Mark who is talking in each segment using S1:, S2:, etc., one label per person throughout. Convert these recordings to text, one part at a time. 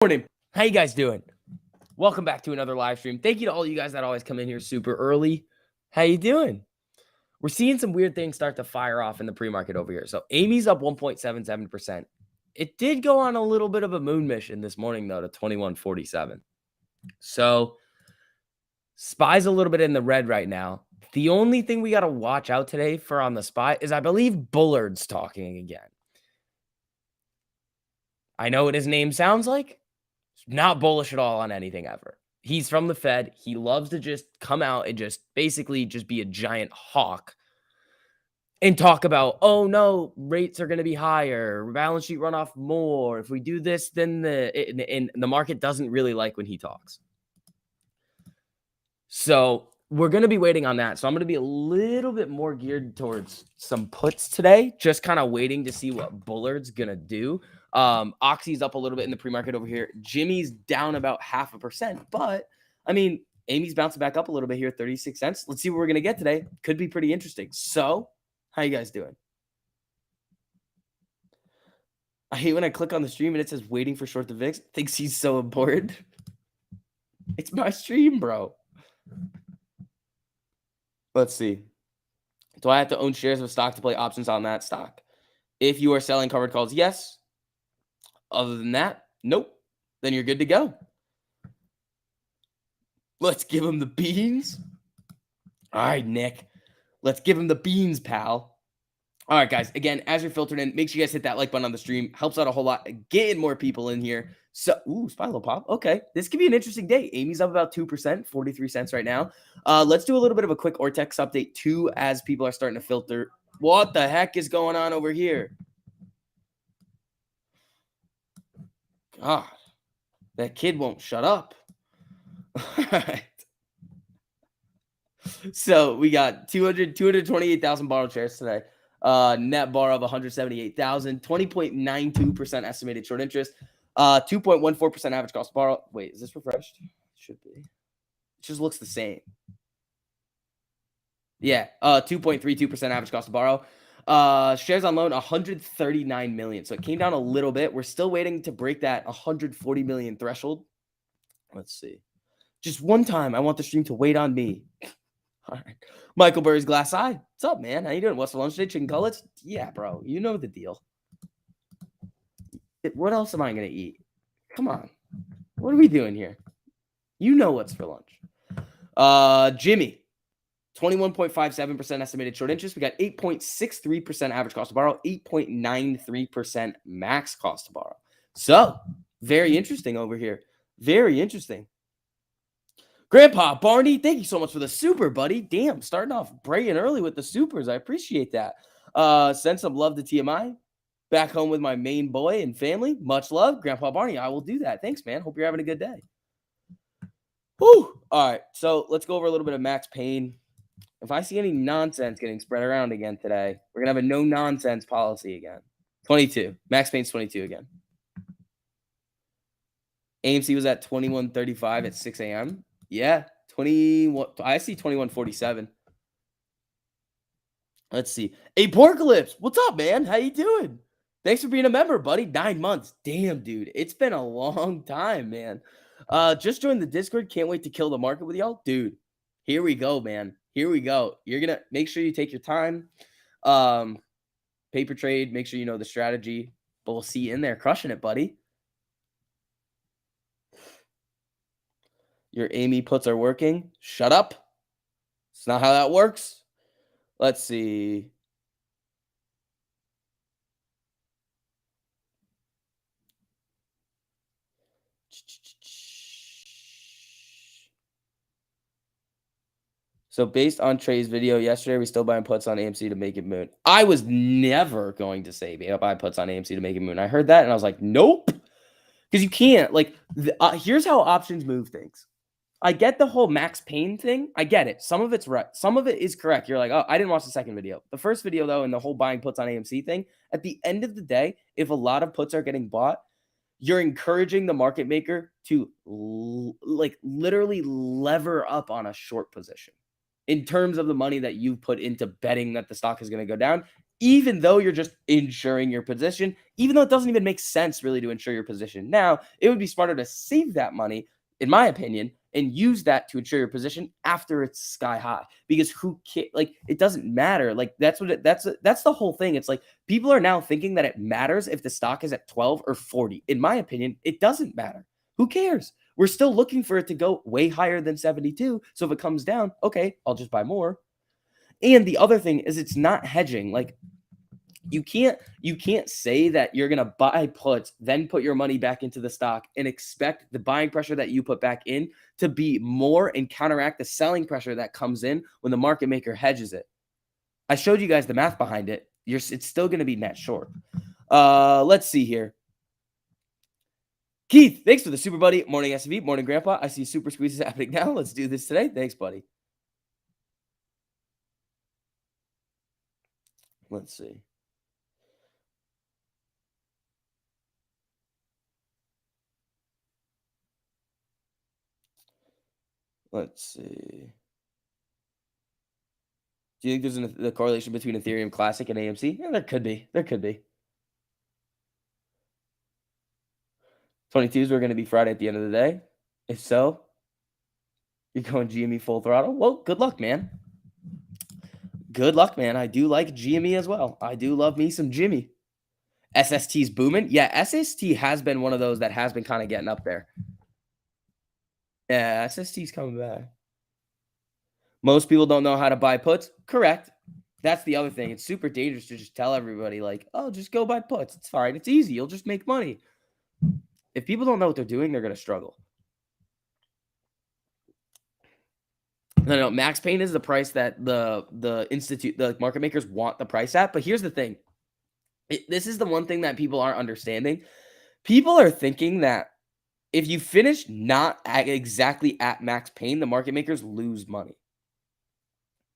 S1: Morning. How you guys doing? Welcome back to another live stream. Thank you to all you guys that always come in here super early. How you doing? We're seeing some weird things start to fire off in the pre-market over here. So Amy's up 1.77%. It did go on a little bit of a moon mission this morning though to 2147. So SPY's a little bit in the red right now. The only thing we got to watch out today for on the SPY is I believe Bullard's talking again. I know what his name sounds like. Not bullish at all on anything ever. He's from the Fed. He loves to just come out and just basically just be a giant hawk and talk about, oh no, rates are going to be higher, balance sheet run off more. If we do this, then the market doesn't really like when he talks. So we're going to be waiting on that. So I'm going to be a little bit more geared towards some puts today, just kind of waiting to see what Bullard's going to do. Oxy's up a little bit in the pre-market over here. Jimmy's down about 0.5%, but I mean, Amy's bouncing back up a little bit here, 36 cents. Let's see what we're going to get today. Could be pretty interesting. So how you guys doing? I hate when I click on the stream and it says waiting for short the VIX. Thinks he's so important. It's my stream, bro. Let's see. Do I have to own shares of a stock to play options on that stock? If you are selling covered calls, yes. Other than that, nope. Then you're good to go. Let's give him the beans. All right, Nick. Let's give him the beans, pal. All right, guys. Again, as you're filtered in, make sure you guys hit that like button on the stream. Helps out a whole lot. Getting more people in here. So, SPY little pop. Okay. This could be an interesting day. Amy's up about 2%, 43 cents right now. Let's do a little bit of a quick Ortex update, too, as people are starting to filter. What the heck is going on over here? God, that kid won't shut up. All right. So we got 228,000 borrowed shares today. Net borrow of 178,000, 20.92% estimated short interest, 2.14% average cost to borrow. Wait, is this refreshed? Should be. It just looks the same. Yeah, 2.32% average cost to borrow. Shares on loan, 139 million. So it came down a little bit. We're still waiting to break that 140 million threshold. Let's see. Just one time, I want the stream to wait on me. All right. Michael Burry's Glass Eye. What's up, man? How you doing? What's for lunch today? Chicken cutlets? Yeah, bro. You know the deal. What else am I going to eat? Come on. What are we doing here? You know what's for lunch. Jimmy. 21.57% estimated short interest. We got 8.63% average cost to borrow, 8.93% max cost to borrow. So, very interesting over here. Very interesting. Grandpa Barney, thank you so much for the super, buddy. Damn, starting off bright and early with the supers. I appreciate that. Send some love to TMI. Back home with my main boy and family. Much love. Grandpa Barney, I will do that. Thanks, man. Hope you're having a good day. Whew. All right, so let's go over a little bit of Max Payne. If I see any nonsense getting spread around again today, we're going to have a no-nonsense policy again. 22. Max Payne's 22 again. AMC was at 21.35 at 6 a.m. Yeah, 21. I see 21.47. Let's see. Hey, Porcalypse, what's up, man? How you doing? Thanks for being a member, buddy. 9 months. Damn, dude. It's been a long time, man. Just joined the Discord. Can't wait to kill the market with y'all. Dude, here we go, man. Here we go. You're going to make sure you take your time. Paper trade. Make sure you know the strategy. But we'll see you in there crushing it, buddy. Your Amy puts are working. Shut up. It's not how that works. Let's see. So based on Trey's video yesterday, we still buying puts on AMC to make it moon. I was never going to say buy puts on AMC to make it moon. I heard that and I was like, nope. Because you can't. Like, here's how options move things. I get the whole Max Payne thing. I get it. Some of it's right. Some of it is correct. You're like, oh, I didn't watch the second video. The first video, though, and the whole buying puts on AMC thing, at the end of the day, if a lot of puts are getting bought, you're encouraging the market maker to literally lever up on a short position in terms of the money that you put into betting that the stock is going to go down. even though you're just insuring your position, even though it doesn't even make sense really to insure your position. Now, it would be smarter to save that money, in my opinion, and use that to insure your position after it's sky high. Because who can like it doesn't matter. Like that's the whole thing. It's like people are now thinking that it matters if the stock is at 12 or 40. In my opinion, it doesn't matter. Who cares? We're still looking for it to go way higher than 72. So if it comes down, okay, I'll just buy more. And the other thing is it's not hedging. Like you can't say that you're going to buy puts, then put your money back into the stock and expect the buying pressure that you put back in to be more and counteract the selling pressure that comes in when the market maker hedges it. I showed you guys the math behind it. It's still going to be net short. Let's see here. Keith, thanks for the super buddy. Morning SV, morning grandpa. I see super squeezes happening now. Let's do this today. Thanks, buddy. Let's see. Let's see. Do you think there's a correlation between Ethereum Classic and AMC? Yeah, there could be. There could be. 22s are going to be Friday at the end of the day. If so, you're going GME full throttle. Well, good luck, man. Good luck, man. I do like GME as well. I do love me some Jimmy. SST's booming. Yeah, SST has been one of those that has been kind of getting up there. Yeah, SST's coming back. Most people don't know how to buy puts. Correct. That's the other thing. It's super dangerous to just tell everybody, like, oh, just go buy puts. It's fine. It's easy. You'll just make money. If people don't know what they're doing, they're going to struggle. No, max pain is the price that the market makers want the price at. But here's the thing. This is the one thing that people aren't understanding. People are thinking that if you finish not exactly at max pain, the market makers lose money.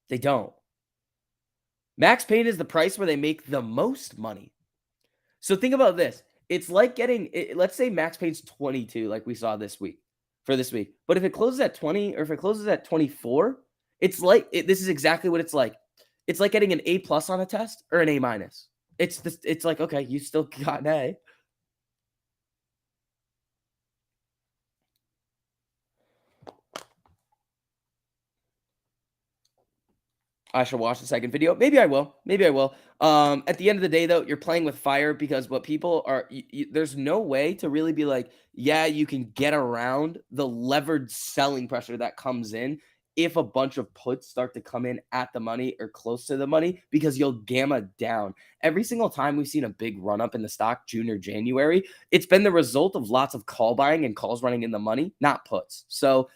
S1: They don't. Max pain is the price where they make the most money. So think about this. It's like let's say max pain's 22, like we saw this week. But if it closes at 20 or if it closes at 24, it's like this is exactly what it's like. It's like getting an A+ on a test or an A-. It's like, okay, you still got an A. I should watch the second video. Maybe I will. At the end of the day, though, you're playing with fire because what people are, there's no way to really be like, yeah, you can get around the levered selling pressure that comes in if a bunch of puts start to come in at the money or close to the money because you'll gamma down. Every single time we've seen a big run up in the stock, June or January, it's been the result of lots of call buying and calls running in the money, not puts. So,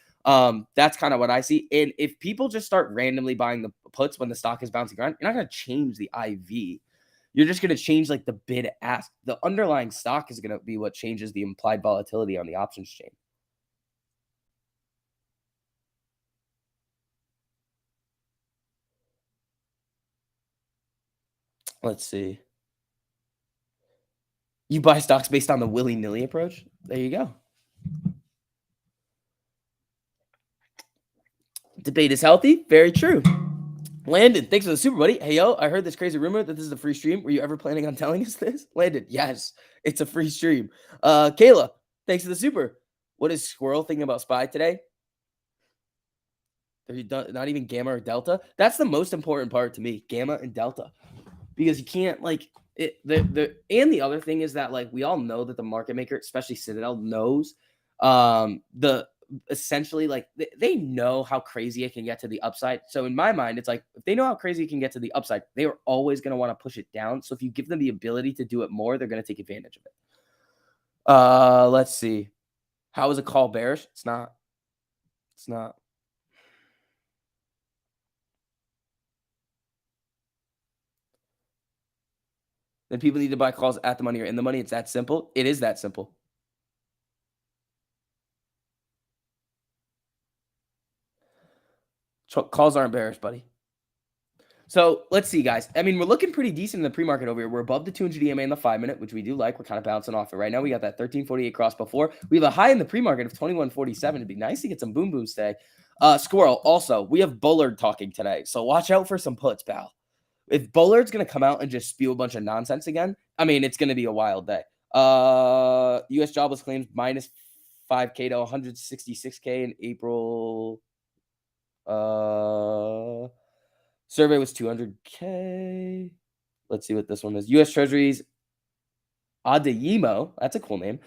S1: that's kind of what I see. And if people just start randomly buying the puts when the stock is bouncing around, you're not going to change the IV. You're just going to change like the bid ask. The underlying stock is going to be what changes the implied volatility on the options chain. Let's see. You buy stocks based on the willy-nilly approach. There you go. Debate is healthy. Very true. Landon, thanks for the super, buddy. Hey, yo, I heard this crazy rumor that this is a free stream. Were you ever planning on telling us this? Landon, yes, it's a free stream. Kayla, thanks for the super. What is Squirrel thinking about SPY today? Not even Gamma or Delta. That's the most important part to me, Gamma and Delta. Because you can't, like, and the other thing is that, like, we all know that the market maker, especially Citadel, knows essentially, like, they know how crazy it can get to the upside. So in my mind, it's like, if they know how crazy it can get to the upside, they are always going to want to push it down. So if you give them the ability to do it more, they're going to take advantage of it. Let's see. How is a call bearish? It's not. Then people need to buy calls at the money or in the money. It's that simple. It is that simple. Calls aren't bearish, buddy. So let's see, guys. I mean, we're looking pretty decent in the pre-market over here. We're above the 200 EMA in the 5-minute, which we do like. We're kind of bouncing off it right now. We got that 1348 cross before. We have a high in the pre-market of 2147. It'd be nice to get some boom booms today. Squirrel, also, we have Bullard talking today. So watch out for some puts, pal. If Bullard's gonna come out and just spew a bunch of nonsense again, I mean, it's gonna be a wild day. U.S. jobless claims minus 5K to 166K in April. Survey was 200K. Let's see what this one is. U.S. Treasury's Adeyemo, that's a cool name,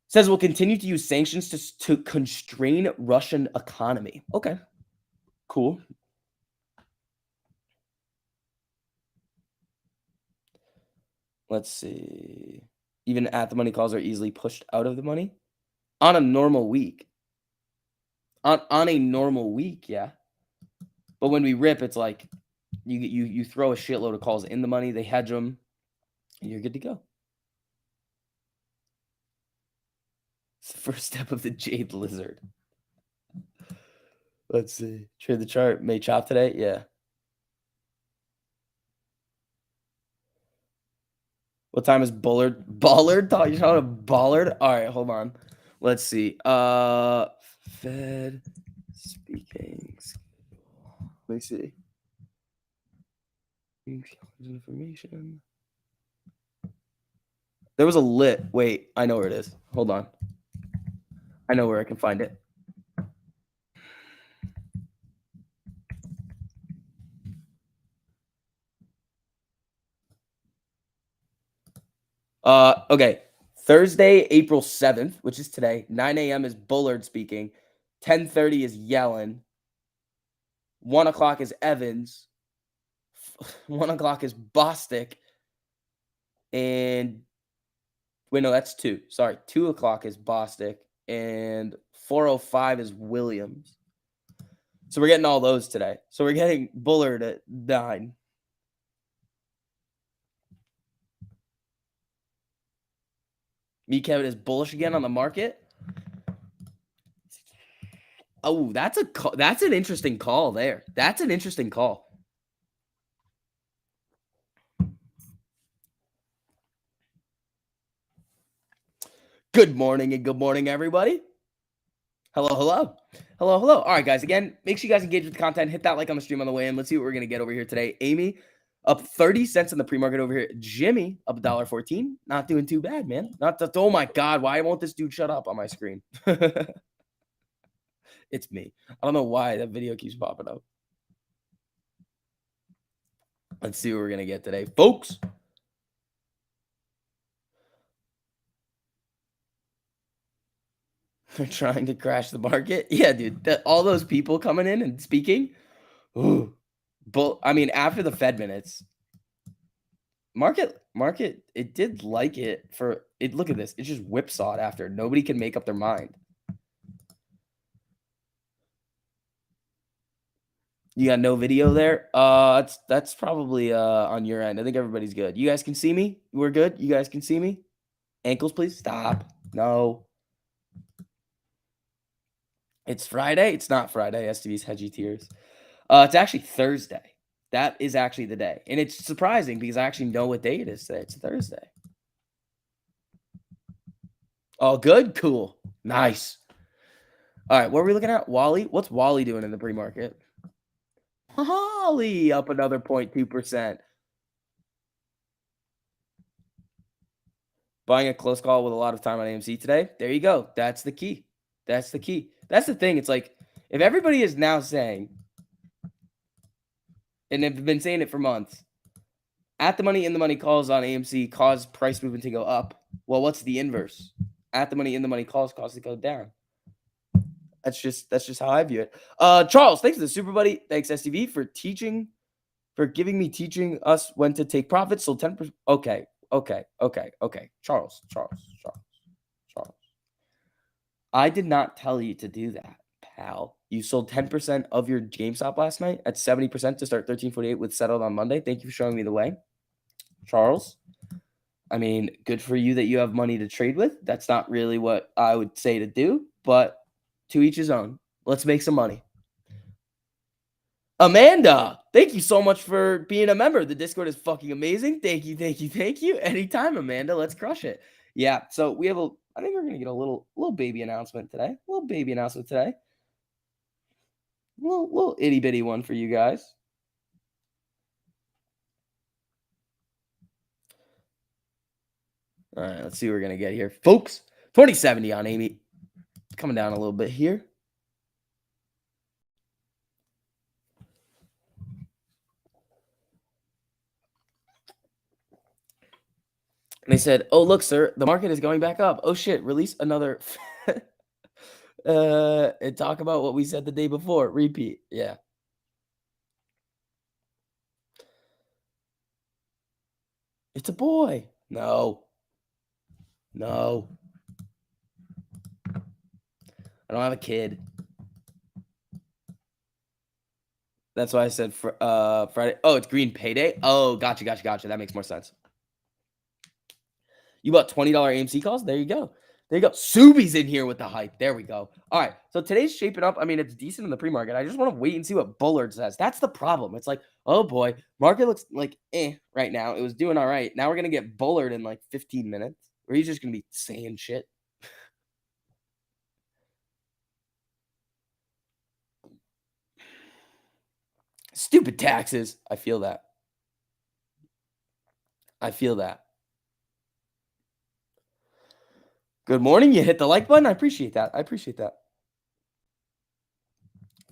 S1: says we'll continue to use sanctions to constrain Russian economy. Okay, cool. Let's see. Even at the money calls are easily pushed out of the money on a normal week. On a normal week, yeah. But when we rip, it's like you throw a shitload of calls in the money, they hedge them, and you're good to go. It's the first step of the Jade Lizard. Let's see. Trade the chart. May chop today? Yeah. What time is Bullard? Ballard? You're talking about Ballard? All right, hold on. Let's see. Fed speaking. Let me see. Information. There was a lit. Wait, I know where it is. Hold on. I know where I can find it. Okay. Thursday, April 7th, which is today, 9 a.m. is Bullard speaking. 10:30 is Yellen. 1 o'clock is Evans. 1 o'clock is Bostic. And wait, no, that's 2. Sorry, 2 o'clock is Bostic. And 4:05 is Williams. So we're getting all those today. So we're getting Bullard at 9. Me, Kevin, is bullish again on the market. Oh, that's an interesting call there. That's an interesting call. Good morning and good morning, everybody. Hello, hello. Hello, hello. All right, guys. Again, make sure you guys engage with the content. Hit that like on the stream on the way in. Let's see what we're going to get over here today. Amy, up 30 cents in the pre-market over here. Jimmy, up $1.14. Not doing too bad, man. Oh, my God. Why won't this dude shut up on my screen? It's me. I don't know why that video keeps popping up. Let's see what we're going to get today, folks. They're trying to crash the market. Yeah, dude. All those people coming in and speaking. Ooh. But I mean, after the Fed minutes, market, it did like it for it. Look at this. It's just whipsawed after. Nobody can make up their mind. You got no video there? That's probably on your end. I think everybody's good. You guys can see me? We're good? You guys can see me? Ankles, please. Stop. No. It's Friday. It's not Friday. STV's hedgy tears. It's actually Thursday. That is actually the day. And it's surprising because I actually know what day it is today. It's Thursday. Oh, good. Cool. Nice. All right. What are we looking at? Wally? What's Wally doing in the pre-market? Wally up another 0.2%. Buying a close call with a lot of time on AMC today. There you go. That's the key. That's the key. That's the thing. It's like if everybody is now saying, and they've been saying it for months, at the money, in the money calls on AMC cause price movement to go up. Well, what's the inverse? At the money, in the money calls cause it to go down. That's just how I view it. Charles, thanks for the super buddy. Thanks STV for teaching us when to take profits. So 10%. Okay. Charles. I did not tell you to do that, pal. You sold 10% of your GameStop last night at 70% to start 1348 with settled on Monday. Thank you for showing me the way, Charles. I mean, good for you that you have money to trade with. That's not really what I would say to do, but to each his own. Let's make some money. Amanda, thank you so much for being a member. The Discord is fucking amazing. Thank you. Anytime, Amanda. Let's crush it. Yeah, so we have I think we're going to get a little baby announcement today. Little itty bitty one for you guys. All right, let's see what we're going to get here. Folks, 2070 on Amy. Coming down a little bit here. And they said, oh, look, sir, the market is going back up. Oh, shit, release another. And talk about what we said the day before. Repeat. Yeah. It's a boy. No. No. I don't have a kid. That's why I said Friday. Oh, it's green payday. Oh, gotcha. That makes more sense. You bought $20 AMC calls? There you go. Subi's in here with the hype. There we go. All right. So today's shaping up. I mean, it's decent in the pre-market. I just want to wait and see what Bullard says. That's the problem. It's like, oh boy, market looks like right now. It was doing all right. Now we're going to get Bullard in like 15 minutes where he's just going to be saying shit. Stupid taxes. I feel that. Good morning. You hit the like button. I appreciate that.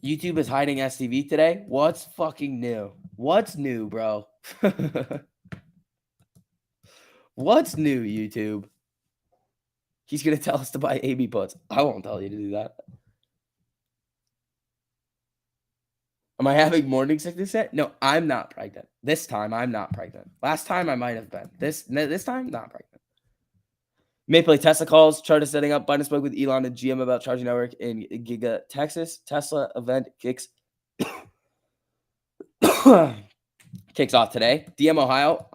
S1: YouTube is hiding STV today. What's fucking new? What's new, bro? What's new, YouTube? He's going to tell us to buy AB puts. I won't tell you to do that. Am I having morning sickness yet? No, I'm not pregnant. This time, I'm not pregnant. Last time, I might have been. This time, not pregnant. May play Tesla calls. Chart is setting up. Biden spoke with Elon and GM about charging network in Giga, Texas. Tesla event kicks off today. DM Ohio.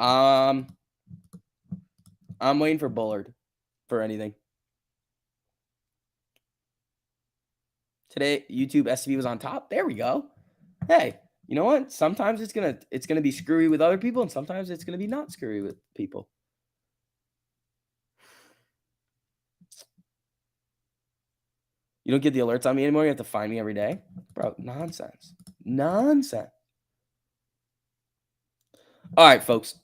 S1: I'm waiting for Bullard for anything. Today, YouTube SCV was on top. There we go. Hey, you know what? Sometimes it's gonna be screwy with other people, and sometimes it's gonna be not screwy with people. You don't get the alerts on me anymore. You have to find me every day, bro. Nonsense. All right, folks.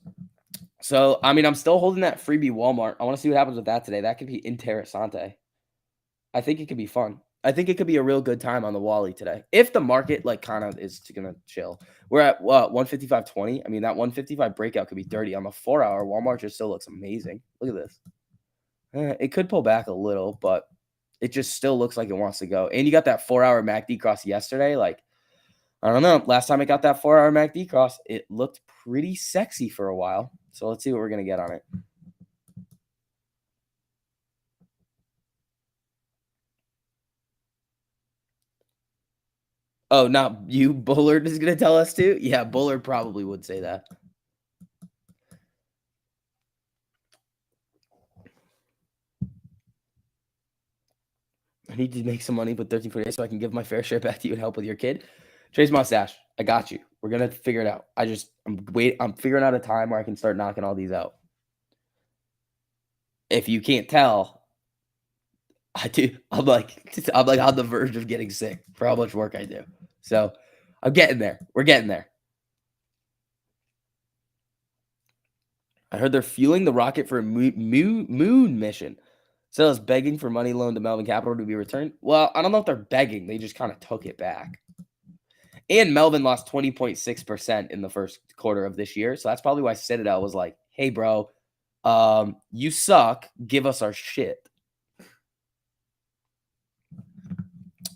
S1: So, I mean, I'm still holding that freebie Walmart. I want to see what happens with that today. That could be interessante. I think it could be fun. I think it could be a real good time on the Wally today. If the market like kind of is going to chill. We're at 155.20. I mean, that 155 breakout could be dirty. On the 4-hour, Walmart just still looks amazing. Look at this. It could pull back a little, but it just still looks like it wants to go. And you got that 4-hour MACD cross yesterday. Like, I don't know. Last time I got that 4-hour MACD cross, it looked pretty sexy for a while. So let's see what we're going to get on it. Oh, not you. Bullard is going to tell us to? Yeah, Bullard probably would say that. I need to make some money, put 13 days so I can give my fair share back to you and help with your kid. Trace mustache. I got you. We're going to figure it out. I'm figuring out a time where I can start knocking all these out. If you can't tell, I do. I'm like on the verge of getting sick for how much work I do. So I'm getting there. We're getting there. I heard they're fueling the rocket for a moon mission. So I was begging for money loan to Melvin Capital to be returned. Well, I don't know if they're begging. They just kind of took it back. And Melvin lost 20.6% in the first quarter of this year. So that's probably why Citadel was like, hey, bro, you suck. Give us our shit.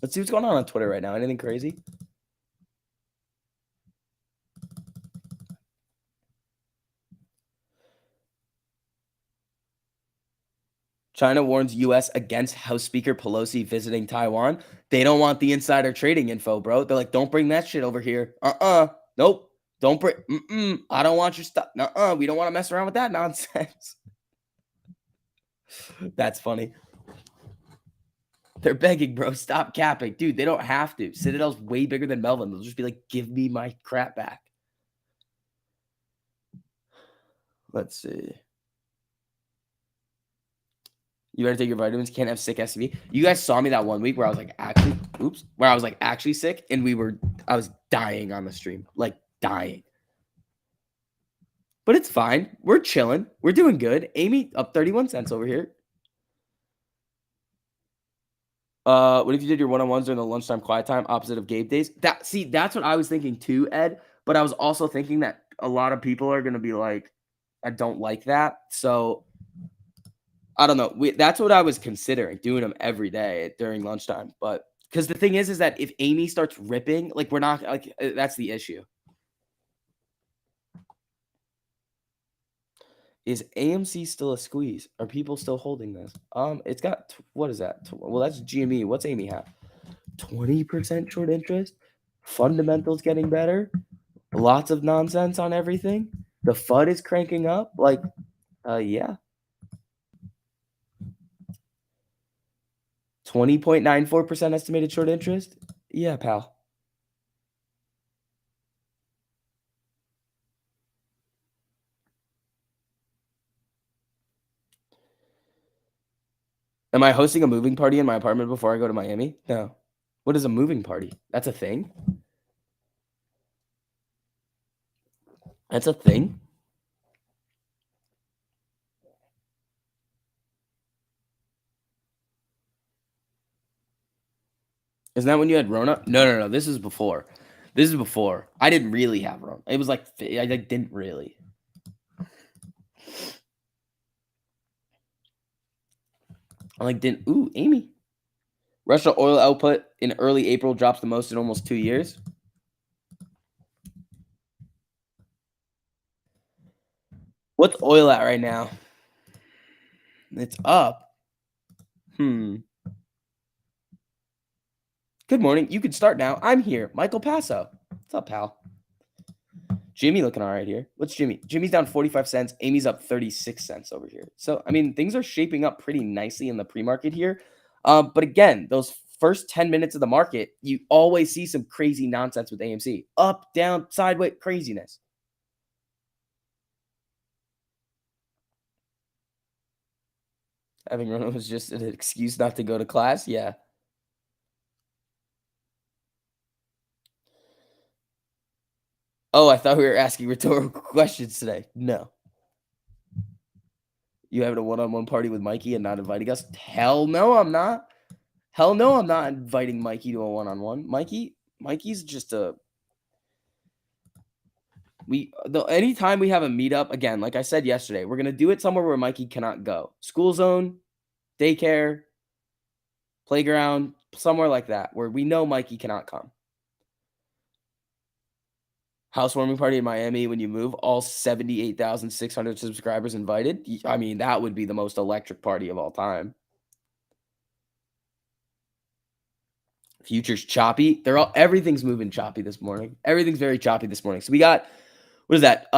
S1: Let's see what's going on Twitter right now. Anything crazy? China warns U.S. against House Speaker Pelosi visiting Taiwan. They don't want the insider trading info, bro. They're like, don't bring that shit over here. Nope. Don't bring. I don't want your stuff. We don't want to mess around with that nonsense. That's funny. They're begging, bro. Stop capping. Dude, they don't have to. Citadel's way bigger than Melvin. They'll just be like, give me my crap back. Let's see. You better take your vitamins. Can't have sick SCV. You guys saw me that one week where I was like actually sick, and I was dying on the stream, like dying. but it's fine. We're chilling. We're doing good. Amy up 31 cents over here. What if you did your one-on-ones during the lunchtime quiet time, opposite of Gabe days? That's what I was thinking too, Ed. But I was also thinking that a lot of people are gonna be like, I don't like that. So I don't know. That's what I was considering doing them every day during lunchtime. But because the thing is that if Amy starts ripping, like we're not like that's the issue. Is AMC still a squeeze? Are people still holding this? It's got what is that? Well, that's GME. What's Amy have? 20% short interest. Fundamentals getting better. Lots of nonsense on everything. The FUD is cranking up. Like, yeah. 20.94% estimated short interest. Yeah, pal. Am I hosting a moving party in my apartment before I go to Miami? No. What is a moving party? That's a thing? That's a thing? Isn't that when you had Rona? No. This is before. This is before. I didn't really have Rona. It was like I didn't really. I like didn't. Ooh, Amy. Russia oil output in early April drops the most in almost 2 years. What's oil at right now? It's up. Good morning. You can start now. I'm here. Michael Passo. What's up, pal? Jimmy looking all right here. What's Jimmy? Jimmy's down 45 cents. Amy's up 36 cents over here. So, I mean, things are shaping up pretty nicely in the pre-market here. But again, those first 10 minutes of the market, you always see some crazy nonsense with AMC. Up, down, sideways, craziness. Having Rona was just an excuse not to go to class. Yeah. Oh, I thought we were asking rhetorical questions today. No. You having a one-on-one party with Mikey and not inviting us? Hell no, I'm not. Hell no, I'm not inviting Mikey to a one-on-one. Mikey's just a anytime we have a meetup, again, like I said yesterday, we're gonna do it somewhere where Mikey cannot go. School zone, daycare, playground, somewhere like that, where we know Mikey cannot come. Housewarming party in Miami when you move, all 78,600 subscribers invited. I mean, that would be the most electric party of all time. Futures choppy. Everything's moving choppy this morning. Everything's very choppy this morning. So we got what is that?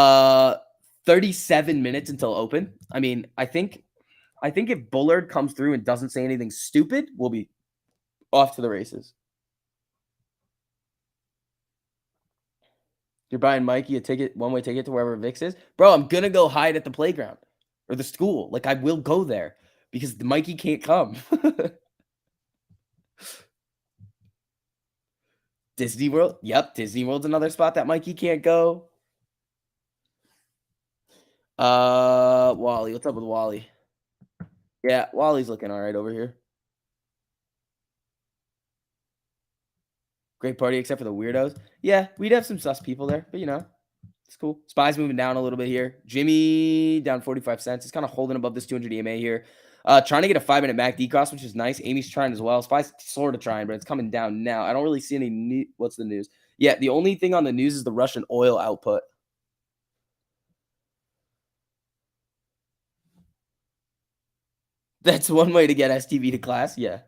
S1: 37 minutes until open. I mean, I think if Bullard comes through and doesn't say anything stupid, we'll be off to the races. You're buying Mikey a ticket, one-way ticket to wherever Vix is. Bro, I'm gonna go hide at the playground or the school. Like I will go there because Mikey can't come. Disney World. Yep, Disney World's another spot that Mikey can't go. Wally. What's up with Wally? Yeah, Wally's looking all right over here. Great party except for the weirdos. Yeah, we'd have some sus people there, but you know, it's cool. Spy's moving down a little bit here. Jimmy down 45 cents. He's kind of holding above this 200 EMA here. Trying to get a 5-minute MACD cross, which is nice. Amy's trying as well. Spy's sort of trying, but it's coming down now. I don't really see any what's the news? Yeah, the only thing on the news is the Russian oil output. That's one way to get STV to class. Yeah.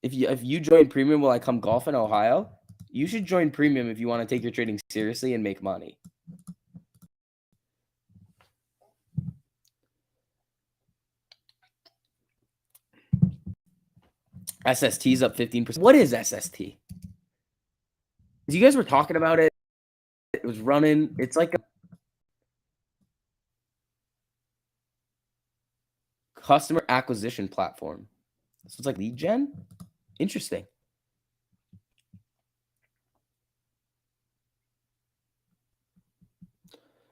S1: If you join premium, will I come golf in Ohio? You should join premium if you want to take your trading seriously and make money. SST's up 15%. What is SST? You guys were talking about it. It was running. It's like a customer acquisition platform. So it's like lead gen. Interesting.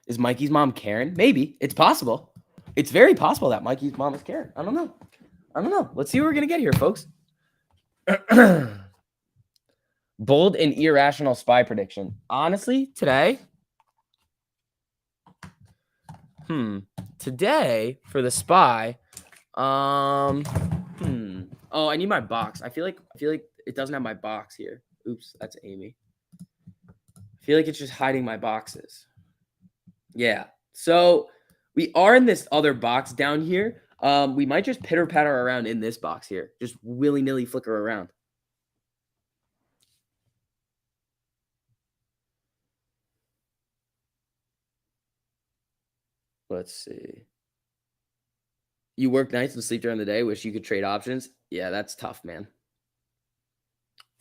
S1: Is Mikey's mom Karen? Maybe. It's possible. It's very possible that Mikey's mom is Karen. I don't know. Let's see what we're going to get here, folks. Bold and irrational SPY prediction. Honestly, today, today for the SPY, oh, I need my box. I feel like it doesn't have my box here. Oops, that's Amy. I feel like it's just hiding my boxes. Yeah. So we are in this other box down here. We might just pitter patter around in this box here. Just willy-nilly flicker around. Let's see. You work nights and sleep during the day. Wish you could trade options. Yeah, that's tough, man.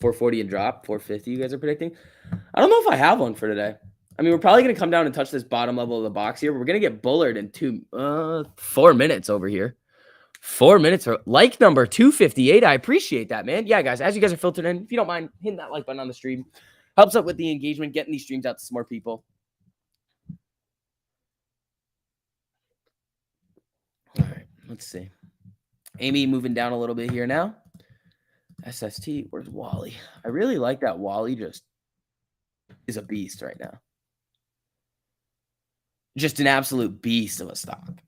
S1: 440 and drop. 450 you guys are predicting. I don't know if I have one for today. I mean, we're probably going to come down and touch this bottom level of the box here. We're going to get bullard in 4 minutes over here. 4 minutes for like number 258. I appreciate that, man. Yeah, guys, as you guys are filtered in, if you don't mind hitting that like button on the stream, helps out with the engagement, getting these streams out to some more people. All right, let's see. Amy moving down a little bit here now. SST, where's Wally? I really like that Wally just is a beast right now. Just an absolute beast of a stock.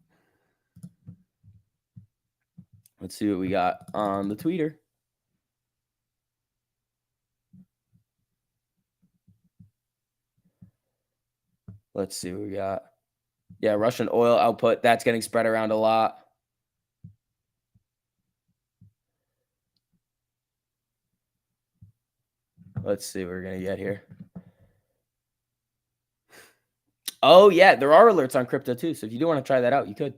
S1: Let's see what we got on the tweeter. Let's see what we got. Yeah, Russian oil output. That's getting spread around a lot. Let's see what we're going to get here. Oh, yeah, there are alerts on crypto too. So if you do want to try that out, you could.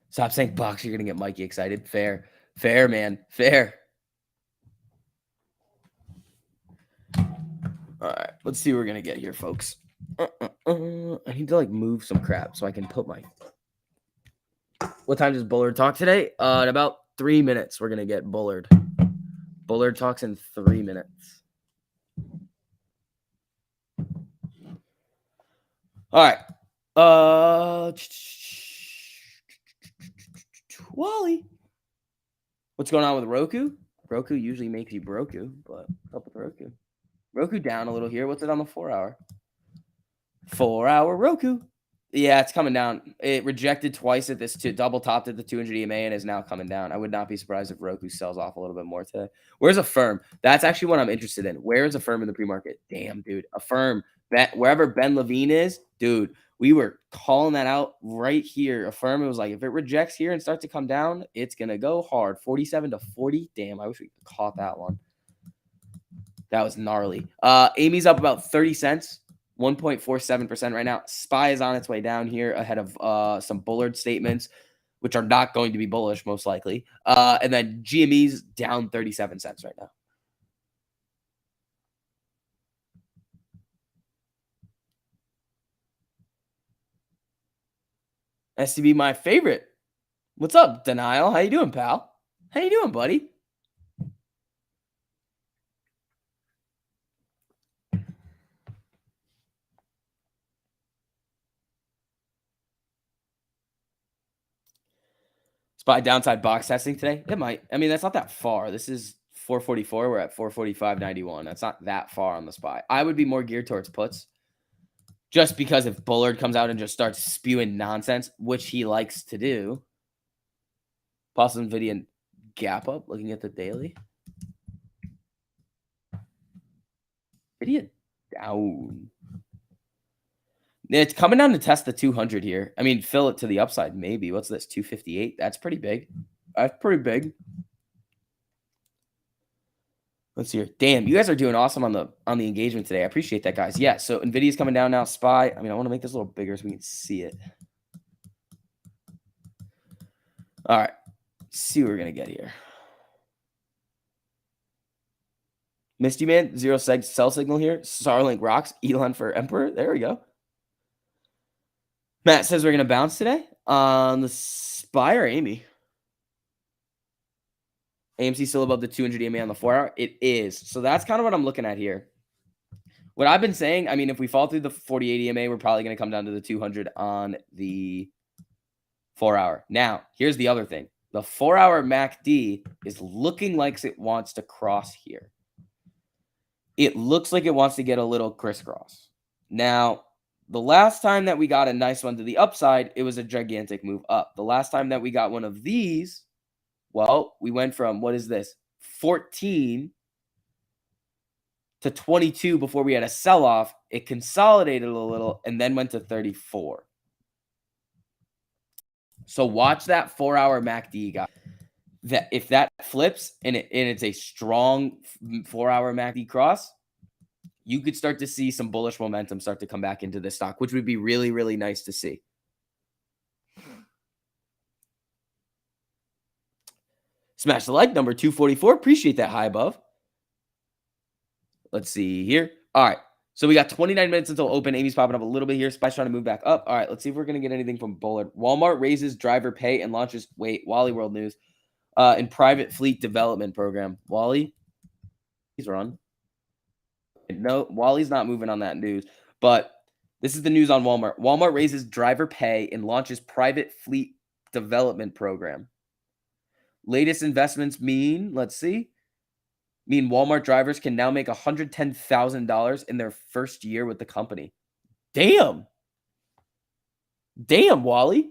S1: Stop saying box. You're going to get Mikey excited. Fair. Fair, man. Fair. All right. Let's see what we're going to get here, folks. I need to like move some crap so I can put my... What time does Bullard talk today? In about 3 minutes, we're going to get Bullard. Bullard talks in 3 minutes. All right. Wally. What's going on with Roku? Roku usually makes you broku, but up with Roku. Roku down a little here. What's it on the 4 hour? 4 hour Roku. Yeah, it's coming down. It rejected twice at this double topped at the 200 EMA and is now coming down. I would not be surprised if Roku sells off a little bit more today. Where's Affirm? That's actually what I'm interested in. Where is Affirm in the pre-market? Damn, dude. Affirm. Wherever Ben Levine is, dude, we were calling that out right here. Affirm, it was like, if it rejects here and starts to come down, it's going to go hard. 47 to 40. Damn, I wish we caught that one. That was gnarly. Amy's up about 30 cents. 1.47% right now. SPY is on its way down here ahead of some Bullard statements, which are not going to be bullish, most likely. And then GME's down 37 cents right now. SCB, my favorite. What's up, Denial? How you doing, pal? How you doing, buddy? SPY downside box testing today? It might. I mean, that's not that far. This is 444. We're at 445.91. That's not that far on the SPY. I would be more geared towards puts. Just because if Bullard comes out and just starts spewing nonsense, which he likes to do. Possible Nvidia gap up, looking at the daily. Nvidia down. It's coming down to test the 200 here. I mean, fill it to the upside, maybe. What's this, 258? That's pretty big. That's pretty big. Let's see here. Damn, you guys are doing awesome on the engagement today. I appreciate that, guys. Yeah, so Nvidia's coming down now. SPY. I mean, I want to make this a little bigger so we can see it. All right. Let's see what we're going to get here. Misty Man, zero sell signal here. Starlink rocks. Elon for Emperor. There we go. Matt says we're going to bounce today on the SPY or Amy. AMC still above the 200 EMA on the 4 hour. It is. So that's kind of what I'm looking at here. What I've been saying, I mean, if we fall through the 48 EMA, we're probably going to come down to the 200 on the 4-hour. Now, here's the other thing. The 4-hour MACD is looking like it wants to cross here. It looks like it wants to get a little crisscross. Now, the last time that we got a nice one to the upside, it was a gigantic move up. The last time that we got one of these, well, we went from, what is this, 14 to 22 before we had a sell-off. It consolidated a little and then went to 34. So watch that 4-hour MACD, guys. That if that flips and it's a strong 4-hour MACD cross, you could start to see some bullish momentum start to come back into this stock, which would be really, really nice to see. Smash the like, number 244. Appreciate that high above. Let's see here. All right. So we got 29 minutes until open. Amy's popping up a little bit here. Spy's trying to move back up. All right. Let's see if we're going to get anything from Bullard. Walmart raises driver pay and launches, Wally World News, in private fleet development program. Wally, he's run. No, Wally's not moving on that news. But this is the news on Walmart. Walmart raises driver pay and launches private fleet development program. Latest investments mean, let's see, Walmart drivers can now make $110,000 in their first year with the company. Damn. Damn, Wally.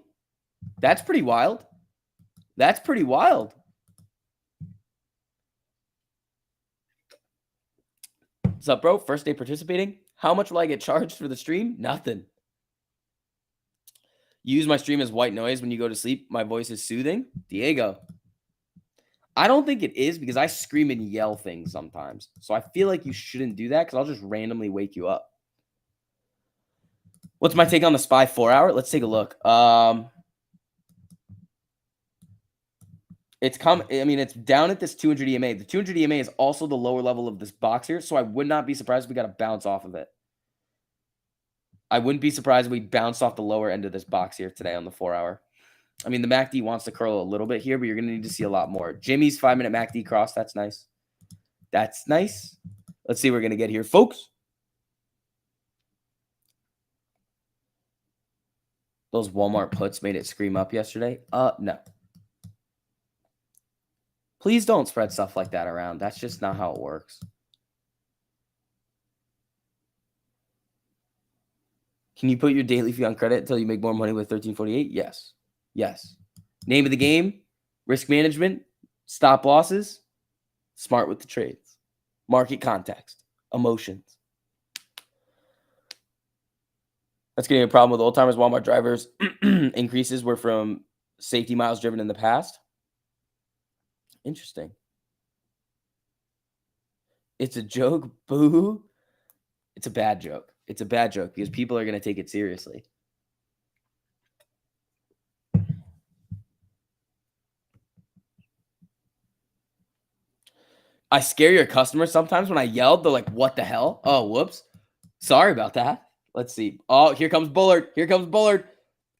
S1: That's pretty wild. That's pretty wild. What's up, bro? First day participating. How much will I get charged for the stream? Nothing. Use my stream as white noise when you go to sleep. My voice is soothing. Diego. I don't think it is because I scream and yell things sometimes. So I feel like you shouldn't do that because I'll just randomly wake you up. What's my take on the SPY 4-hour? Let's take a look. It's down at this 200 EMA. The 200 EMA is also the lower level of this box here, so I would not be surprised if we got a bounce off of it. I wouldn't be surprised if we bounced off the lower end of this box here today on the 4-hour. I mean, the MACD wants to curl a little bit here, but you're going to need to see a lot more. Jimmy's 5-minute MACD cross. That's nice. That's nice. Let's see what we're going to get here, folks. Those Walmart puts made it scream up yesterday. No. Please don't spread stuff like that around. That's just not how it works. Can you put your daily fee on credit until you make more money with 1348? Yes. Yes. Name of the game, risk management, stop losses, smart with the trades, market context, emotions. That's getting a problem with old timers. Walmart drivers increases were from safety miles driven in the past. Interesting. It's a joke. Boo. It's a bad joke. It's a bad joke because people are going to take it seriously. I scare your customers sometimes when I yelled. They're like, what the hell? Oh, whoops. Sorry about that. Let's see. Oh, here comes Bullard. Here comes Bullard.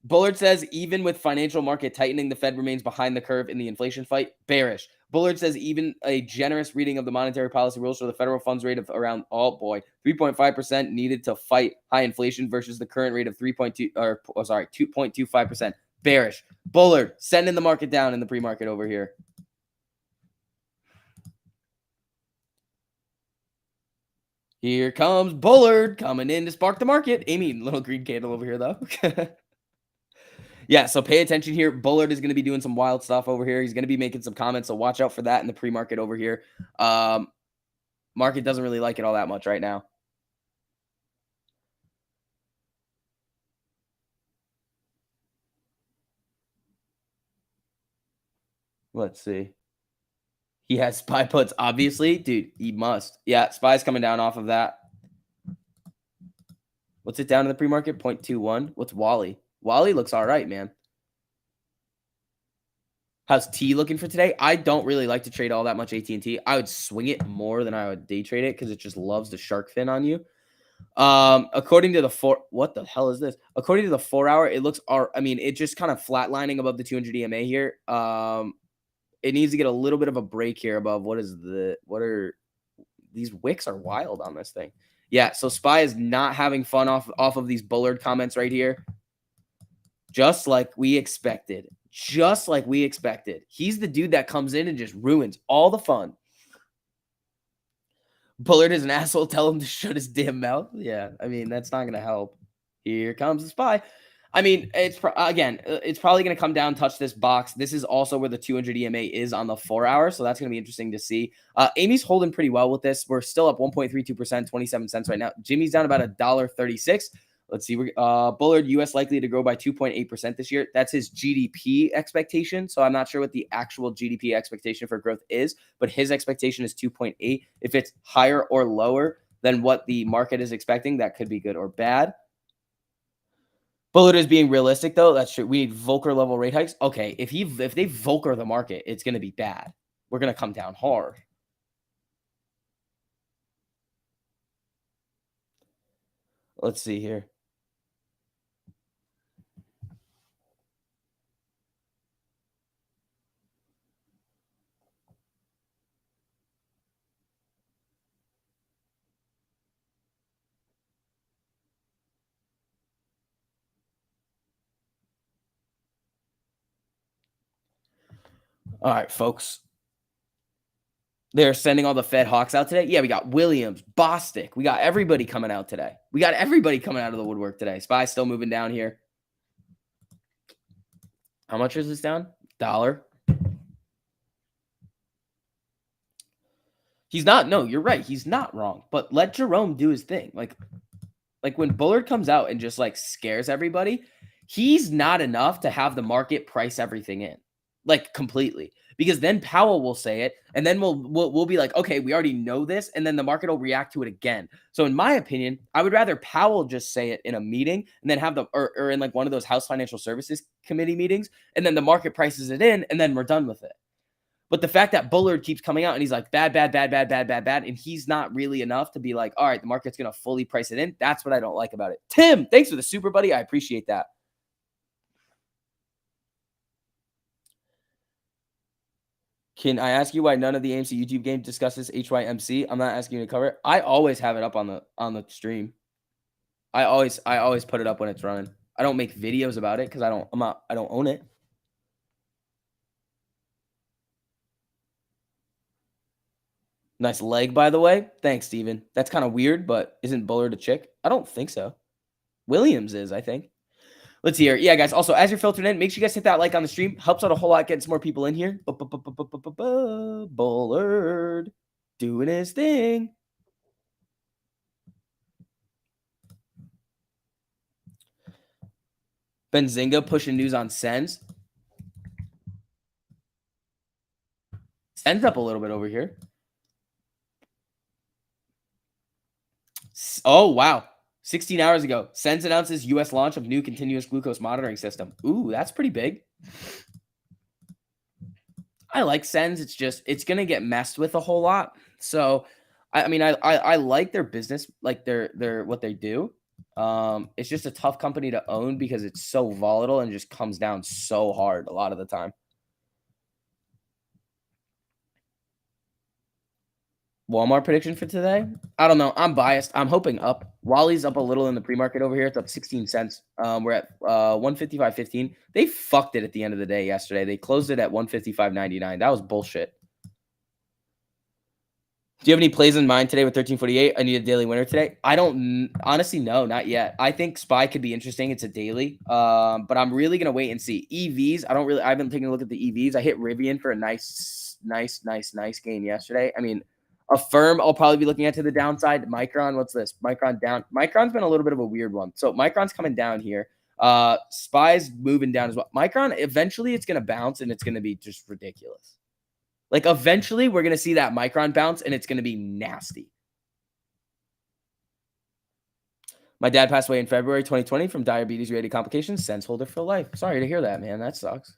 S1: Bullard says, even with financial market tightening, the Fed remains behind the curve in the inflation fight. Bearish. Bullard says even a generous reading of the monetary policy rules show the federal funds rate of around, 3.5% needed to fight high inflation versus the current rate of 2.25%. Bearish. Bullard, sending the market down in the pre-market over here. Here comes Bullard coming in to spark the market. Amy, little green candle over here, though. Yeah, so pay attention here. Bullard is going to be doing some wild stuff over here. He's going to be making some comments, so watch out for that in the pre-market over here. Market doesn't really like it all that much right now. Let's see. He has SPY puts, obviously. Dude, he must. Yeah, SPY's coming down off of that. What's it down in the pre-market? 0.21. What's Wally? Wally looks all right, man. How's T looking for today? I don't really like to trade all that much AT&T. I would swing it more than I would day trade it because it just loves the shark fin on you. According to the what the hell is this? According to the 4-hour, it looks, it just kind of flatlining above the 200 EMA here. It needs to get a little bit of a break here above. These wicks are wild on this thing. Yeah, so SPY is not having fun off of these Bullard comments right here. Just like we expected. Just like we expected. He's the dude that comes in and just ruins all the fun. Bullard is an asshole. Tell him to shut his damn mouth. Yeah, I mean, that's not going to help. Here comes the SPY. I mean, it's probably going to come down, touch this box. This is also where the 200 EMA is on the 4 hour, so that's going to be interesting to see. Amy's holding pretty well with this. We're still up 1.32%, 27 cents right now. Jimmy's down about $1.36. Let's see. Bullard, U.S. likely to grow by 2.8% this year. That's his GDP expectation. So I'm not sure what the actual GDP expectation for growth is, but his expectation is 2.8. If it's higher or lower than what the market is expecting, that could be good or bad. Bullard is being realistic, though. That's true. We need Volcker level rate hikes. Okay, if they Volcker the market, it's going to be bad. We're going to come down hard. Let's see here. All right, folks. They're sending all the Fed Hawks out today. Yeah, we got Williams, Bostic. We got everybody coming out today. We got everybody coming out of the woodwork today. SPY still moving down here. How much is this down? $1. He's not. No, you're right. He's not wrong. But let Jerome do his thing. Like when Bullard comes out and just like scares everybody, he's not enough to have the market price everything in, like completely. Because then Powell will say it, and then we'll be like, okay, we already know this, and then the market will react to it again. So in my opinion, I would rather Powell just say it in a meeting, and then have or in like one of those House Financial Services Committee meetings, and then the market prices it in, and then we're done with it. But the fact that Bullard keeps coming out and he's like bad, and he's not really enough to be like, all right, the market's gonna fully price it in. That's what I don't like about it. Tim, thanks for the super buddy. I appreciate that. Can I ask you why none of the AMC YouTube games discusses HYMC? I'm not asking you to cover it. I always have it up on the stream. I always put it up when it's running. I don't make videos about it because I don't own it. Nice leg, by the way. Thanks, Steven. That's kind of weird, but isn't Bullard a chick? I don't think so. Williams is, I think. Let's hear. Yeah, guys. Also, as you're filtering in, make sure you guys hit that like on the stream. Helps out a whole lot getting some more people in here. Bullard doing his thing. Benzinga pushing news on Sens. Sens up a little bit over here. Oh, wow. 16 hours ago, Sens announces U.S. launch of new continuous glucose monitoring system. Ooh, that's pretty big. I like Sens. It's going to get messed with a whole lot. So, I mean, I like their business, like their what they do. It's just a tough company to own because it's so volatile and just comes down so hard a lot of the time. Walmart prediction for today? I don't know. I'm biased. I'm hoping up. Wally's up a little in the pre-market over here. It's up 16 cents. We're at 155.15. They fucked it at the end of the day yesterday. They closed it at 155.99. That was bullshit. Do you have any plays in mind today with 1348? I need a daily winner today. I don't honestly no, not yet. I think SPY could be interesting. It's a daily. But I'm really gonna wait and see. EVs. I've been taking a look at the EVs. I hit Rivian for a nice gain yesterday. I mean, a firm I'll probably be looking at to the downside. Micron, what's this? Micron down. Micron's been a little bit of a weird one. So Micron's coming down here. SPY's moving down as well. Micron, eventually it's gonna bounce and it's gonna be just ridiculous. Like eventually we're gonna see that Micron bounce and it's gonna be nasty. My dad passed away in February 2020 from diabetes-related complications. Sense holder for life. Sorry to hear that, man. That sucks.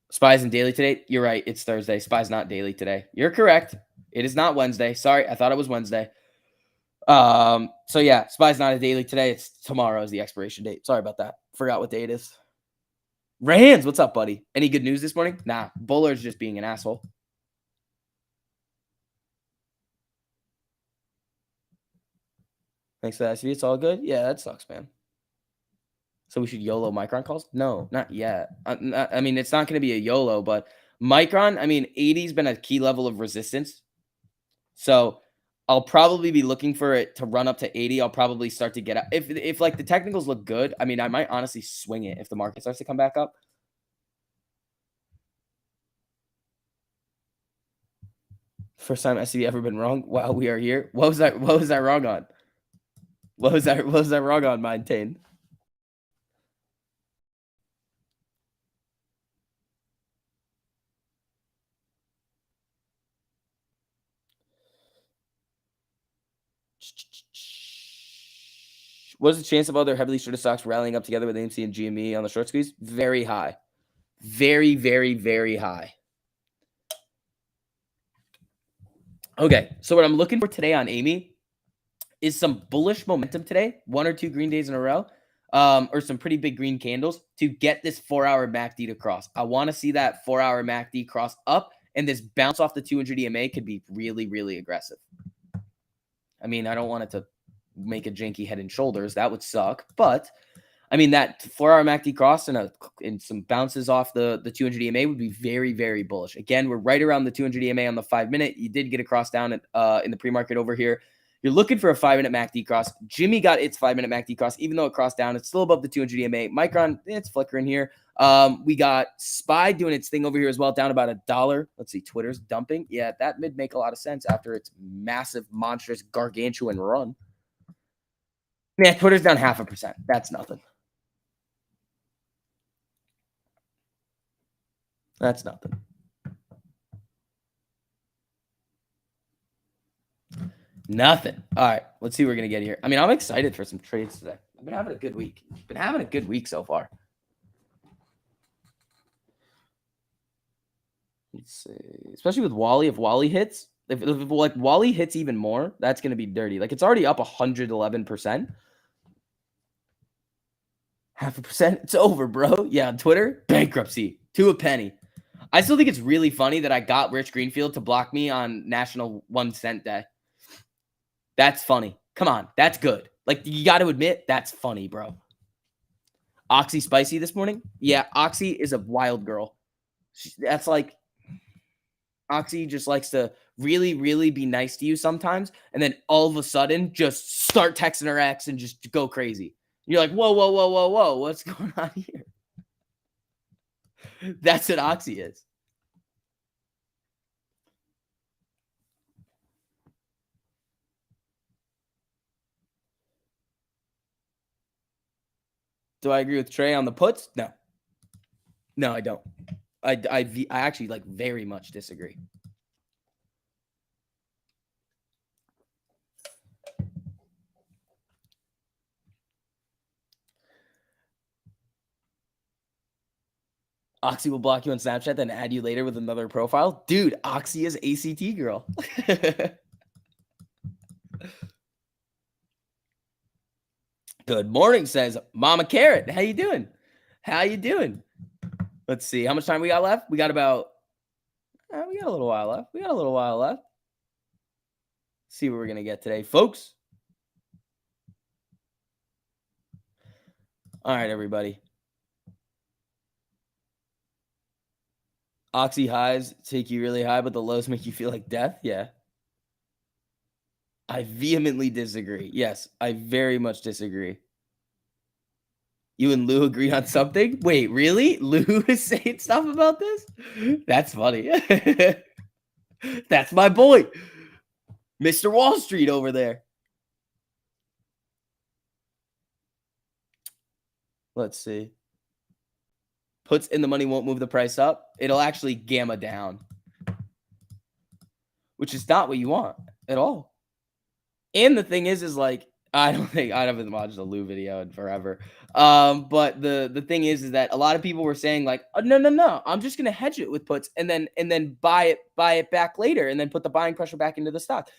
S1: SPY's in daily today. You're right. It's Thursday. SPY's not daily today. You're correct. It is not Wednesday. Sorry, I thought it was Wednesday. So yeah, SPY's not a daily today. It's tomorrow is the expiration date. Sorry about that. Forgot what day it is. Rans, what's up, buddy? Any good news this morning? Nah, Bullard's just being an asshole. Thanks for the SV. It's all good. Yeah, that sucks, man. So we should YOLO Micron calls? No, not yet. I mean, it's not going to be a YOLO, but Micron, I mean, 80's been a key level of resistance. So I'll probably be looking for it to run up to 80. I'll probably start to get out. If like the technicals look good, I mean, I might honestly swing it if the market starts to come back up. First time SCB ever been wrong. Wow, we are here. What was that? What was that wrong on? What was that? What was that wrong on, Maintain? What is the chance of other heavily shorted stocks rallying up together with AMC and GME on the short squeeze? Very high. Very, very, very high. Okay, so what I'm looking for today on Amy is some bullish momentum today, 1 or 2 green days in a row, or some pretty big green candles to get this 4-hour MACD to cross. I want to see that 4-hour MACD cross up, and this bounce off the 200 EMA could be really, really aggressive. I mean, I don't want it to make a janky head and shoulders. That would suck, but I mean, that 4-hour MACD cross and some bounces off the 200 EMA would be very, very bullish. Again, we're right around the 200 EMA on the 5-minute. You did get a cross down in the pre-market over here. You're looking for a 5-minute MACD cross. Jimmy got its 5-minute MACD cross, even though it crossed down. It's still above the 200 EMA. Micron, it's flickering here. We got SPY doing its thing over here as well, down about $1. Let's see, Twitter's dumping. Yeah, that would make a lot of sense after its massive, monstrous, gargantuan run. Yeah, Twitter's down 0.5%. That's nothing. That's nothing. Nothing. All right, let's see what we're going to get here. I mean, I'm excited for some trades today. I've been having a good week. Been having a good week so far. Let's see. Especially with Wally. If Wally hits, if like Wally hits even more, that's going to be dirty. Like, it's already up 111%. 0.5%. It's over, bro. Yeah, on Twitter, bankruptcy to a penny. I still think it's really funny that I got Rich Greenfield to block me on National 1 Cent Day. That's funny. Come on. That's good. Like, you got to admit, that's funny, bro. Oxy spicy this morning? Yeah, Oxy is a wild girl. That's like, Oxy just likes to really, really be nice to you sometimes, and then all of a sudden just start texting her ex and just go crazy. You're like, whoa, whoa, whoa, whoa, whoa. What's going on here? That's what Oxy is. Do I agree with Trey on the puts? No. No, I don't. I actually like very much disagree. Oxy will block you on Snapchat, then add you later with another profile. Dude, Oxy is ACT girl. Good morning, says Mama Carrot. How you doing? How you doing? Let's see. How much time we got left? We got about we got a little while left. Let's see what we're gonna get today, folks. All right, everybody. Oxy highs take you really high, but the lows make you feel like death. Yeah. I vehemently disagree. Yes, I very much disagree. You and Lou agree on something? Wait, really? Lou is saying stuff about this? That's funny. That's my boy. Mr. Wall Street over there. Let's see. Puts in the money won't move the price up. It'll actually gamma down, which is not what you want at all. And the thing is like, I haven't watched the Lou video in forever. But the thing is that a lot of people were saying like, oh, no, I'm just gonna hedge it with puts and then buy it back later and then put the buying pressure back into the stock.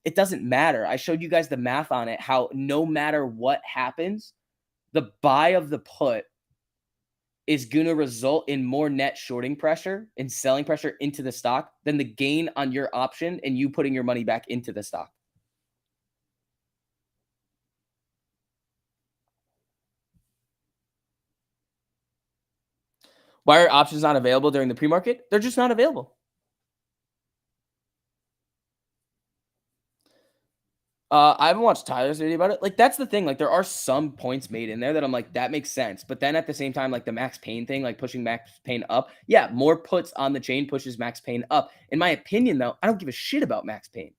S1: It doesn't matter. I showed you guys the math on it, how no matter what happens, the buy of the put is going to result in more net shorting pressure and selling pressure into the stock than the gain on your option and you putting your money back into the stock. Why are options not available during the pre-market? They're just not available. I haven't watched Tyler's video about it. Like, that's the thing. Like, there are some points made in there that I'm like, that makes sense. But then at the same time, like the Max Payne thing, like pushing Max Payne up. Yeah, more puts on the chain pushes Max Payne up. In my opinion, though, I don't give a shit about Max Payne.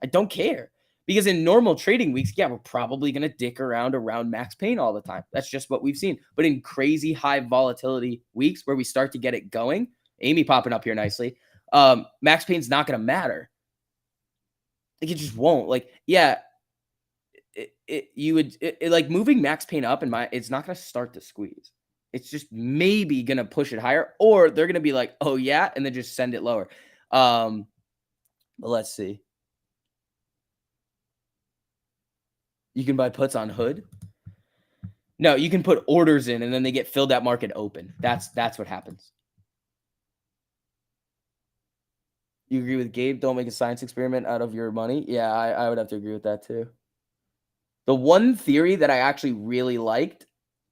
S1: I don't care. Because in normal trading weeks, yeah, we're probably going to dick around Max Payne all the time. That's just what we've seen. But in crazy high volatility weeks where we start to get it going, Amy popping up here nicely, Max Payne's not going to matter. Like, it just won't. Like, yeah, like moving Max Payne up it's not going to start to squeeze. It's just maybe going to push it higher, or they're going to be like, oh yeah, and then just send it lower. But let's see. You can buy puts on Hood. No, you can put orders in and then they get filled at market open. That's what happens. You agree with Gabe? Don't make a science experiment out of your money. Yeah, I would have to agree with that too. The one theory that I actually really liked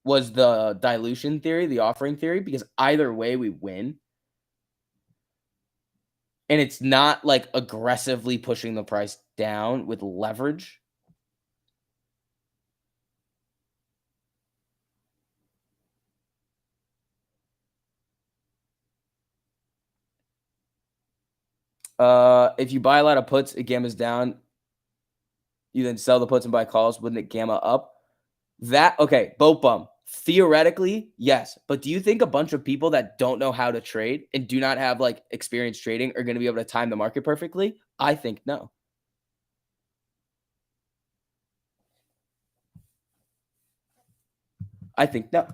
S1: was the dilution theory, the offering theory, because either way we win. And it's not like aggressively pushing the price down with leverage. If you buy a lot of puts, it gammas down. You then sell the puts and buy calls. Wouldn't it gamma up? Okay, boat bum. Theoretically, yes. But do you think a bunch of people that don't know how to trade and do not have like experience trading are going to be able to time the market perfectly? I think no. I think no.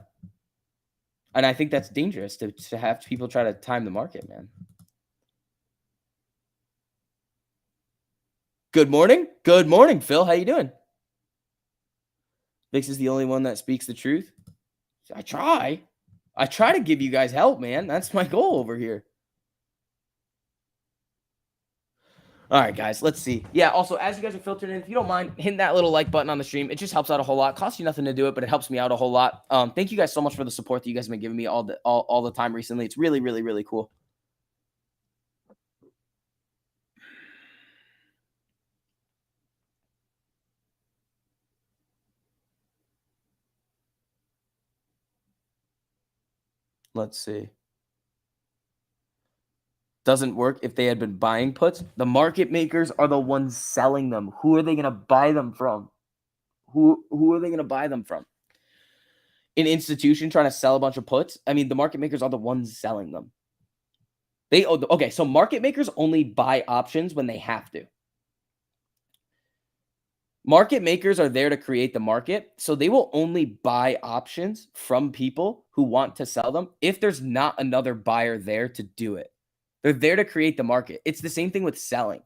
S1: And I think that's dangerous to have people try to time the market, man. Good morning. Good morning, Phil. How you doing? Vix is the only one that speaks the truth. I try. I try to give you guys help, man. That's my goal over here. All right, guys, let's see. Yeah, also, as you guys are filtering in, if you don't mind hitting that little like button on the stream, it just helps out a whole lot. Costs you nothing to do it, but it helps me out a whole lot. Thank you guys so much for the support that you guys have been giving me all the time recently. It's really, really, really cool. Let's see. Doesn't work if they had been buying puts. The market makers are the ones selling them. Who are they going to buy them from? Who are they going to buy them from? An institution trying to sell a bunch of puts? I mean, the market makers are the ones selling them. Okay, so market makers only buy options when they have to. Market makers are there to create the market, so they will only buy options from people who want to sell them if there's not another buyer there to do it. They're there to create the market. It's the same thing with selling.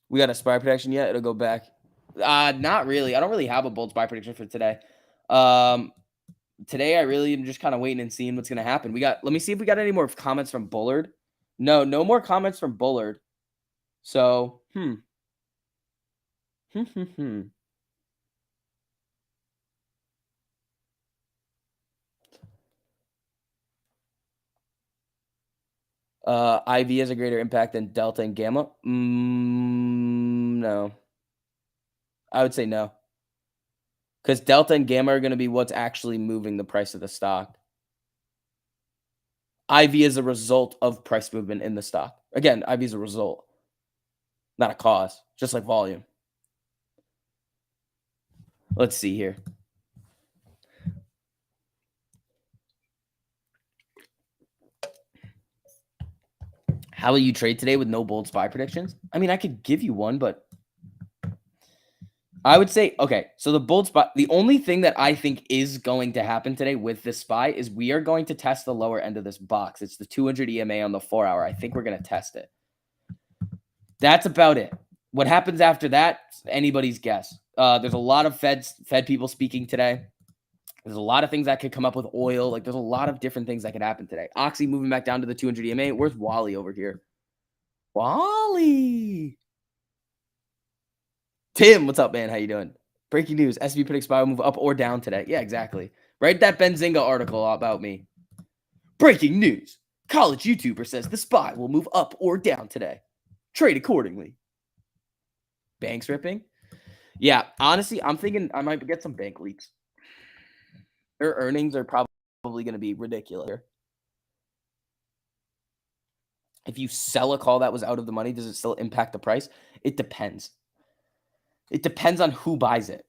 S1: We got a SPY prediction yet? It'll go back. Not really. I don't really have a bold SPY prediction for today. Today I really am just kind of waiting and seeing what's gonna happen. Let me see if we got any more comments from Bullard. No more comments from Bullard. So, IV has a greater impact than Delta and Gamma. No. I would say no. Because Delta and Gamma are going to be what's actually moving the price of the stock. IV is a result of price movement in the stock. Again, IV is a result, not a cause, just like volume. Let's see here. How will you trade today with no bold SPY predictions? I mean, I could give you one, but I would say, okay, so the bold SPY, the only thing that I think is going to happen today with this SPY is we are going to test the lower end of this box. It's the 200 EMA on the 4-hour. I think we're going to test it. That's about it. What happens after that, anybody's guess. There's a lot of Fed people speaking today. There's a lot of things that could come up with oil. Like, there's a lot of different things that could happen today. Oxy moving back down to the 200 EMA. Where's Wally over here? Wally. Tim, what's up, man? How you doing? Breaking news: SB predicts SPY will move up or down today. Yeah, exactly. Write that Benzinga article about me. Breaking news: college YouTuber says the SPY will move up or down today. Trade accordingly. Banks ripping. Yeah, honestly, I'm thinking I might get some bank leaks. Their earnings are probably going to be ridiculous here. If you sell a call that was out of the money, does it still impact the price? It depends. It depends on who buys it.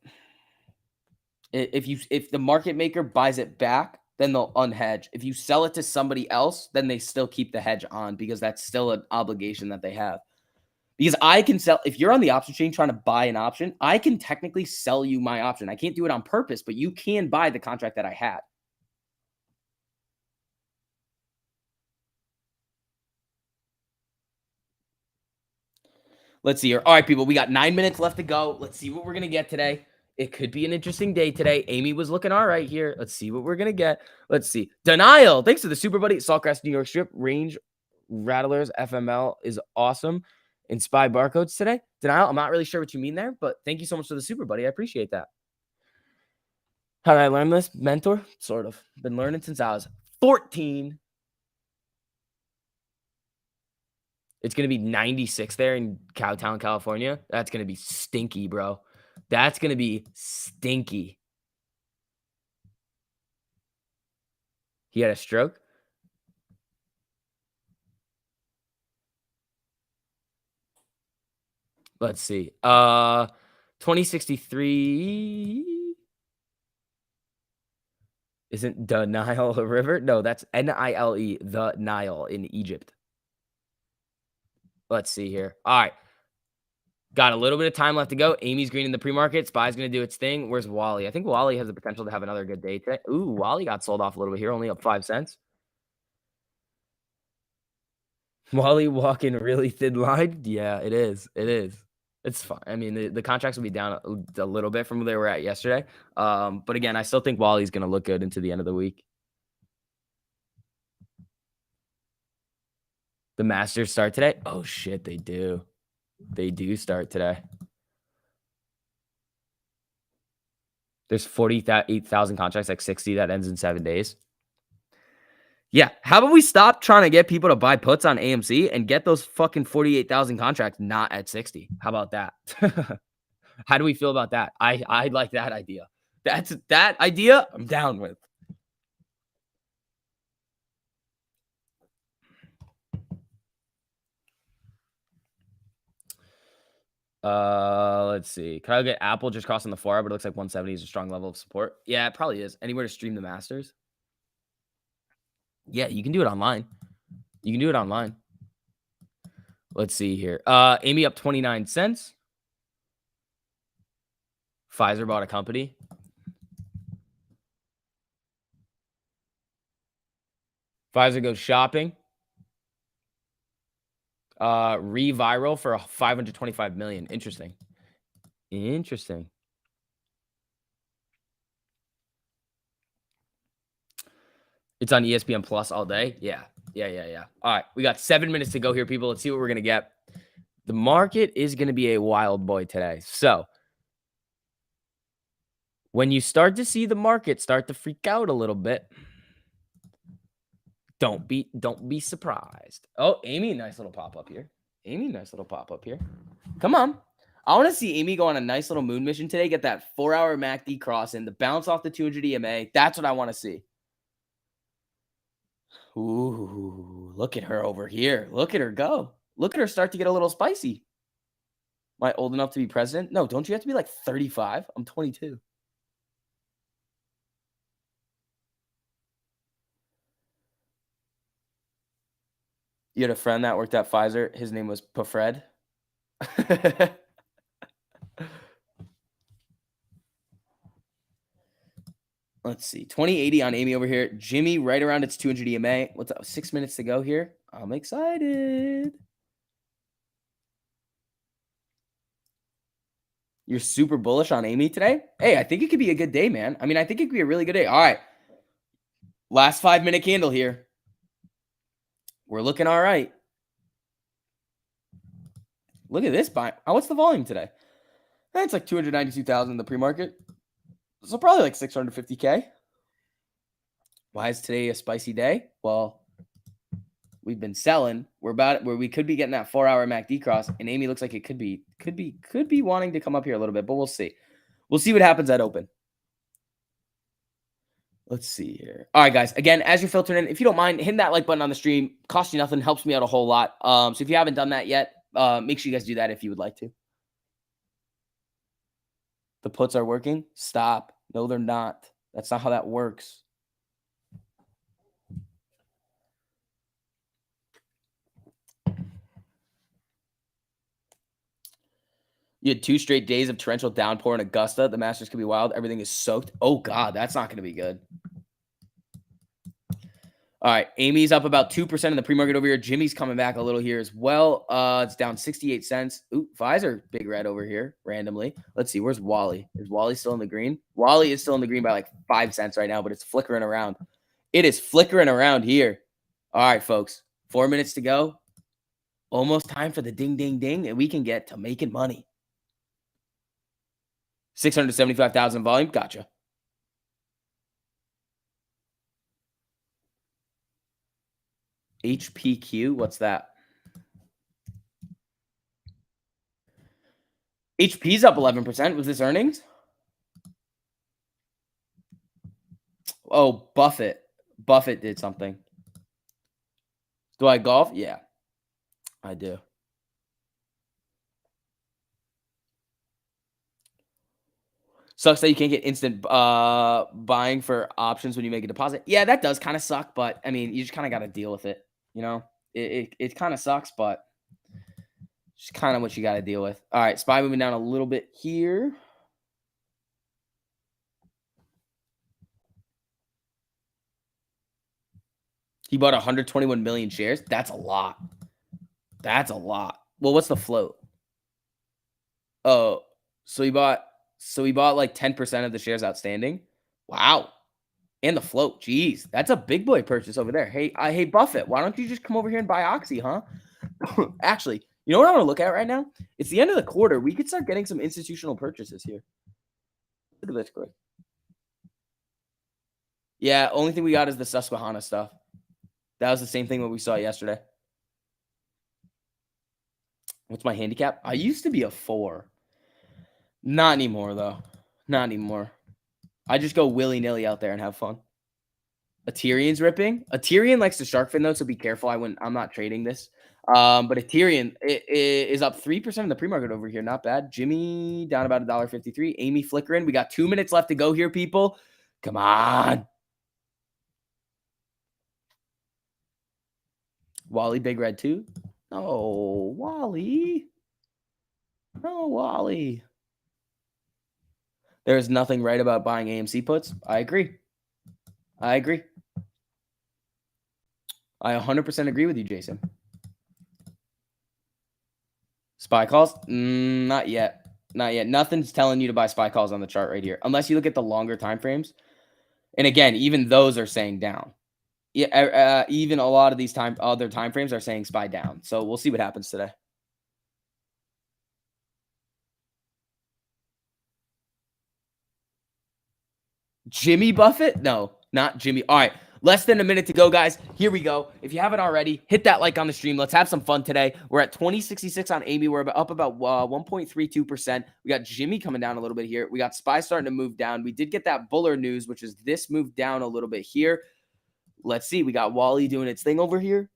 S1: If the market maker buys it back, then they'll unhedge. If you sell it to somebody else, then they still keep the hedge on because that's still an obligation that they have. Because I can sell, if you're on the option chain trying to buy an option, I can technically sell you my option. I can't do it on purpose, but you can buy the contract that I had. Let's see here. All right, people, we got 9 minutes left to go. Let's see what we're going to get today. It could be an interesting day today. Amy was looking all right here. Let's see what we're going to get. Let's see. Denial. Thanks to the super buddy. Saltgrass New York Strip. Range Rattlers FML is awesome. And SPY barcodes today. Denial. I'm not really sure what you mean there, but thank you so much for the super buddy. I appreciate that. How did I learn this? Mentor? Sort of. Been learning since I was 14. It's going to be 96 there in Cowtown, California. That's going to be stinky, bro. That's going to be stinky. He had a stroke? Let's see. 2063 isn't the Nile a river? No, that's Nile, the Nile in Egypt. Let's see here. All right. Got a little bit of time left to go. Amy's green in the pre-market. SPY's going to do its thing. Where's Wally? I think Wally has the potential to have another good day today. Ooh, Wally got sold off a little bit here, only up 5 cents. Wally walking really thin line. Yeah, it is. It is. It's fine. I mean, the contracts will be down a little bit from where they were at yesterday. But again, I still think Wally's going to look good into the end of the week. The Masters start today? Oh, shit, they do. They do start today. There's 48,000 contracts, like 60 that ends in 7 days. Yeah. How about we stop trying to get people to buy puts on AMC and get those fucking 48,000 contracts not at 60? How about that? How do we feel about that? I like that idea. That idea I'm down with. Let's see. Can I get Apple just crossing the 4-hour, but it looks like 170 is a strong level of support? Yeah, it probably is. Anywhere to stream the Masters? Yeah, you can do it online. You can do it online. Let's see here. Amy up 29 cents. Pfizer bought a company. Pfizer goes shopping. Reviral for 525 million. Interesting. Interesting. It's on ESPN Plus all day. Yeah. All right. We got 7 minutes to go here, people. Let's see what we're going to get. The market is going to be a wild boy today. So when you start to see the market start to freak out a little bit, don't be surprised. Oh, Amy, nice little pop-up here. Come on. I want to see Amy go on a nice little moon mission today. Get that 4-hour MACD cross in, the bounce off the 200 EMA. That's what I want to see. Ooh, look at her over here. Look at her go. Look at her start to get a little spicy. Am I old enough to be president? No, don't you have to be like 35? I'm 22. You had a friend that worked at Pfizer. His name was Pafred. Let's see. 2080 on Amy over here. Jimmy right around its 200 EMA. What's up? 6 minutes to go here. I'm excited. You're super bullish on Amy today? Hey, I think it could be a good day, man. I mean, I think it could be a really good day. All right. Last 5-minute candle here. We're looking all right. Look at this buy. Oh, what's the volume today? It's like 292,000 in the pre-market. So probably like 650K. Why is today a spicy day? Well, we've been selling. We're about it where we could be getting that 4-hour MACD cross, and Amy looks like it could be wanting to come up here a little bit, but we'll see. We'll see what happens at open. Let's see here. All right, guys. Again, as you're filtering in, if you don't mind, hitting that like button on the stream. Costs you nothing. Helps me out a whole lot. So if you haven't done that yet, make sure you guys do that if you would like to. The puts are working. Stop. No, they're not. That's not how that works. You had 2 straight days of torrential downpour in Augusta. The Masters could be wild. Everything is soaked. Oh, God, that's not going to be good. All right, Amy's up about 2% in the pre-market over here. Jimmy's coming back a little here as well. It's down 68 cents. Ooh, Pfizer, big red over here randomly. Let's see, where's Wally? Is Wally still in the green? Wally is still in the green by like 5 cents right now, but it's flickering around. It is flickering around here. All right, folks, 4 minutes to go. Almost time for the ding, ding, ding, and we can get to making money. 675,000 volume. Gotcha. HPQ. What's that? HP's up 11%. Was this earnings? Oh, Buffett. Buffett did something. Do I golf? Yeah, I do. Sucks that you can't get instant buying for options when you make a deposit. Yeah, that does kind of suck, but I mean, you just kind of got to deal with it. You know, it kind of sucks, but it's kind of what you got to deal with. All right, SPY moving down a little bit here. He bought 121 million shares. That's a lot. That's a lot. Well, what's the float? Oh, so he bought like 10% of the shares outstanding. Wow. And the float. Jeez, that's a big boy purchase over there. Hey, Buffett, why don't you just come over here and buy Oxy, huh? Actually, you know what I want to look at right now? It's the end of the quarter. We could start getting some institutional purchases here. Look at this quick. Yeah, only thing we got is the Susquehanna stuff. That was the same thing what we saw yesterday. What's my handicap? I used to be a 4. Not anymore, though. Not anymore. I just go willy-nilly out there and have fun. Etyrion's ripping. Etyrion likes to shark fin, though, so be careful. I'm not trading this. But Ethereum is up 3% in the pre-market over here. Not bad. Jimmy down about $1.53. Amy flickering. We got 2 minutes left to go here, people. Come on. Wally big red too. No, Wally. No, Wally. There's nothing right about buying AMC puts. I agree. I 100% agree with you, Jason. SPY calls? Not yet. Not yet. Nothing's telling you to buy SPY calls on the chart right here, unless you look at the longer time frames. And again, even those are saying down. Yeah, even a lot of these other time frames are saying SPY down. So we'll see what happens today. Jimmy Buffett? No, not Jimmy. All right. Less than a minute to go, guys. Here we go. If you haven't already, hit that like on the stream. Let's have some fun today. We're at 2066 on Amy. We're up about 1.32%. We got Jimmy coming down a little bit here. We got SPY starting to move down. We did get that Buller news, which is this moved down a little bit here. Let's see. We got Wally doing its thing over here.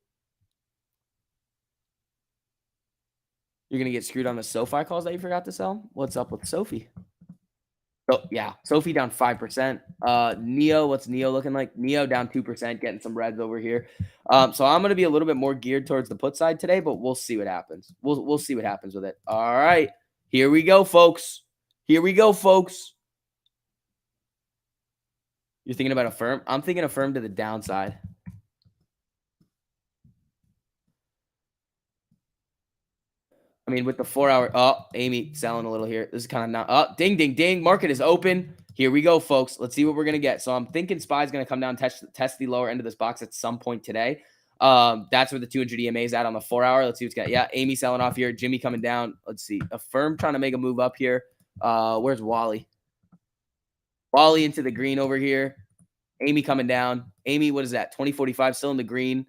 S1: You're going to get screwed on the SoFi calls that you forgot to sell? What's up with Sophie? Oh, yeah. Sophie down 5%. Neo, what's Neo looking like? Neo down 2%, getting some reds over here. So I'm going to be a little bit more geared towards the put side today, but we'll see what happens. We'll see what happens with it. All right. Here we go, folks. Here we go, folks. You're thinking about a firm? I'm thinking a firm to the downside. I mean, with the 4-hour, Amy selling a little here. This is kind of not, ding, ding, ding. Market is open. Here we go, folks. Let's see what we're going to get. So I'm thinking SPY is going to come down, test the lower end of this box at some point today. That's where the 200 EMA is at on the 4-hour. Let's see what's got. Yeah, Amy selling off here. Jimmy coming down. Let's see. Affirm trying to make a move up here. Where's Wally? Wally into the green over here. Amy coming down. Amy, what is that? 2045 still in the green.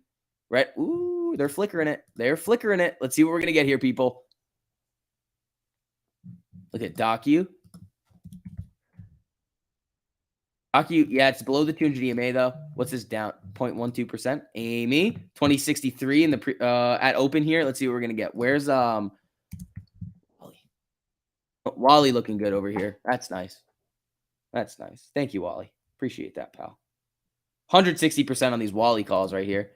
S1: Right? Ooh, they're flickering it. They're flickering it. Let's see what we're going to get here, people. Look at Docu. Docu, yeah, it's below the 200 EMA, though. What's this down? 0.12%. Amy, 2063 in the at open here. Let's see what we're going to get. Where's Wally looking good over here. That's nice. That's nice. Thank you, Wally. Appreciate that, pal. 160% on these Wally calls right here.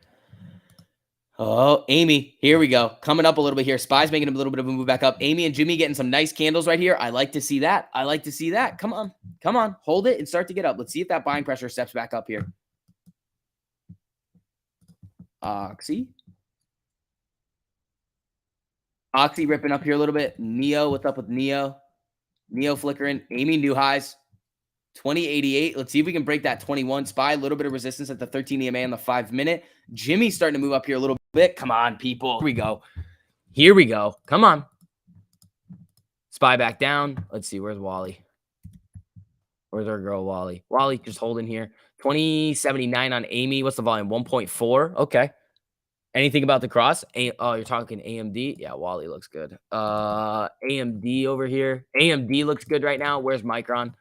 S1: Oh, Amy, here we go. Coming up a little bit here. Spy's making a little bit of a move back up. Amy and Jimmy getting some nice candles right here. I like to see that. I like to see that. Come on. Come on. Hold it and start to get up. Let's see if that buying pressure steps back up here. Oxy. Oxy ripping up here a little bit. Neo, what's up with Neo? Neo flickering. Amy, new highs. 2088. Let's see if we can break that 21. Spy, a little bit of resistance at the 13 EMA on the 5-minute. Jimmy's starting to move up here a little bit. Come on, people. Here we go. Here we go. Come on. Spy back down. Let's see. Where's Wally? Where's our girl, Wally? Wally just holding here. 2079 on Amy. What's the volume? 1.4. Okay. Anything about the cross? Oh, you're talking AMD? Yeah, Wally looks good. AMD over here. AMD looks good right now. Where's Micron?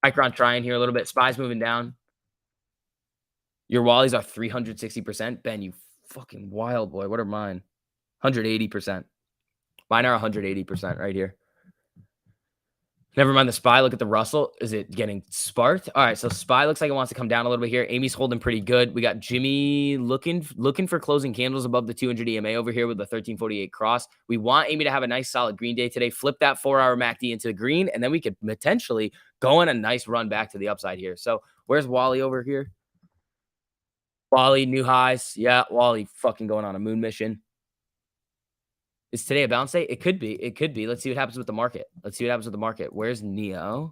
S1: Micron trying here a little bit. Spy's moving down. Your Wallies are 360%. Ben, you fucking wild boy. What are mine? 180%. Mine are 180% right here. Never mind the Spy. Look at the Russell. Is it getting sparked? All right, so Spy looks like it wants to come down a little bit here. Amy's holding pretty good. We got Jimmy looking for closing candles above the 200 EMA over here with the 1348 cross. We want Amy to have a nice solid green day today. Flip that 4-hour MACD into the green, and then we could potentially go on a nice run back to the upside here. So where's Wally over here? Wally, new highs. Yeah, Wally fucking going on a moon mission. Is today a bounce day? It could be. It could be. Let's see what happens with the market. Let's see what happens with the market. Where's Neo?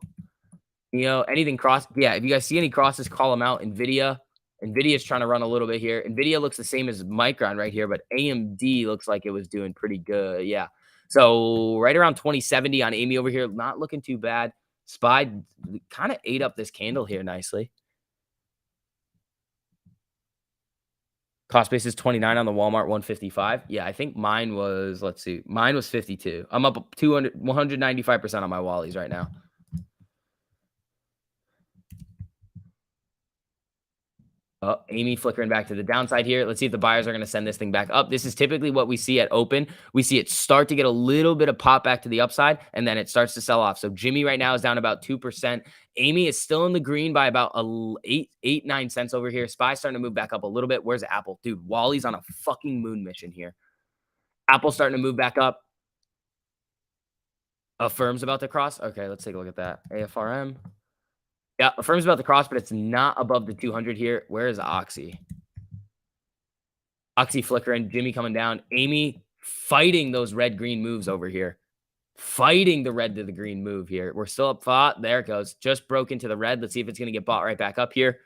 S1: Neo, anything cross? Yeah, if you guys see any crosses, call them out. NVIDIA. NVIDIA's trying to run a little bit here. NVIDIA looks the same as Micron right here, but AMD looks like it was doing pretty good. Yeah. So right around 2070 on Amy over here. Not looking too bad. Spy kind of ate up this candle here nicely. Cost basis 29 on the Walmart 155. Yeah, I think mine was, let's see, mine was 52. I'm up 195% on my Wallies right now. Oh, Amy flickering back to the downside here. Let's see if the buyers are going to send this thing back up. This is typically what we see at open. We see it start to get a little bit of pop back to the upside, and then it starts to sell off. So Jimmy right now is down about 2%. Amy is still in the green by about 9 cents over here. Spy starting to move back up a little bit. Where's Apple? Dude, Wally's on a fucking moon mission here. Apple starting to move back up. Affirm's about to cross. Okay, let's take a look at that. AFRM. Yeah, Affirm's about to cross, but it's not above the 200 here. Where is Oxy? Oxy flickering. Jimmy coming down. Amy fighting those red-green moves over here. Fighting the red to the green move here. We're still up fought. There it goes. Just broke into the red. Let's see if it's going to get bought right back up here.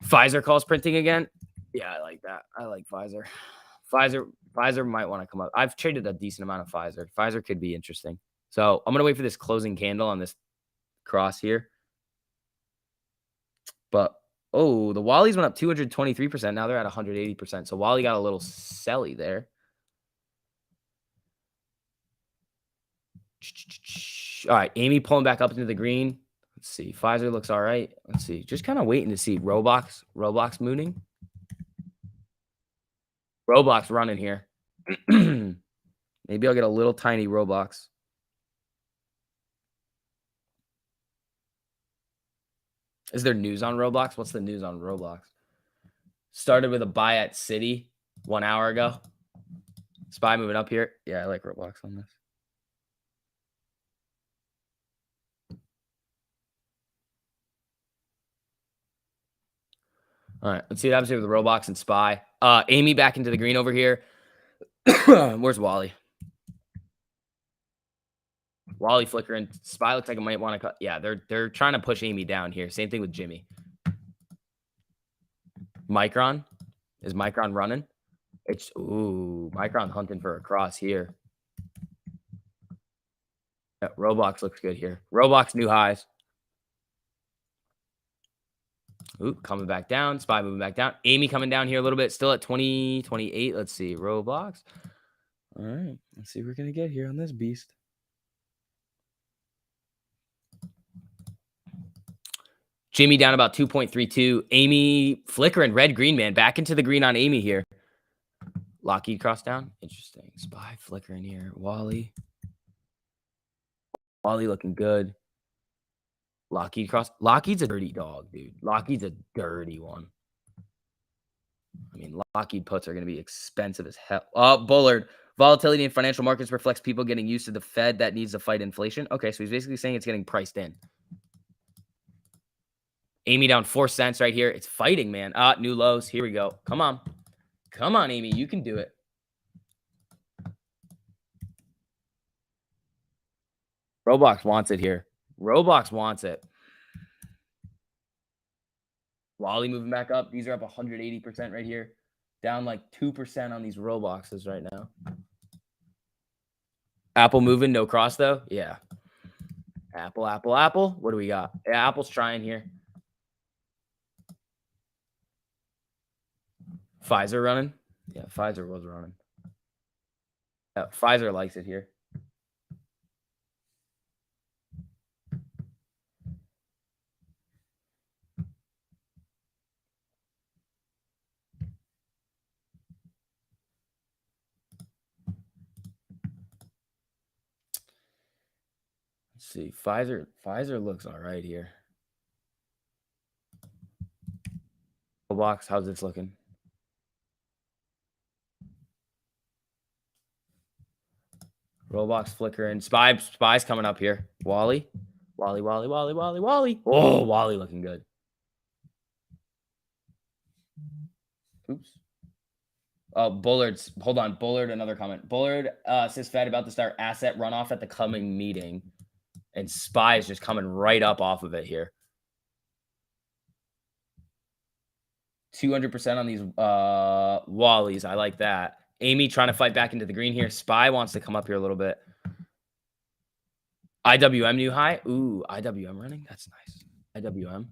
S1: Pfizer calls printing again. Yeah, I like that. I like Pfizer. Pfizer might want to come up. I've traded a decent amount of Pfizer. Pfizer could be interesting. So I'm going to wait for this closing candle on this cross here. But, oh, the Wallies went up 223%. Now they're at 180%. So Wally got a little selly there. All right, Amy pulling back up into the green. Let's see. Pfizer looks all right. Let's see. Just kind of waiting to see. Roblox mooning. Roblox running here. Maybe I'll get a little tiny Roblox. Is there news on Roblox? What's the news on Roblox? Started with a buy at City 1 hour ago. Spy moving up here. Yeah, I like Roblox on this. All right, let's see what happens here with the Roblox and Spy. Amy back into the green over here. Where's Wally? Wally flickering. Spy looks like it might want to cut. Yeah, they're trying to push Amy down here. Same thing with Jimmy. Micron. Is Micron running? It's Micron hunting for a cross here. Yeah, Roblox looks good here. Roblox new highs. Ooh, coming back down. SPY moving back down. Amy coming down here a little bit. Still at 20, 28. Let's see. Roblox. All right. Let's see what we're going to get here on this beast. Jimmy down about 2.32. Amy flickering. Red, green, man. Back into the green on Amy here. Lockheed cross down. Interesting. SPY flickering here. Wally. Wally looking good. Lockheed cross. Lockheed's a dirty dog, dude. Lockheed's a dirty one. I mean, Lockheed puts are going to be expensive as hell. Oh, Bullard. Volatility in financial markets reflects people getting used to the Fed that needs to fight inflation. Okay, so he's basically saying it's getting priced in. Amy down 4 cents right here. It's fighting, man. New lows. Here we go. Come on. Come on, Amy. You can do it. Roblox wants it here. Roblox wants it. Wally moving back up. These are up 180% right here. Down like 2% on these Robloxes right now. Apple moving. No cross, though. Yeah. Apple, Apple, Apple. What do we got? Yeah, Apple's trying here. Pfizer running. Yeah, Pfizer was running. Yeah, Pfizer likes it here. Let's see. Pfizer looks all right here. Box, how's this looking? Roblox flickering. Spy's coming up here. Wally. Wally. Oh, Wally looking good. Oops. Oh, Bullard's. Hold on. Bullard, another comment. Bullard says Fed about to start asset runoff at the coming meeting. And SPY is just coming right up off of it here. 200% on these Wallies. I like that. Amy trying to fight back into the green here. SPY wants to come up here a little bit. IWM new high. Ooh, IWM running. That's nice. IWM.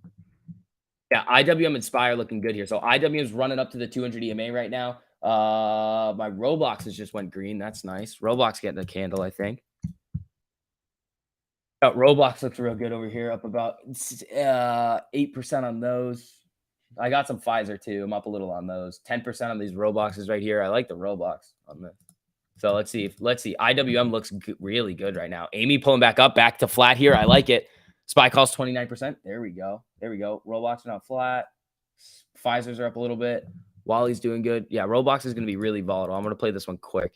S1: Yeah, IWM and SPY are looking good here. So IWM is running up to the 200 EMA right now. My Roblox has just went green. That's nice. Roblox getting a candle, I think. Roblox looks real good over here, up about 8% on those. I got some Pfizer too. I'm up a little on those. 10% on these Robloxes right here. I like the Roblox on this. So let's see. IWM looks really good right now. Amy pulling back up, back to flat here. I like it. SPY calls 29%. There we go. Roblox are not flat. Pfizer's are up a little bit. Wally's doing good. Yeah, Roblox is going to be really volatile. I'm going to play this one quick.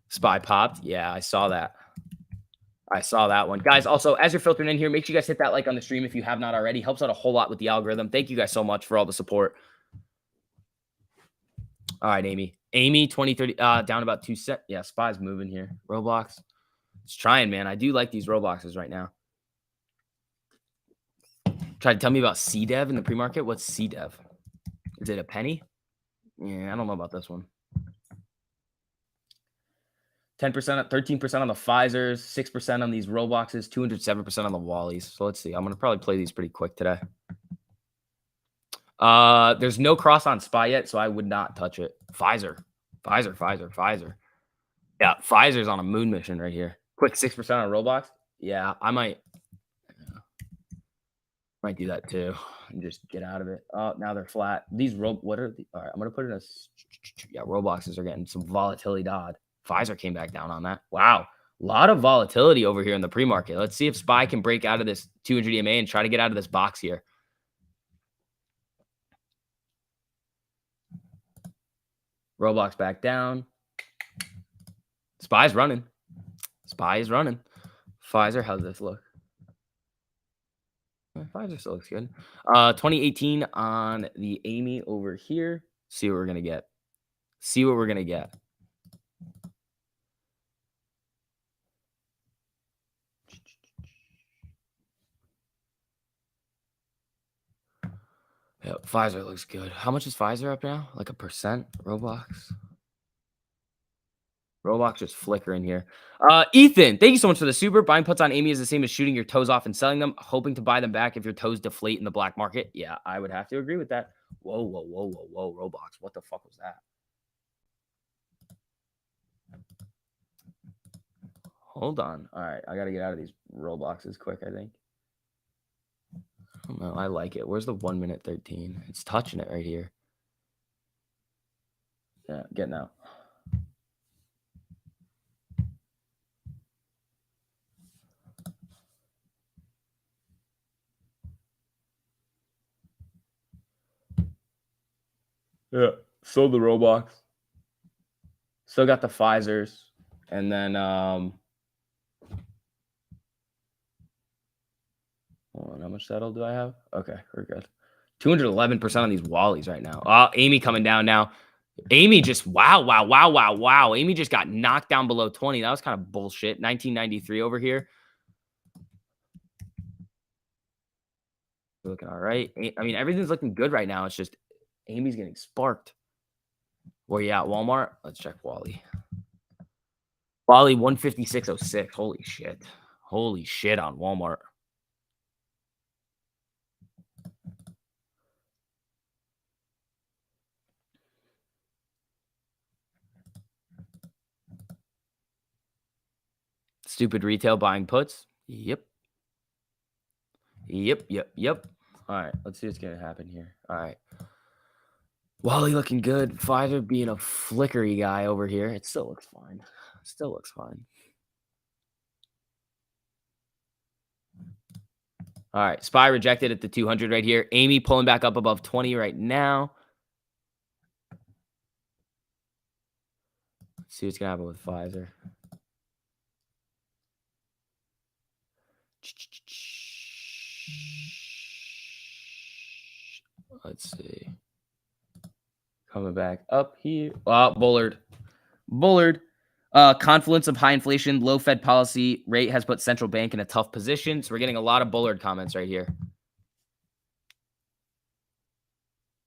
S1: SPY popped. Yeah, I saw that. I saw that one. Guys, also, as you're filtering in here, make sure you guys hit that like on the stream if you have not already. Helps out a whole lot with the algorithm. Thank you guys so much for all the support. All right, Amy. Amy, 2030, down about 2 cents. Yeah, SPY's moving here. Roblox. It's trying, man. I do like these Robloxes right now. Try to tell me about CDEV in the pre-market. What's CDEV? Is it a penny? Yeah, I don't know about this one. 10%, 13% on the Pfizers, 6% on these Robloxes, 207% on the Wallies. So let's see. I'm going to probably play these pretty quick today. There's no cross on SPY yet, so I would not touch it. Pfizer. Yeah, Pfizer's on a moon mission right here. Quick 6% on Roblox. Yeah, I might do that too and just get out of it. Oh, now they're flat. These what are the? All right, I'm gonna put in Robloxes are getting some volatility. Pfizer came back down on that. Wow, a lot of volatility over here in the pre-market. Let's see if SPY can break out of this 200 EMA and try to get out of this box here. Roblox back down. SPY's running. SPY is running. Pfizer, how's this look? Pfizer still looks good. 2018 on the Amy over here. See what we're gonna get. Yeah, Pfizer looks good. How much is Pfizer up now? Like 1%? Roblox? Roblox just flickering here. Ethan, thank you so much for the super. Buying puts on Amy is the same as shooting your toes off and selling them, hoping to buy them back if your toes deflate in the black market. Yeah, I would have to agree with that. Whoa, whoa, whoa, whoa, whoa, Roblox. What the fuck was that? Hold on. All right, I got to get out of these Robloxes quick, I think. I don't know. I like it. Where's the 1 minute 13? It's touching it right here. Yeah, getting out. Yeah, sold the Roblox. Still got the Pfizers. And then hold on, how much settle do I have? Okay, we're good. 211% on these Wallies right now. Amy coming down now. Amy just wow. Amy just got knocked down below 20. That was kind of bullshit. 1993 over here. We're looking all right. I mean, everything's looking good right now. It's just Amy's getting sparked. Where you at, Walmart? Let's check Wally. Wally 156.06. Holy shit. Holy shit on Walmart. Stupid retail buying puts. Yep. All right, let's see what's gonna happen here. All right. Wally looking good. Pfizer being a flickery guy over here. It still looks fine. Still looks fine. All right. SPY rejected at the 200 right here. Amy pulling back up above 20 right now. Let's see what's going to happen with Pfizer. Let's see. Coming back up here. Bullard. Confluence of high inflation, low Fed policy rate has put central bank in a tough position. So we're getting a lot of Bullard comments right here.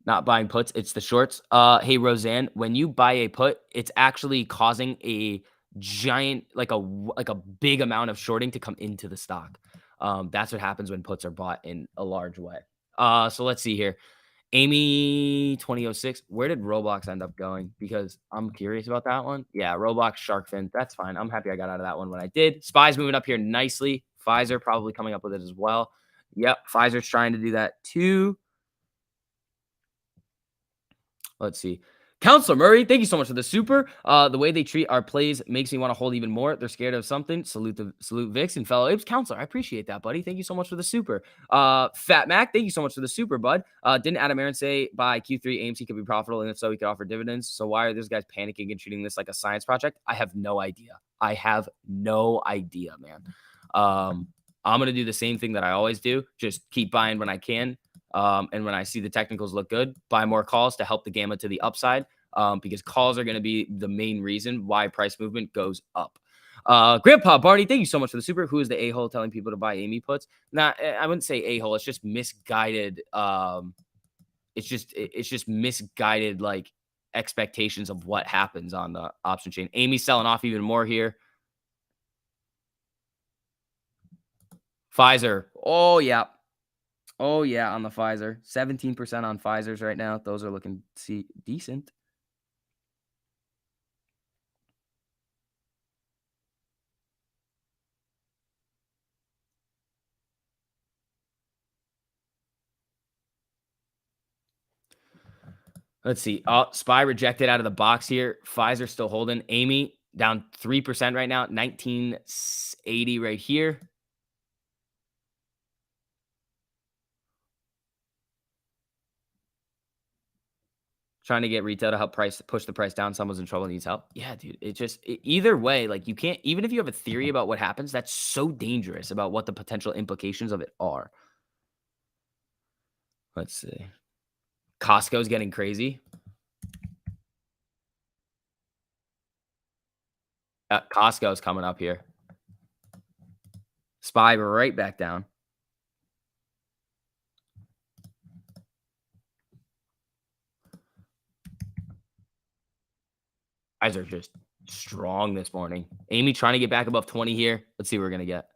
S1: Not buying puts, it's the shorts. Hey, Roseanne, when you buy a put, it's actually causing a giant, like a big amount of shorting to come into the stock. That's what happens when puts are bought in a large way. So let's see here. Amy 2006. Where did Roblox end up going? Because I'm curious about that one. Yeah, Roblox shark fin. That's fine. I'm happy I got out of that one when I did. SPY's moving up here nicely. Pfizer probably coming up with it as well. Yep, Pfizer's trying to do that too. Let's see. Counselor Murray, thank you so much for the super. The way they treat our plays makes me want to hold even more. They're scared of something. Salute Vix and fellow Apes. Counselor, I appreciate that, buddy. Thank you so much for the super. Fat Mac, thank you so much for the super, bud. Didn't Adam Aaron say by Q3 AMC could be profitable, and if so, he could offer dividends? So why are these guys panicking and treating this like a science project? I have no idea. Man. I'm going to do the same thing that I always do. Just keep buying when I can. And when I see the technicals look good, buy more calls to help the gamma to the upside, because calls are going to be the main reason why price movement goes up. Grandpa Barney, thank you so much for the super. Who is the a-hole telling people to buy Amy puts? I wouldn't say a-hole. It's just misguided. It's just misguided, like, expectations of what happens on the option chain. Amy's selling off even more here. Pfizer. Oh, yeah. On the Pfizer. 17% on Pfizers right now. Those are looking decent. Let's see. SPY rejected out of the box here. Pfizer still holding. Amy down 3% right now. 1980 right here. Trying to get retail to help push the price down. Someone's in trouble, needs help. Yeah, dude. Either way, like, you can't, even if you have a theory about what happens, that's so dangerous about what the potential implications of it are. Let's see. Costco's getting crazy. Costco's coming up here. SPY right back down. Guys are just strong this morning. Amy trying to get back above 20 here. Let's see what we're going to get.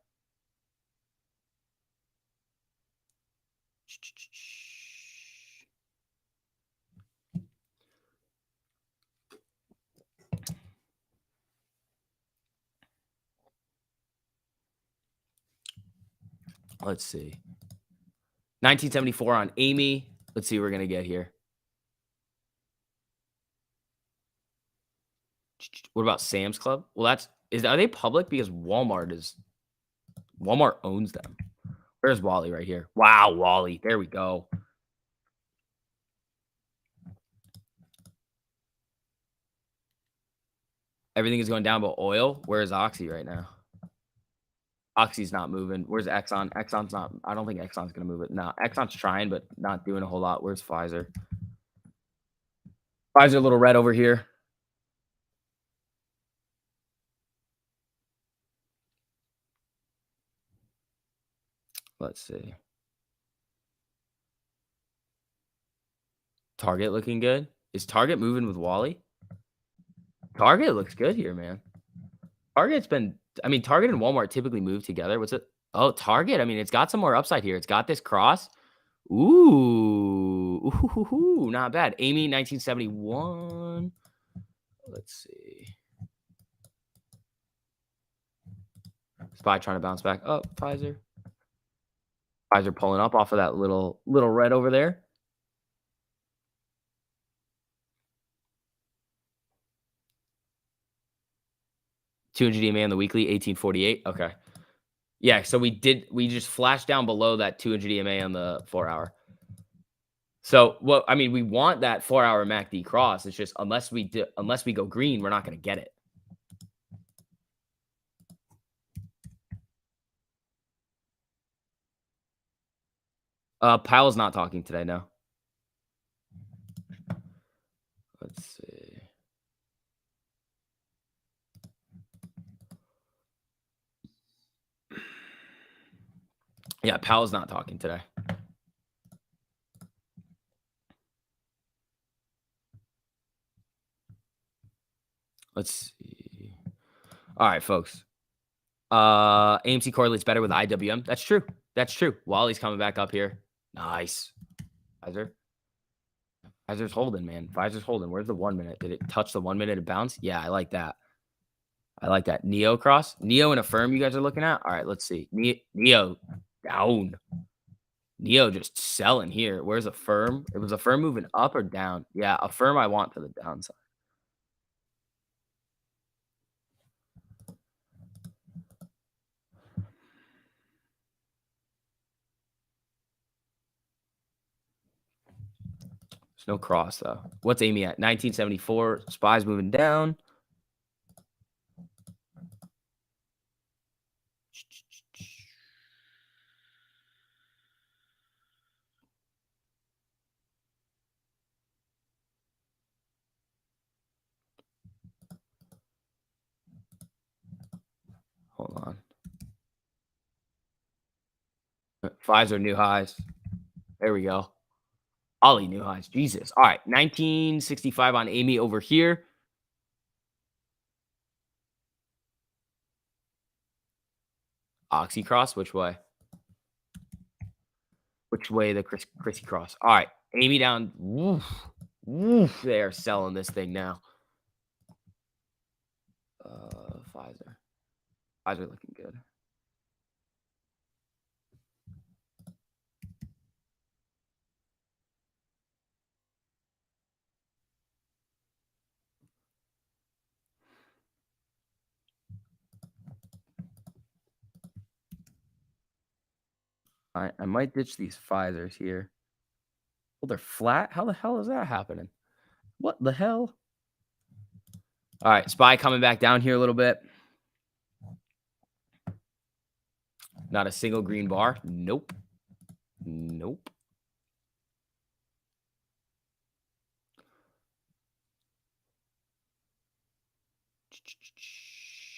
S1: Let's see. 1974 on Amy. Let's see what we're going to get here. What about Sam's Club? Well, are they public? Because Walmart owns them. Where's Wally right here? Wow, Wally. There we go. Everything is going down but oil. Where's Oxy right now? Oxy's not moving. Where's Exxon? Exxon's not. I don't think Exxon's going to move it. No, Exxon's trying, but not doing a whole lot. Where's Pfizer? Pfizer a little red over here. Let's see. Target looking good. Is Target moving with Wally? Target looks good here, man. Target's been, Target and Walmart typically move together. What's it? Oh, Target. It's got some more upside here. It's got this cross. Ooh, not bad. Amy, 1971. Let's see. Spy trying to bounce back up. Pfizer. Pfizer pulling up off of that little red over there. $200 EMA on the weekly, 1848. Okay. Yeah, so we just flashed down below that 200 EMA on the 4-hour. So, we want that 4-hour MACD cross. It's just unless we go green, we're not going to get it. Powell's not talking today, no. Let's see. Yeah, Powell's not talking today. Let's see. All right, folks. AMC correlates better with IWM. That's true. That's true. Wally's coming back up here. Nice. Pfizer's holding, man. Pfizer's holding. Where's the 1 minute? Did it touch the 1 minute of bounce? Yeah, I like that. Neo cross. Neo and Affirm you guys are looking at? All right, let's see. Neo down. Neo just selling here. Where's Affirm? It was Affirm moving up or down? Yeah, Affirm I want to the downside. There's no cross, though. What's Amy at? 1974. Spy's moving down. Hold on. Pfizer new highs. There we go. Ollie new highs. Jesus. All right. 1965 on Amy over here. Oxy cross. Which way? Which way the Chrissy cross? All right. Amy down. Woof. Woof. They are selling this thing now. Pfizer. Pfizer looking good. I might ditch these Pfizers here. Well, they're flat. How the hell is that happening? What the hell? All right, Spy coming back down here a little bit. Not a single green bar. Nope. Nope.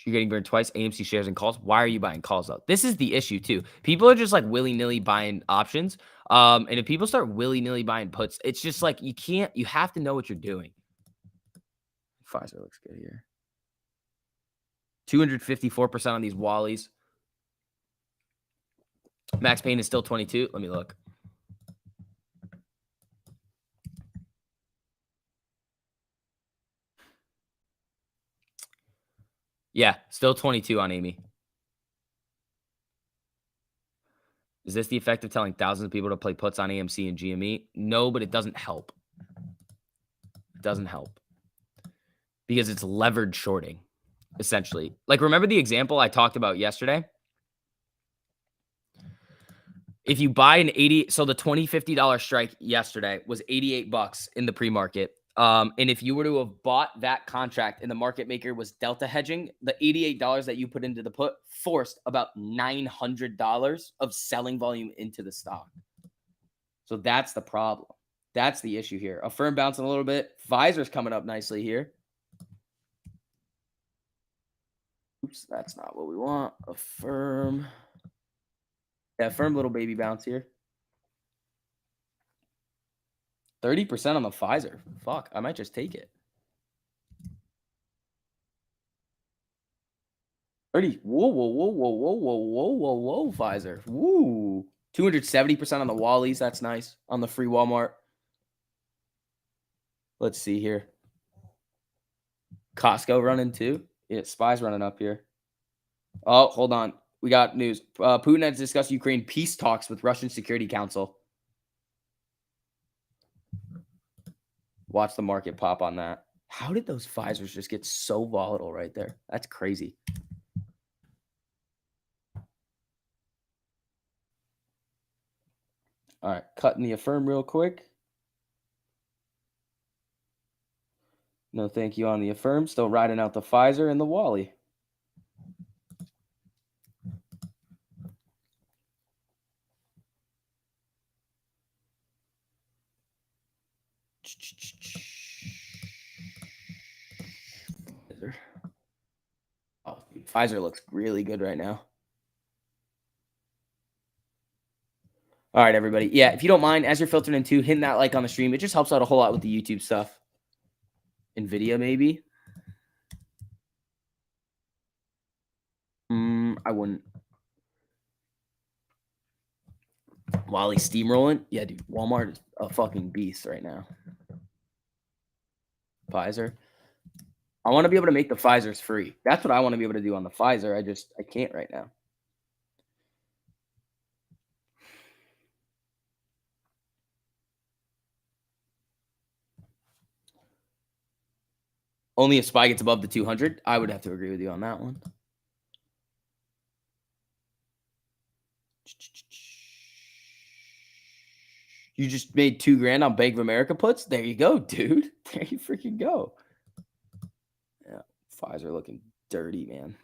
S1: You're getting burned twice. AMC shares and calls. Why are you buying calls though? This is the issue too. People are just like willy-nilly buying options. And if people start willy-nilly buying puts, it's just like you have to know what you're doing. Pfizer looks good here. 254% on these Wallies. Max Payne is still 22. Let me look. Yeah, still 22 on Amy. Is this the effect of telling thousands of people to play puts on AMC and GME? No, but it doesn't help. It doesn't help. Because it's levered shorting, essentially. Like, remember the example I talked about yesterday? If you buy an 80, so the $20-$50 strike yesterday was $88 in the pre-market. And if you were to have bought that contract and the market maker was delta hedging, the $88 that you put into the put forced about $900 of selling volume into the stock. So that's the problem. That's the issue here. Affirm bouncing a little bit. Pfizer's coming up nicely here. Oops, that's not what we want. Affirm. Yeah, Affirm little baby bounce here. 30% on the Pfizer. Fuck, I might just take it. 30. Whoa, whoa, whoa, whoa, whoa, whoa, whoa, whoa, whoa, Pfizer. Woo. 270% on the Wallies. That's nice. On the free Walmart. Let's see here. Costco running too. Yeah, Spy's running up here. Oh, hold on. We got news. Putin has discussed Ukraine peace talks with Russian Security Council. Watch the market pop on that. How did those Pfizers just get so volatile right there? That's crazy. All right, cutting the Affirm real quick. No thank you on the Affirm. Still riding out the Pfizer and the Wally. Oh, Pfizer looks really good right now. All right, everybody. Yeah, if you don't mind, as you're filtering in too, hitting that like on the stream. It just helps out a whole lot with the YouTube stuff. NVIDIA, maybe. I wouldn't. Wally steamrolling? Yeah, dude. Walmart is a fucking beast right now. Pfizer. I want to be able to make the Pfizers free. That's what I want to be able to do on the Pfizer. I can't right now. Only if SPY gets above the 200. I would have to agree with you on that one. You just made $2,000 on Bank of America puts? There you go, dude. There you freaking go. Yeah, Pfizer looking dirty, man.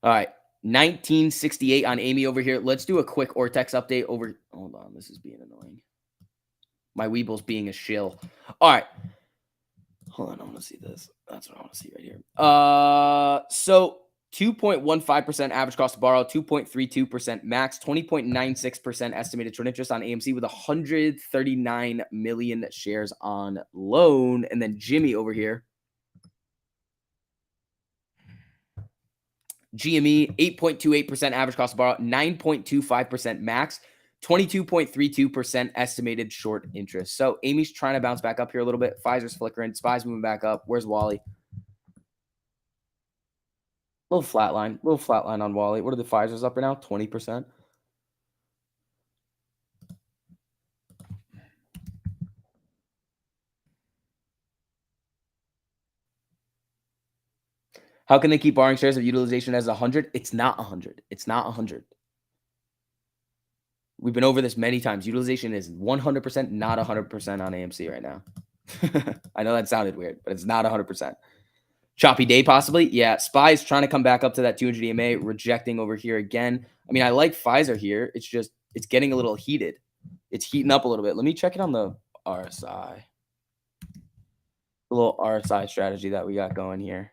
S1: All right, 1968 on Amy over here. Let's do a quick Ortex update over. Hold on, this is being annoying. My Weeble's being a shill. All right. Hold on, I want to see this. That's what I want to see right here. So 2.15% average cost to borrow, 2.32% max, 20.96% estimated short interest on AMC with 139 million shares on loan. And then Jimmy over here. GME, 8.28% average cost to borrow, 9.25% max, 22.32% estimated short interest. So Amy's trying to bounce back up here a little bit. Pfizer's flickering. SPY's moving back up. Where's Wally? Little flatline on Wally. What are the Pfizer's up right now? 20%. How can they keep borrowing shares if utilization as 100? It's not 100. It's not 100. We've been over this many times. Utilization is 100%, not 100% on AMC right now. I know that sounded weird, but it's not 100%. Choppy day, possibly. Yeah, SPY is trying to come back up to that 200 EMA, rejecting over here again. I mean, I like Pfizer here. It's just, it's getting a little heated. It's heating up a little bit. Let me check it on the RSI. The little RSI strategy that we got going here.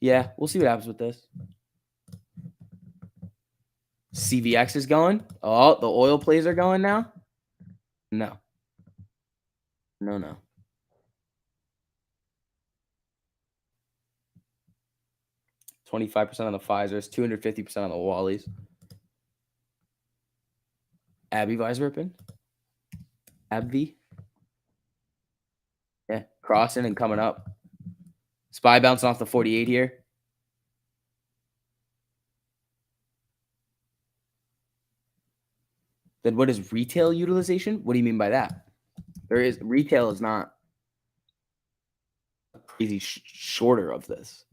S1: Yeah, we'll see what happens with this. CVX is going. Oh, the oil plays are going now. No. No. 25% on the Pfizers, 250% on the Wallies. Abby Weisrippin. Abby. Yeah, crossing and coming up. SPY bouncing off the 48 here. Then what is retail utilization? What do you mean by that? Retail is not crazy shorter of this.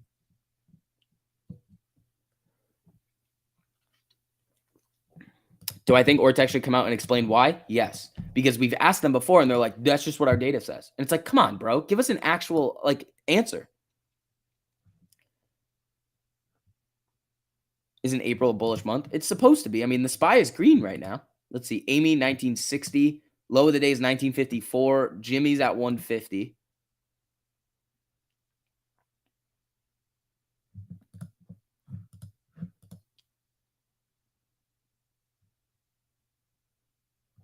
S1: Do I think Ortex should come out and explain why? Yes, because we've asked them before and they're like, that's just what our data says. And it's like, come on, bro, give us an actual answer. Isn't April a bullish month? It's supposed to be. I mean, the SPY is green right now. Let's see. Amy, 1960. Low of the day is 1954. Jimmy's at 150.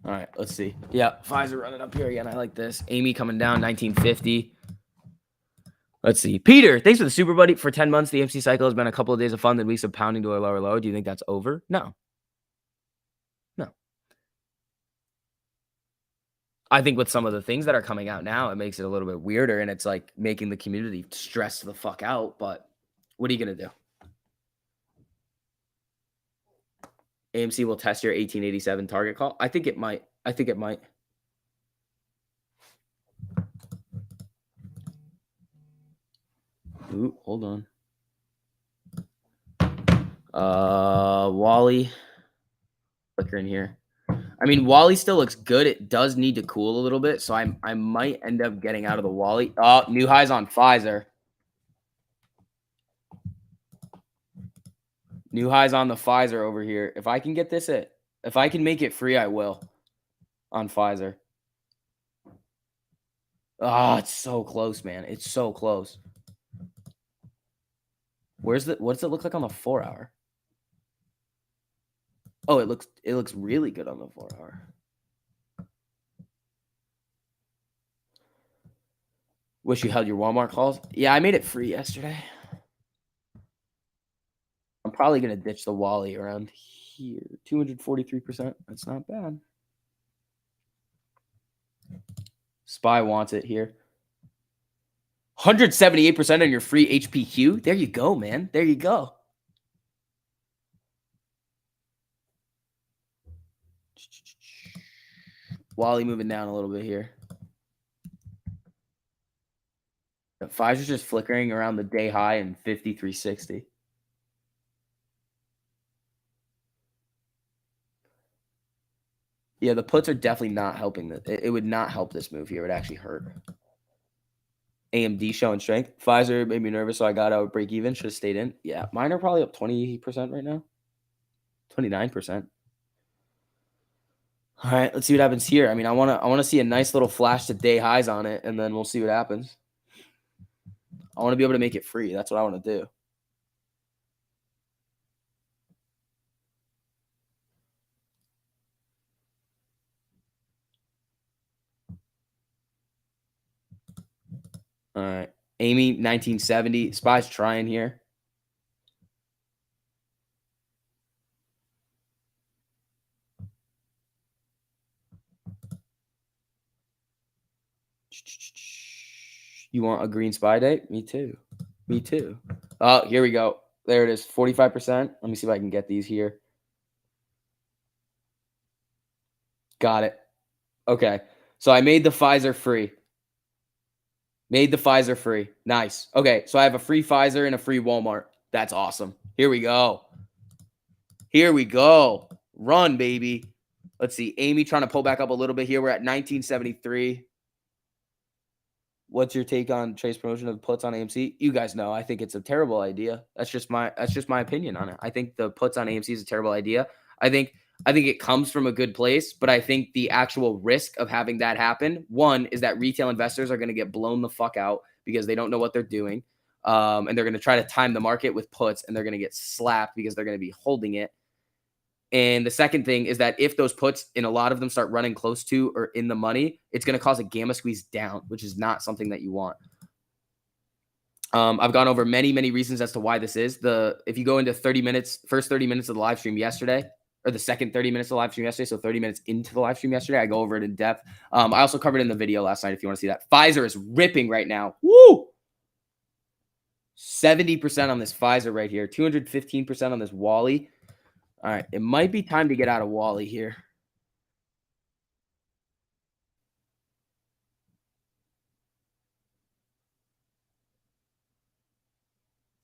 S1: All right, let's see. Yeah, Pfizer running up here again. I like this. Amy coming down, 1950. Let's see. Peter, thanks for the super buddy. For 10 months, the MC cycle has been a couple of days of fun, then weeks of pounding to a lower low. Do you think that's over? No. I think with some of the things that are coming out now, it makes it a little bit weirder, and it's like making the community stress the fuck out. But what are you going to do? AMC will test your 1887 target call. I think it might. Ooh, hold on. Wally. Clicker in here. I mean, Wally still looks good. It does need to cool a little bit, so I might end up getting out of the Wally. Oh, new highs on Pfizer. New highs on the Pfizer over here. If I can get this if I can make it free, I will on Pfizer. Oh, it's so close, man. It's so close. What does it look like on the 4 hour? Oh, it looks really good on the 4 hour. Wish you held your Walmart calls. Yeah, I made it free yesterday. I'm probably gonna ditch the Wally around here. 243%. That's not bad. SPY wants it here. 178% on your free HPQ. There you go, man. There you go. Wally moving down a little bit here. Pfizer's just flickering around the day high in 53.60. Yeah, the puts are definitely not helping. It would not help this move here. It would actually hurt. AMD showing strength. Pfizer made me nervous, so I got out break even. Should have stayed in. Yeah, mine are probably up 20% right now. 29%. All right, let's see what happens here. I mean, I want to see a nice little flash to day highs on it, and then we'll see what happens. I want to be able to make it free. That's what I want to do. All right. Amy, 1970. SPY's trying here. You want a green SPY day? Me too. Me too. Oh, here we go. There it is. 45%. Let me see if I can get these here. Got it. Okay. So I made the Pfizer free. Nice. Okay. So I have a free Pfizer and a free Walmart. That's awesome. Here we go. Run, baby. Let's see. Amy trying to pull back up a little bit here. We're at 1973. What's your take on Trace promotion of puts on AMC? You guys know. I think it's a terrible idea. That's just my opinion on it. I think the puts on AMC is a terrible idea. I think it comes from a good place, but I think the actual risk of having that happen, one, is that retail investors are going to get blown the fuck out because they don't know what they're doing. And they're going to try to time the market with puts, and they're going to get slapped because they're going to be holding it. And the second thing is that if those puts and a lot of them start running close to or in the money, it's going to cause a gamma squeeze down, which is not something that you want. I've gone over many, many reasons as to why this is. If you go into 30 minutes, first 30 minutes of the live stream yesterday, or the second 30 minutes of the live stream yesterday, so 30 minutes into the live stream yesterday, I go over it in depth. I also covered it in the video last night if you want to see that. Pfizer is ripping right now. Woo! 70% on this Pfizer right here, 215% on this Wally. All right, it might be time to get out of Wally here.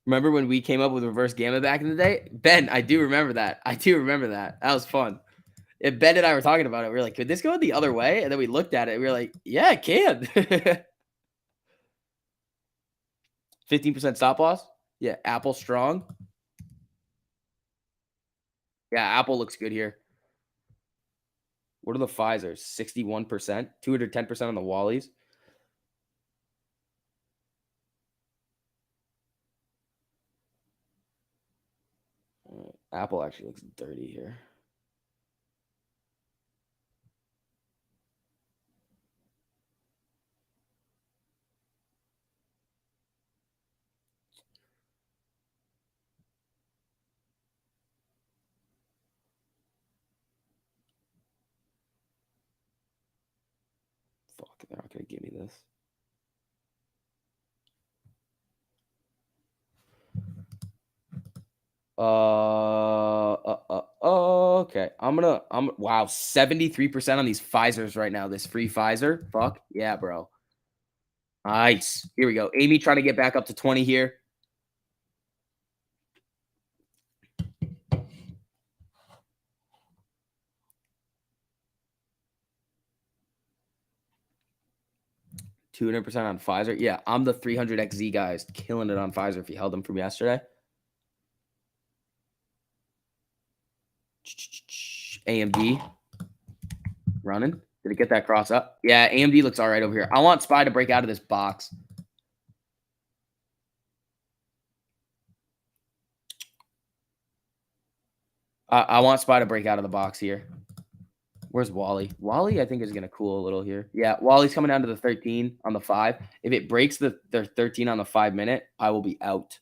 S1: Remember when we came up with reverse gamma back in the day? Ben, I do remember that. That was fun. If Ben and I were talking about it, we were like, could this go the other way? And then we looked at it and we were like, yeah, it can. 15% stop loss. Yeah, Apple strong. Yeah, Apple looks good here. What are the Pfizers? 61%, 210% on the Wallies. Apple actually looks dirty here. Fuck, they're not going to give me this. Okay. Wow, 73% on these Pfizers right now. This free Pfizer. Fuck. Yeah, bro. Nice. Here we go. Amy trying to get back up to 20 here. $200% on Pfizer. Yeah, I'm the 300XZ guys killing it on Pfizer if you held them from yesterday. AMD running. Did it get that cross up? Yeah, AMD looks all right over here. I want SPY to break out of this box. I want SPY to break out of the box here. Where's Wally? Wally, I think, is going to cool a little here. Yeah, Wally's coming down to the 13 on the 5. If it breaks the 13 on the 5-minute, I will be out.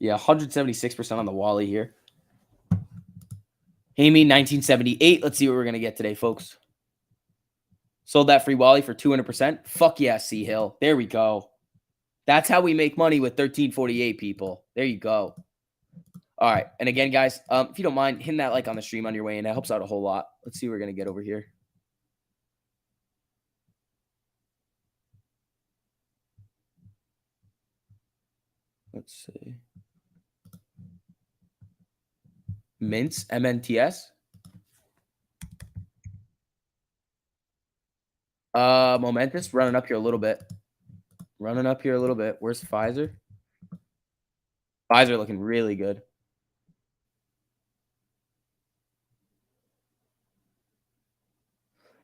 S1: Yeah, 176% on the Wally here. Amy, 1978. Let's see what we're going to get today, folks. Sold that free Wally for 200%. Fuck yeah, C Hill. There we go. That's how we make money with 1348, people. There you go. All right. And again, guys, if you don't mind, hitting that like on the stream on your way in. That helps out a whole lot. Let's see what we're going to get over here. Let's see. Mints, MNTS. Momentous, running up here a little bit. Where's Pfizer? Pfizer looking really good.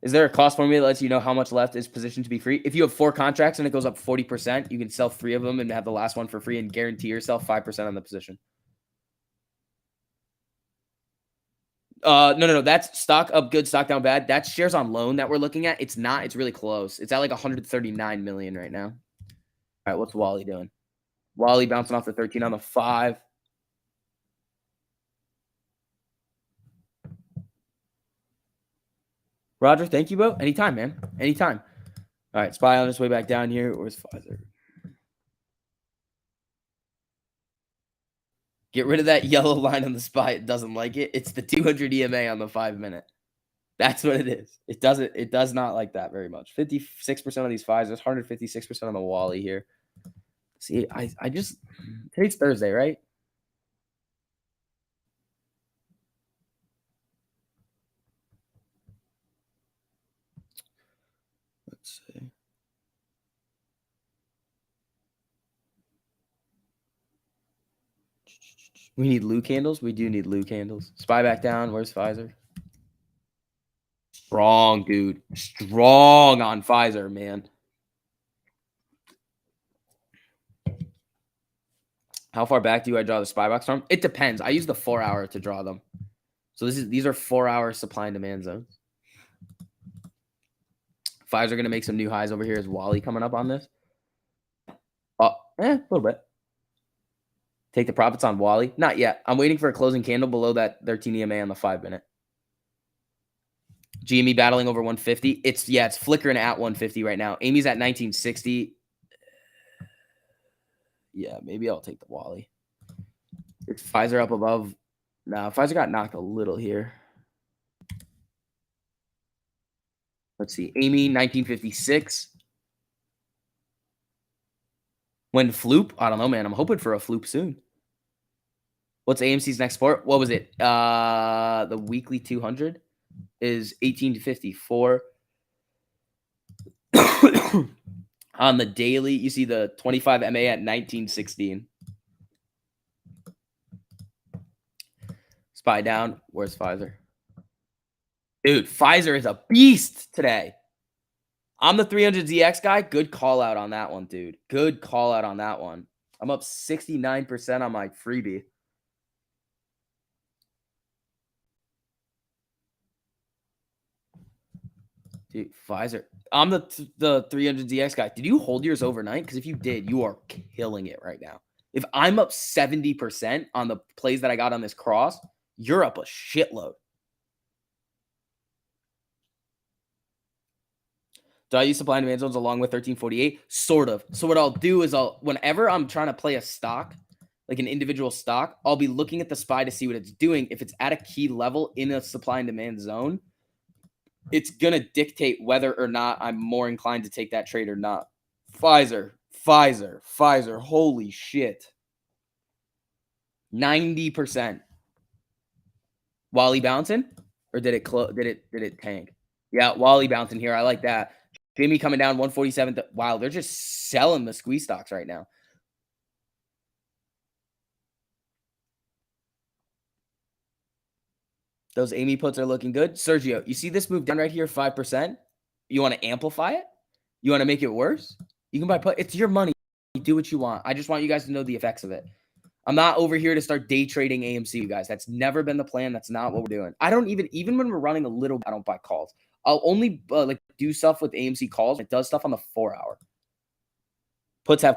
S1: Is there a cost formula that lets you know how much left is positioned to be free? If you have 4 contracts and it goes up 40%, you can sell 3 of them and have the last one for free and guarantee yourself 5% on the position. No. That's stock up good, stock down bad. That's shares on loan that we're looking at. It's not. It's really close. It's at like 139 million right now. All right, what's Wally doing? Wally bouncing off the 13 on the 5. Roger, thank you, bro. Anytime, man. Anytime. All right, SPY on his way back down here. Where's Pfizer? Get rid of that yellow line on the SPY. It doesn't like it. It's the 200 EMA on the 5-minute. That's what it is. It does not like that very much. 56% of these Pfizers, 156% on the Wally here. See, I just today's Thursday, right? Let's see. We need Lou candles. We do need Lou candles. SPY back down. Where's Pfizer? Strong, dude. Strong on Pfizer, man. How far back do I draw the SPY box from? It depends. I use the 4 hour to draw them. So these are 4 hour supply and demand zones. Fives are going to make some new highs over here. Is Wally coming up on this? A little bit. Take the profits on Wally. Not yet. I'm waiting for a closing candle below that 13 EMA on the 5-minute. GME battling over 150. It's flickering at 150 right now. Amy's at 1960. Yeah, maybe I'll take the Wally. It's Pfizer up above. Nah, Pfizer got knocked a little here. Let's see. Amy, 1956. When Floop? I don't know, man. I'm hoping for a Floop soon. What's AMC's next sport? What was it? The weekly 200 is 1854. On the daily, you see the 25 MA at 1916. SPY down. Where's Pfizer? Dude, Pfizer is a beast today. I'm the 300ZX guy. Good call out on that one, dude. Good call out on that one. I'm up 69% on my freebie. Dude, Pfizer. I'm the 300ZX guy. Did you hold yours overnight? Because if you did, you are killing it right now. If I'm up 70% on the plays that I got on this cross, you're up a shitload. Do I use supply and demand zones along with 1348? Sort of. So what I'll do is whenever I'm trying to play a stock, like an individual stock, I'll be looking at the SPY to see what it's doing. If it's at a key level in a supply and demand zone, it's going to dictate whether or not I'm more inclined to take that trade or not. Pfizer. Holy shit. 90%. Wally bouncing? Or did it tank? Yeah, Wally bouncing here. I like that. Jimmy coming down 147. Wow, they're just selling the squeeze stocks right now. Those Amy puts are looking good. Sergio, you see this move down right here, 5%? You want to amplify it? You want to make it worse? You can buy put. It's your money. You do what you want. I just want you guys to know the effects of it. I'm not over here to start day trading AMC, you guys. That's never been the plan. That's not what we're doing. I don't even when we're running a little, I don't buy calls. I'll only do stuff with AMC calls. It does stuff on the 4 hour. Puts have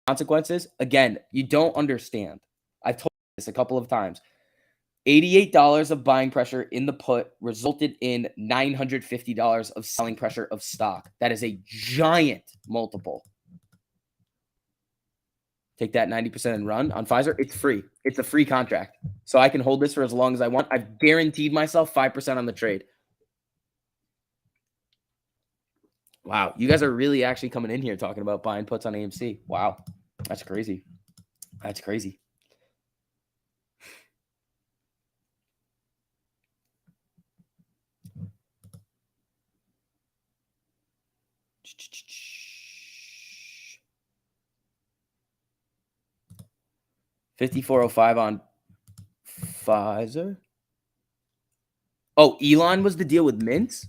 S1: consequences. Again, you don't understand. I've told you this a couple of times. $88 of buying pressure in the put resulted in $950 of selling pressure of stock. That is a giant multiple. Take that 90% and run on Pfizer. It's free. It's a free contract. So I can hold this for as long as I want. I've guaranteed myself 5% on the trade. Wow. You guys are really actually coming in here talking about buying puts on AMC. Wow. That's crazy. That's crazy. $54.05 on Pfizer. Oh, Elon was the deal with Mints?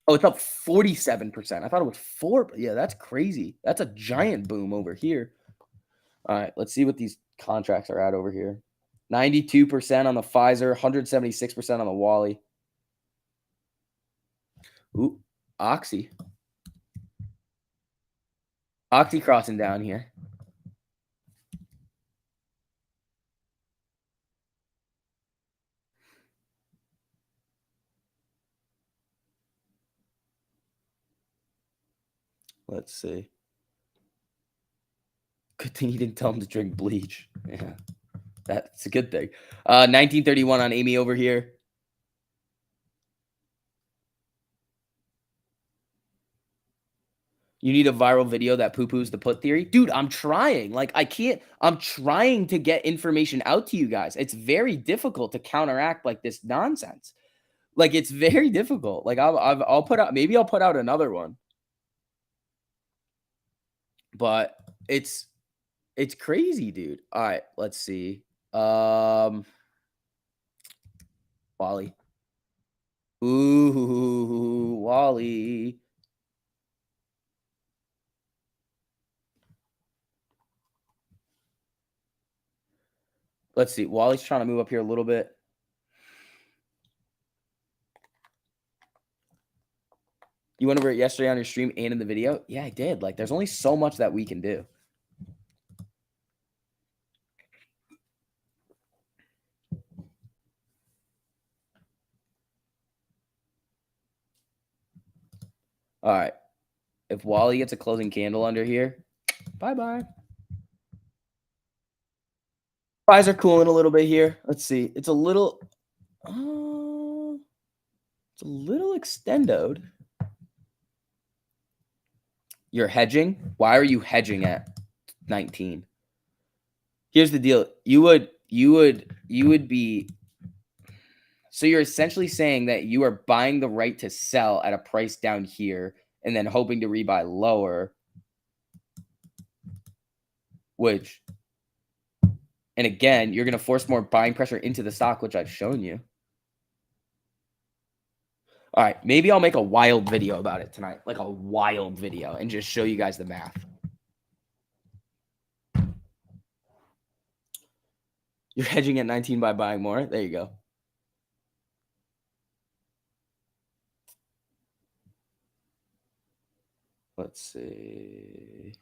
S1: Oh, it's up 47%. I thought it was 4. Yeah, that's crazy. That's a giant boom over here. All right, let's see what these contracts are at over here. 92% on the Pfizer, 176% on the Wally. Ooh, Oxy. Oxy crossing down here. Let's see. Good thing you didn't tell him to drink bleach. Yeah, that's a good thing. 1931 on Amy over here. You need a viral video that poo-poos the put theory? Dude, I'm trying. I'm trying to get information out to you guys. It's very difficult to counteract this nonsense. It's very difficult. I'll put out, maybe I'll put out another one. But it's crazy, dude. All right, let's see. Wally. Ooh, Wally. Let's see. Wally's trying to move up here a little bit. You went over it yesterday on your stream and in the video? Yeah, I did. Like, there's only so much that we can do. All right. If Wally gets a closing candle under here, bye-bye. Buys are cooling a little bit here. Let's see. It's a little extended. You're hedging? Why are you hedging at 19? Here's the deal. You would be, so you're essentially saying that you are buying the right to sell at a price down here and then hoping to rebuy lower, which, and again, you're going to force more buying pressure into the stock, which I've shown you. All right, maybe I'll make a wild video about it tonight, like a wild video, and just show you guys the math. You're hedging at 19 by buying more. There you go. Let's see.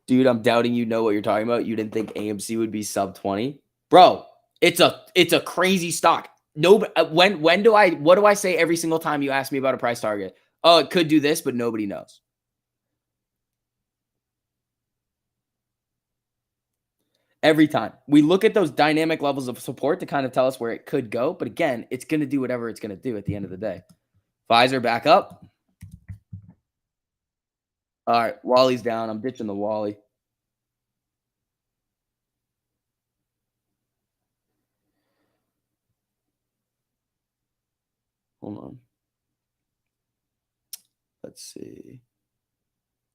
S1: Dude, I'm doubting you know what you're talking about. You didn't think AMC would be sub 20? Bro, it's a crazy stock. No, what do I say every single time you ask me about a price target? Oh, it could do this, but nobody knows. Every time. We look at those dynamic levels of support to kind of tell us where it could go. But again, it's going to do whatever it's going to do at the end of the day. Pfizer back up. All right, Wally's down. I'm ditching the Wally. Hold on. Let's see.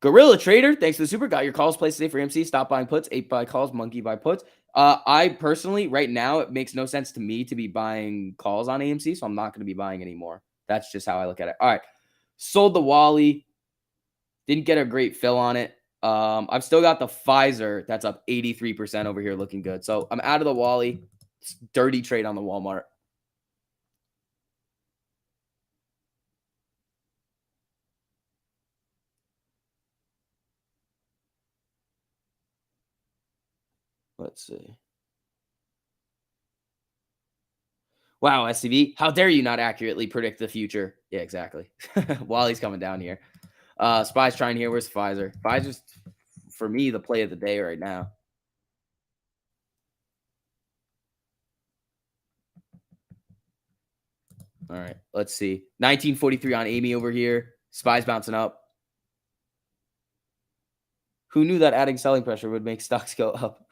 S1: Gorilla Trader, thanks for the super. Got your calls placed today for MC. Stop buying puts. 8 buy calls. Monkey buy puts. I personally, right now, it makes no sense to me to be buying calls on AMC, so I'm not going to be buying anymore. That's just how I look at it. All right. Sold the Wally. Didn't get a great fill on it. I've still got the Pfizer. That's up 83% over here, looking good. So I'm out of the Wally. Dirty trade on the Walmart. Let's see. Wow, SCV, how dare you not accurately predict the future? Yeah, exactly. Wally's coming down here. Spy's trying here. Where's Pfizer? Pfizer's, for me, the play of the day right now. All right, let's see. 1943 on Amy over here. Spy's bouncing up. Who knew that adding selling pressure would make stocks go up?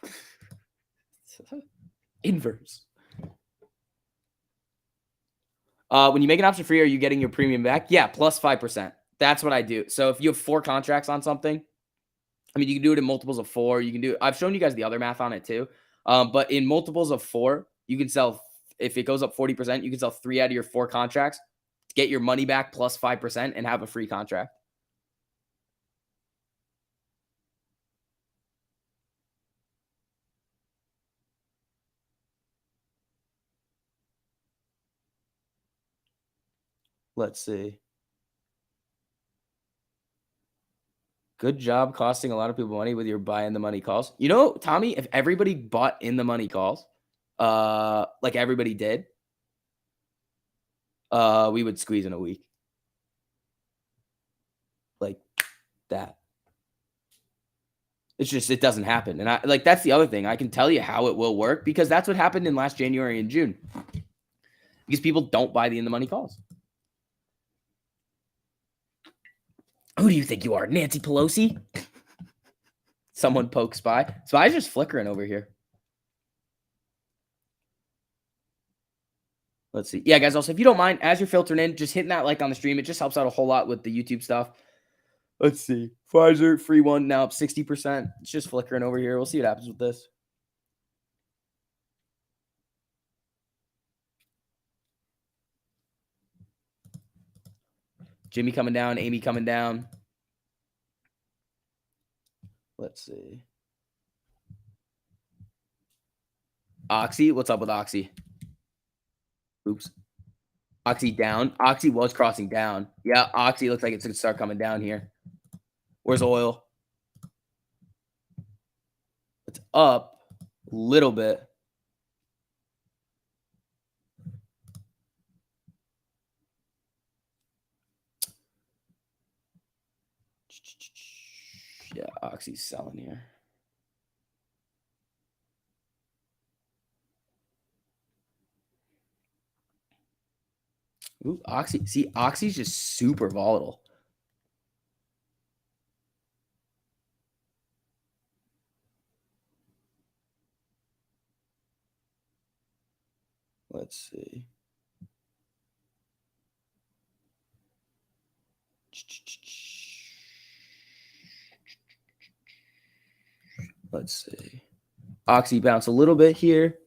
S1: Inverse. When you make an option free, are you getting your premium back? Yeah, plus 5%. That's what I do. So if you have 4 contracts on something, I mean, you can do it in multiples of 4. You can do. I've shown you guys the other math on it too. But in multiples of 4, you can sell. If it goes up 40%, you can sell 3 out of your 4 contracts, get your money back plus 5%, and have a free contract. Let's see. Good job costing a lot of people money with your buy in the money calls. You know, Tommy, if everybody bought in the money calls, like everybody did, we would squeeze in a week. Like that. It's just, it doesn't happen. And that's the other thing. I can tell you how it will work because that's what happened in last January and June. Because people don't buy the in the money calls. Who do you think you are, Nancy Pelosi? Someone poke Spy. Spy's just flickering over here. Let's see. Yeah, guys, also, if you don't mind, as you're filtering in, just hitting that like on the stream. It just helps out a whole lot with the YouTube stuff. Let's see. Pfizer, free one, now up 60%. It's just flickering over here. We'll see what happens with this. Jimmy coming down, Amy coming down. Let's see. Oxy, what's up with Oxy? Oops. Oxy down. Oxy was crossing down. Yeah, Oxy looks like it's going to start coming down here. Where's oil? It's up a little bit. Yeah, Oxy's selling here. Ooh, Oxy. See, Oxy's just super volatile. Let's see. Let's see. Oxy bounce a little bit here.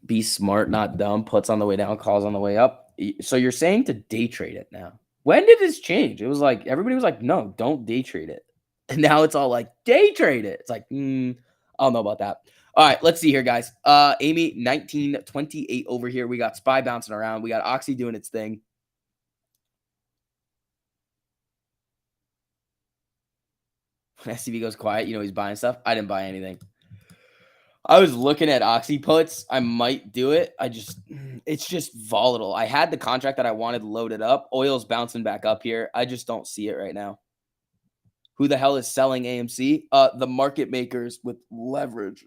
S1: Be smart, not dumb. Puts on the way down, calls on the way up. So you're saying to day trade it now. When did this change? It was like everybody was like, no, don't day trade it. And now it's all like day trade it. It's like, I don't know about that. All right, let's see here, guys. Amy, 1928 over here. We got Spy bouncing around. We got Oxy doing its thing. When SCB goes quiet, you know he's buying stuff. I didn't buy anything. I was looking at Oxy puts. I might do it. It's just volatile. I had the contract that I wanted loaded up. Oil's bouncing back up here. I just don't see it right now. Who the hell is selling AMC? The market makers with leverage.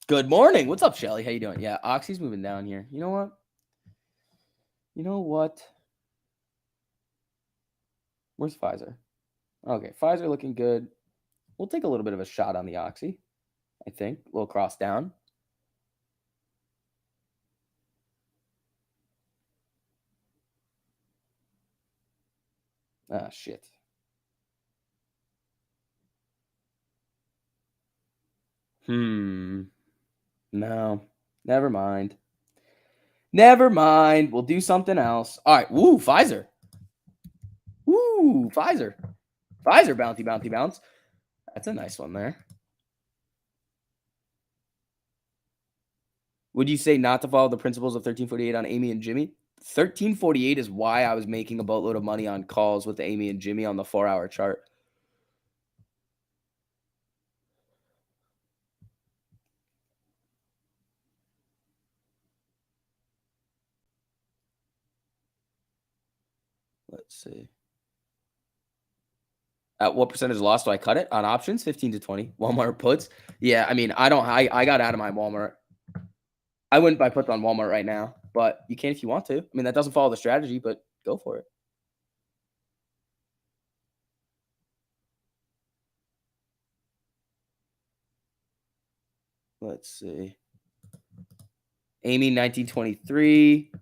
S1: Good morning. What's up, Shelly? How you doing? Yeah, Oxy's moving down here. You know what? Where's Pfizer? Okay, Pfizer looking good. We'll take a little bit of a shot on the Oxy, I think. A little cross down. Ah, shit. No, never mind. Never mind. We'll do something else. All right. Woo, Pfizer. Woo, Pfizer. Pfizer bounty, bounty, bounce. That's a nice one there. Would you say not to follow the principles of 1348 on Amy and Jimmy? 1348 is why I was making a boatload of money on calls with Amy and Jimmy on the 4-hour chart. Let's see. At what percentage loss do I cut it on options? 15 to 20. Walmart puts. Yeah, I mean, I got out of my Walmart. I wouldn't buy puts on Walmart right now, but you can if you want to. I mean, that doesn't follow the strategy, but go for it. Let's see. Amy, 1923.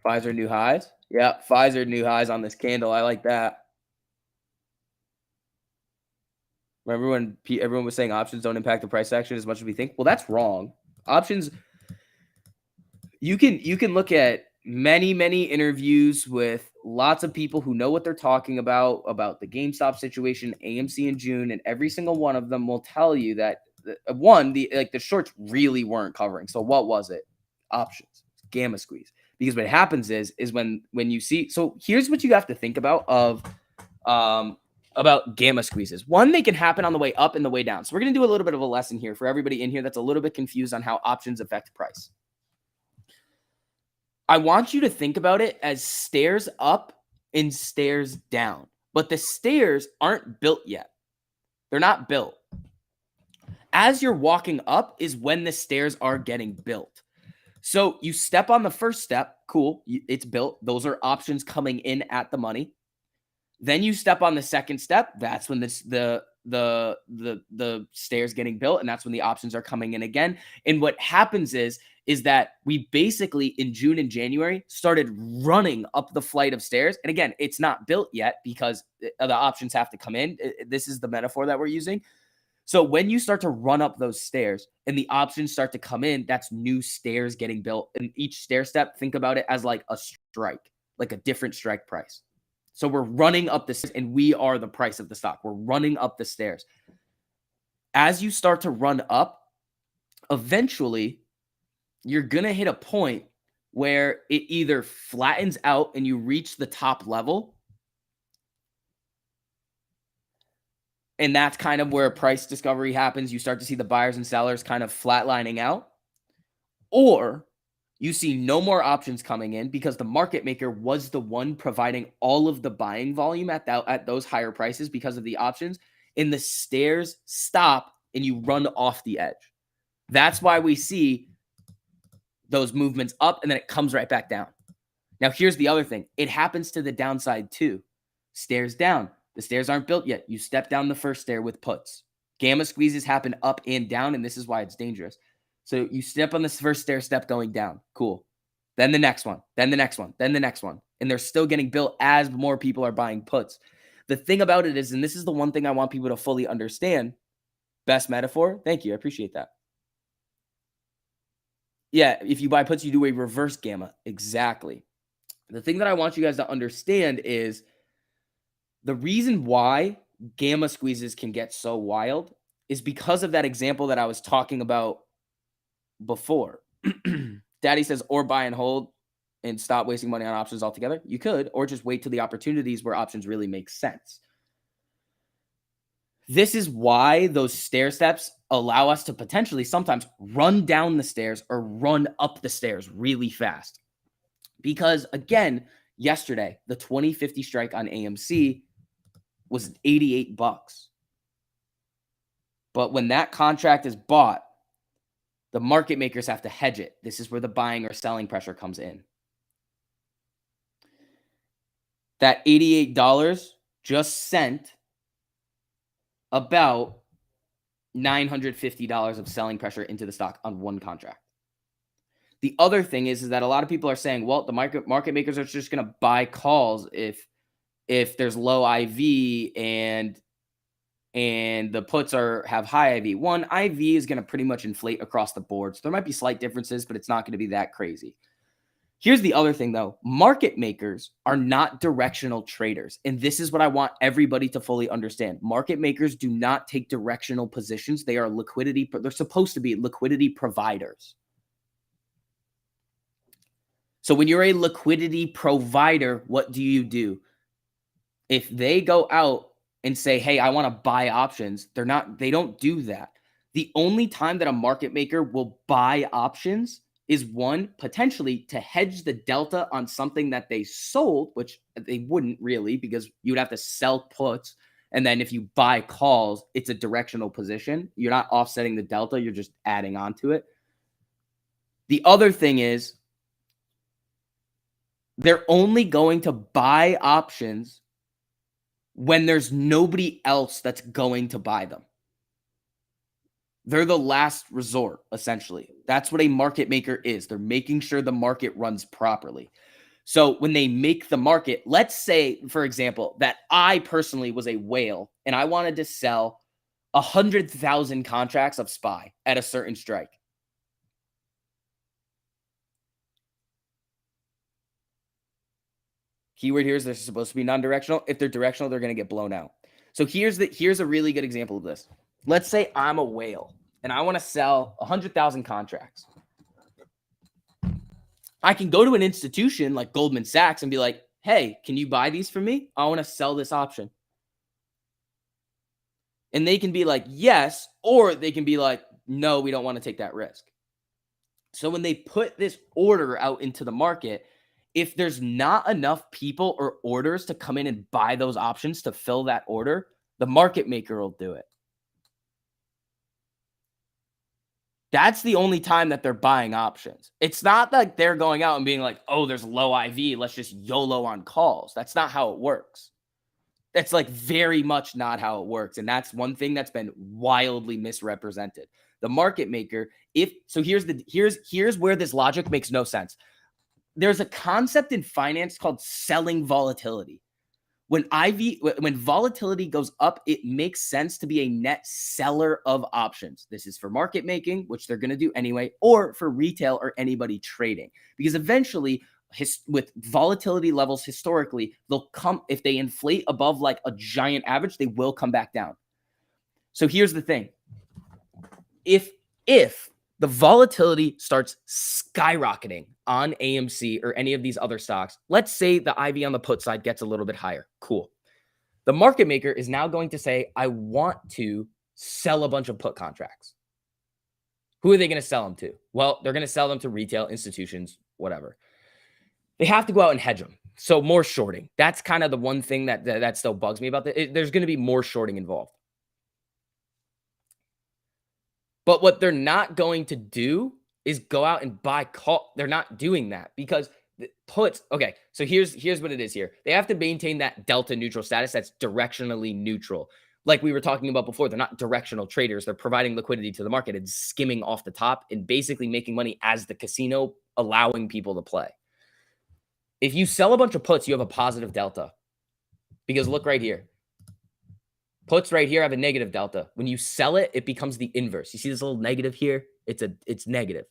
S1: Pfizer new highs. Yeah, Pfizer new highs on this candle. I like that. Remember when everyone was saying options don't impact the price action as much as we think? Well, that's wrong. Options, you can look at many interviews with lots of people who know what they're talking about the GameStop situation, AMC in June, and every single one of them will tell you that the shorts really weren't covering. So what was it? Options, gamma squeeze. Because what happens is when you see, so here's what you have to think about about gamma squeezes. One, they can happen on the way up and the way down. So we're going to do a little bit of a lesson here for everybody in here that's a little bit confused on how options affect price. I want you to think about it as stairs up and stairs down, but the stairs aren't built yet. They're not built. As you're walking up is when the stairs are getting built. So you step on the first step, cool, it's built. Those are options coming in at the money. Then you step on the second step. That's when the the stairs getting built, and that's when the options are coming in again. And what happens is that we basically in June and January started running up the flight of stairs. And again, it's not built yet because the options have to come in. This is the metaphor that we're using. So when you start to run up those stairs and the options start to come in, that's new stairs getting built. And each stair step, think about it as like a strike, like a different strike price. So we're running up the stairs and we are the price of the stock. We're running up the stairs. As you start to run up, eventually you're going to hit a point where it either flattens out and you reach the top level. And that's kind of where price discovery happens. You start to see the buyers and sellers kind of flatlining out. Or you see no more options coming in because the market maker was the one providing all of the buying volume at those higher prices because of the options. And the stairs stop and you run off the edge. That's why we see those movements up and then it comes right back down. Now, here's the other thing. It happens to the downside too. Stairs down. The stairs aren't built yet. You step down the first stair with puts. Gamma squeezes happen up and down, and this is why it's dangerous. So you step on this first stair step going down. Cool. Then the next one. Then the next one. Then the next one. And they're still getting built as more people are buying puts. The thing about it is, and this is the one thing I want people to fully understand, best metaphor. Thank you. I appreciate that. Yeah, if you buy puts, you do a reverse gamma. Exactly. The thing that I want you guys to understand is the reason why gamma squeezes can get so wild is because of that example that I was talking about before. Daddy says, or buy and hold and stop wasting money on options altogether. You could, or just wait till the opportunities where options really make sense. This is why those stair steps allow us to potentially sometimes run down the stairs or run up the stairs really fast. Because again, yesterday, the 2050 strike on AMC was $88. But when that contract is bought, the market makers have to hedge it. This is where the buying or selling pressure comes in. That $88 just sent about $950 of selling pressure into the stock on one contract. The other thing is that a lot of people are saying, well, the market makers are just going to buy calls if there's low IV and the puts have high IV. One, IV is going to pretty much inflate across the board. So there might be slight differences, but it's not going to be that crazy. Here's the other thing, though. Market makers are not directional traders. And this is what I want everybody to fully understand. Market makers do not take directional positions. They are liquidity. They're supposed to be liquidity providers. So when you're a liquidity provider, what do? If they go out and say, hey, I want to buy options, they don't do that. The only time that a market maker will buy options is one, potentially to hedge the delta on something that they sold, which they wouldn't really because you would have to sell puts. And then if you buy calls, it's a directional position. You're not offsetting the delta. You're just adding on to it. The other thing is they're only going to buy options when there's nobody else that's going to buy them. They're the last resort, essentially. That's what a market maker is. They're making sure the market runs properly. So when they make the market, let's say, for example, that I personally was a whale and I wanted to sell 100,000 contracts of SPY at a certain strike. Keyword here is they're supposed to be non-directional. If they're directional, they're going to get blown out. So here's a really good example of this. Let's say I'm a whale and I want to sell 100,000 contracts. I can go to an institution like Goldman Sachs and be like, hey, can you buy these for me? I want to sell this option. And they can be like, yes, or they can be like, no, we don't want to take that risk. So when they put this order out into the market, if there's not enough people or orders to come in and buy those options to fill that order, the market maker will do it. That's the only time that they're buying options. It's not like they're going out and being like, oh, there's low IV. Let's just YOLO on calls. That's not how it works. That's like very much not how it works. And that's one thing that's been wildly misrepresented. The market maker, if so, here's where this logic makes no sense. There's a concept in finance called selling volatility. When volatility goes up, it makes sense to be a net seller of options. This is for market making, which they're going to do anyway, or for retail or anybody trading. Because eventually, with volatility levels historically, they'll come, if they inflate above like a giant average, they will come back down. So here's the thing. If the volatility starts skyrocketing on AMC or any of these other stocks, let's say the IV on the put side gets a little bit higher. Cool. The market maker is now going to say, I want to sell a bunch of put contracts. Who are they going to sell them to? Well, they're going to sell them to retail institutions, whatever. They have to go out and hedge them. So more shorting. That's kind of the one thing that still bugs me about this. There's going to be more shorting involved. But what they're not going to do is go out and buy call. They're not doing that because puts. Okay, so here's what it is here. They have to maintain that delta neutral status that's directionally neutral. Like we were talking about before, they're not directional traders. They're providing liquidity to the market and skimming off the top and basically making money as the casino, allowing people to play. If you sell a bunch of puts, you have a positive delta. Because look right here. Puts right here have a negative delta. When you sell it, it becomes the inverse. You see this little negative here? It's negative.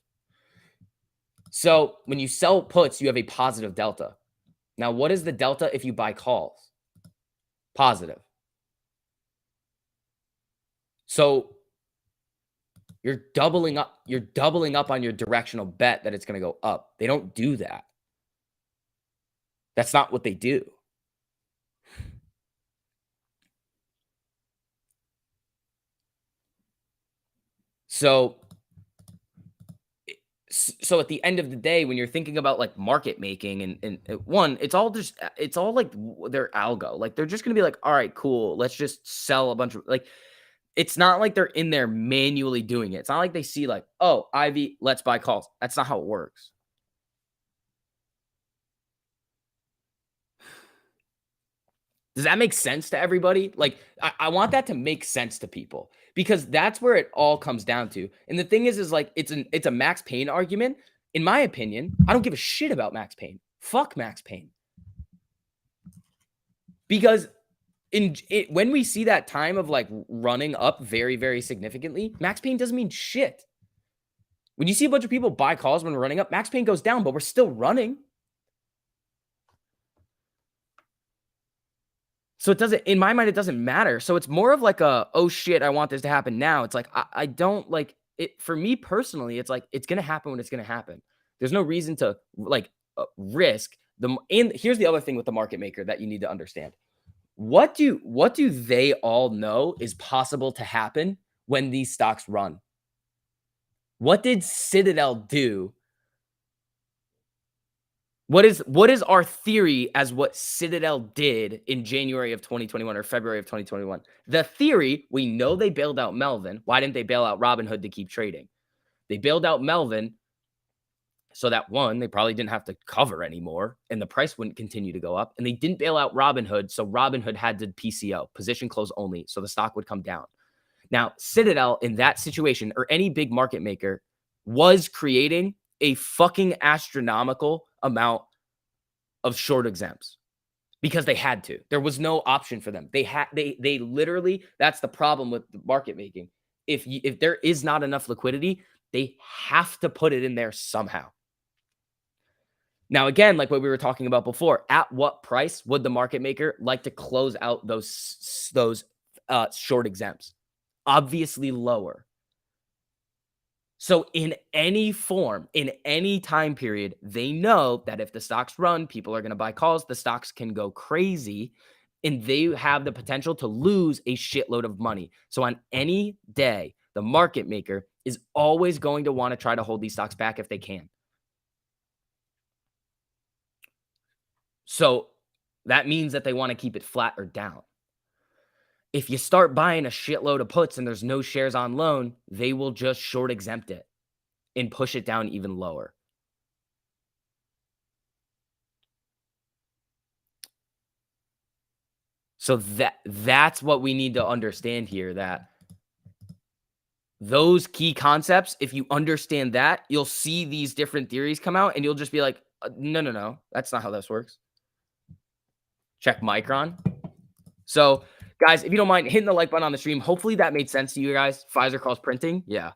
S1: So when you sell puts, you have a positive delta. Now, what is the delta if you buy calls? Positive. So you're doubling up on your directional bet that it's going to go up. They don't do that. That's not what they do. So at the end of the day, when you're thinking about like market making and one, it's all like their algo. Like they're just going to be like, all right, cool. Let's just sell a bunch of like, it's not like they're in there manually doing it. It's not like they see like, oh, Ivy, let's buy calls. That's not how it works. Does that make sense to everybody? Like, I want that to make sense to people because that's where it all comes down to. And the thing is like, it's a Max Payne argument. In my opinion, I don't give a shit about Max Payne. Fuck Max Payne. Because when we see that time of like running up very, very significantly, Max Payne doesn't mean shit. When you see a bunch of people buy calls when we're running up, Max Payne goes down, but we're still running. So it doesn't, in my mind, it doesn't matter. So it's more of like oh shit, I want this to happen now. It's like, I don't like it. For me personally, it's like, it's going to happen when it's going to happen. There's no reason to like risk and here's the other thing with the market maker that you need to understand. What do they all know is possible to happen when these stocks run? What did Citadel do? What is our theory as what Citadel did in January of 2021 or February of 2021? The theory, we know they bailed out Melvin. Why didn't they bail out Robinhood to keep trading? They bailed out Melvin so that one, they probably didn't have to cover anymore and the price wouldn't continue to go up. And they didn't bail out Robinhood, so Robinhood had to PCO, position close only, so the stock would come down. Now, Citadel in that situation or any big market maker was creating a fucking astronomical amount of short exempts because they had to. There was no option for them. They literally, that's the problem with the market making. If there is not enough liquidity, they have to put it in there somehow. Now, again, like what we were talking about before, at what price would the market maker like to close out those short exempts? Obviously lower. So in any form, in any time period, they know that if the stocks run, people are going to buy calls, the stocks can go crazy, and they have the potential to lose a shitload of money. So on any day, the market maker is always going to want to try to hold these stocks back if they can. So that means that they want to keep it flat or down. If you start buying a shitload of puts and there's no shares on loan, they will just short exempt it and push it down even lower. So that's what we need to understand here, that those key concepts, if you understand that, you'll see these different theories come out and you'll just be like, no, that's not how this works. Check Micron. So, guys, if you don't mind hitting the like button on the stream, hopefully that made sense to you guys. Pfizer calls printing. Yeah.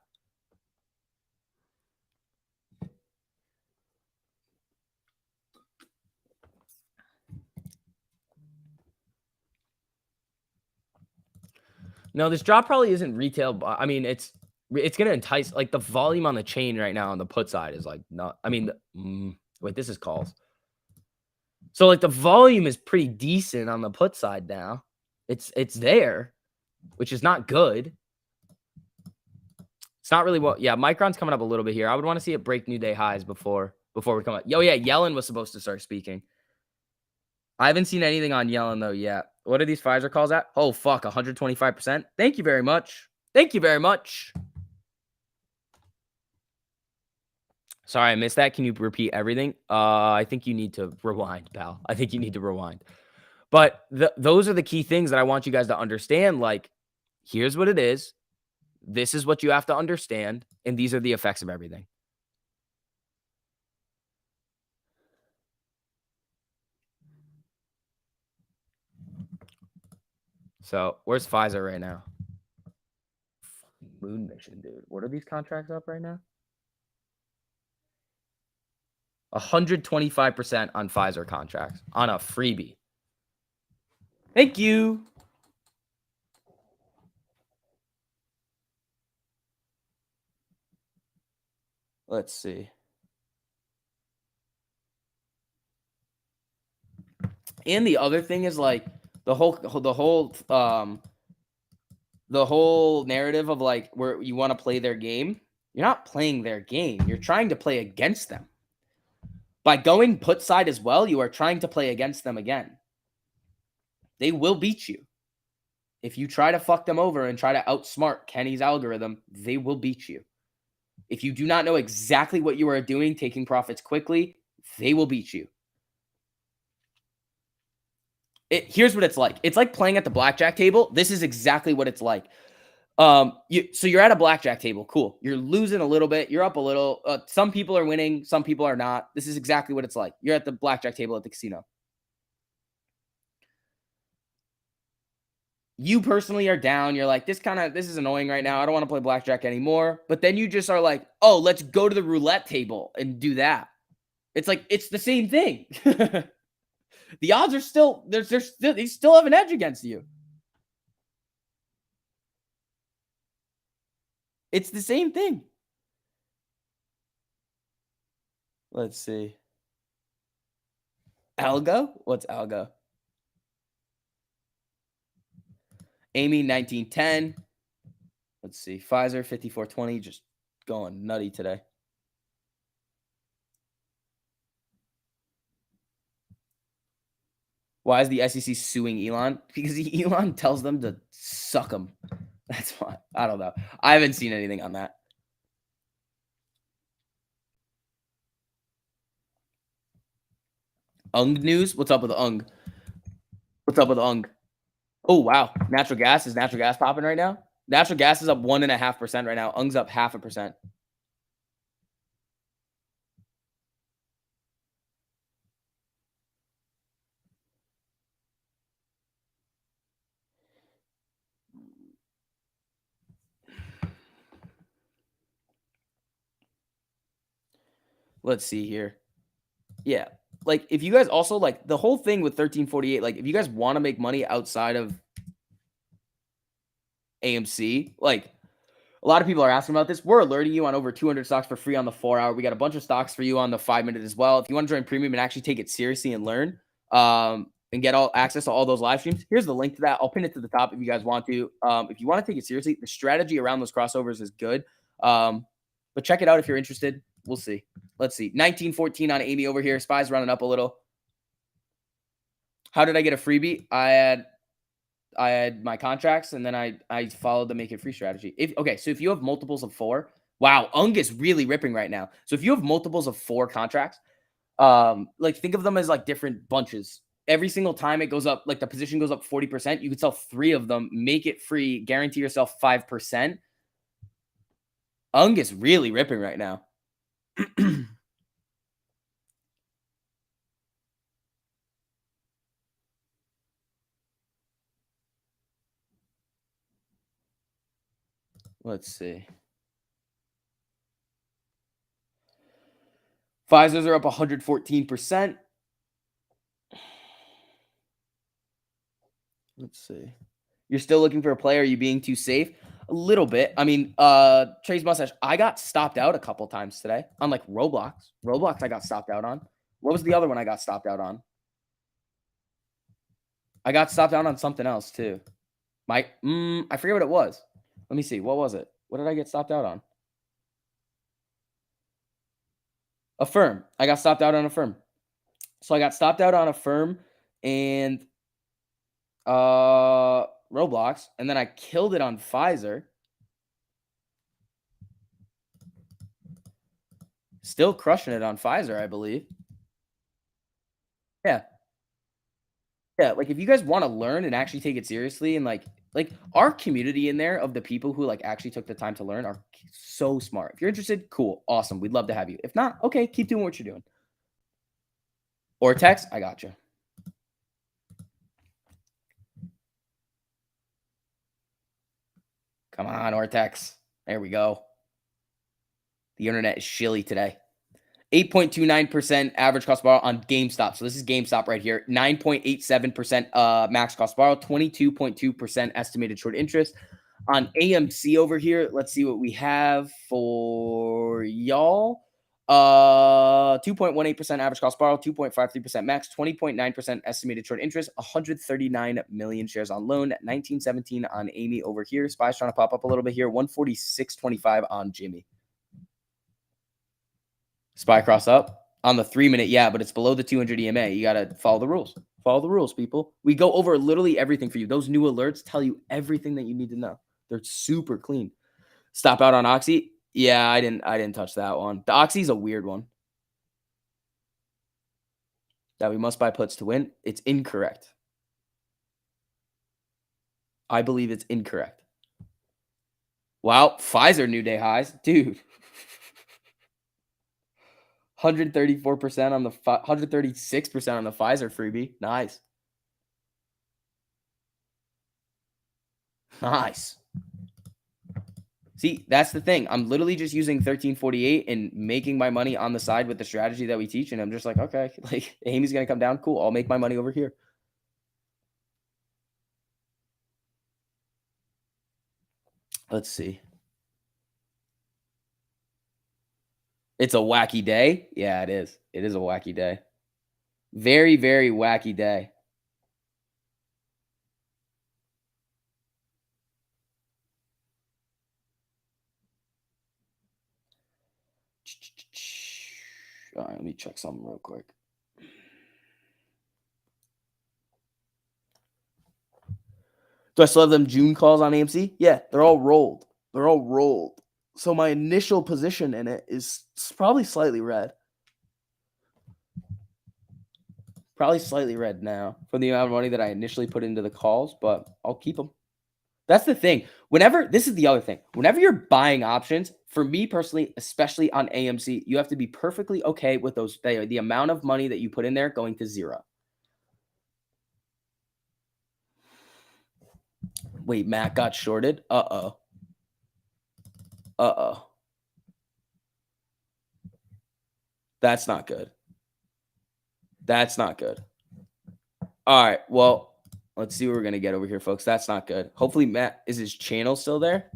S1: No, this drop probably isn't retail. I mean, it's going to entice, like, the volume on the chain right now on the put side is like not, I mean, wait, this is calls. So, like, the volume is pretty decent on the put side now. It's there, which is not good. It's not really what. Yeah, Micron's coming up a little bit here. I would want to see it break new day highs before we come up. Yo, yeah, Yellen was supposed to start speaking. I haven't seen anything on Yellen though yet. What are these Pfizer calls at? Oh, fuck, 125%. Thank you very much. Thank you very much. Sorry, I missed that. Can you repeat everything? I think you need to rewind, pal. I think you need to rewind. But those are the key things that I want you guys to understand. Like, here's what it is. This is what you have to understand. And these are the effects of everything. So, where's Pfizer right now? Fucking moon mission, dude. What are these contracts up right now? 125% on Pfizer contracts on a freebie. Thank you. Let's see. And the other thing is, like, the whole narrative of, like, where you want to play their game. You're not playing their game. You're trying to play against them. By going put side as well, you are trying to play against them again. They will beat you. If you try to fuck them over and try to outsmart Kenny's algorithm, they will beat you. If you do not know exactly what you are doing, taking profits quickly, they will beat you. Here's what it's like. It's like playing at the blackjack table. This is exactly what it's like. So you're at a blackjack table. Cool. You're losing a little bit. You're up a little. Some people are winning. Some people are not. This is exactly what it's like. You're at the blackjack table at the casino. You personally are down. You're like, this is annoying right now. I don't want to play blackjack anymore. But then you just are like, oh, let's go to the roulette table and do that. It's like, it's the same thing. The odds are still, they still have an edge against you. It's the same thing. Let's see. Algo? What's Algo? Amy, 1910. Let's see. Pfizer, 5420. Just going nutty today. Why is the SEC suing Elon? Because Elon tells them to suck them. That's why. I don't know. I haven't seen anything on that. Ung news? What's up with the Ung? What's up with the Ung? Oh, wow. Natural gas popping right now? Natural gas is up 1.5% right now. Ung's up 0.5%. Let's see here. Yeah. Like, if you guys also, like, the whole thing with 1348, like, if you guys want to make money outside of AMC, like, a lot of people are asking about this. We're alerting you on over 200 stocks for free on the 4-hour. We got a bunch of stocks for you on the 5-minute as well. If you want to join premium and actually take it seriously and learn, and get all access to all those live streams, here's the link to that. I'll pin it to the top if you guys want to. If you want to take it seriously, the strategy around those crossovers is good. But check it out if you're interested. We'll see. Let's see. 1914 on Amy over here. Spy's running up a little. How did I get a freebie? I had my contracts, and then I followed the make it free strategy. So if you have multiples of 4, wow, Ung is really ripping right now. So if you have multiples of 4 contracts, like, think of them as like different bunches. every single time it goes up, like the position goes up 40%, you could sell 3 of them, make it free, guarantee yourself 5%. UNG is really ripping right now. Let's see. Pfizer's are up 114%. Let's see. You're still looking for a player? Are you being too safe? A little bit. I mean, Trey's mustache. I got stopped out a couple times today on like Roblox. Roblox, I got stopped out on. What was the other one I got stopped out on? I got stopped out on something else too. I forget what it was. Let me see. What was it? What did I get stopped out on? Affirm. I got stopped out on Affirm. So I got stopped out on Affirm and Roblox, and then I killed it on Pfizer. Still crushing it on Pfizer, I believe. Yeah. Yeah, like if you guys want to learn and actually take it seriously and like our community in there of the people who like actually took the time to learn are so smart. If you're interested, cool, awesome. We'd love to have you. If not, okay, keep doing what you're doing. Or text, I got you. Come on, Ortex. There we go. The internet is shilly today. 8.29% average cost borrow on GameStop. So this is GameStop right here. 9.87% max cost borrow, 22.2% estimated short interest. On AMC over here, let's see what we have for y'all. 2.18% average cost borrow, 2.53% max, 20.9% estimated short interest, 139 million shares on loan, 1917 on Amy over here. Spy's trying to pop up a little bit here, 146.25 on Jimmy. Spy cross up on the 3-minute, yeah, but it's below the 200 EMA. You got to follow the rules. Follow the rules, people. We go over literally everything for you. Those new alerts tell you everything that you need to know. They're super clean. Stop out on Oxy. Yeah, I didn't touch that one. The Oxy's a weird one. That we must buy puts to win. It's incorrect. I believe it's incorrect. Wow, Pfizer new day highs, dude. 134% on the 136% on the Pfizer freebie. Nice. Nice. See, that's the thing. I'm literally just using 1348 and making my money on the side with the strategy that we teach. And I'm just like, okay, like Amy's going to come down. Cool. I'll make my money over here. Let's see. It's a wacky day. Yeah, it is. It is a wacky day. Very, very wacky day. All right, let me check something real quick. Do I still have them June calls on AMC? Yeah, they're all rolled. They're all rolled. So my initial position in it is probably slightly red. Probably slightly red now from the amount of money that I initially put into the calls, but I'll keep them. That's the thing. This is the other thing. Whenever you're buying options, for me personally, especially on AMC, you have to be perfectly okay with the amount of money that you put in there going to zero. Wait, Matt got shorted? Uh-oh. Uh-oh. That's not good. That's not good. All right, well, let's see what we're going to get over here, folks. That's not good. Hopefully, Matt, is his channel still there?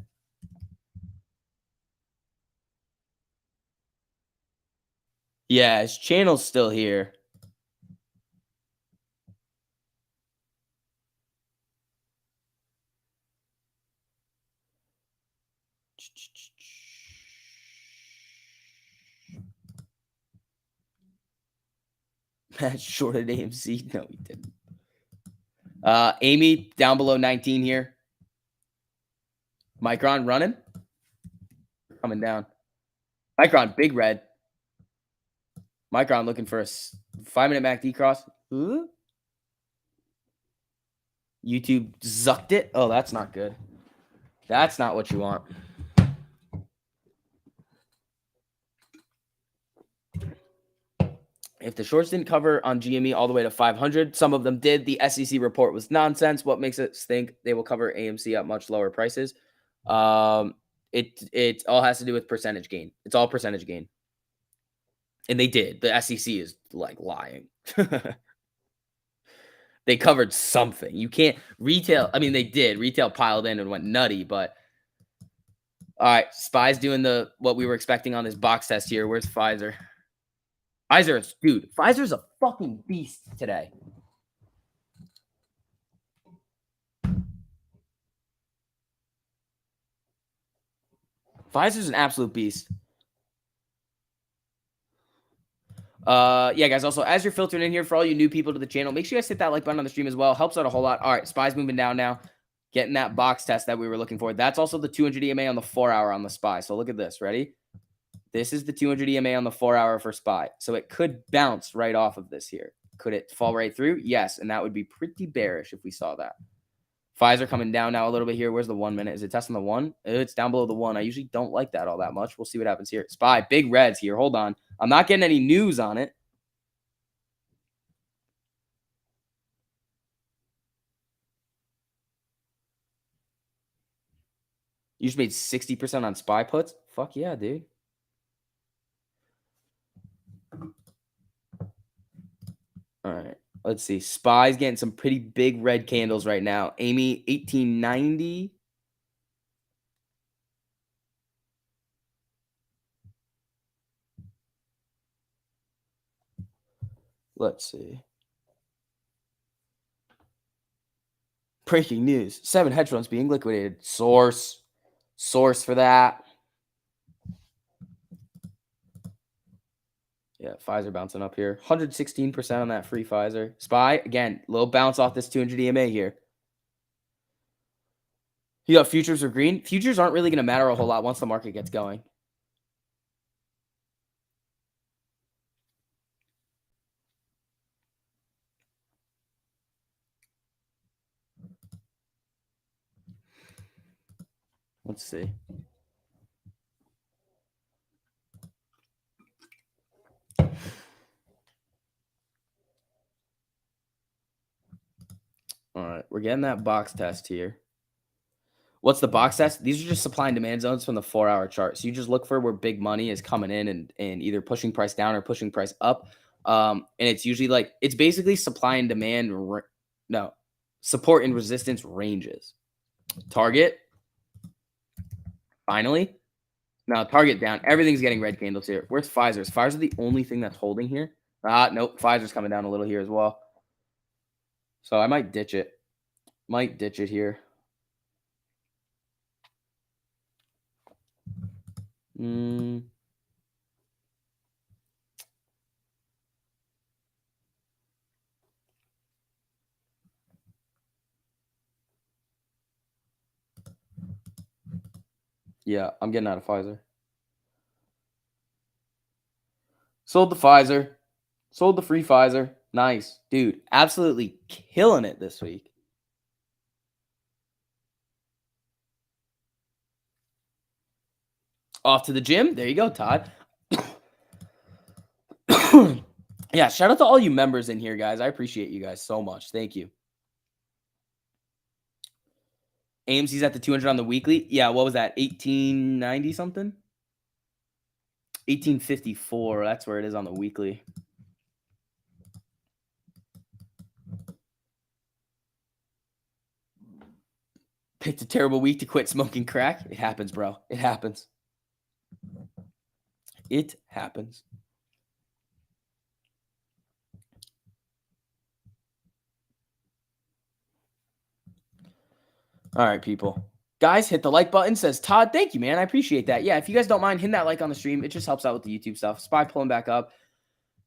S1: Yeah, his channel's still here. Matt shorted AMC. No, he didn't. Amy down below 19 here. Micron running. Coming down. Micron, big red. Micron looking for a 5-minute MACD cross. Ooh. YouTube zucked it. Oh, that's not good. That's not what you want. If the shorts didn't cover on GME all the way to 500, some of them did. The SEC report was nonsense. What makes us think they will cover AMC at much lower prices? It all has to do with percentage gain. It's all percentage gain. And they did. The SEC is like lying. They covered something. You can't retail. I mean, they did. Retail piled in and went nutty, but all right. Spy's doing what we were expecting on this box test here. Where's Pfizer? Dude, Pfizer's a fucking beast today. Pfizer's an absolute beast. Yeah, guys. Also, as you're filtering in here, for all you new people to the channel, make sure you guys hit that like button on the stream as well. Helps out a whole lot. All right, Spy's moving down now. Getting that box test that we were looking for. That's also the 200 EMA on the 4-hour on the Spy. So look at this. Ready? This is the 200 EMA on the 4-hour for Spy. So it could bounce right off of this here. Could it fall right through? Yes, and that would be pretty bearish if we saw that. Pfizer coming down now a little bit here. Where's the 1 minute? Is it testing the 1? It's down below the 1. I usually don't like that all that much. We'll see what happens here. Spy, big reds here. Hold on. I'm not getting any news on it. You just made 60% on Spy puts? Fuck yeah, dude. All right. Let's see. Spy's getting some pretty big red candles right now. Amy, 1890. Let's see. Breaking news. 7 hedge funds being liquidated. Source for that. Yeah, Pfizer bouncing up here. 116% on that free Pfizer. Spy, again, little bounce off this 200 EMA here. You got futures or green? Futures aren't really going to matter a whole lot once the market gets going. Let's see. All right, we're getting that box test here. What's the box test? These are just supply and demand zones from the 4-hour chart. So you just look for where big money is coming in and either pushing price down or pushing price up. And it's usually like, it's basically supply and demand. Support and resistance ranges. Target. Finally. Now target down. Everything's getting red candles here. Where's Pfizer? Is Pfizer the only thing that's holding here? Nope. Pfizer's coming down a little here as well. So I might ditch it. Might ditch it here. Yeah, I'm getting out of Pfizer. Sold the Pfizer. Sold the free Pfizer. Nice. Dude, absolutely killing it this week. Off to the gym. There you go, Todd. Yeah, shout out to all you members in here, guys. I appreciate you guys so much. Thank you. AMC's at the 200 on the weekly. Yeah, what was that? 1890 something? 1854. That's where it is on the weekly. Picked a terrible week to quit smoking crack. It happens, bro. It happens. It happens. All right, people. Guys, hit the like button. Says Todd. Thank you, man. I appreciate that. Yeah, if you guys don't mind hitting that like on the stream, it just helps out with the YouTube stuff. Spy pulling back up.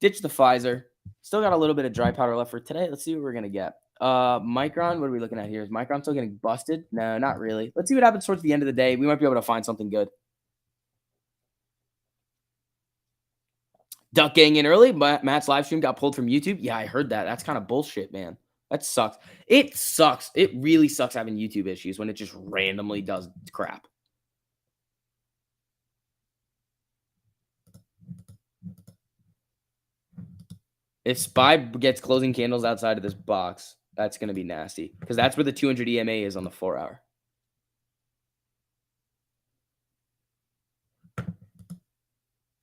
S1: Ditch the Pfizer. Still got a little bit of dry powder left for today. Let's see what we're going to get. Micron, what are we looking at here? Is Micron still getting busted? No, not really. Let's see what happens towards the end of the day. We might be able to find something good. Duck getting in early. Matt's live stream got pulled from YouTube. Yeah, I heard that. That's kind of bullshit, man. That sucks. It sucks. It really sucks having YouTube issues when it just randomly does crap. If SPY gets closing candles outside of this box, that's going to be nasty because that's where the 200 EMA is on the 4-hour.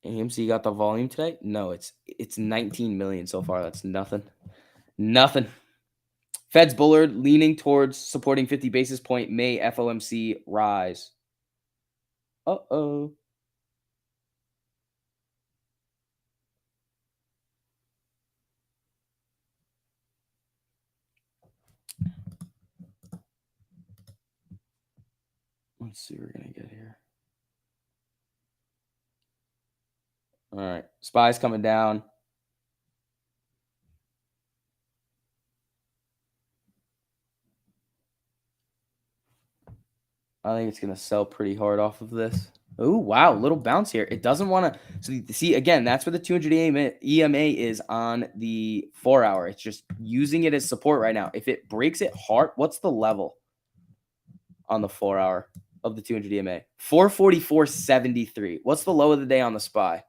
S1: AMC got the volume today? No, it's 19 million so far. That's nothing. Nothing. Fed's bullard leaning towards supporting 50 basis point May FOMC rise. Uh-oh. Let's see what we're going to get here. All right. SPY's coming down. I think it's going to sell pretty hard off of this. Oh, wow. Little bounce here. It doesn't want to. So, see, again, that's where the 200 EMA is on the 4-hour. It's just using it as support right now. If it breaks it hard, what's the level on the 4-hour of the 200 EMA? 444.73. What's the low of the day on the SPY?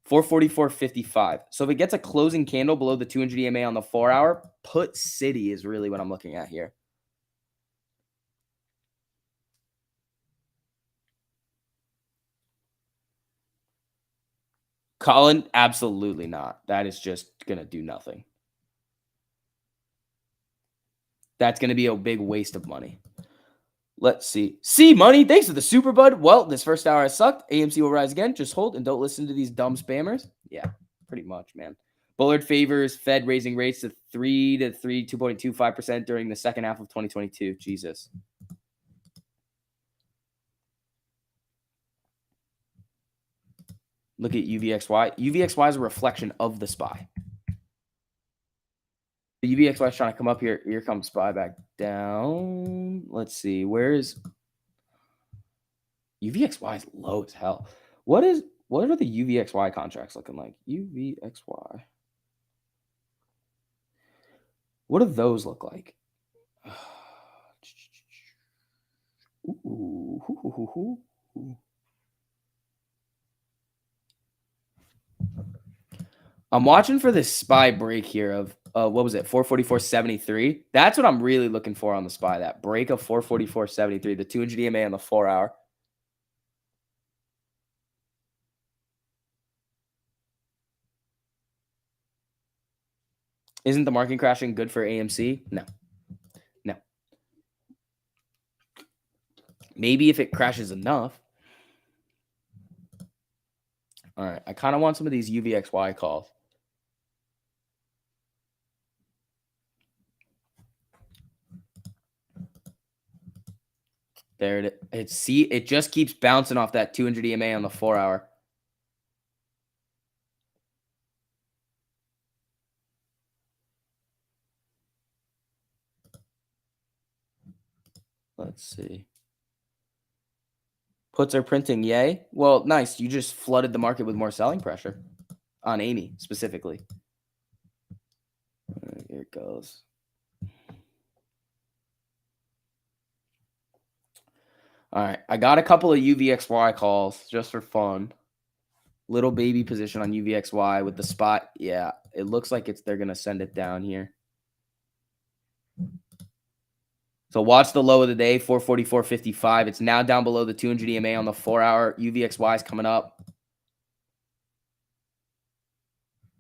S1: 444.55. So if it gets a closing candle below the 200 EMA on the 4-hour, put city is really what I'm looking at here. Colin, absolutely not. That is just going to do nothing. That's going to be a big waste of money. Let's see. See, money. Thanks for the super bud. Well, this first hour has sucked. AMC will rise again. Just hold and don't listen to these dumb spammers. Yeah, pretty much, man. Bullard favors Fed raising rates to 2.25% during the second half of 2022. Jesus. Look at UVXY. UVXY is a reflection of the SPY. The UVXY is trying to come up here. Here comes SPY back down. Let's see. Where is UVXY is low as hell. What are the UVXY contracts looking like? UVXY. What do those look like? Ooh. I'm watching for this SPY break here of what was it? 444.73. That's what I'm really looking for on the SPY. That break of 444.73, the 200 EMA on the 4-hour. Isn't the market crashing good for AMC? No. Maybe if it crashes enough. All right. I kind of want some of these UVXY calls. There it is. See, it just keeps bouncing off that 200 EMA on the 4-hour. Let's see. Puts are printing, yay. Well, nice. You just flooded the market with more selling pressure on Amy specifically. Here it goes. All right. I got a couple of UVXY calls just for fun. Little baby position on UVXY with the spot. Yeah, it looks like they're going to send it down here. So watch the low of the day, 444.55. It's now down below the 200 EMA on the 4-hour. UVXY is coming up.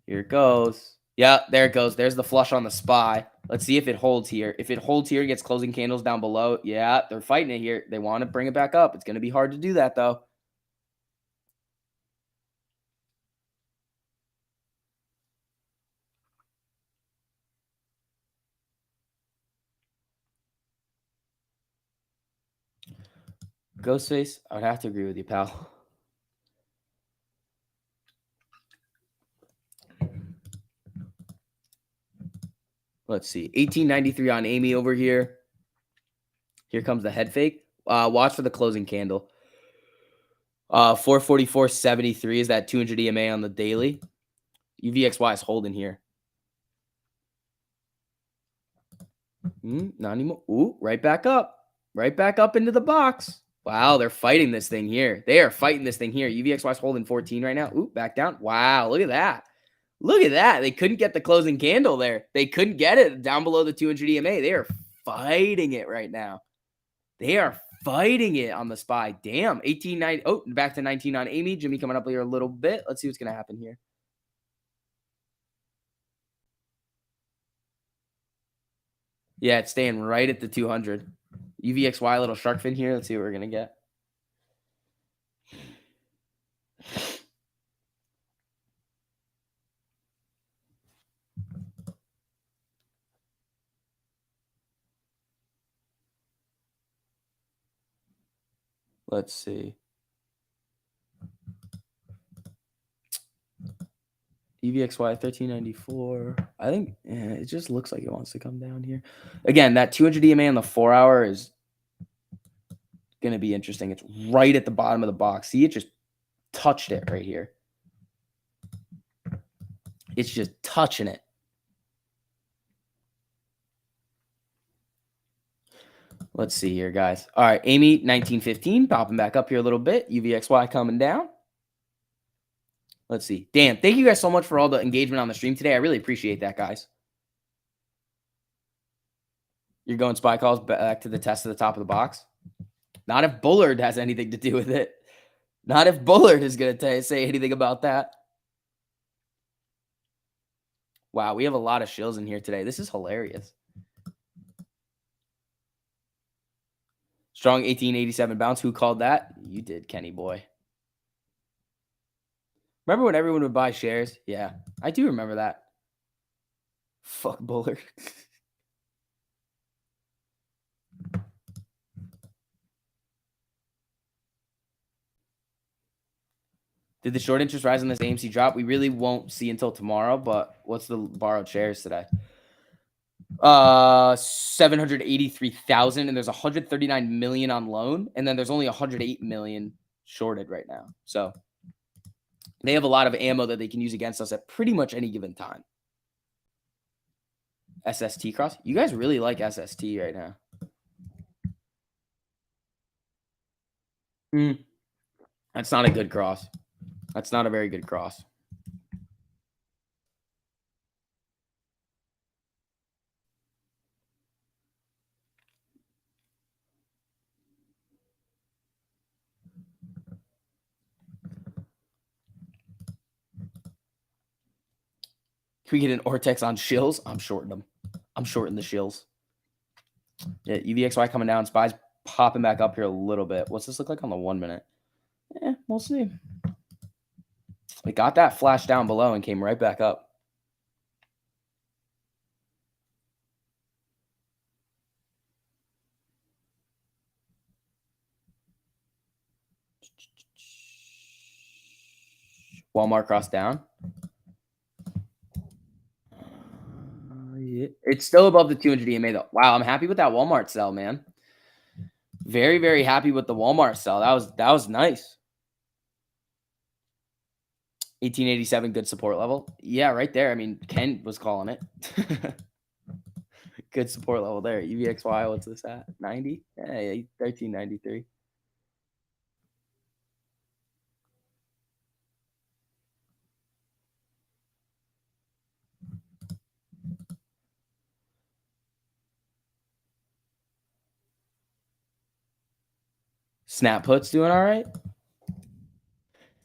S1: Here it goes. Yeah, there it goes. There's the flush on the SPY. Let's see if it holds here. If it holds here, gets closing candles down below. Yeah, they're fighting it here. They want to bring it back up. It's going to be hard to do that, though. Ghostface, I would have to agree with you, pal. Let's see. 1893 on Amy over here. Here comes the head fake. Watch for the closing candle. 444.73 is that 200 EMA on the daily. UVXY is holding here. Not anymore. Ooh, right back up. Right back up into the box. Wow, they're fighting this thing here. They are fighting this thing here. UVXY's holding 14 right now. Ooh, back down. Wow, look at that. Look at that. They couldn't get the closing candle there. They couldn't get it down below the 200 EMA. They are fighting it right now. They are fighting it on the SPY. Damn. 18.90. Oh, back to 19 on Amy. Jimmy coming up here a little bit. Let's see what's going to happen here. Yeah, it's staying right at the 200. UVXY, little shark fin here. Let's see what we're going to get. Let's see. EVXY 1394. I think it just looks like it wants to come down here. Again, that 200 EMA on the 4 hour is going to be interesting. It's right at the bottom of the box. See, it just touched it right here. It's just touching it. Let's see here, guys. All right, Amy 1915 popping back up here a little bit. UVXY coming down. Let's see. Dan, thank you guys so much for all the engagement on the stream today. I really appreciate that, guys. You're going SPY calls back to the test of the top of the box. Not if Bullard has anything to do with it. Not if Bullard is going to say anything about that. Wow, we have a lot of shills in here today. This is hilarious. Strong 1887 bounce. Who called that? You did, Kenny boy. Remember when everyone would buy shares? Yeah, I do remember that. Fuck Bullard. Did the short interest rise on this AMC drop? We really won't see until tomorrow, but what's the borrowed shares today? 783,000, and there's 139 million on loan, and then there's only 108 million shorted right now. So they have a lot of ammo that they can use against us at pretty much any given time. SST cross. You guys really like SST right now. That's not a good cross. That's not a very good cross. Can we get an Ortex on shills? I'm shorting them. I'm shorting the shills. Yeah, UVXY coming down. SPY's popping back up here a little bit. What's this look like on the 1 minute? We'll see. We got that flash down below and came right back up. Walmart cross down. Yeah. It's still above the 200 EMA though. Wow, I'm happy with that Walmart sell, man. Very, very happy with the Walmart sell. That was nice. 1887, good support level. Yeah, right there. I mean, Ken was calling it. Good support level there. UVXY, what's this at? 90? Yeah, 1393. Snap puts doing all right.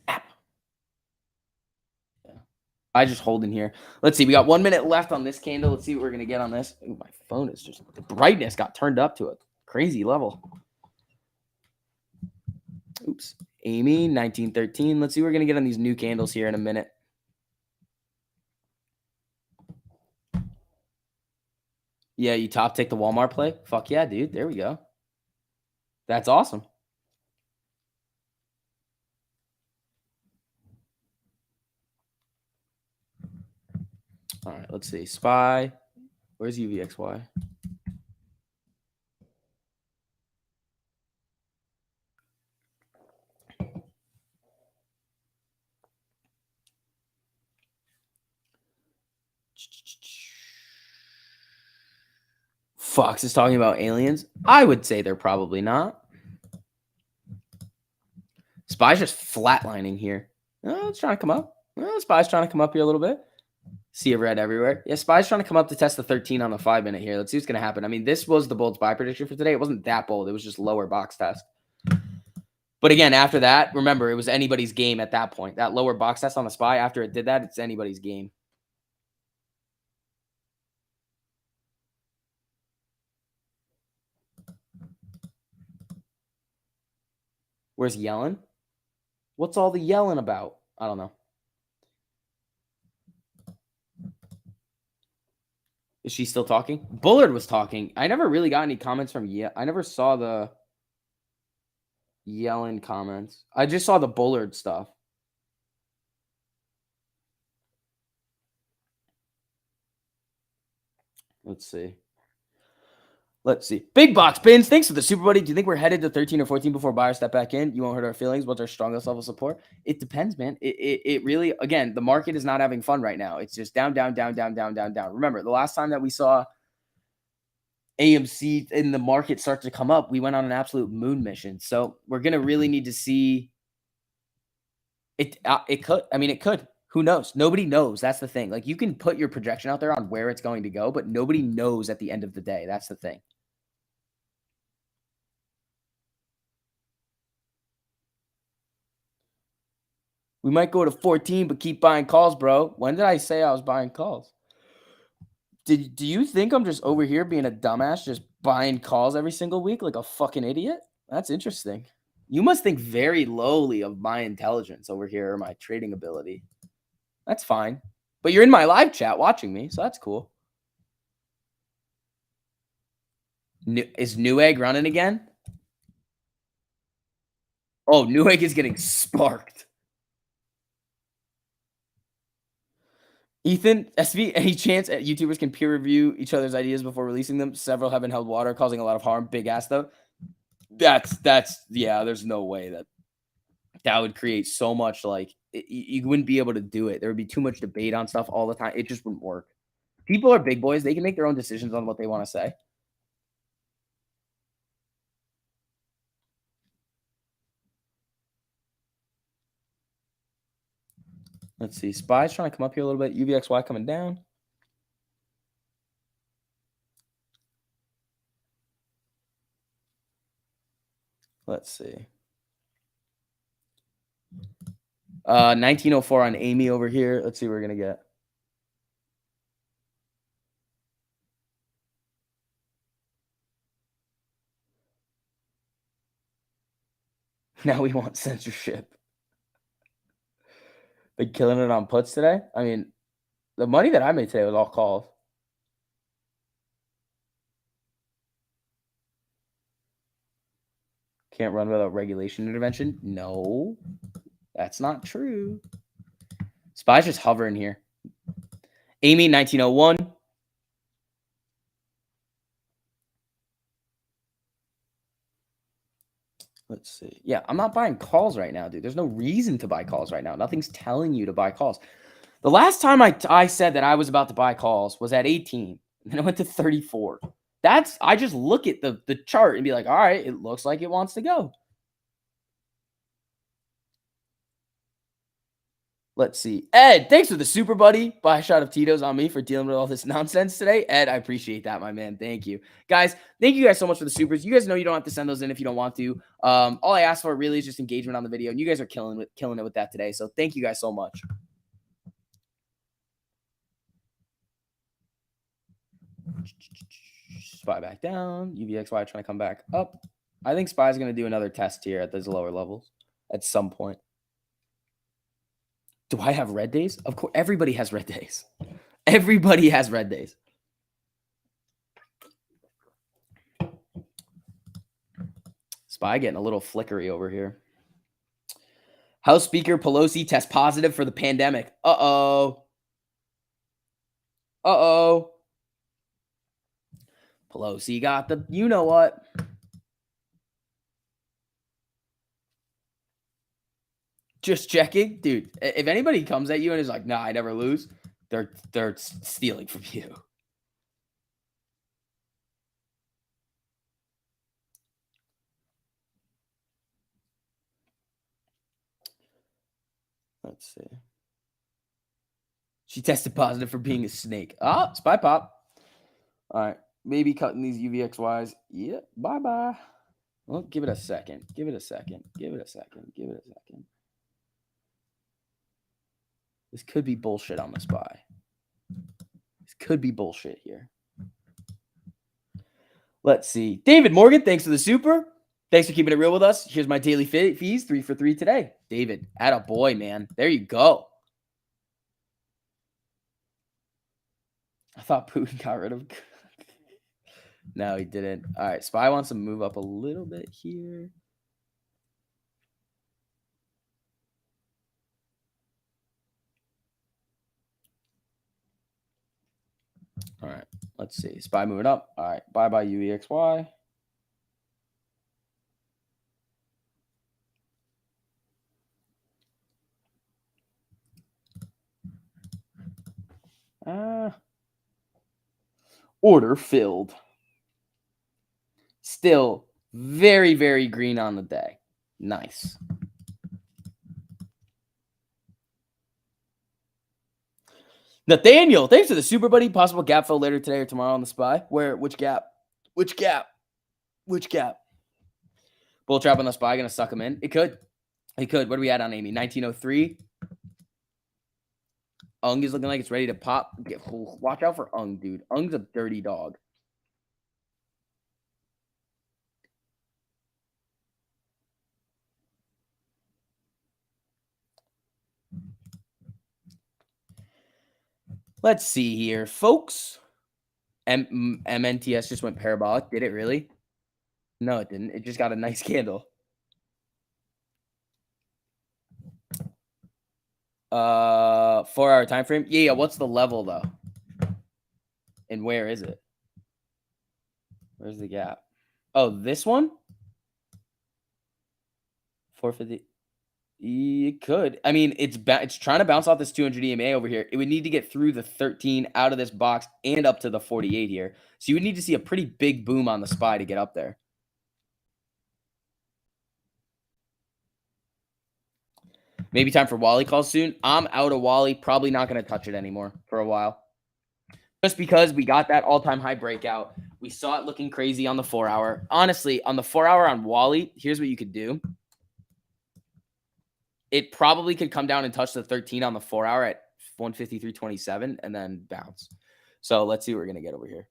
S1: Yeah. I just hold in here. Let's see. We got 1 minute left on this candle. Let's see what we're gonna get on this. Ooh, my phone is just the brightness got turned up to a crazy level. Oops. Amy 1913. Let's see what we're gonna get on these new candles here in a minute. Yeah, you top take the Walmart play. Fuck yeah, dude. There we go. That's awesome. All right, let's see. SPY. Where's UVXY? Fox is talking about aliens. I would say they're probably not. Spy's just flatlining here. Oh, it's trying to come up. Oh, Spy's trying to come up here a little bit. See a red everywhere. Yeah, Spy's trying to come up to test the 13 on the 5-minute here. Let's see what's going to happen. I mean, this was the bold Spy prediction for today. It wasn't that bold. It was just lower box test. But again, after that, remember, it was anybody's game at that point. That lower box test on the Spy, after it did that, it's anybody's game. Where's yelling? What's all the yelling about? I don't know. Is she still talking? Bullard was talking. I never really got any comments from I never saw the yelling comments. I just saw the Bullard stuff. Let's see. Big box pins. Thanks for the super buddy. Do you think we're headed to 13 or 14 before buyers step back in? You won't hurt our feelings. What's our strongest level of support? It depends, man. It really, again, the market is not having fun right now. It's just down, down, down, down, down, down, down. Remember, the last time that we saw AMC in the market start to come up, we went on an absolute moon mission. So we're going to really need to see it. It could. I mean, it could. Who knows? Nobody knows. That's the thing. Like, you can put your projection out there on where it's going to go, but nobody knows at the end of the day. That's the thing. We might go to 14, but keep buying calls, bro. When did I say I was buying calls? Do you think I'm just over here being a dumbass, just buying calls every single week like a fucking idiot? That's interesting. You must think very lowly of my intelligence over here or my trading ability. That's fine. But you're in my live chat watching me, so that's cool. Is Newegg running again? Oh, Newegg is getting sparked. Ethan, SV, any chance YouTubers can peer review each other's ideas before releasing them? Several have been held water, causing a lot of harm. Big ass, though. Yeah, there's no way that would create so much, like, you wouldn't be able to do it. There would be too much debate on stuff all the time. It just wouldn't work. People are big boys. They can make their own decisions on what they want to say. Let's see. Spy's trying to come up here a little bit. UVXY coming down. Let's see. 1904 on Amy over here. Let's see what we're going to get. Now we want censorship. Been killing it on puts today. I mean, the money that I made today was all calls. Can't run without regulation intervention. No, that's not true. Spy's just hovering here. Amy, 1901. Let's see. Yeah, I'm not buying calls right now, dude. There's no reason to buy calls right now. Nothing's telling you to buy calls. The last time I said that I was about to buy calls was at 18. And then it went to 34. I just look at the chart and be like, all right, it looks like it wants to go. Let's see. Ed, thanks for the super buddy. Buy a shot of Tito's on me for dealing with all this nonsense today. Ed, I appreciate that, my man. Thank you. Guys, thank you guys so much for the supers. You guys know you don't have to send those in if you don't want to. All I ask for really is just engagement on the video. And you guys are killing it with that today. So thank you guys so much. Spy back down. UVXY trying to come back up. I think Spy's going to do another test here at those lower levels at some point. Do I have red days? Of course, everybody has red days. Everybody has red days. Spy getting a little flickery over here. House Speaker Pelosi tests positive for the pandemic. Uh-oh. Uh-oh. Pelosi got the, you know what? Just checking. Dude, if anybody comes at you and is like, nah, I never lose, they're stealing from you. Let's see. She tested positive for being a snake. Ah, spy pop. All right. Maybe cutting these UVXYs. Yeah. Bye-bye. Well, give it a second. Give it a second. Give it a second. Give it a second. This could be bullshit on the spy. This could be bullshit here. Let's see. David Morgan, thanks for the super. Thanks for keeping it real with us. Here's my daily fees, 3 for 3 today. David, atta boy, man. There you go. I thought Putin got rid of. No, he didn't. All right, Spy wants to move up a little bit here. All right, let's see. Spy moving up. All right, bye-bye UVXY. Order filled. Still very, very green on the day. Nice. Nathaniel, thanks for the super buddy. Possible gap fill later today or tomorrow on the spy. Where? Which gap? Which gap? Which gap? Bull trap on the spy gonna suck him in. It could. It could. What are we at on Amy? 1903. Ung is looking like it's ready to pop. Watch out for Ung, dude. Ung's a dirty dog. Let's see here, folks. MNTS just went parabolic. Did it really? No, it didn't. It just got a nice candle. 4-hour time frame. Yeah. What's the level though? And where is it? Where's the gap? Oh, this one? 450. It could. I mean, it's trying to bounce off this 200 EMA over here. It would need to get through the 13 out of this box and up to the 48 here. So you would need to see a pretty big boom on the SPY to get up there. Maybe time for Wally calls soon. I'm out of Wally. Probably not going to touch it anymore for a while. Just because we got that all-time high breakout. We saw it looking crazy on the 4-hour. Honestly, on the 4-hour on Wally, here's what you could do. It probably could come down and touch the 13 on the 4-hour at 153.27 and then bounce. So let's see what we're going to get over here.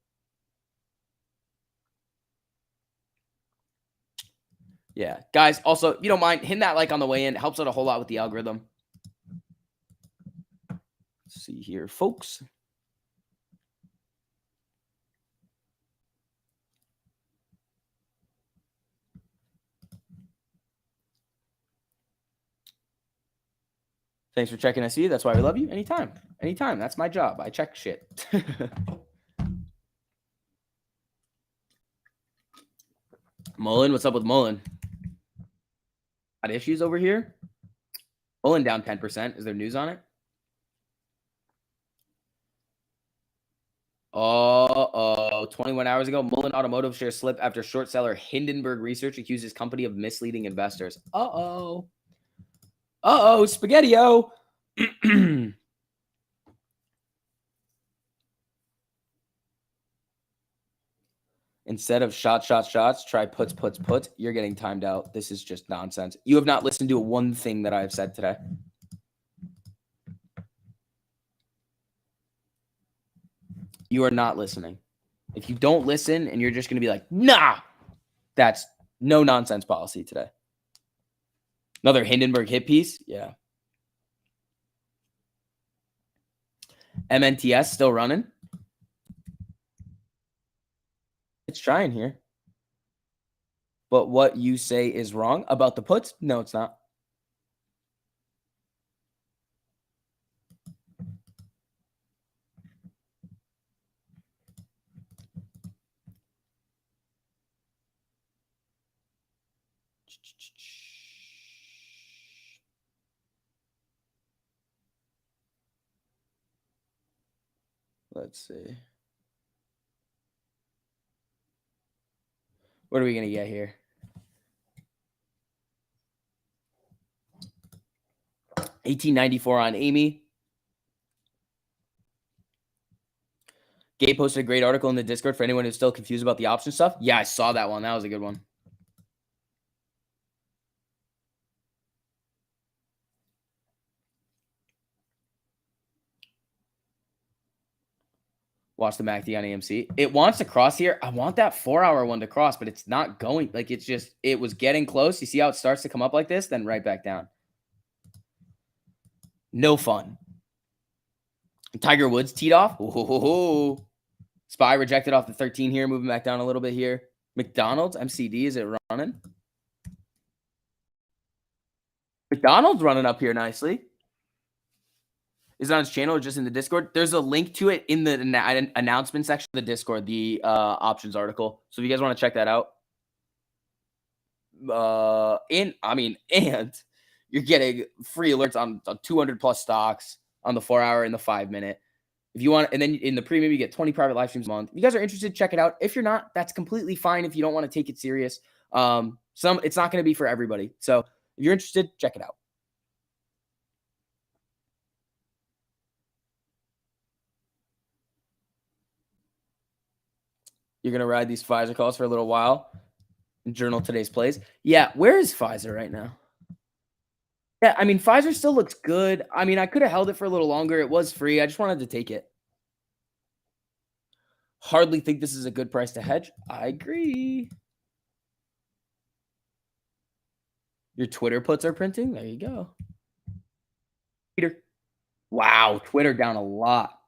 S1: Yeah. Guys, also, if you don't mind, hitting that like on the way in. It helps out a whole lot with the algorithm. Let's see here, folks. Thanks for checking us. That's why we love you. Anytime. Anytime. That's my job. I check shit. Mullen, what's up with Mullen? Got issues over here? Mullen down 10%. Is there news on it? Oh, 21 hours ago, Mullen Automotive share slip after short seller Hindenburg Research accuses company of misleading investors. Uh-oh. Uh-oh, Spaghetti-O. Instead of shots, try puts. You're getting timed out. This is just nonsense. You have not listened to one thing that I have said today. You are not listening. If you don't listen and you're just going to be like, nah, that's no nonsense policy today. Another Hindenburg hit piece. Yeah. MNTS still running. It's trying here. But what you say is wrong about the puts? No, it's not. Let's see. What are we going to get here? $18.94 on Amy. Gabe posted a great article in the Discord for anyone who's still confused about the option stuff. Yeah, I saw that one. That was a good one. Watch the MACD on AMC. It wants to cross here. I want that 4-hour one to cross, but it's not going. Like, it's just, it was getting close. You see how it starts to come up like this, then right back down. No fun. Tiger Woods teed off. Ooh. SPY rejected off the 13 here, moving back down a little bit here. McDonald's, MCD, is it running? McDonald's running up here nicely. Is it on his channel or just in the Discord? There's a link to it in the announcement section of the Discord, the options article. So if you guys want to check that out. And you're getting free alerts on 200 plus stocks on the 4-hour and the 5-minute. If you want, and then in the premium, you get 20 private live streams a month. If you guys are interested, check it out. If you're not, that's completely fine. If you don't want to take it serious, it's not going to be for everybody. So if you're interested, check it out. You're going to ride these Pfizer calls for a little while and journal today's plays. Yeah. Where is Pfizer right now? Yeah. I mean, Pfizer still looks good. I mean, I could have held it for a little longer. It was free. I just wanted to take it. Hardly think this is a good price to hedge. I agree. Your Twitter puts are printing. There you go. Peter. Wow. Twitter down a lot.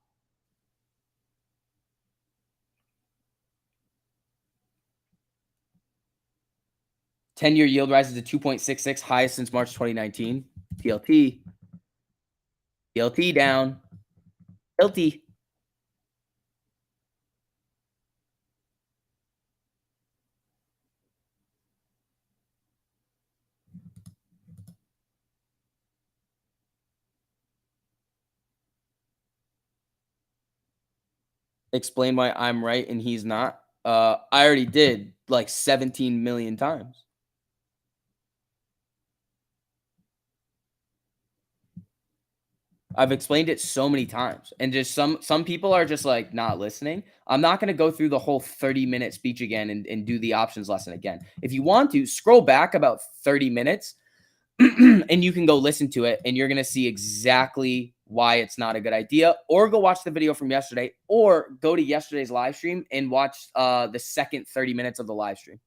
S1: Ten-year yield rises to 2.66, highest since March 2019. TLT. TLT down. TLT. Explain why I'm right and he's not. I already did like 17 million times. I've explained it so many times, and just some people are just like not listening. I'm not going to go through the whole 30-minute speech again and do the options lesson again. If you want to, scroll back about 30 minutes and you can go listen to it, and you're going to see exactly why it's not a good idea. Or go watch the video from yesterday, or go to yesterday's live stream and watch the second 30 minutes of the live stream.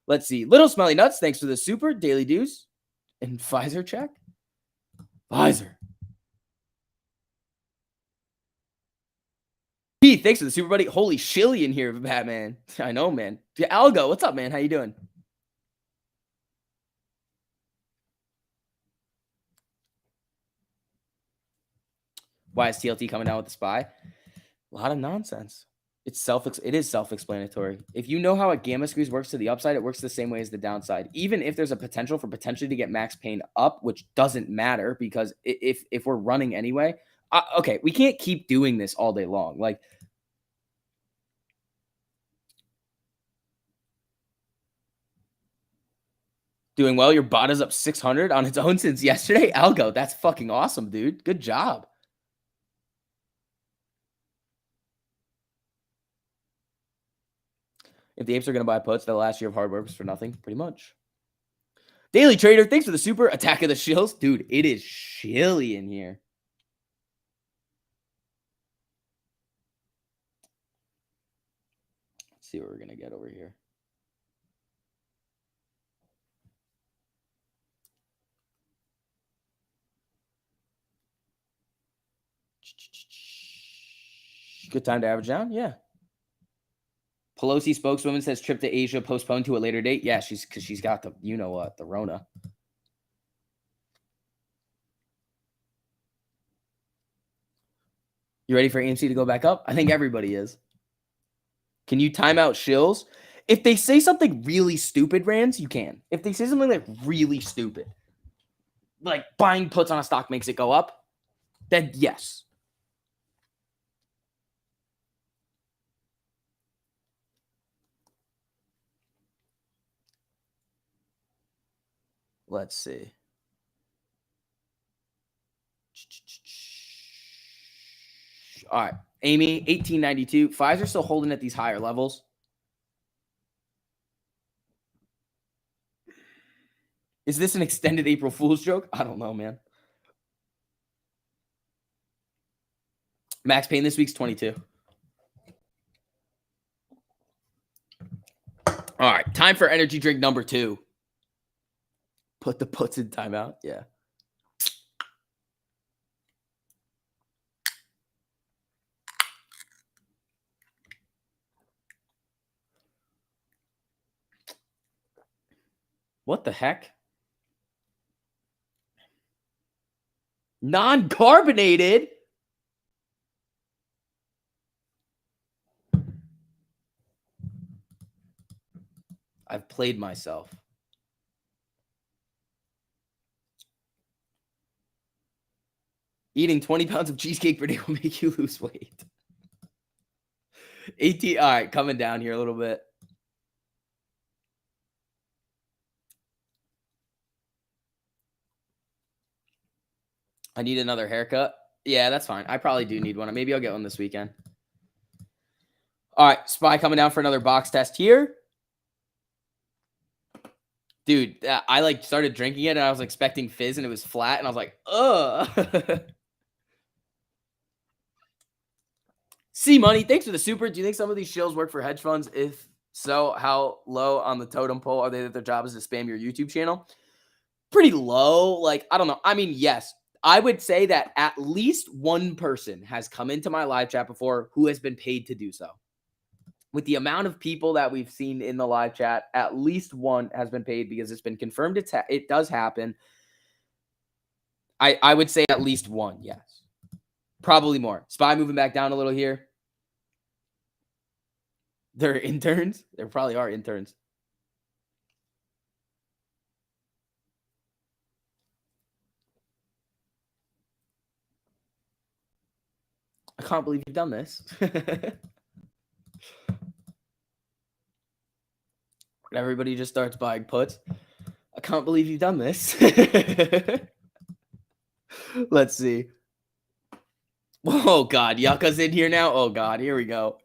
S1: Let's see. Little Smelly Nuts, thanks for the super daily dues. And Pfizer check. Pfizer. Pete, thanks for the super buddy. Holy shilly in here, Batman. I know, man. Algo, what's up, man? How you doing? Why is TLT coming down with the SPY? A lot of nonsense. It is self-explanatory. If you know how a gamma squeeze works to the upside, it works the same way as the downside. Even if there's a potential for potentially to get max pain up, which doesn't matter, because if we're running anyway, okay, we can't keep doing this all day long. Like, doing well. Your bot is up 600 on its own since yesterday. Algo, that's fucking awesome, dude. Good job. If the Apes are going to buy puts, the last year of hard work was for nothing, pretty much. Daily Trader, thanks for the super. Attack of the Shills. Dude, it is chilly in here. Let's see what we're going to get over here. Good time to average down? Yeah. Pelosi spokeswoman says trip to Asia postponed to a later date. Yeah, because she's got the, you know what, the Rona. You ready for AMC to go back up? I think everybody is. Can you time out shills? If they say something really stupid, Rands, you can. If they say something like really stupid, like buying puts on a stock makes it go up, then yes. Let's see. All right. Amy, 1892. Pfizer still holding at these higher levels. Is this an extended April Fool's joke? I don't know, man. Max Payne this week's 22. All right. Time for energy drink number 2. Put the puts in timeout. Yeah. What the heck? Non-carbonated? I've played myself. Eating 20 pounds of cheesecake per day will make you lose weight. 18. All right, coming down here a little bit. I need another haircut. Yeah, that's fine. I probably do need one. Maybe I'll get one this weekend. All right, Spy coming down for another box test here. Dude, I like started drinking it and I was expecting fizz and it was flat and I was like, ugh. C-Money, thanks for the super. Do you think some of these shills work for hedge funds? If so, how low on the totem pole are they that their job is to spam your YouTube channel? Pretty low. Like, I don't know. I mean, yes, I would say that at least one person has come into my live chat before who has been paid to do so. With the amount of people that we've seen in the live chat, at least one has been paid because it's been confirmed it does happen. I would say at least one, yes. Probably more. Spy moving back down a little here. They're interns? There probably are interns. I can't believe you've done this. Everybody just starts buying puts. I can't believe you've done this. Let's see. Oh, God. Yucca's in here now? Oh, God. Here we go.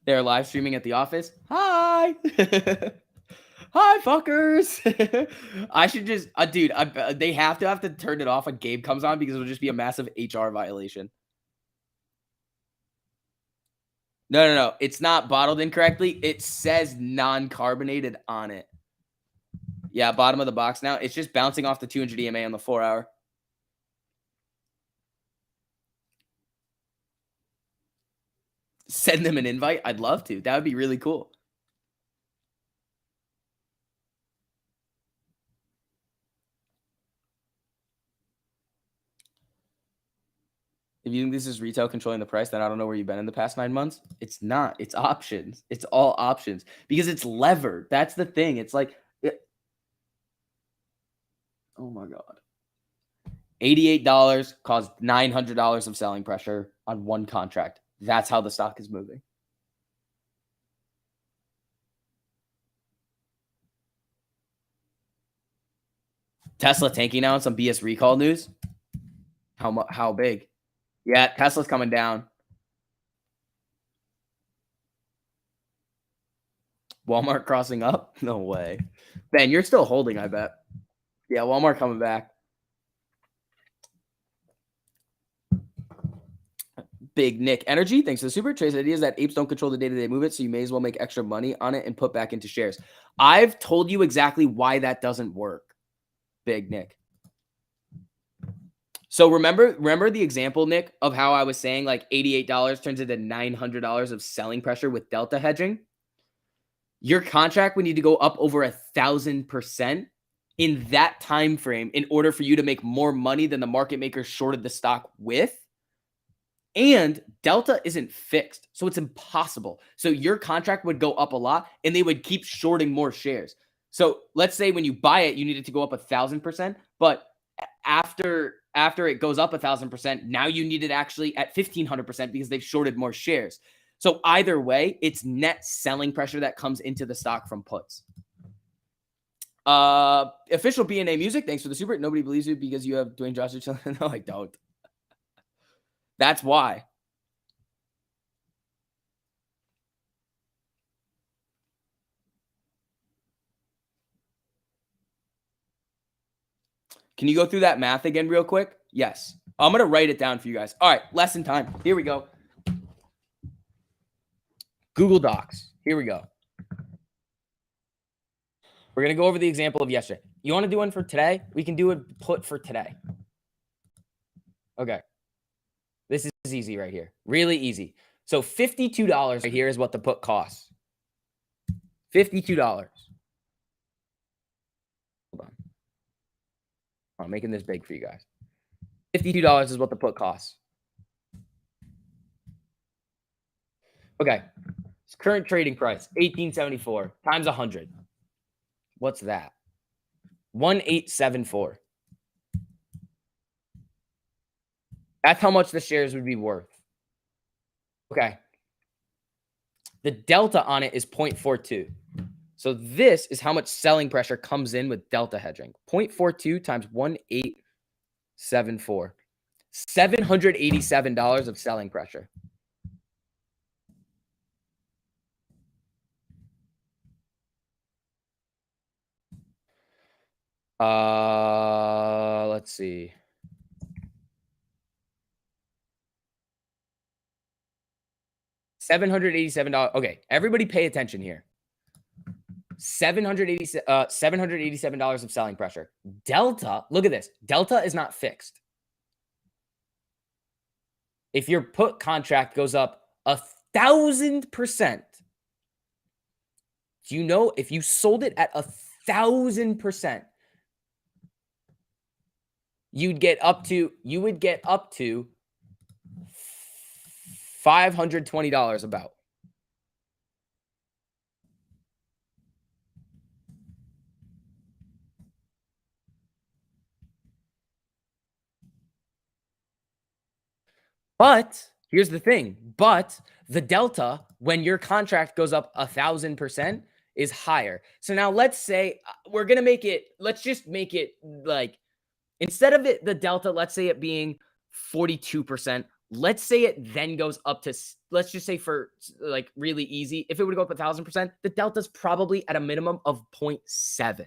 S1: They're live streaming at the office. Hi. Hi, fuckers. I should just, dude, they have to turn it off when Gabe comes on because it'll just be a massive HR violation. No. It's not bottled incorrectly. It says non-carbonated on it. Yeah, bottom of the box now. It's just bouncing off the 200 EMA on the 4-hour. Send them an invite. I'd love to. That would be really cool. If you think this is retail controlling the price, then I don't know where you've been in the past 9 months. It's not. It's options. It's all options because it's levered. That's the thing. It's like, oh my God. $88 caused $900 of selling pressure on one contract. That's how the stock is moving. Tesla tanking out some BS recall news. How big? Yeah, Tesla's coming down. Walmart crossing up? No way. Ben, you're still holding, I bet. Yeah, Walmart coming back. Big Nick Energy, thanks for the super. Trace ideas that apes don't control the day-to-day movement, so you may as well make extra money on it and put back into shares. I've told you exactly why that doesn't work. Big Nick. So remember the example, Nick, of how I was saying like $88 turns into $900 of selling pressure with delta hedging? Your contract would need to go up over 1,000% in that time frame in order for you to make more money than the market maker shorted the stock with. And delta isn't fixed, so it's impossible. So your contract would go up a lot and they would keep shorting more shares. So let's say when you buy it, you need it to go up 1,000%, but after it goes up 1,000%, now you need it actually at 1,500% because they've shorted more shares. So either way, it's net selling pressure that comes into the stock from puts. Official BNA music. Thanks for the super. Nobody believes you because you have Dwayne Johnson. No, I don't. That's why. Can you go through that math again real quick? Yes. I'm going to write it down for you guys. All right, lesson time. Here we go. Google Docs. Here we go. We're going to go over the example of yesterday. You want to do one for today? We can do a put for today. Okay. This is easy right here. Really easy. So $52 right here is what the put costs. $52. Hold on. I'm making this big for you guys. $52 is what the put costs. Okay. Current trading price, $18.74 times 100. What's that? 1,874. That's how much the shares would be worth. Okay. The delta on it is 0.42. So this is how much selling pressure comes in with delta hedging. 0.42 times 1,874. $787 of selling pressure. Let's see. $787. Okay, everybody pay attention here. $787 of selling pressure. Delta, look at this. Delta is not fixed. If your put contract goes up 1,000%, do you know if you sold it at 1,000%, you would get up to $520 about. But here's the thing. But the delta when your contract goes up 1,000% is higher. So now let's say we're going to make it, let's just make it like, instead of it, the delta, let's say it being 42%, let's say it then goes up to, let's just say for like really easy, if it would go up 1,000%, the delta's probably at a minimum of 0.7.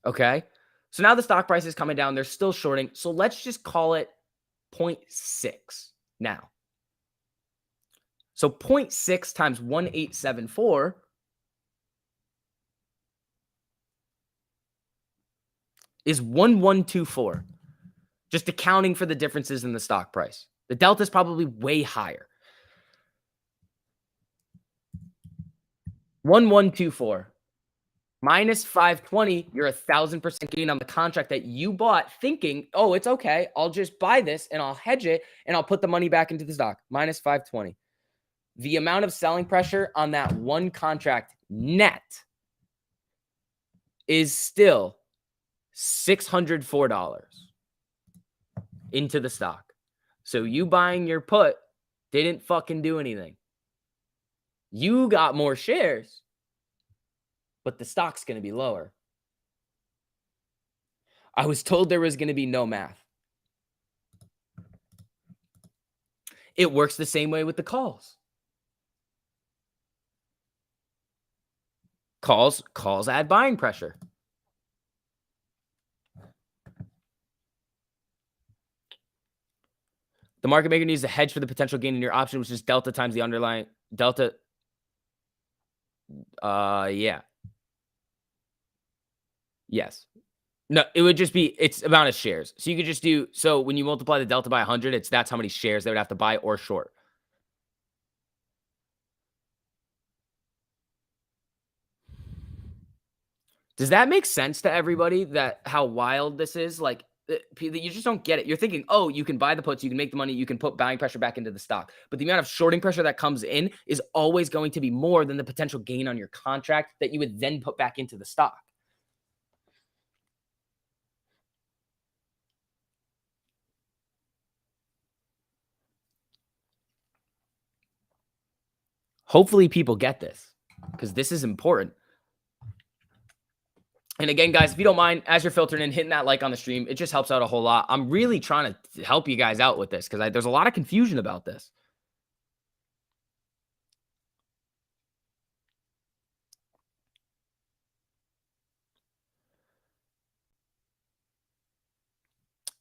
S1: Okay. So now the stock price is coming down. They're still shorting. So let's just call it 0.6 now. So 0.6 times 1,874 is 1,124. Just accounting for the differences in the stock price. The delta is probably way higher. 1,124 minus 520, you're 1,000% gain on the contract that you bought thinking, oh, it's okay. I'll just buy this and I'll hedge it and I'll put the money back into the stock. Minus 520. The amount of selling pressure on that one contract net is still $604 into the stock. So you buying your put didn't fucking do anything. You got more shares, but the stock's going to be lower. I was told there was going to be no math. It works the same way with the calls. Calls add buying pressure. The market maker needs to hedge for the potential gain in your option, which is delta times the underlying delta. Yeah. Yes. No, it would just be, it's amount of shares. So you could just do, so when you multiply the delta by 100, that's how many shares they would have to buy or short. Does that make sense to everybody that how wild this is? Like, you just don't get it. You're thinking, oh, you can buy the puts, you can make the money, you can put buying pressure back into the stock. But the amount of shorting pressure that comes in is always going to be more than the potential gain on your contract that you would then put back into the stock. Hopefully people get this because this is important. And again, guys, if you don't mind, as you're filtering in, hitting that like on the stream, it just helps out a whole lot. I'm really trying to help you guys out with this because there's a lot of confusion about this.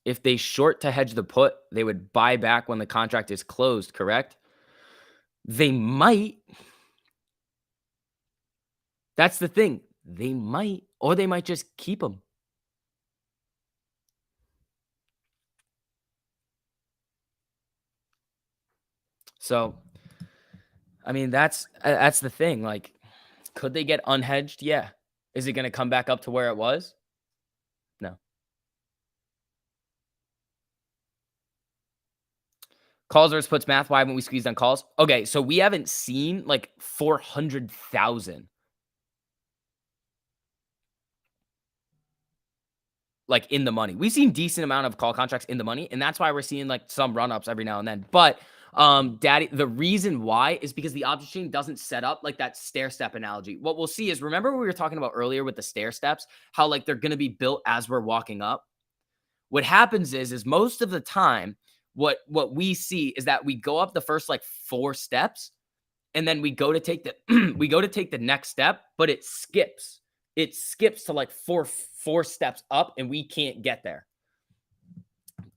S1: If they short to hedge the put, they would buy back when the contract is closed, correct? They might. That's the thing. They might, or they might just keep them. So, I mean, that's the thing. Like, could they get unhedged? Yeah. Is it going to come back up to where it was? No. Calls versus puts math. Why haven't we squeezed on calls? Okay, so we haven't seen like 400,000 like in the money. We've seen decent amount of call contracts in the money, and that's why we're seeing like some run-ups every now and then. But daddy, the reason why is because the option chain doesn't set up like that stair step analogy. What we'll see is, remember what we were talking about earlier with the stair steps, how like they're going to be built as we're walking up. What happens is most of the time what we see is that we go up the first like 4 steps, and then we go to take the we go to take the next step, but it skips. It skips to like four steps up, and we can't get there.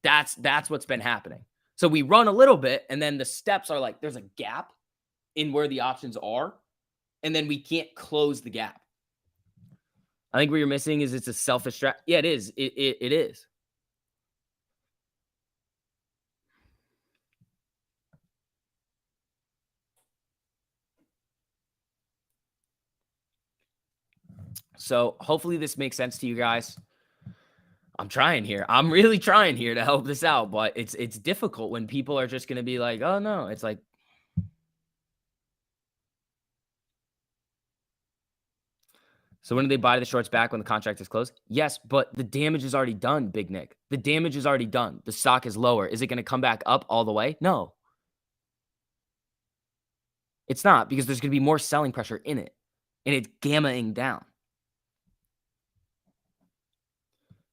S1: That's what's been happening. So we run a little bit, and then the steps are like there's a gap in where the options are, and then we can't close the gap. I think what you're missing is it's a selfish strat. Yeah, it is. It is. So hopefully this makes sense to you guys. I'm trying here. I'm really trying here to help this out, but it's difficult when people are just going to be like, "Oh no." It's like, so when do they buy the shorts back when the contract is closed? Yes, but the damage is already done, Big Nick. The damage is already done. The stock is lower. Is it going to come back up all the way? No. It's not, because there's going to be more selling pressure in it, and it's gammaing down.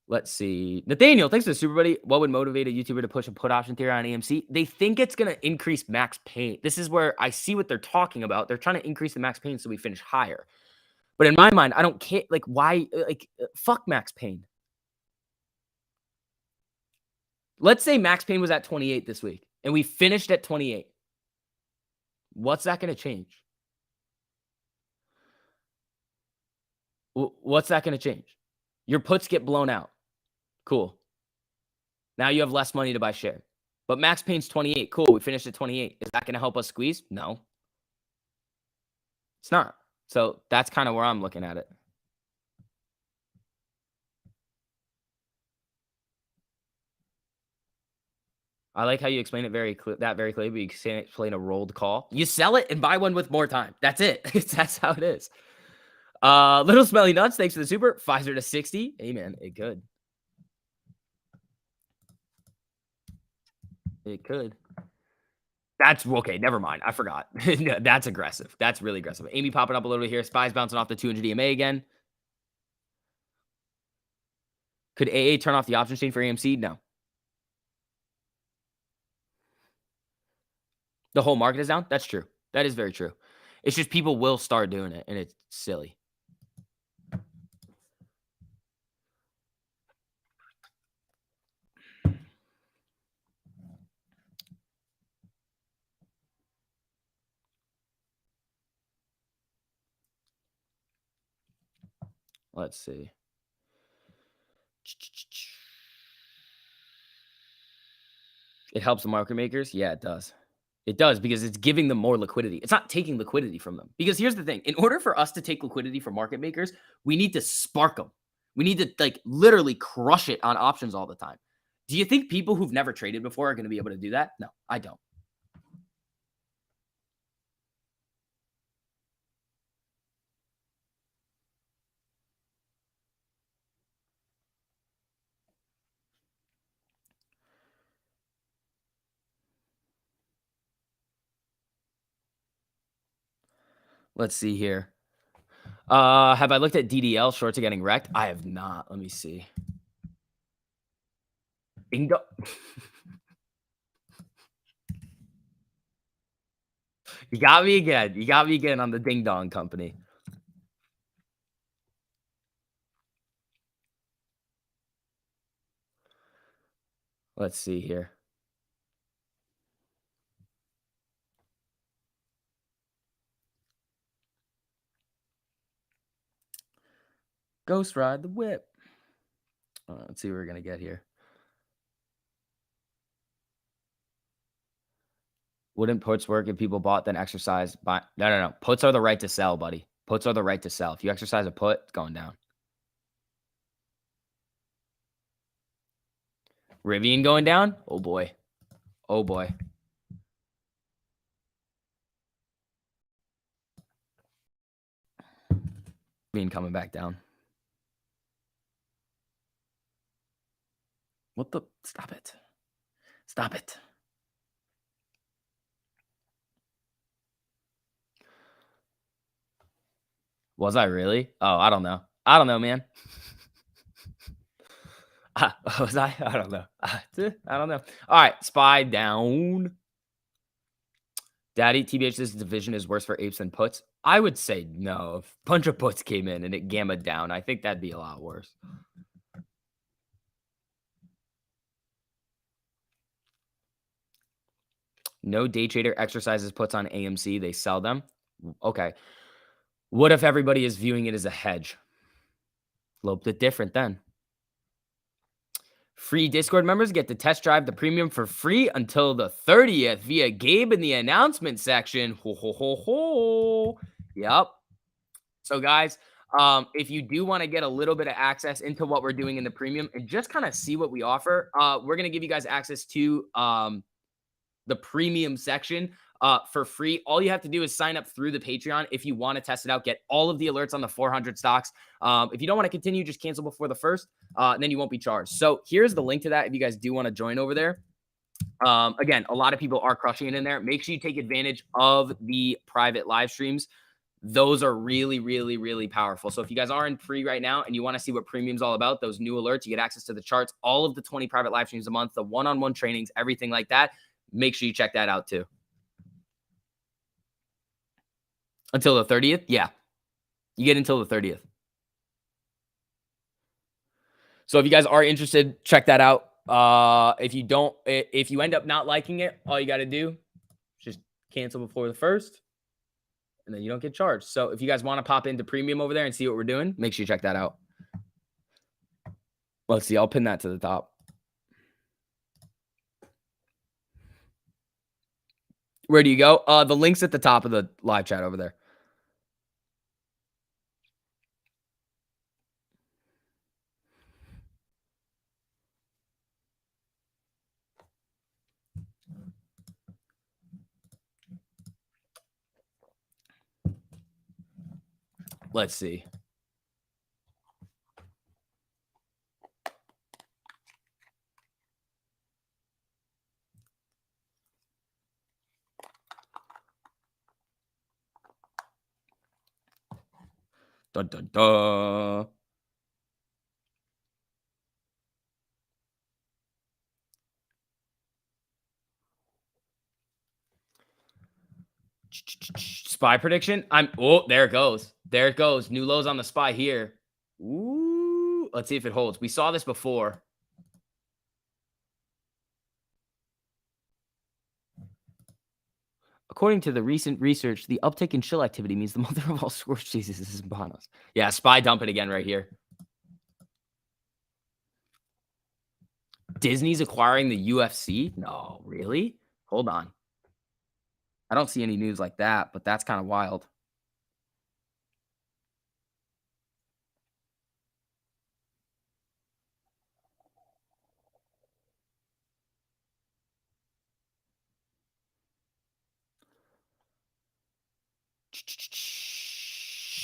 S1: Let's see. Nathaniel, thanks for the super buddy. What would motivate a YouTuber to push a put option theory on AMC? They think it's going to increase max pain. This is where I see what they're talking about. They're trying to increase the max pain so we finish higher. But in my mind, I don't care. Like, why? Like, fuck max pain. Let's say max pain was at 28 this week, and we finished at 28. What's that going to change? What's that going to change? Your puts get blown out. Cool. Now you have less money to buy shares. But max pain's 28. Cool. We finished at 28. Is that going to help us squeeze? No. It's not. So that's kind of where I'm looking at it. I like how you explain it very clearly, but you can explain a rolled call. You sell it and buy one with more time. That's it. That's how it is. Little Smelly Nuts, thanks for the super. Pfizer to 60. Amen. It could. It could. That's okay. Never mind. I forgot. That's aggressive. That's really aggressive. Amy popping up a little bit here. Spies bouncing off the 200 EMA again. Could AA turn off the option chain for AMC? No. The whole market is down? That's true. That is very true. It's just people will start doing it, and it's silly. Let's see. It helps the market makers? Yeah, it does. It does, because it's giving them more liquidity. It's not taking liquidity from them. Because here's the thing. In order for us to take liquidity from market makers, we need to spark them. We need to like literally crush it on options all the time. Do you think people who've never traded before are going to be able to do that? No, I don't. Let's see here. Have I looked at DDL? Shorts are getting wrecked. I have not. Let me see. Ding dong. You got me again. You got me again on the Ding Dong Company. Let's see here. Ghost Ride the Whip. Let's see what we're going to get here. Wouldn't puts work if people bought then exercised? No. Puts are the right to sell, buddy. Puts are the right to sell. If you exercise a put, it's going down. Rivian going down? Oh, boy. Oh, boy. Rivian coming back down. What the? Stop it. Stop it. Was I really? Oh, I don't know. I don't know, man. Was I? I don't know. I don't know. All right. SPY down. Daddy, TBH, this division is worse for apes than puts. I would say no. If a bunch of puts came in and it gammaed down, I think that'd be a lot worse. No day trader exercises puts on AMC. They sell them. Okay. What if everybody is viewing it as a hedge? A little bit different then. Free Discord members get to test drive the premium for free until the 30th via Gabe in the announcement section. Ho, ho, ho, ho. Yep. So, guys, if you do want to get a little bit of access into what we're doing in the premium and just kind of see what we offer, we're going to give you guys access to the premium section for free. All you have to do is sign up through the Patreon if you want to test it out, get all of the alerts on the 400 stocks. If you don't want to continue, just cancel before the first, and then you won't be charged. So here's the link to that if you guys do want to join over there. Again, a lot of people are crushing it in there. Make sure you take advantage of the private live streams. Those are really, really, really powerful. So if you guys are in free right now and you want to see what premium's all about, those new alerts, you get access to the charts, all of the 20 private live streams a month, the one-on-one trainings, everything like that. Make sure you check that out too. Until the 30th? Yeah. You get until the 30th. So if you guys are interested, check that out. If you end up not liking it, all you got to do is just cancel before the first, and then you don't get charged. So if you guys want to pop into premium over there and see what we're doing, make sure you check that out. Let's see. I'll pin that to the top. Where do you go? The link's at the top of the live chat over there. Let's see. Dun, dun, dun. SPY prediction. There it goes. There it goes. New lows on the SPY here. Ooh, let's see if it holds. We saw this before. According to the recent research, the uptick in chill activity means the mother of all scorched cheeses is upon us. Yeah, SPY dumping again right here. Disney's acquiring the UFC? No, really? Hold on. I don't see any news like that, but that's kind of wild.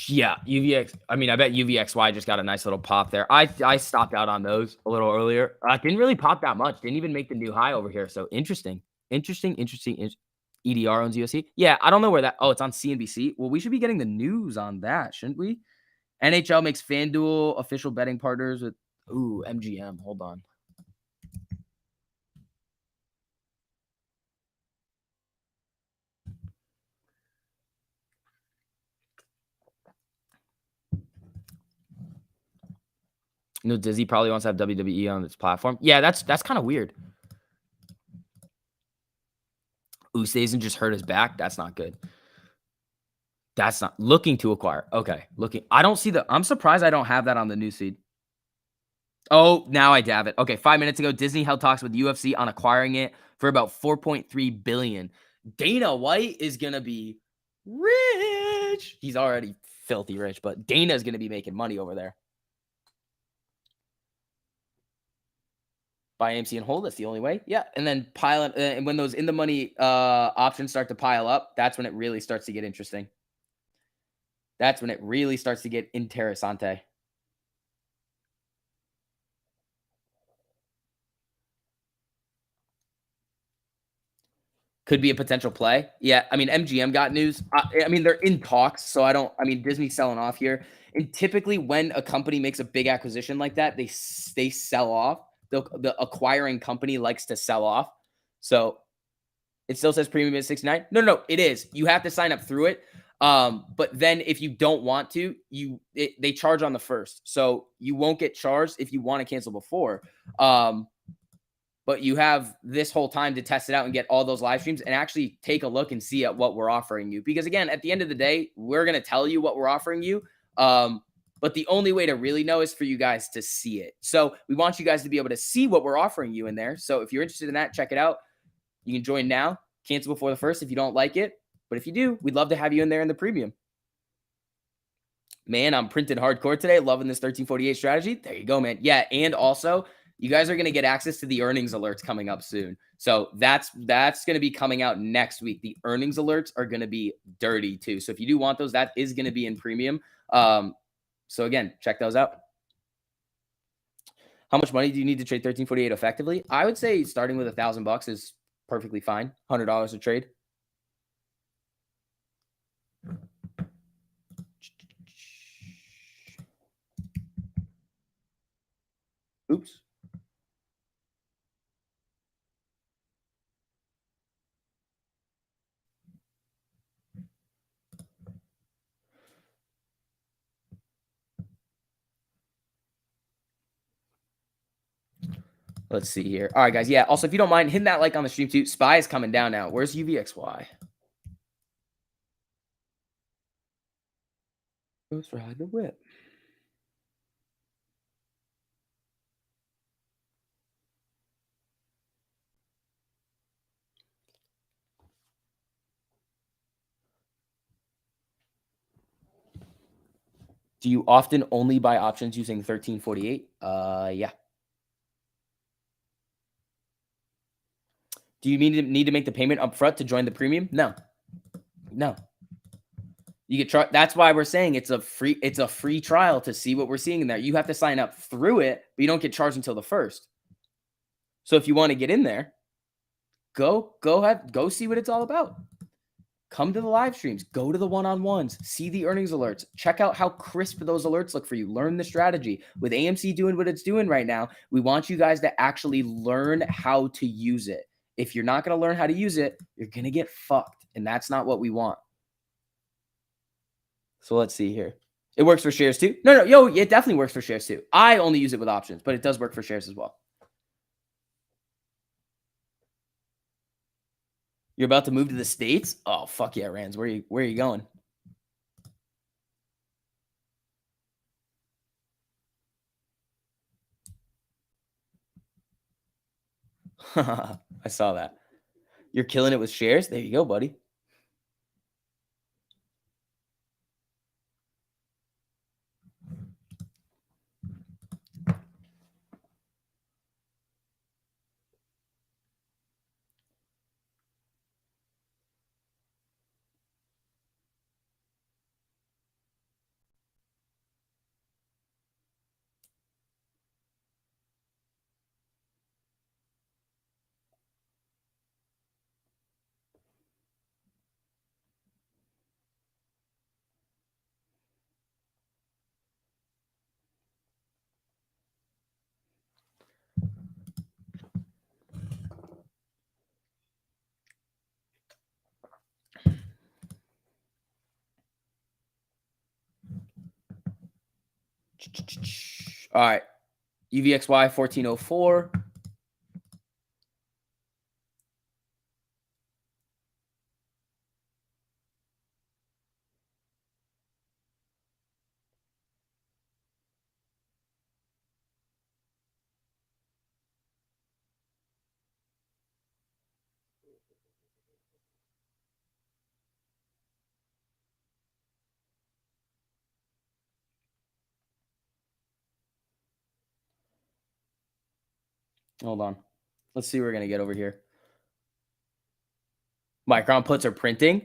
S1: Yeah, UVX. I mean, I bet UVXY just got a nice little pop there. I stopped out on those a little earlier. Didn't really pop that much. Didn't even make the new high over here. So interesting. EDR owns USC. Yeah, I don't know where that. Oh, it's on CNBC. Well, we should be getting the news on that, shouldn't we? NHL makes FanDuel official betting partners with MGM. Hold on. Disney probably wants to have WWE on its platform. Yeah, that's kind of weird. Ustazen just hurt his back. That's not good. That's not looking to acquire. Okay, looking. I don't see I'm surprised I don't have that on the news feed. Oh, now I have it. Okay, 5 minutes ago, Disney held talks with UFC on acquiring it for about $4.3 billion. Dana White is gonna be rich. He's already filthy rich, but Dana's gonna be making money over there. Buy AMC and hold. That's the only way. Yeah, and then pile it. And when those in the money options start to pile up, that's when it really starts to get interesting. That's when it really starts to get interessante. Could be a potential play. Yeah, I mean, MGM got news. I mean, they're in talks, so I mean, Disney's selling off here. And typically, when a company makes a big acquisition like that, they sell off. The acquiring company likes to sell off. So it still says premium is $69. No, it is. You have to sign up through it. But then if you don't want to, they charge on the first, so you won't get charged if you want to cancel before. But you have this whole time to test it out and get all those live streams and actually take a look and see at what we're offering you. Because again, at the end of the day, we're going to tell you what we're offering you. But the only way to really know is for you guys to see it. So we want you guys to be able to see what we're offering you in there. So if you're interested in that, check it out. You can join now, cancel before the first if you don't like it. But if you do, we'd love to have you in there in the premium. Man, I'm printed hardcore today. Loving this 1348 strategy. There you go, man. Yeah, and also you guys are going to get access to the earnings alerts coming up soon. So that's going to be coming out next week. The earnings alerts are going to be dirty too. So if you do want those, that is going to be in premium. So again, check those out. How much money do you need to trade 1348 effectively? I would say starting with $1,000 is perfectly fine. $100 a trade. Oops. Let's see here. All right, guys. Yeah. Also, if you don't mind, hitting that like on the stream too. Spy is coming down now. Where's UVXY? Goes for hide the whip. Do you often only buy options using 1348? Yeah. Do you need to make the payment up front to join the premium? No. You get try. That's why we're saying it's a free trial to see what we're seeing in there. You have to sign up through it, but you don't get charged until the first. So if you want to get in there, go ahead, go see what it's all about. Come to the live streams, go to the one-on-ones, see the earnings alerts, check out how crisp those alerts look for you, learn the strategy. With AMC doing what it's doing right now, we want you guys to actually learn how to use it. If you're not going to learn how to use it, you're going to get fucked, and that's not what we want. So let's see here. It works for shares too? No, it definitely works for shares too. I only use it with options, but it does work for shares as well. You're about to move to the States? Oh, fuck yeah, Rands. Where are you going? I saw that. You're killing it with shares? There you go, buddy. All right. UVXY 1404. Hold on. Let's see what we're going to get over here. Micron puts are printing.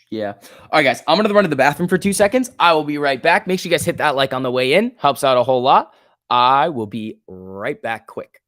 S1: Yeah. All right, guys. I'm going to run to the bathroom for 2 seconds. I will be right back. Make sure you guys hit that like on the way in. Helps out a whole lot. I will be right back quick.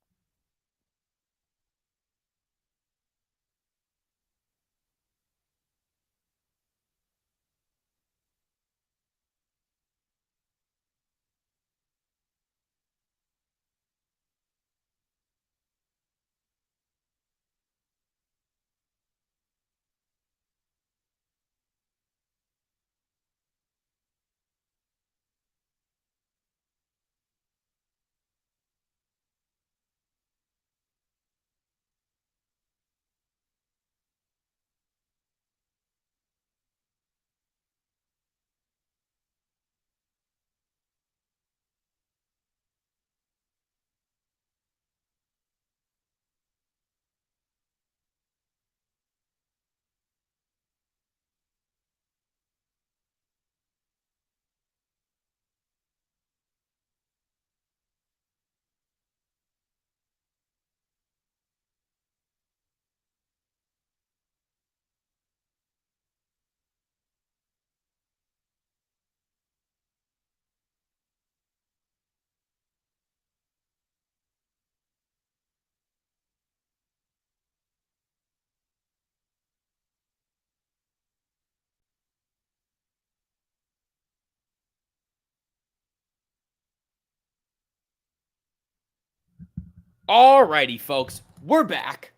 S1: All righty, folks. We're back.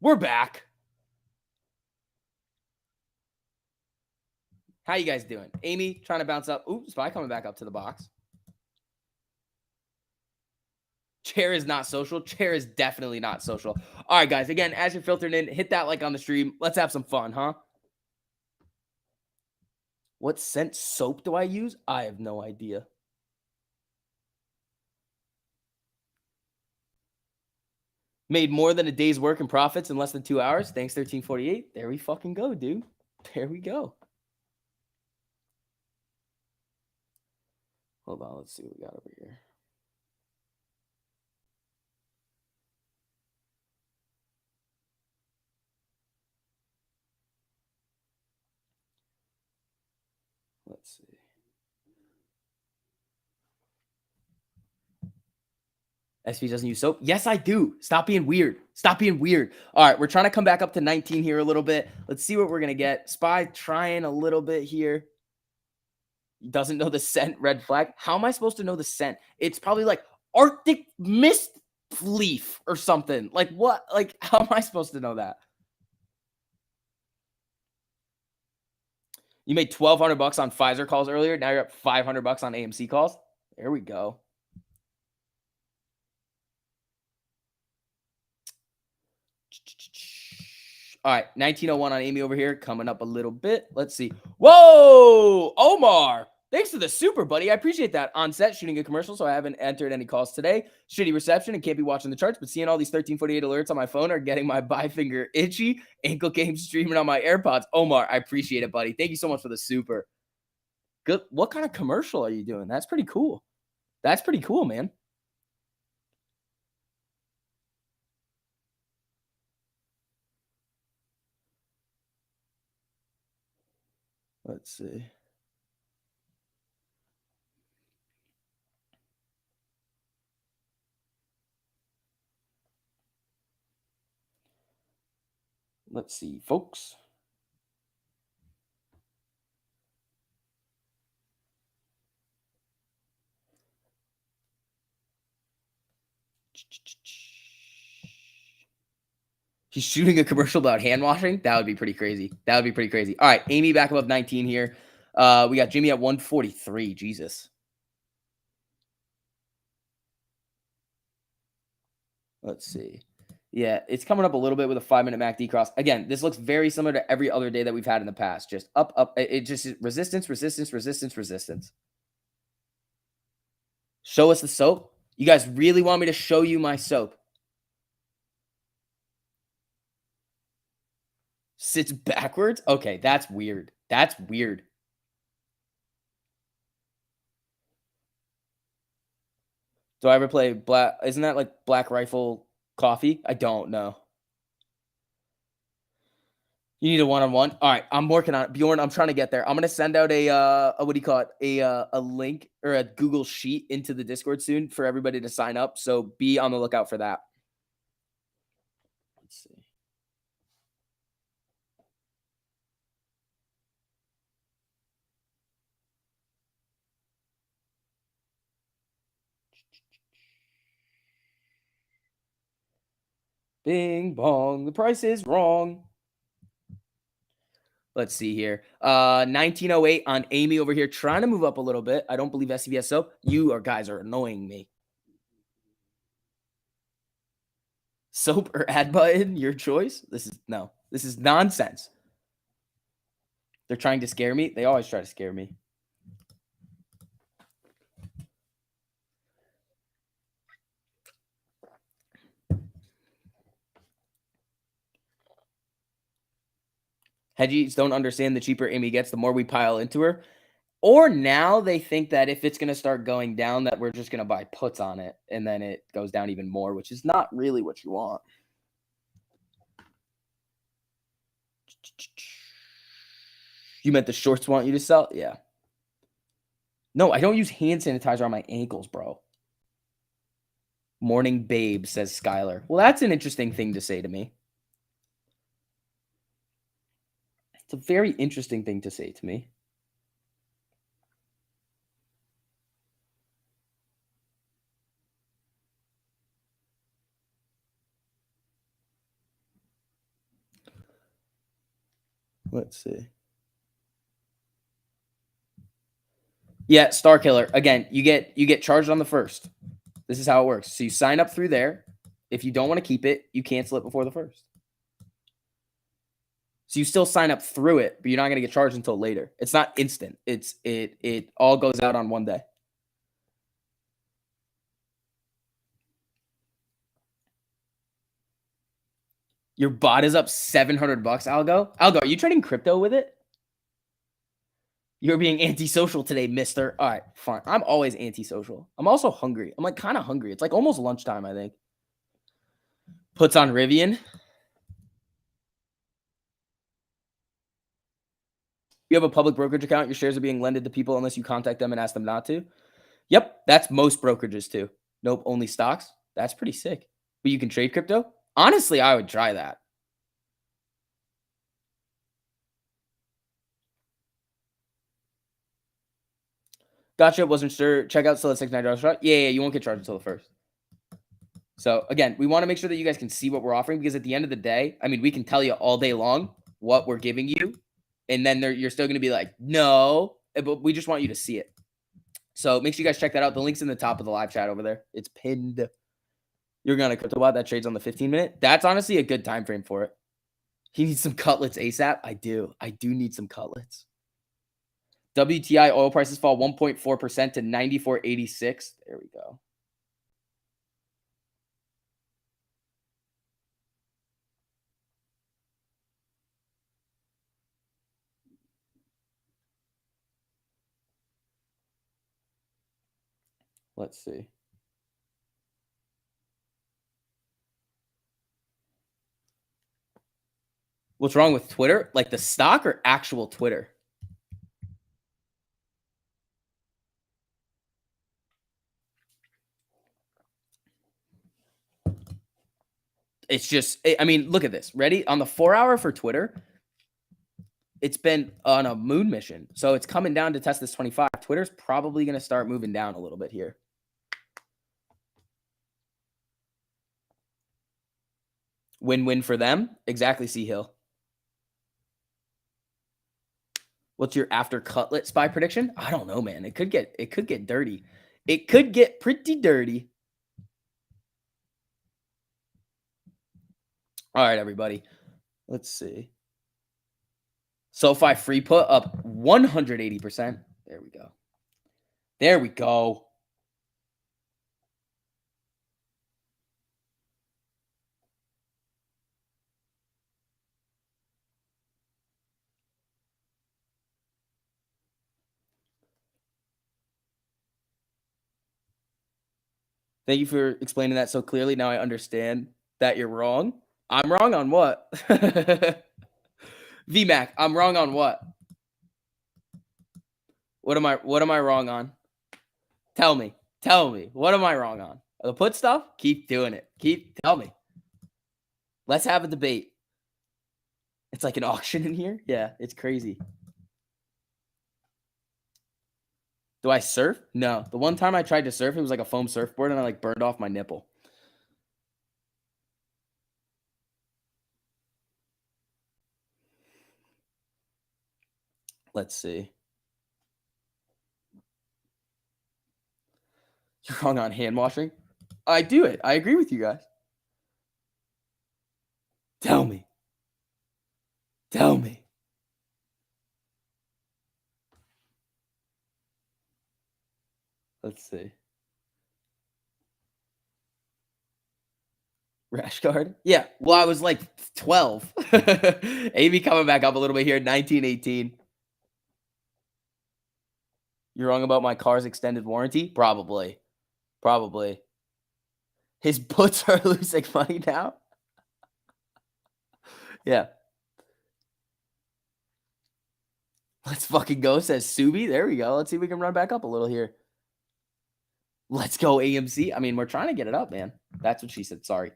S1: We're back. How you guys doing? Amy trying to bounce up. Ooh, Spy coming back up to the box. Chair is not social. Chair is definitely not social. All right, guys. Again, as you're filtering in, hit that like on the stream. Let's have some fun, huh? What scent soap do I use? I have no idea. Made more than a day's work in profits in less than 2 hours. Thanks, 1348. There we fucking go, dude. There we go. Hold on. Let's see what we got over here. Let's see. SV doesn't use soap. Yes, I do. Stop being weird. Stop being weird. All right, we're trying to come back up to 19 here a little bit. Let's see what we're going to get. Spy trying a little bit here. Doesn't know the scent, red flag. How am I supposed to know the scent? It's probably like Arctic mist leaf or something. Like what? Like how am I supposed to know that? You made $1,200 on Pfizer calls earlier. Now you're up $500 on AMC calls. There we go. All right, 1901 on Amy over here, coming up a little bit. Let's see. Whoa, Omar. Thanks for the super, buddy. I appreciate that. On set, shooting a commercial, so I haven't entered any calls today. Shitty reception and can't be watching the charts, but seeing all these 1348 alerts on my phone are getting my bi finger itchy. Ankle game streaming on my AirPods. Omar, I appreciate it, buddy. Thank you so much for the super. Good. What kind of commercial are you doing? That's pretty cool. That's pretty cool, man. Let's see. Let's see, folks. He's shooting a commercial about hand washing. That would be pretty crazy. That would be pretty crazy. All right, Amy back above 19 here. We got Jimmy at 143. Jesus. Let's see. Yeah, it's coming up a little bit with a 5-minute MACD cross. Again, this looks very similar to every other day that we've had in the past. Just up, up. It just is resistance, resistance, resistance, resistance. Show us the soap. You guys really want me to show you my soap? Sits backwards? Okay, that's weird. That's weird. Do I ever play black? Isn't that like Black Rifle Coffee? I don't know. You need a one-on-one. All right, I'm working on it, Bjorn. I'm trying to get there. I'm gonna send out a what do you call it? A link or a Google Sheet into the Discord soon for everybody to sign up. So be on the lookout for that. Let's see. Bing bong. The price is wrong. Let's see here. 1908 on Amy over here, trying to move up a little bit. I don't believe SCBS soap. You guys are annoying me. Soap or ad button, your choice. This is nonsense. They're trying to scare me. They always try to scare me. Hedgies don't understand the cheaper Amy gets, the more we pile into her. Or now they think that if it's going to start going down, that we're just going to buy puts on it, and then it goes down even more, which is not really what you want. You meant the shorts want you to sell? Yeah. No, I don't use hand sanitizer on my ankles, bro. Morning babe, says Skylar. Well, that's an interesting thing to say to me. It's a very interesting thing to say to me. Let's see. Yeah, Star Killer. Again, you get charged on the first. This is how it works. So you sign up through there. If you don't want to keep it, you cancel it before the first. So you still sign up through it, but you're not going to get charged until later. It's not instant. It all goes out on one day. Your bot is up $700, Algo. Algo, are you trading crypto with it? You're being antisocial today, mister. All right, fine. I'm always antisocial. I'm also hungry. I'm like kind of hungry. It's like almost lunchtime, I think. Puts on Rivian. You have a public brokerage account. Your shares are being lended to people unless you contact them and ask them not to. Yep, that's most brokerages too. Nope, only stocks. That's pretty sick. But you can trade crypto? Honestly, I would try that. Gotcha. Wasn't sure. Check out still at $69 shot. Yeah, you won't get charged until the first. So again, we want to make sure that you guys can see what we're offering, because at the end of the day, I mean, we can tell you all day long what we're giving you, and then you're still going to be like, no, but we just want you to see it. So make sure you guys check that out. The link's in the top of the live chat over there. It's pinned. You're going to CryptoBot that trades on the 15-minute. That's honestly a good time frame for it. He needs some cutlets ASAP. I do need some cutlets. WTI oil prices fall 1.4% to 94.86. There we go. Let's see. What's wrong with Twitter? Like the stock or actual Twitter? It's just, I mean, look at this. Ready? On the 4-hour for Twitter, it's been on a moon mission. So it's coming down to test this 25. Twitter's probably going to start moving down a little bit here. Win-win for them. Exactly, C Hill. What's your after Cutlet spy prediction? I don't know, man. It could get dirty. It could get pretty dirty. All right, everybody. Let's see. SoFi free put up 180%. There we go. There we go. Thank you for explaining that so clearly. Now I understand that you're wrong. I'm wrong on what? VMAC, I'm wrong on what? What am I wrong on? Tell me. What am I wrong on? The put stuff? Keep doing it. Tell me. Let's have a debate. It's like an auction in here. Yeah, it's crazy. Do I surf? No. The one time I tried to surf, it was like a foam surfboard and I like burned off my nipple. Let's see. You're wrong on hand washing. I do it. I agree with you guys. Tell me. Let's see. Rash guard? Yeah. Well, I was like 12. AB coming back up a little bit here. 1918. You're wrong about my car's extended warranty? Probably. His puts are losing money now? Yeah. Let's fucking go, says Subi. There we go. Let's see if we can run back up a little here. Let's go, AMC. I mean, we're trying to get it up, man. That's what she said. Sorry.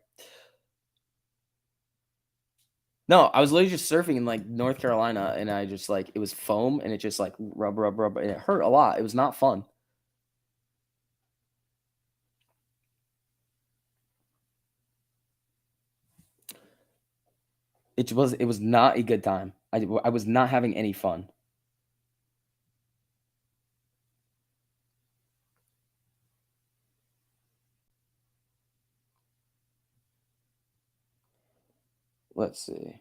S1: No, I was literally just surfing in like North Carolina and I just like, it was foam and it just like rub. And it hurt a lot. It was not fun. It was not a good time. I was not having any fun. Let's see.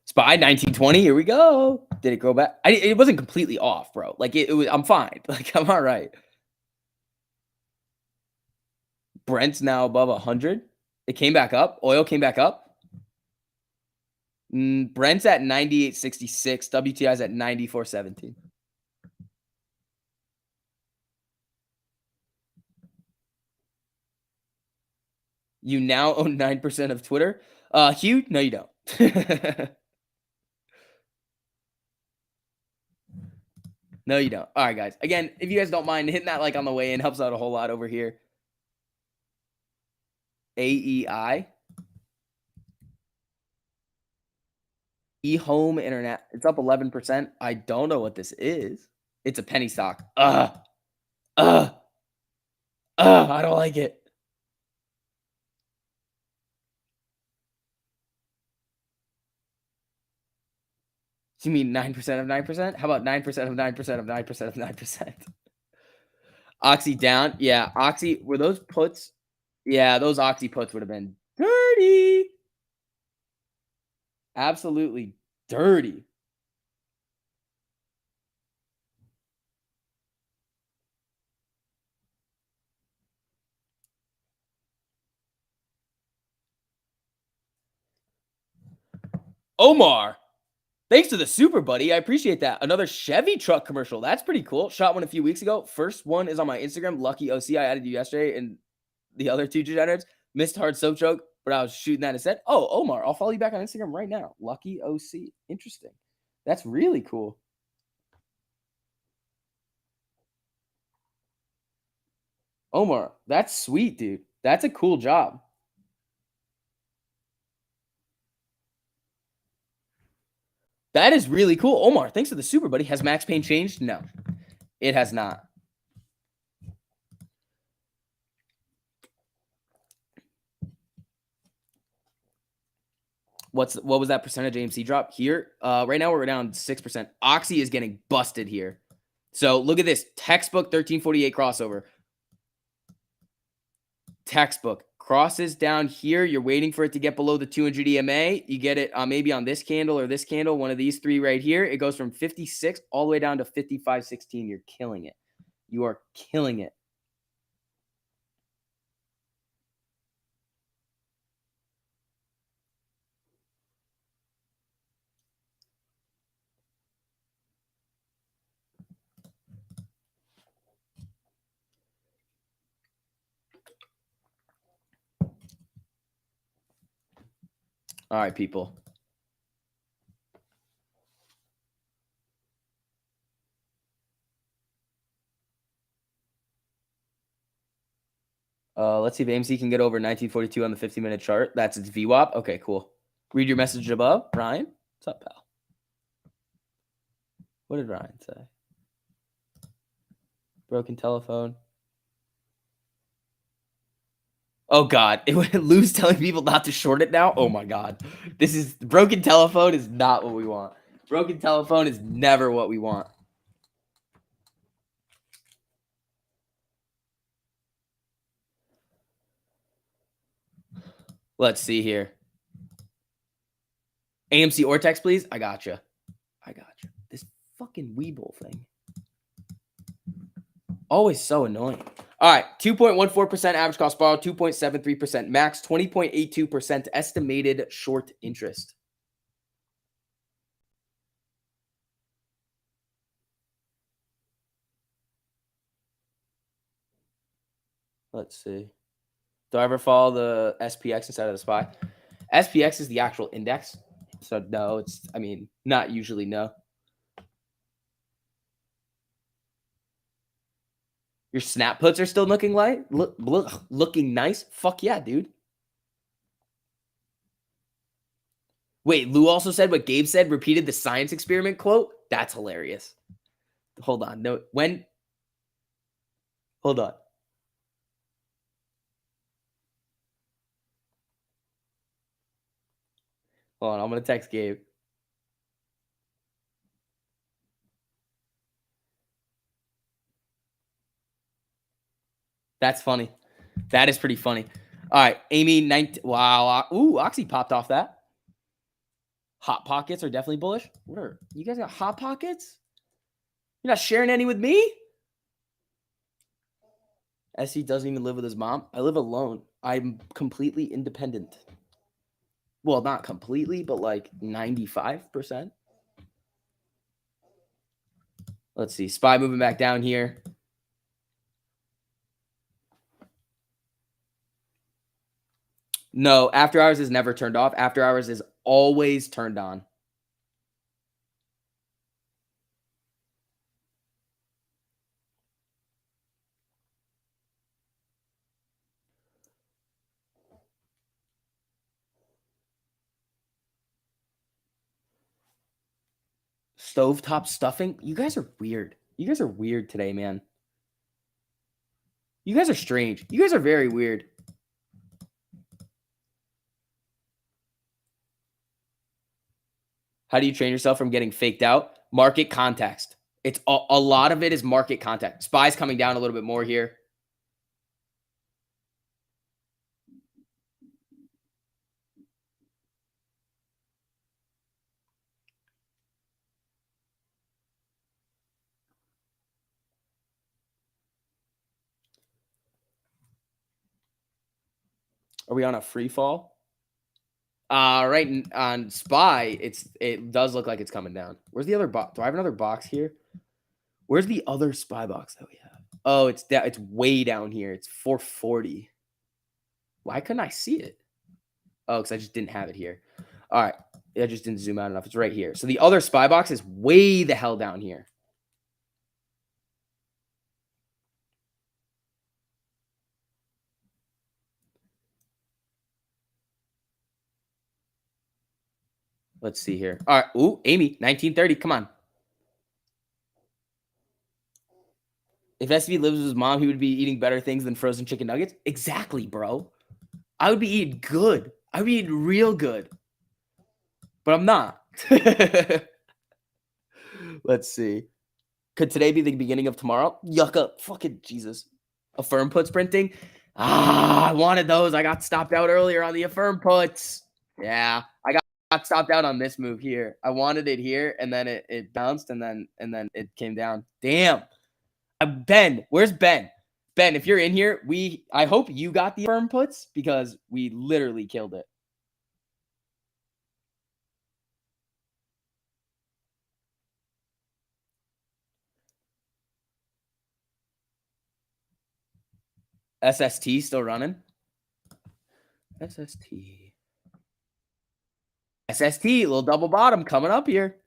S1: Spy 1920. Here we go. Did it go back? It wasn't completely off, bro. Like it was. I'm fine. Like I'm all right. Brent's now above 100. It came back up. Oil came back up. Brent's at 98.66. WTI's at 94.17. You now own 9% of Twitter. Hugh, no, you don't. No, you don't. All right, guys. Again, if you guys don't mind hitting that like on the way in, helps out a whole lot over here. AEI. eHome Internet. It's up 11%. I don't know what this is. It's a penny stock. I don't like it. You mean 9% of 9%? How about 9% of 9% of 9% of 9%? Oxy down. Yeah, Oxy. Were those puts? Yeah, those Oxy puts would have been dirty. Absolutely dirty. Omar. Thanks to the super buddy. I appreciate that. Another Chevy truck commercial. That's pretty cool. Shot one a few weeks ago. First one is on my Instagram. Lucky OC. I added you yesterday, and the other two degenerates missed hard soap choke, but I was shooting that instead. Oh, Omar, I'll follow you back on Instagram right now. Lucky OC. Interesting. That's really cool. Omar, that's sweet, dude. That's a cool job. That is really cool. Omar, thanks for the super, buddy. Has Max Payne changed? No, it has not. What was that percentage AMC drop here? Right now we're down 6%. Oxy is getting busted here. So look at this textbook 1348 crossover. Textbook crosses down here. You're waiting for it to get below the 200 EMA. You get it maybe on this candle or this candle, one of these three right here. It goes from 56 all the way down to 55.16. You're killing it. You are killing it. All right, people. Let's see if AMC can get over 1942 on the 50-minute chart. That's its VWAP. Okay, cool. Read your message above. Ryan, what's up, pal? What did Ryan say? Broken telephone. Oh God, Lou's telling people not to short it now. Oh my God, this is broken telephone is not what we want. Broken telephone is never what we want. Let's see here. AMC or text, please. I gotcha. This fucking Weeble thing. Always so annoying. All right, 2.14% average cost borrow, 2.73% max, 20.82% estimated short interest. Let's see. Do I ever follow the SPX instead of the SPY? SPX is the actual index. So no, not usually no. Your snap puts are still looking looking nice. Fuck yeah, dude. Wait, Lou also said what Gabe said, repeated the science experiment quote. That's hilarious. Hold on. No, when? Hold on. Hold on. I'm going to text Gabe. That's funny. That is pretty funny. All right. Amy, 19. Wow. Ooh, Oxy popped off that. Hot pockets are definitely bullish. What are you guys got hot pockets? You're not sharing any with me? SC doesn't even live with his mom. I live alone. I'm completely independent. Well, not completely, but like 95%. Let's see. SPY moving back down here. No, after hours is never turned off. After hours is always turned on. Stovetop stuffing. You guys are weird. You guys are weird today, man. You guys are strange. You guys are very weird. How do you train yourself from getting faked out? Market context. It's a lot of it is market context. SPY's coming down a little bit more here. Are we on a free fall? Right on SPY, it does look like it's coming down. Where's the other box? Do I have another box here? Where's the other SPY box that we have? Oh, it's way down here. It's 440. Why couldn't I see it? Oh, because I just didn't have it here. All right. I just didn't zoom out enough. It's right here. So the other SPY box is way the hell down here. Let's see here. All right. Ooh, Amy, 1930. Come on. If SB lives with his mom, he would be eating better things than frozen chicken nuggets. Exactly, bro. I would be eating good. I would be eating real good. But I'm not. Let's see. Could today be the beginning of tomorrow? Yuck up. Fucking Jesus. Affirm puts printing. I wanted those. I got stopped out earlier on the affirm puts. Yeah. I got stopped out on this move here. I wanted it here, and then it bounced, and then it came down. Damn. Ben, where's Ben? Ben, if you're in here, I hope you got the affirm puts because we literally killed it. SST still running. SST. SST, little double bottom coming up here.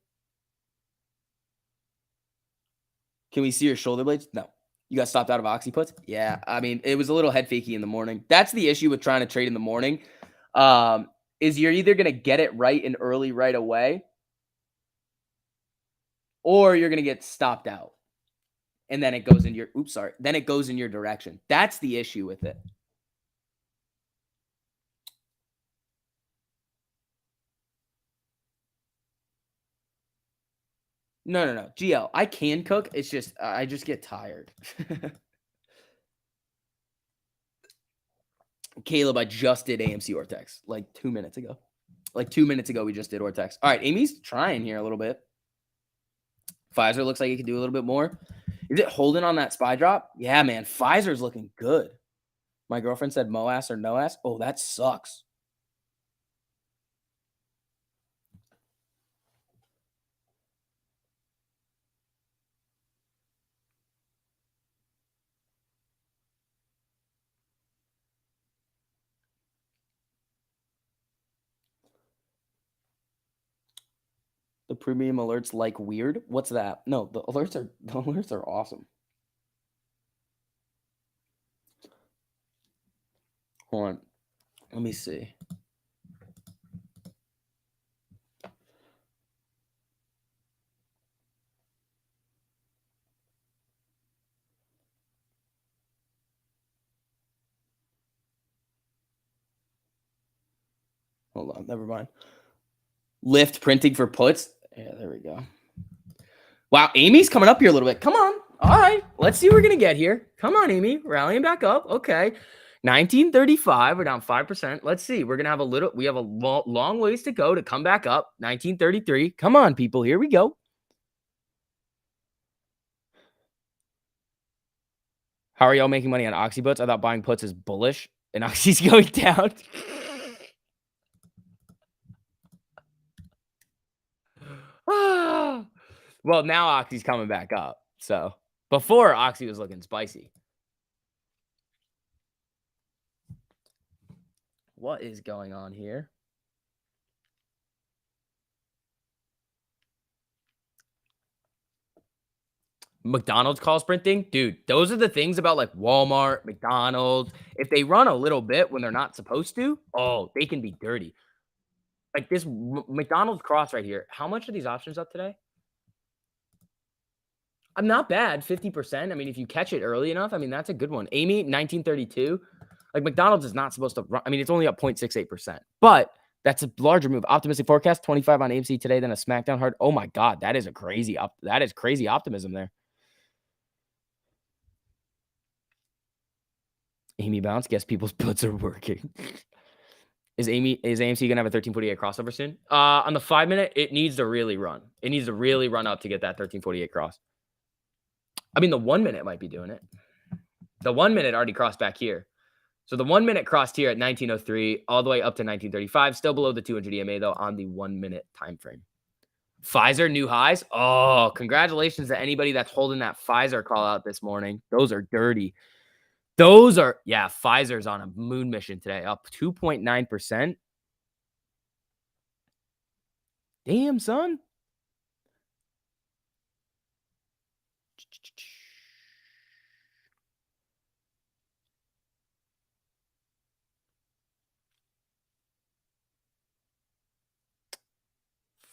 S1: Can we see your shoulder blades? No. You got stopped out of oxy puts? Yeah. I mean, it was a little head fakey in the morning. That's the issue with trying to trade in the morning. Is you're either going to get it right and early right away, or you're going to get stopped out. And then it goes in your then it goes in your direction. That's the issue with it. No. GL, I can cook. It's just I just get tired. Caleb, I just did AMC Ortex like 2 minutes ago. Like 2 minutes ago, we just did Ortex. All right, Amy's trying here a little bit. Pfizer looks like he could do a little bit more. Is it holding on that SPY drop? Yeah, man. Pfizer's looking good. My girlfriend said mo ass or no ass. Oh, that sucks. The premium alerts like weird. What's that? No, the alerts are awesome. Hold on. Let me see. Hold on. Never mind. Lift printing for puts. Yeah, there we go. Wow, Amy's coming up here a little bit. Come on. All right. Let's see what we're going to get here. Come on, Amy. Rallying back up. Okay. 1935. We're down 5%. Let's see. We're going to have we have a long ways to go to come back up. 1933. Come on, people. Here we go. How are y'all making money on Oxy puts? I thought buying puts is bullish and Oxy's going down. Well, now Oxy's coming back up. So before Oxy was looking spicy. What is going on here? McDonald's call sprinting, dude, those are the things about like Walmart, McDonald's. If they run a little bit when they're not supposed to, oh, they can be dirty. Like this McDonald's cross right here. How much are these options up today? I'm not bad, 50%. I mean, if you catch it early enough, I mean, that's a good one. Amy, 1932. Like McDonald's is not supposed to run. I mean, it's only up 0.68%, but that's a larger move. Optimistic forecast, 25 on AMC today, then a SmackDown hard. Oh my God, that is crazy optimism there. Amy bounce. Guess people's puts are working. Is AMC gonna have a 1348 crossover soon? On the 5 minute, it needs to really run. It needs to really run up to get that 1348 cross. I mean, the 1 minute might be doing it. The 1 minute already crossed back here. So the 1 minute crossed here at 1903, all the way up to 1935. Still below the 200 EMA though on the 1 minute time frame. Pfizer new highs. Oh, congratulations to anybody that's holding that Pfizer call out this morning. Those are dirty. Pfizer's on a moon mission today, up 2.9%. Damn, son.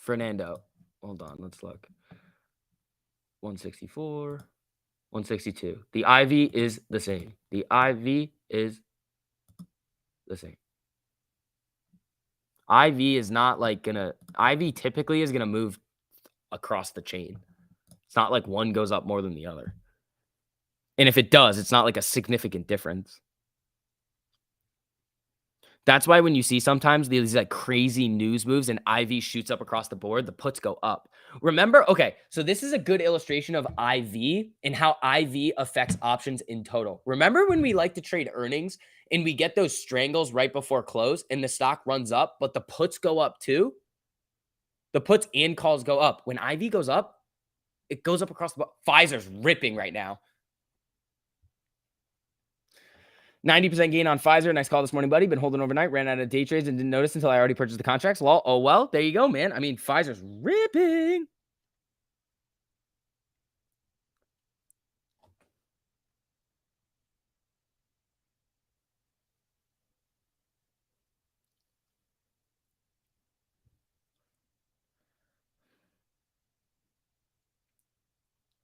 S1: Fernando. Hold on, let's look. 164, 162. The IV is the same. The IV is the same. IV is not like gonna. IV typically is gonna move across the chain. It's not like one goes up more than the other. And if it does, it's not like a significant difference. That's why when you see sometimes these like crazy news moves and IV shoots up across the board, the puts go up. Remember, okay, so this is a good illustration of IV and how IV affects options in total. Remember when we like to trade earnings and we get those strangles right before close and the stock runs up, but the puts go up too? The puts and calls go up. When IV goes up, it goes up across the board. Pfizer's ripping right now. 90% gain on Pfizer. Nice call this morning, buddy. Been holding overnight. Ran out of day trades and didn't notice until I already purchased the contracts. Well, oh, well, there you go, man. I mean, Pfizer's ripping.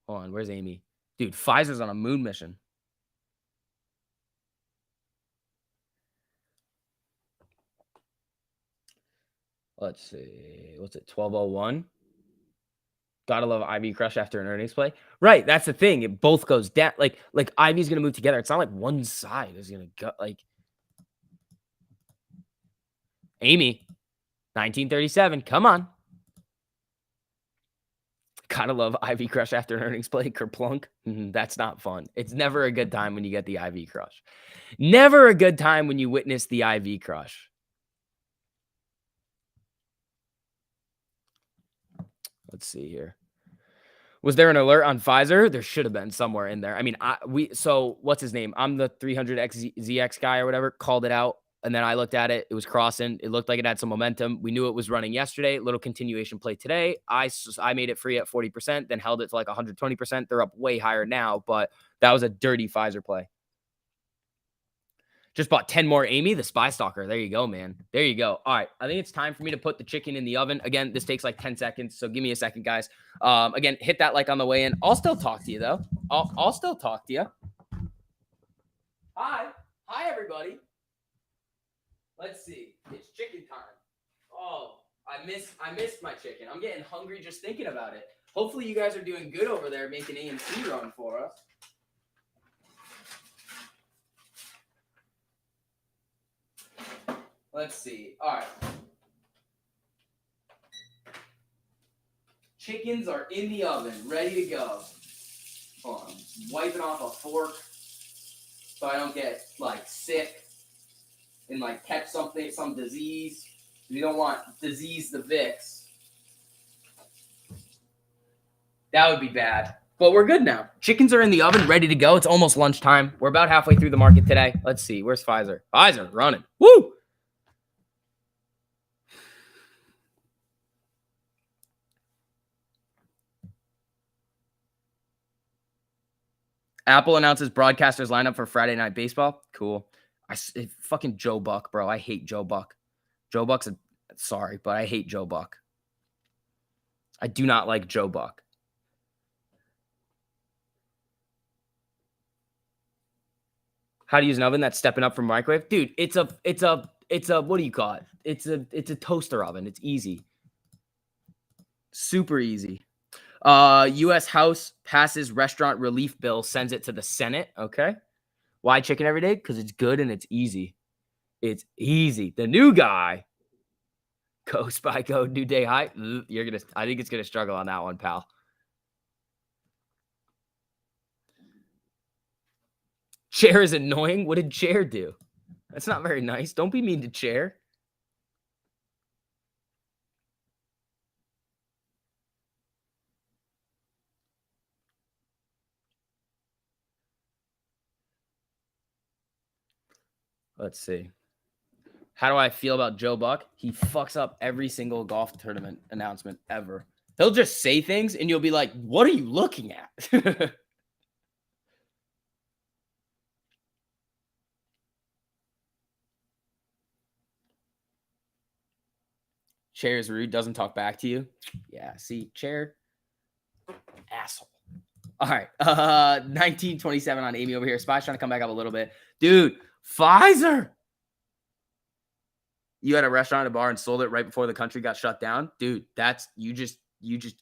S1: Hold on. Where's Amy? Dude, Pfizer's on a moon mission. Let's see. What's it? 1201. Gotta love IV crush after an earnings play. Right. That's the thing. It both goes down. Like IV's gonna move together. It's not like one side is gonna go like Amy. 1937. Come on. Gotta love IV crush after an earnings play. Kerplunk. That's not fun. It's never a good time when you get the IV crush. Never a good time when you witness the IV crush. Let's see here. Was there an alert on Pfizer? There should have been somewhere in there. I mean, so what's his name? I'm the 300XZX guy or whatever, called it out. And then I looked at it. It was crossing. It looked like it had some momentum. We knew it was running yesterday. Little continuation play today. I made it free at 40%, then held it to like 120%. They're up way higher now, but that was a dirty Pfizer play. Just bought 10 more Amy, the spy stalker. There you go, man. There you go. All right. I think it's time for me to put the chicken in the oven. Again, this takes like 10 seconds. So give me a second, guys. Again, hit that like on the way in. I'll still talk to you, though. I'll still talk to you. Hi. Hi, everybody. Let's see. It's chicken time. Oh, I missed my chicken. I'm getting hungry just thinking about it. Hopefully you guys are doing good over there making AMC run for us. Let's see. All right. Chickens are in the oven, ready to go. Hold on. Wiping off a fork so I don't get like sick and like catch some disease. We don't want disease the VIX. That would be bad. But we're good now. Chickens are in the oven, ready to go. It's almost lunchtime. We're about halfway through the market today. Let's see. Where's Pfizer? Pfizer running. Woo! Apple announces broadcasters lineup for Friday Night Baseball. Cool. Fucking Joe Buck, bro. I hate Joe Buck. Joe Buck's sorry, but I hate Joe Buck. I do not like Joe Buck. How to use an oven that's stepping up from microwave? Dude, it's a what do you call it? It's a toaster oven. It's easy. Super easy. U.S. House passes restaurant relief bill, sends it to the Senate. Okay. Why chicken every day? Because it's good and it's easy. It's easy. The new guy. Go Spy Go New Day High. I think it's gonna struggle on that one, pal. Chair is annoying. What did Chair do? That's not very nice. Don't be mean to Chair. Let's see. How do I feel about Joe Buck? He fucks up every single golf tournament announcement ever. He'll just say things and you'll be like, what are you looking at? Chair is rude, doesn't talk back to you. Yeah, see, Chair, asshole. All right, 1927 on Amy over here. Spy's trying to come back up a little bit. Dude, Pfizer. You had a restaurant, a bar, and sold it right before the country got shut down. Dude, that's you just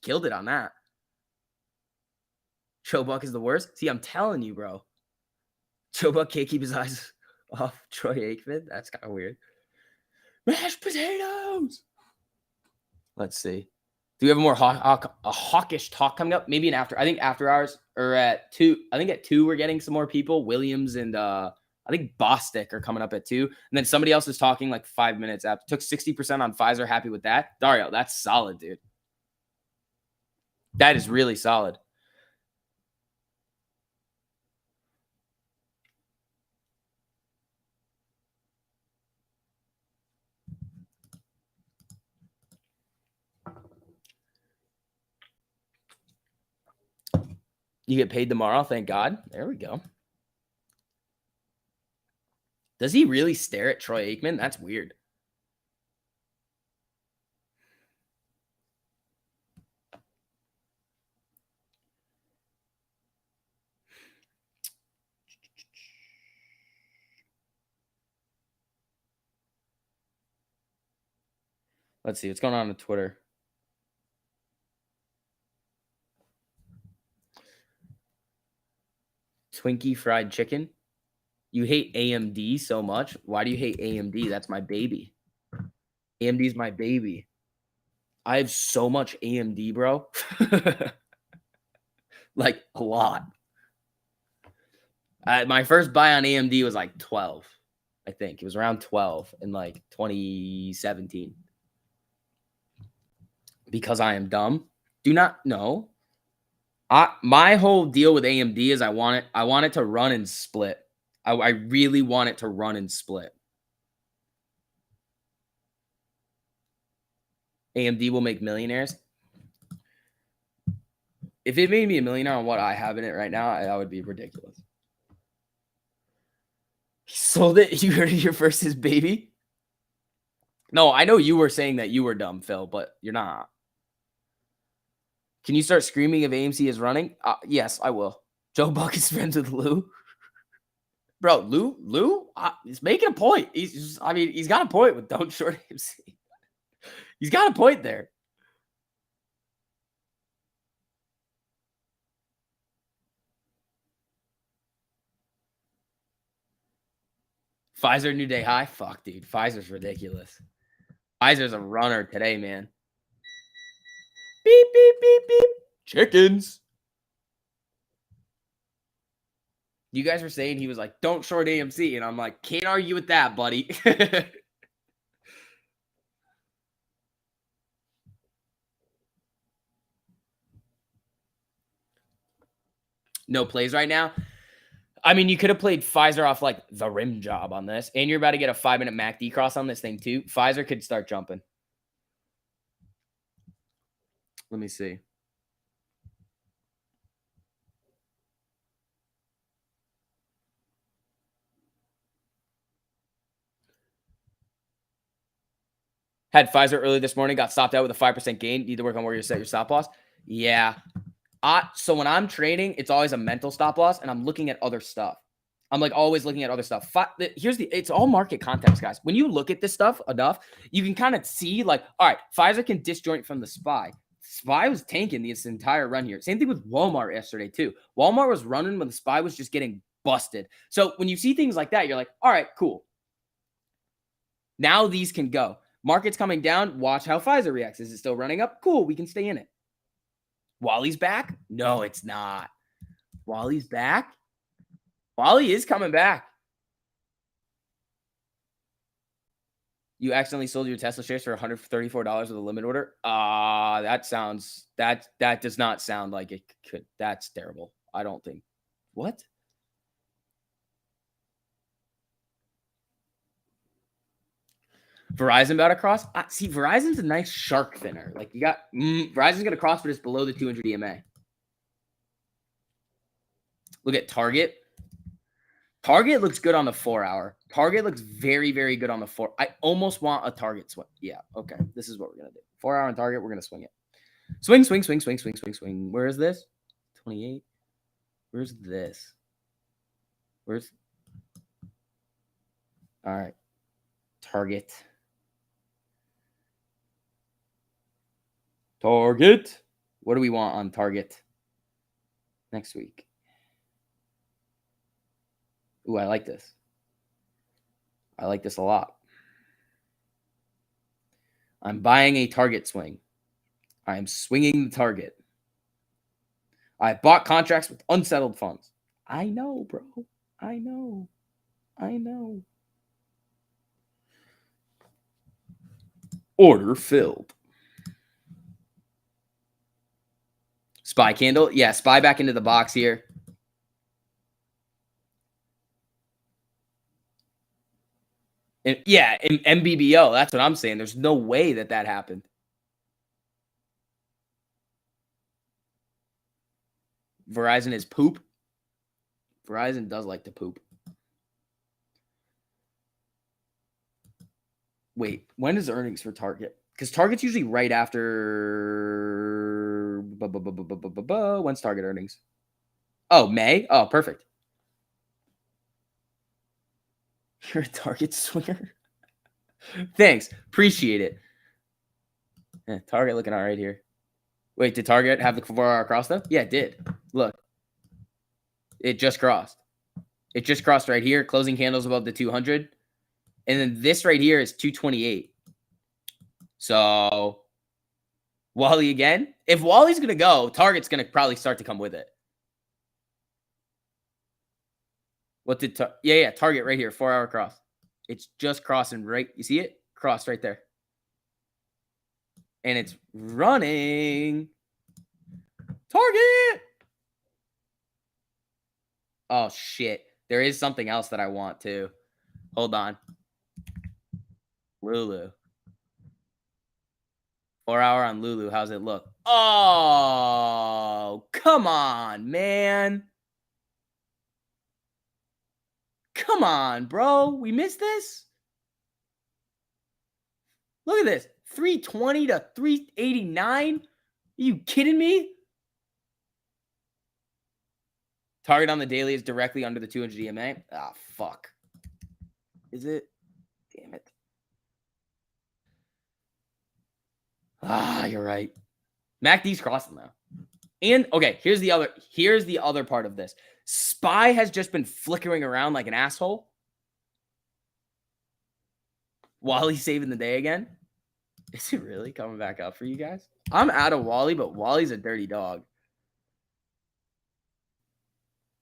S1: killed it on that. Joe Buck is the worst. See, I'm telling you, bro. Joe Buck can't keep his eyes off Troy Aikman. That's kind of weird. Mashed potatoes. Let's see. Do we have a more hawkish talk coming up? Maybe after. I think after hours or at 2. I think at 2 we're getting some more people. Williams and I think Bostic are coming up at 2. And then somebody else is talking like 5 minutes after. Took 60% on Pfizer. Happy with that. Dario, that's solid, dude. That is really solid. You get paid tomorrow, thank God. There we go. Does he really stare at Troy Aikman? That's weird. Let's see what's going on Twitter. Twinkie fried chicken. You hate AMD so much. Why do you hate AMD? That's my baby. AMD's my baby. I have so much AMD, bro. Like a lot. My first buy on AMD was like 12. I think it was around 12 in like 2017. Because I am dumb. Do not know. My whole deal with AMD is I want it to run and split. I really want it to run and split. AMD will make millionaires. If it made me a millionaire on what I have in it right now, that would be ridiculous. He sold it. You heard it here first, his baby. No, I know you were saying that you were dumb, Phil, but you're not. Can you start screaming if AMC is running? Yes, I will. Joe Buck is friends with Lou. Bro, Lou, he's making a point. He's got a point with don't short AMC. He's got a point there. Pfizer new day high? Fuck, dude. Pfizer's ridiculous. Pfizer's a runner today, man. Beep, beep, beep, beep. Chickens. You guys were saying he was like, don't short AMC. And I'm like, can't argue with that, buddy. No plays right now. I mean, you could have played Pfizer off like the rim job on this. And you're about to get a 5-minute MACD cross on this thing too. Pfizer could start jumping. Let me see. Had Pfizer early this morning, got stopped out with a 5% gain. Need to work on where you set your stop loss. Yeah. So when I'm trading, it's always a mental stop loss, and I'm looking at other stuff. I'm like always looking at other stuff. It's all market context, guys. When you look at this stuff enough, you can kind of see like, all right, Pfizer can disjoint from the SPY. SPY was tanking this entire run here. Same thing with Walmart yesterday too. Walmart was running when the SPY was just getting busted. So when you see things like that, you're like, all right, cool. Now these can go. Market's coming down. Watch how Pfizer reacts. Is it still running up? Cool. We can stay in it. Wally's back? No, it's not. Wally's back? Wally is coming back. You accidentally sold your Tesla shares for $134 with a limit order? That does not sound like it could. That's terrible. I don't think. What? Verizon about to cross? See, Verizon's a nice shark thinner. Like you got Verizon's going to cross, but it's below the 200 EMA. Look at Target. Target looks good on the 4 hour. Target looks very, very good on the 4. I almost want a target swing. Yeah, okay. This is what we're going to do. 4 hour on target, we're going to swing it. Swing, swing, swing, swing, swing, swing, swing. Where is this? 28. Where's this? Where's... All right. Target. Target. What do we want on target next week? Ooh, I like this. I like this a lot. I'm buying a target swing. I am swinging the target. I bought contracts with unsettled funds. I know, bro. I know. I know. Order filled. Spy candle. Yeah, spy back into the box here. And yeah, in MBBO, that's what I'm saying. There's no way that happened. Verizon is poop. Verizon does like to poop. Wait, when is earnings for Target? Because Target's usually right after... When's Target earnings? Oh, May? Oh, perfect. You're a Target swinger? Thanks. Appreciate it. Yeah, Target looking all right here. Wait, did Target have the 4-hour cross though? Yeah, it did. Look. It just crossed. It just crossed right here. Closing candles above the 200. And then this right here is 228. So, Wally again. If Wally's going to go, Target's going to probably start to come with it. What did... Yeah, Target right here. 4-hour cross. It's just crossing right... You see it? Crossed right there. And it's running. Target! Oh, shit. There is something else that I want, too. Hold on. Lulu. 4-hour on Lulu. How's it look? Oh, come on, man. Come on, bro. We missed this? Look at this. 320 to 389? Are you kidding me? Target on the daily is directly under the 200 EMA. Ah, fuck. Is it? Damn it. Ah, you're right. MACD's crossing though. And okay, here's the other part of this. SPY has just been flickering around like an asshole. Wally's saving the day again. Is it really coming back up for you guys? I'm out of Wally, but Wally's a dirty dog.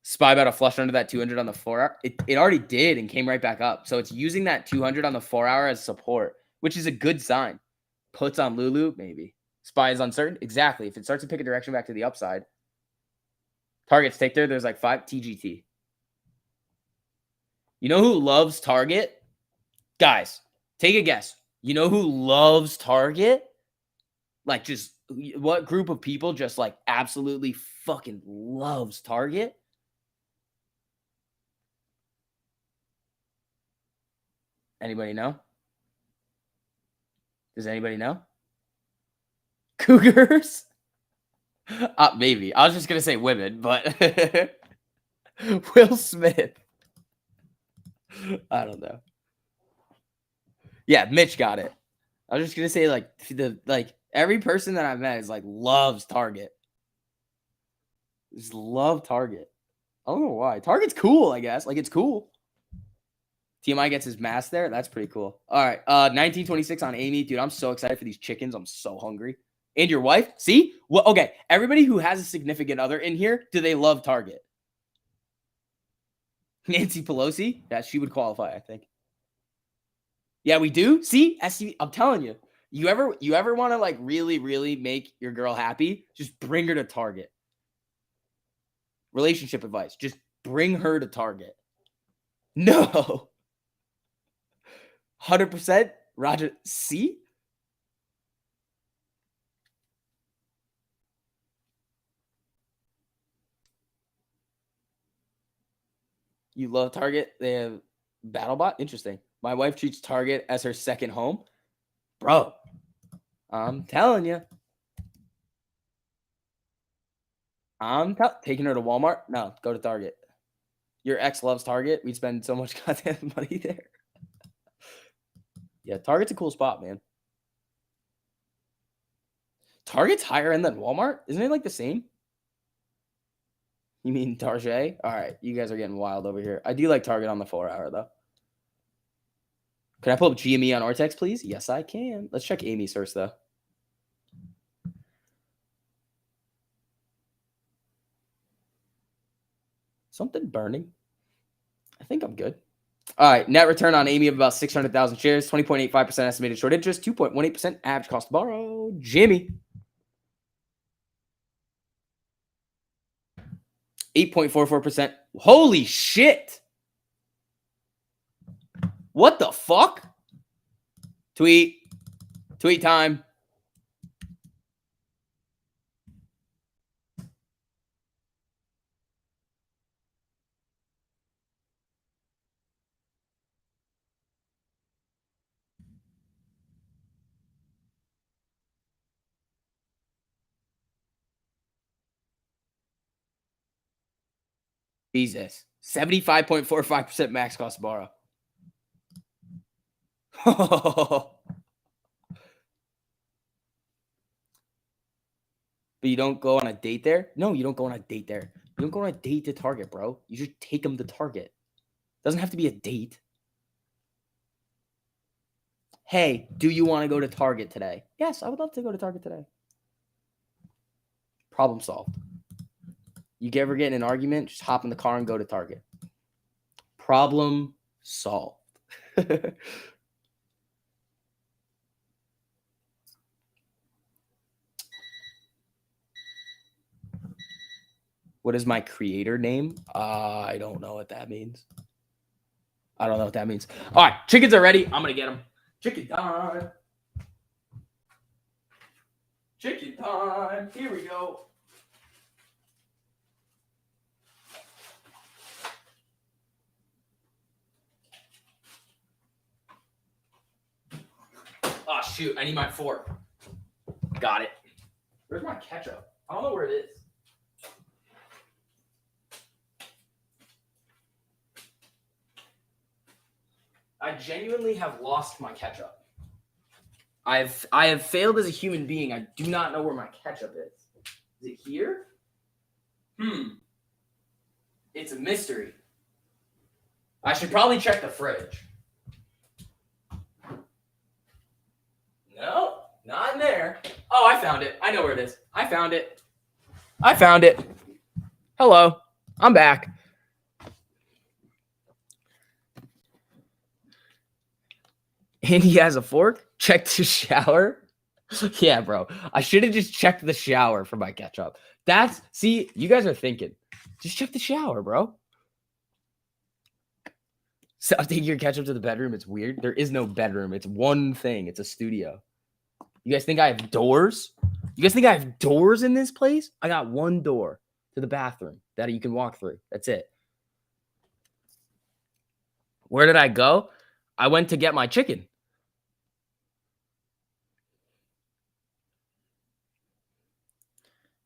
S1: SPY about to flush under that 200 on the 4-hour. It already did and came right back up. So it's using that 200 on the 4-hour as support, which is a good sign. Puts on Lulu, maybe. SPY is uncertain. Exactly. If it starts to pick a direction back to the upside. Targets take there. There's like 5 TGT. You know who loves Target? Guys, take a guess. You know who loves Target? Like just what group of people just like absolutely fucking loves Target? Anybody know? Does anybody know? Cougars? Maybe. I was just going to say women, but Will Smith. I don't know. Yeah, Mitch got it. I was just going to say like every person that I've met is like loves Target. Just love Target. I don't know why. Target's cool, I guess. Like it's cool. TMI gets his mask there. That's pretty cool. All right. 1926 on Amy. Dude, I'm so excited for these chickens. I'm so hungry. And your wife? See? Well, okay. Everybody who has a significant other in here, do they love Target? Nancy Pelosi? Yeah, she would qualify, I think. Yeah, we do. See? SCV, I'm telling you. You ever want to like really, really make your girl happy? Just bring her to Target. Relationship advice. Just bring her to Target. No. 100% Roger. See? You love Target? They have BattleBot? Interesting. My wife treats Target as her second home. Bro, I'm telling you. Taking her to Walmart? No, go to Target. Your ex loves Target. We'd spend so much goddamn money there. Yeah, Target's a cool spot, man. Target's higher end than Walmart? Isn't it like the same? You mean Target? All right, you guys are getting wild over here. I do like Target on the 4-hour, though. Can I pull up GME on Ortex, please? Yes, I can. Let's check Amy's first, though. Something burning. I think I'm good. All right, net return on Amy of about 600,000 shares, 20.85% estimated short interest, 2.18% average cost to borrow. Jimmy. 8.44%. Holy shit. What the fuck? Tweet time. Jesus. 75.45% max cost to borrow. But you don't go on a date there? No, you don't go on a date there. You don't go on a date to Target, bro. You just take them to Target. Doesn't have to be a date. Hey, do you want to go to Target today? Yes, I would love to go to Target today. Problem solved. You ever get in an argument, just hop in the car and go to Target. Problem solved. What is my creator name? I don't know what that means. I don't know what that means. All right, chickens are ready. I'm going to get them. Chicken time. Chicken time. Here we go. Oh, shoot. I need my fork. Got it. Where's my ketchup? I don't know where it is. I genuinely have lost my ketchup. I have failed as a human being. I do not know where my ketchup is. Is it here? It's a mystery. I should probably check the fridge. No, not in there. Oh, I found it. I know where it is. I found it. Hello. I'm back. And he has a fork? Check the shower? Yeah, bro. I should have just checked the shower for my ketchup. See, you guys are thinking. Just check the shower, bro. So I'm taking your ketchup to the bedroom. It's weird. There is no bedroom. It's one thing. It's a studio. You guys think I have doors? You guys think I have doors in this place? I got one door to the bathroom that you can walk through. That's it. Where did I go? I went to get my chicken.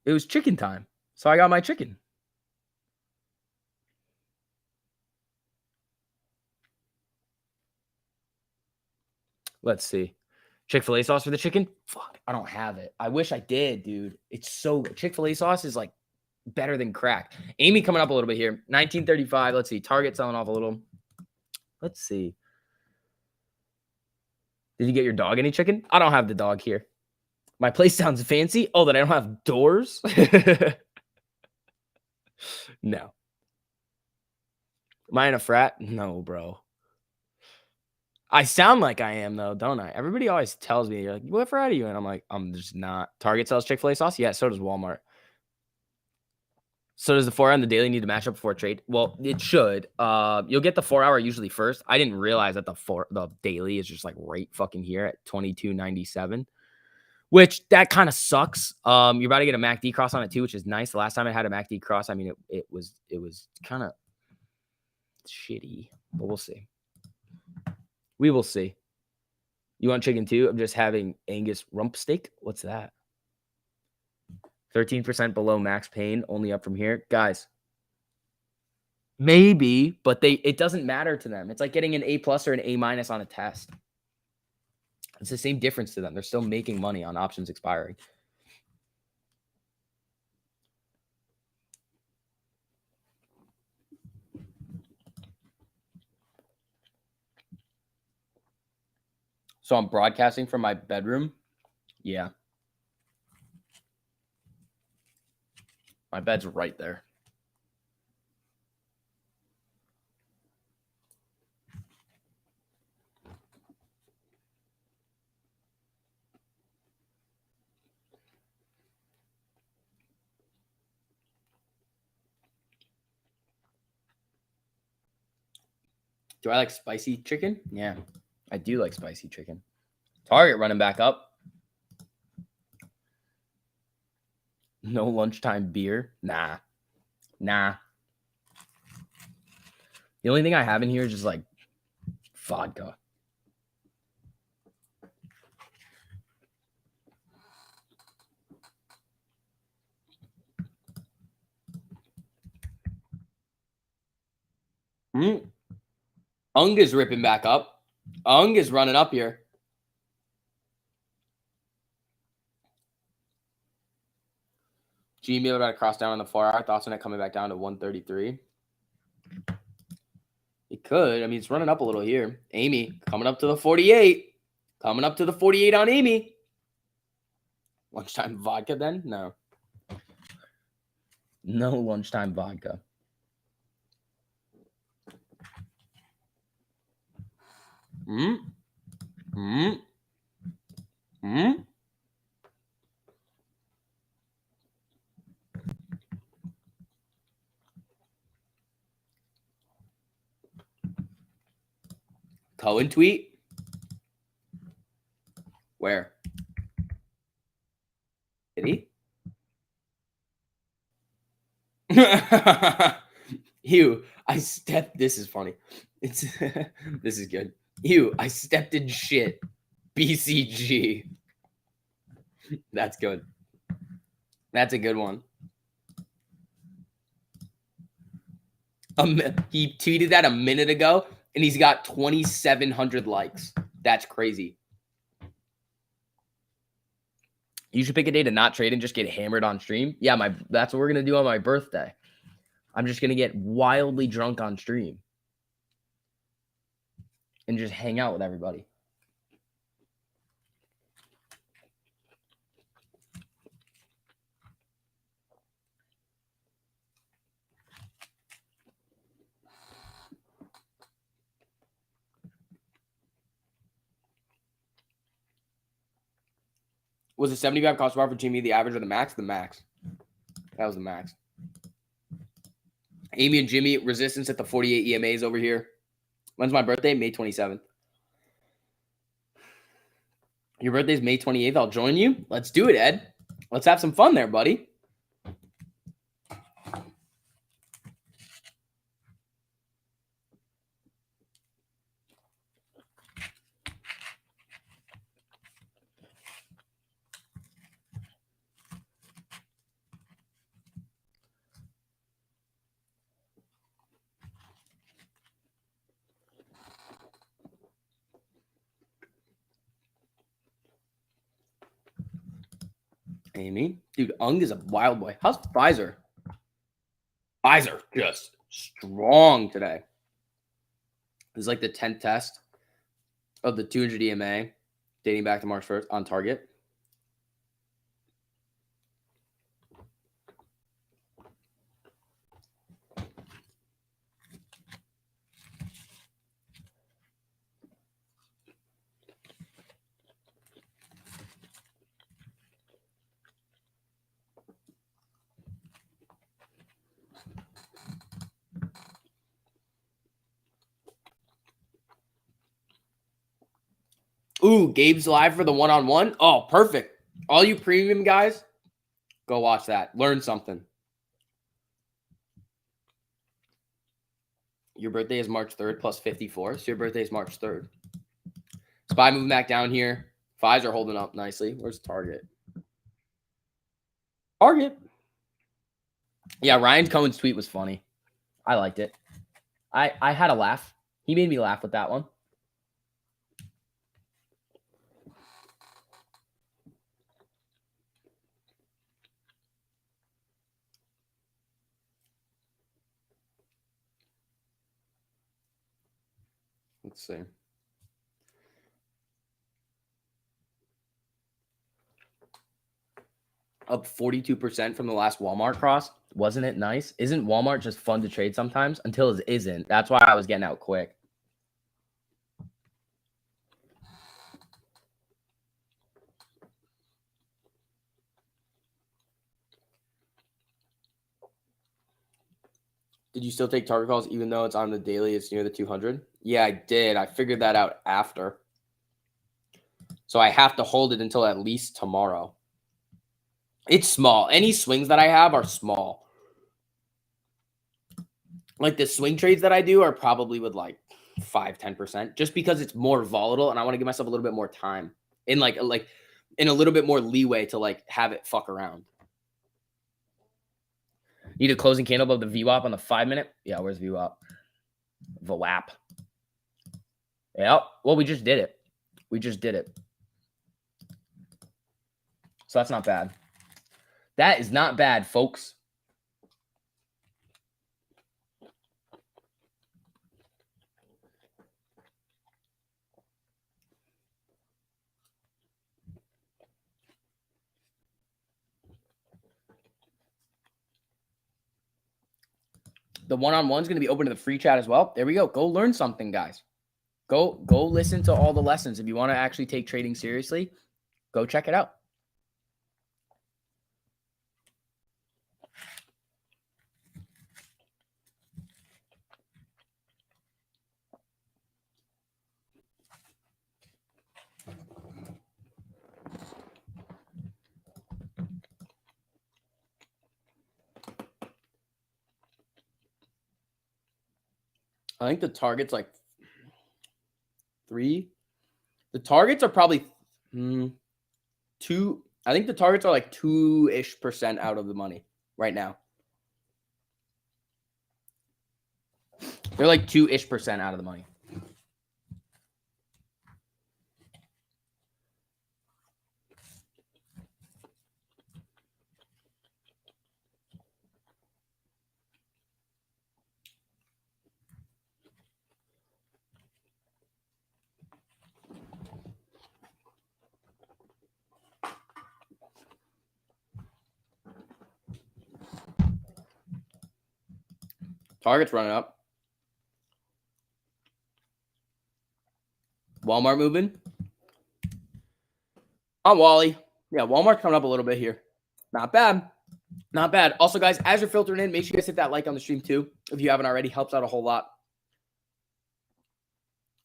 S1: It was chicken time. So I got my chicken. Let's see. Chick-fil-A sauce for the chicken? Fuck, I don't have it. I wish I did, dude. It's so good. Chick-fil-A sauce is like better than crack. Amy coming up a little bit here. 1935. Let's see. Target selling off a little. Let's see. Did you get your dog any chicken? I don't have the dog here. My place sounds fancy. Oh, that I don't have doors? No. Am I in a frat? No, bro. I sound like I am, though, don't I? Everybody always tells me, you're like, what frat are you in? I'm like, I'm just not. Target sells Chick-fil-A sauce? Yeah, so does Walmart. So does the 4-hour and the daily need to match up before trade? Well, it should. You'll get the 4-hour usually first. I didn't realize that the daily is just like right fucking here at $22.97, which that kind of sucks. You're about to get a MACD cross on it too, which is nice. The last time I had a MACD cross, I mean, it was kind of shitty, but we'll see. We will see. You want chicken too? I'm just having Angus rump steak. What's that? 13% below max pain, only up from here. Guys, maybe, but it doesn't matter to them. It's like getting an A+ or an A- on a test. It's the same difference to them. They're still making money on options expiring. So I'm broadcasting from my bedroom. Yeah. My bed's right there. Do I like spicy chicken? Yeah, I do like spicy chicken. Target running back up. No lunchtime beer? Nah. The only thing I have in here is just like vodka. Ung is ripping back up. Ung is running up here. Gmail got to cross down on the 4 hour. Thoughts on it coming back down to 133? It could. I mean, it's running up a little here. Amy coming up to the 48. Coming up to the 48 on Amy. Lunchtime vodka then? No. No lunchtime vodka. Cohen tweet? Where? Did he? Ew, I stepped. This is funny. This is good. Ew, I stepped in shit. BCG. That's good. That's a good one. He tweeted that a minute ago, and he's got 2,700 likes. That's crazy. You should pick a day to not trade and just get hammered on stream. Yeah, that's what we're gonna do on my birthday. I'm just gonna get wildly drunk on stream and just hang out with everybody. Was the 75 cost bar for Jimmy the average or the max? The max. That was the max. Amy and Jimmy, resistance at the 48 EMAs over here. When's my birthday? May 27th. Your birthday's May 28th. I'll join you. Let's do it, Ed. Let's have some fun there, buddy. Amy. Dude, Ung is a wild boy. How's Pfizer? Pfizer just strong today. This is like the 10th test of the 200 EMA dating back to March 1st on target. Ooh, Gabe's live for the one-on-one. Oh, perfect. All you premium guys, go watch that. Learn something. Your birthday is March 3rd plus 54. So your birthday is March 3rd. SPY moving back down here. Fives are holding up nicely. Where's Target? Target. Yeah, Ryan Cohen's tweet was funny. I liked it. I had a laugh. He made me laugh with that one. Let's see. Up 42% from the last Walmart cross. Wasn't it nice? Isn't Walmart just fun to trade sometimes? Until it isn't. That's why I was getting out quick. Did you still take target calls even though it's on the daily? It's near the 200? Yeah, I did. I figured that out after. So I have to hold it until at least tomorrow. It's small. Any swings that I have are small. Like the swing trades that I do are probably with like 5-10%, just because it's more volatile and I want to give myself a little bit more time in like in a little bit more leeway to like have it fuck around. Need a closing candle above the VWAP on the 5-minute? Yeah, where's VWAP? VWAP. Yeah, well, we just did it. We just did it. So that's not bad. That is not bad, folks. The one-on-one is going to be open to the free chat as well. There we go. Go learn something, guys. Go listen to all the lessons. If you want to actually take trading seriously, go check it out. I think the target's like 3. The targets are probably 2. I think the targets are like 2-ish% out of the money right now. They're like 2-ish% out of the money. Target's running up. Walmart moving. On Wally. Yeah, Walmart's coming up a little bit here. Not bad. Not bad. Also, guys, as you're filtering in, make sure you guys hit that like on the stream too. If you haven't already, helps out a whole lot.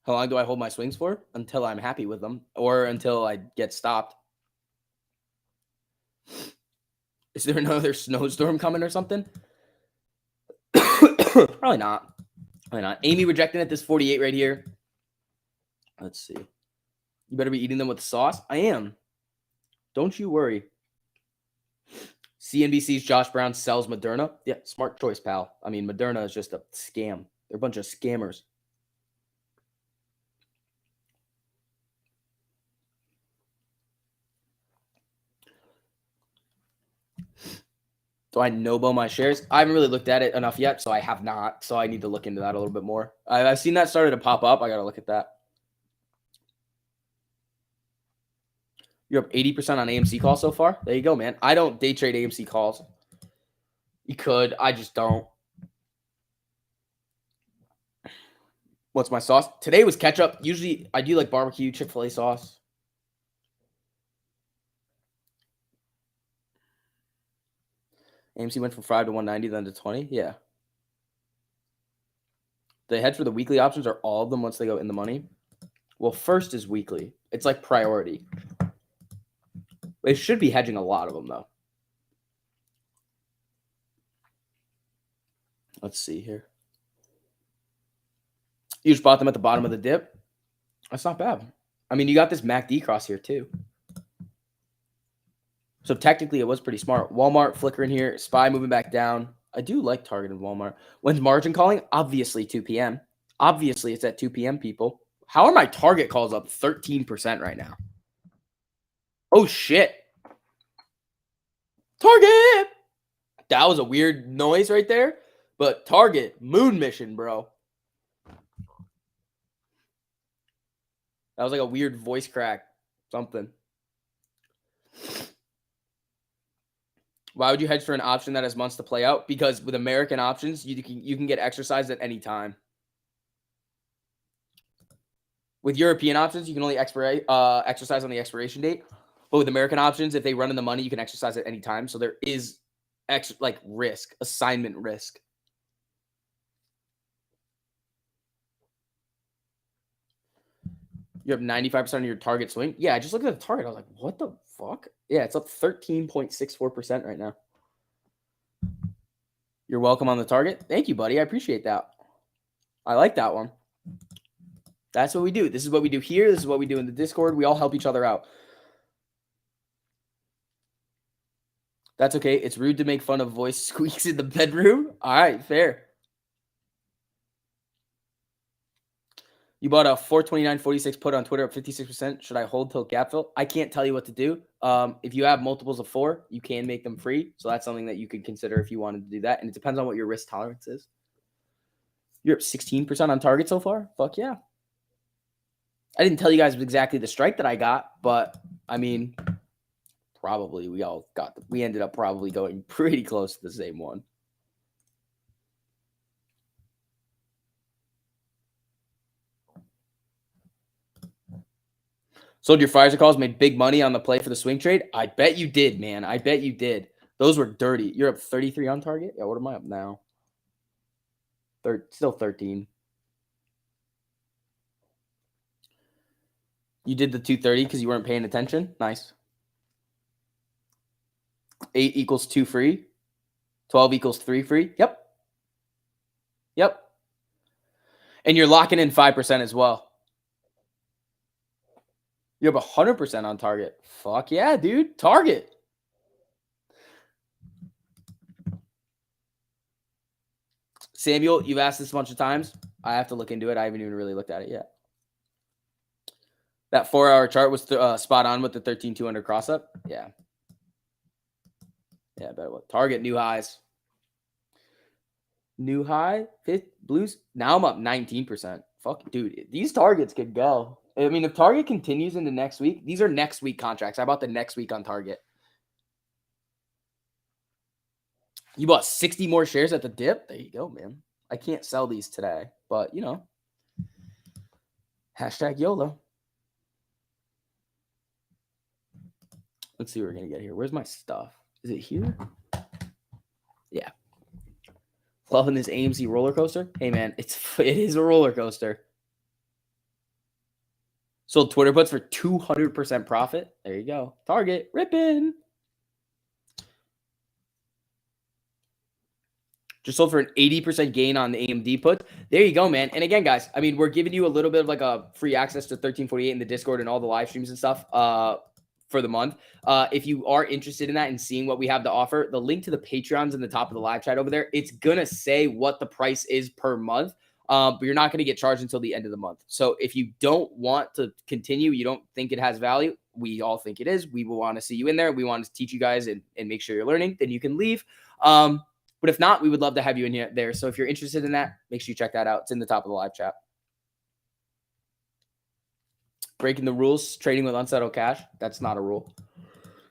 S1: How long do I hold my swings for? Until I'm happy with them or until I get stopped. Is there another snowstorm coming or something? Probably not. Probably not. Amy rejecting at this 48 right here. Let's see. You better be eating them with sauce. I am. Don't you worry. CNBC's Josh Brown sells Moderna. Yeah, smart choice, pal. I mean, Moderna is just a scam. They're a bunch of scammers. Do I no-bo my shares? I haven't really looked at it enough yet, so I have not. So I need to look into that a little bit more. I've seen that started to pop up. I got to look at that. You're up 80% on AMC calls so far. There you go, man. I don't day trade AMC calls. You could. I just don't. What's my sauce? Today was ketchup. Usually I do like barbecue, Chick-fil-A sauce. AMC went from 5 to 190, then to 20. Yeah. The heads for the weekly options are all of them once they go in the money. Well, first is weekly. It's like priority. It should be hedging a lot of them, though. Let's see here. You just bought them at the bottom of the dip. That's not bad. I mean, you got this MACD cross here too. So technically, it was pretty smart. Walmart flickering here. SPY moving back down. I do like Target and Walmart. When's margin calling? Obviously 2 p.m. Obviously, it's at 2 p.m., people. How are my Target calls up 13% right now? Oh, shit. Target! That was a weird noise right there. But Target, moon mission, bro. That was like a weird voice crack. Something. Why would you hedge for an option that has months to play out? Because with American options, you can get exercised at any time. With European options, you can only exercise on the expiration date. But with American options, if they run in the money, you can exercise at any time. So there is risk, assignment risk. You have 95% of your target swing. Yeah, I just looked at the target. I was like, what the fuck? Yeah, it's up 13.64% right now. You're welcome on the target. Thank you, buddy. I appreciate that. I like that one. That's what we do. This is what we do here. This is what we do in the Discord. We all help each other out. That's okay. It's rude to make fun of voice squeaks in the bedroom. All right, fair. You bought a 429.46 put on Twitter at 56%. Should I hold till gap fill? I can't tell you what to do. If you have multiples of 4, you can make them free. So that's something that you could consider if you wanted to do that. And it depends on what your risk tolerance is. You're up 16% on target so far? Fuck yeah. I didn't tell you guys exactly the strike that I got, but I mean, probably we ended up probably going pretty close to the same one. Sold your Pfizer calls, made big money on the play for the swing trade? I bet you did, man. I bet you did. Those were dirty. You're up 33 on target? Yeah, what am I up now? Still 13. You did the 230 because you weren't paying attention? Nice. 8 equals 2 free. 12 equals 3 free. Yep. And you're locking in 5% as well. You have 100% on target. Fuck yeah, dude. Target. Samuel, you've asked this a bunch of times. I have to look into it. I haven't even really looked at it yet. That 4-hour chart was spot on with the 13,200 cross up. Yeah. Yeah, better look. Target new highs. New high, fifth blues. Now I'm up 19%. Fuck, dude, these targets could go. I mean, if Target continues into next week, these are next week contracts. I bought the next week on Target. You bought 60 more shares at the dip? There you go, man. I can't sell these today, but you know. Hashtag YOLO. Let's see what we're going to get here. Where's my stuff? Is it here? Yeah. Loving this AMC roller coaster. Hey, man, it is a roller coaster. Sold Twitter puts for 200% profit. There you go. Target, ripping. Just sold for an 80% gain on the AMD put. There you go, man. And again, guys, I mean, we're giving you a little bit of like a free access to 1348 in the Discord and all the live streams and stuff for the month. If you are interested in that and seeing what we have to offer, the link to the Patreon's in the top of the live chat over there. It's going to say what the price is per month. But you're not going to get charged until the end of the month. So if you don't want to continue, you don't think it has value, we all think it is. We will want to see you in there. We want to teach you guys and make sure you're learning. Then you can leave. But if not, we would love to have you in here there. So if you're interested in that, make sure you check that out. It's in the top of the live chat. Breaking the rules, trading with unsettled cash. That's not a rule.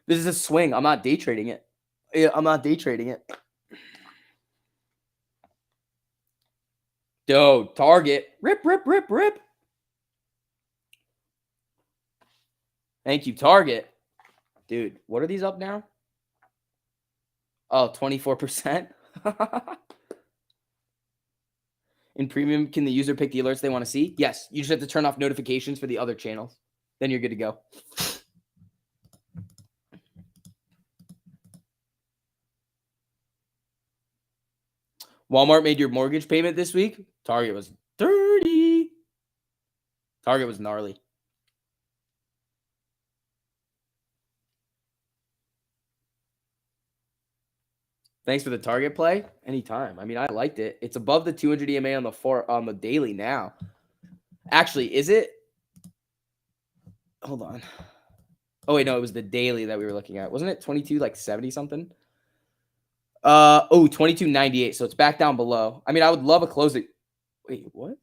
S1: This is a swing. I'm not day trading it. I'm not day trading it. Dude, Target. Rip, rip, rip, rip. Thank you, Target. Dude, what are these up now? Oh, 24%. In premium, can the user pick the alerts they want to see? Yes. You just have to turn off notifications for the other channels. Then you're good to go. Walmart made your mortgage payment this week. Target was dirty. Target was gnarly. Thanks for the target play. Anytime. I mean, I liked it. It's above the 200 EMA on the daily now. Actually, is it? Hold on. Oh wait, no, it was the daily that we were looking at. Wasn't it 22 like 70 something? 22.98. So it's back down below. I mean, I would love a closing. Wait, what?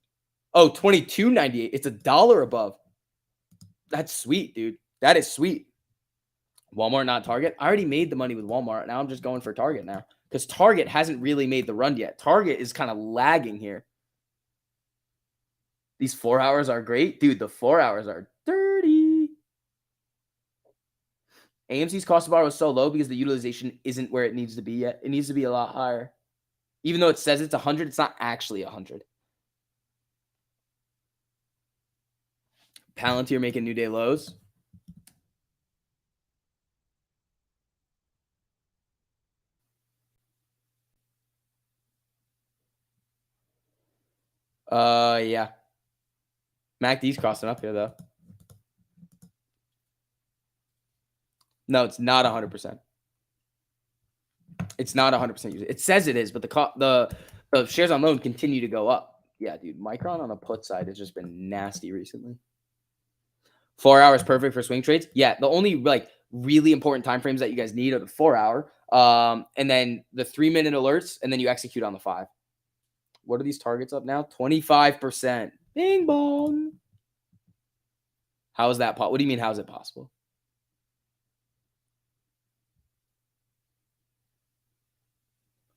S1: Oh, 22.98. It's $1 above. That's sweet, dude. That is sweet. Walmart, not Target. I already made the money with Walmart. Now I'm just going for Target now because Target hasn't really made the run yet. Target is kind of lagging here. These 4 hours are great. Dude, the 4 hours are dirty. AMC's cost of borrow is so low because the utilization isn't where it needs to be yet. It needs to be a lot higher. Even though it says it's 100, it's not actually 100. Palantir making new day lows. Yeah. MACD's crossing up here, though. No, it's not 100%. It's not 100% used. It says it is, but the shares on loan continue to go up. Yeah, dude. Micron on the put side has just been nasty recently. 4 hours perfect for swing trades. Yeah, the only like really important time frames that you guys need are the 4 hour, and then the 3 minute alerts, and then you execute on the 5. What are these targets up now? 25%. Bing bong. How is that? What do you mean? How is it possible?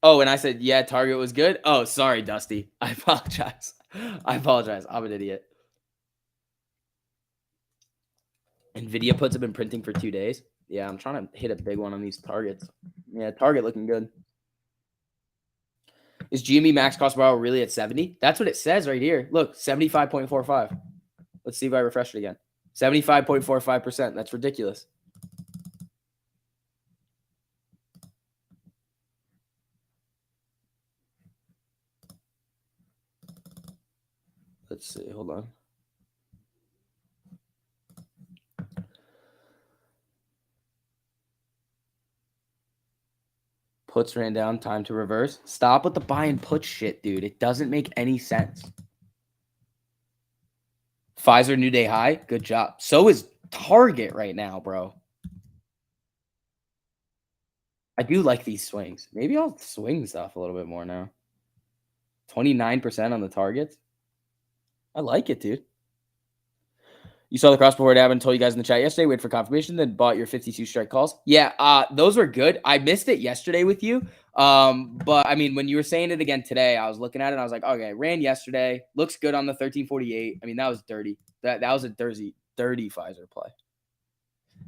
S1: Oh, and I said, yeah, Target was good. Oh, sorry, Dusty. I apologize. I apologize. I'm an idiot. Nvidia puts have been printing for 2 days. Yeah, I'm trying to hit a big one on these targets. Yeah, Target looking good. Is GME max cost per hour really at 70? That's what it says right here. Look, 75.45. Let's see if I refresh it again. 75.45%. That's ridiculous. Let's see. Hold on. Puts ran down. Time to reverse. Stop with the buy and put shit, dude. It doesn't make any sense. Pfizer new day high. Good job. So is Target right now, bro. I do like these swings. Maybe I'll swing stuff a little bit more now. 29% on the targets. I like it, dude. You saw the cross before it happened. Told you guys in the chat yesterday. Wait for confirmation. Then bought your 52 strike calls. Yeah, those were good. I missed it yesterday with you. But I mean, when you were saying it again today, I was looking at it and I was like, okay, ran yesterday. Looks good on the 1348. I mean, that was dirty. That was a dirty Pfizer play.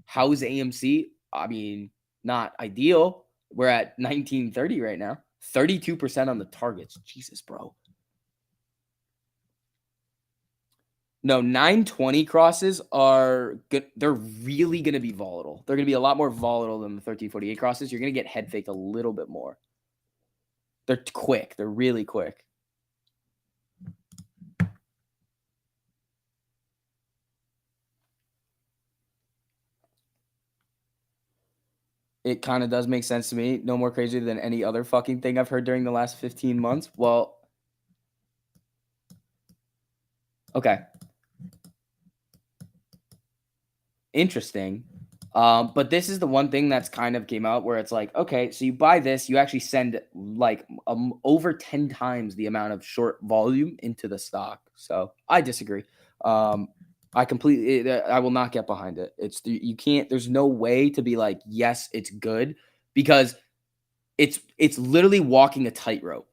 S1: How's AMC? I mean, not ideal. We're at 1930 right now. 32% on the targets. Jesus, bro. No, 920 crosses are good. They're really going to be volatile. They're going to be a lot more volatile than the 1348 crosses. You're going to get head faked a little bit more. They're quick. They're really quick. It kind of does make sense to me. No more crazy than any other fucking thing I've heard during the last 15 months. Well, okay. Interesting. But this is the one thing that's kind of came out where it's like, okay, so you buy this, you actually send like over 10 times the amount of short volume into the stock. So I disagree. I will not get behind it. You can't, there's no way to be like, yes, it's good because it's literally walking a tightrope.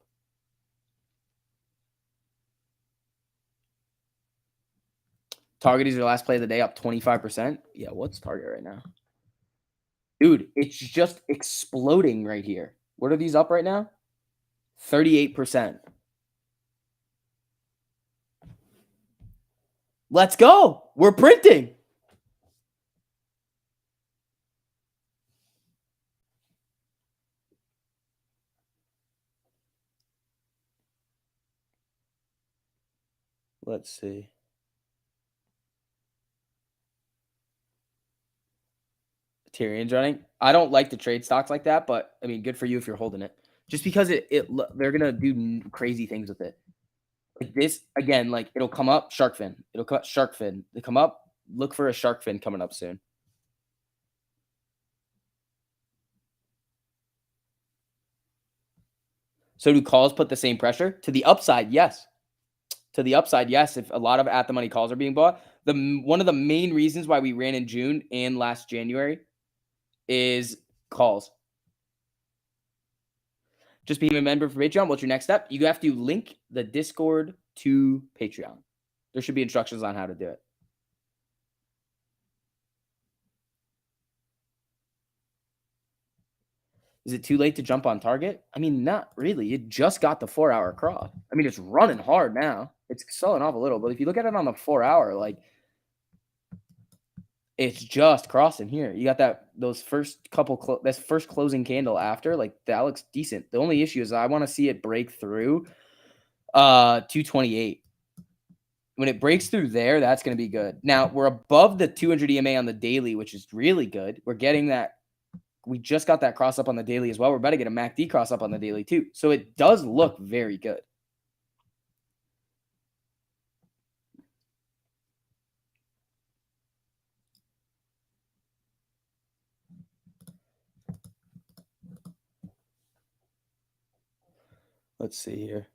S1: Target is your last play of the day up 25%. Yeah, what's Target right now? Dude, it's just exploding right here. What are these up right now? 38%. Let's go. We're printing. Let's see. Tyrion's running. I don't like to trade stocks like that, but I mean, good for you if you're holding it. Just because they're gonna do crazy things with it. Like this again, like it'll come up shark fin. It'll cut shark fin. They come up. Look for a shark fin coming up soon. So do calls put the same pressure to the upside? Yes. To the upside, yes. If a lot of at the money calls are being bought, one of the main reasons why we ran in June and last January is calls. Just became a member for Patreon. What's your next step? You have to link the Discord to Patreon. There should be instructions on how to do it. Is it too late to jump on target? I mean, not really. You just got the 4-hour cross. I mean, it's running hard now. It's selling off a little, but if you look at it on the 4-hour, like it's just crossing here. You got those first couple this first closing candle after, like that looks decent. The only issue is I want to see it break through 228. When it breaks through there, that's going to be good. Now, we're above the 200 EMA on the daily, which is really good. We're getting that. We just got that cross up on the daily as well. We're about to get a MACD cross up on the daily too. So it does look very good. Let's see here.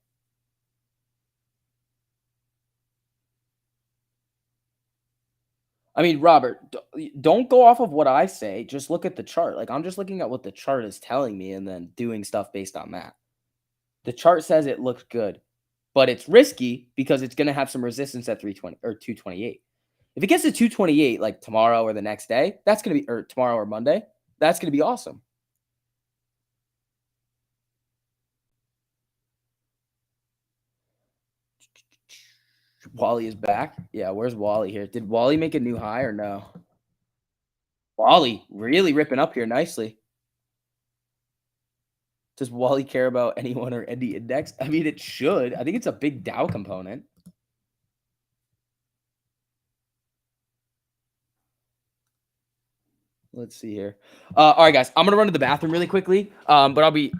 S1: I mean, Robert, don't go off of what I say. Just look at the chart. Like, I'm just looking at what the chart is telling me and then doing stuff based on that. The chart says it looks good, but it's risky because it's going to have some resistance at 320 or 228. If it gets to 228, like tomorrow or the next day, that's going to be, or tomorrow or Monday, that's going to be awesome. Wally is back. Yeah, where's Wally here? Did Wally make a new high or no? Wally really ripping up here nicely. Does Wally care about anyone or any index? I mean, it should. I think it's a big Dow component. Let's see here. All right, guys, I'm gonna run to the bathroom really quickly. But I'll be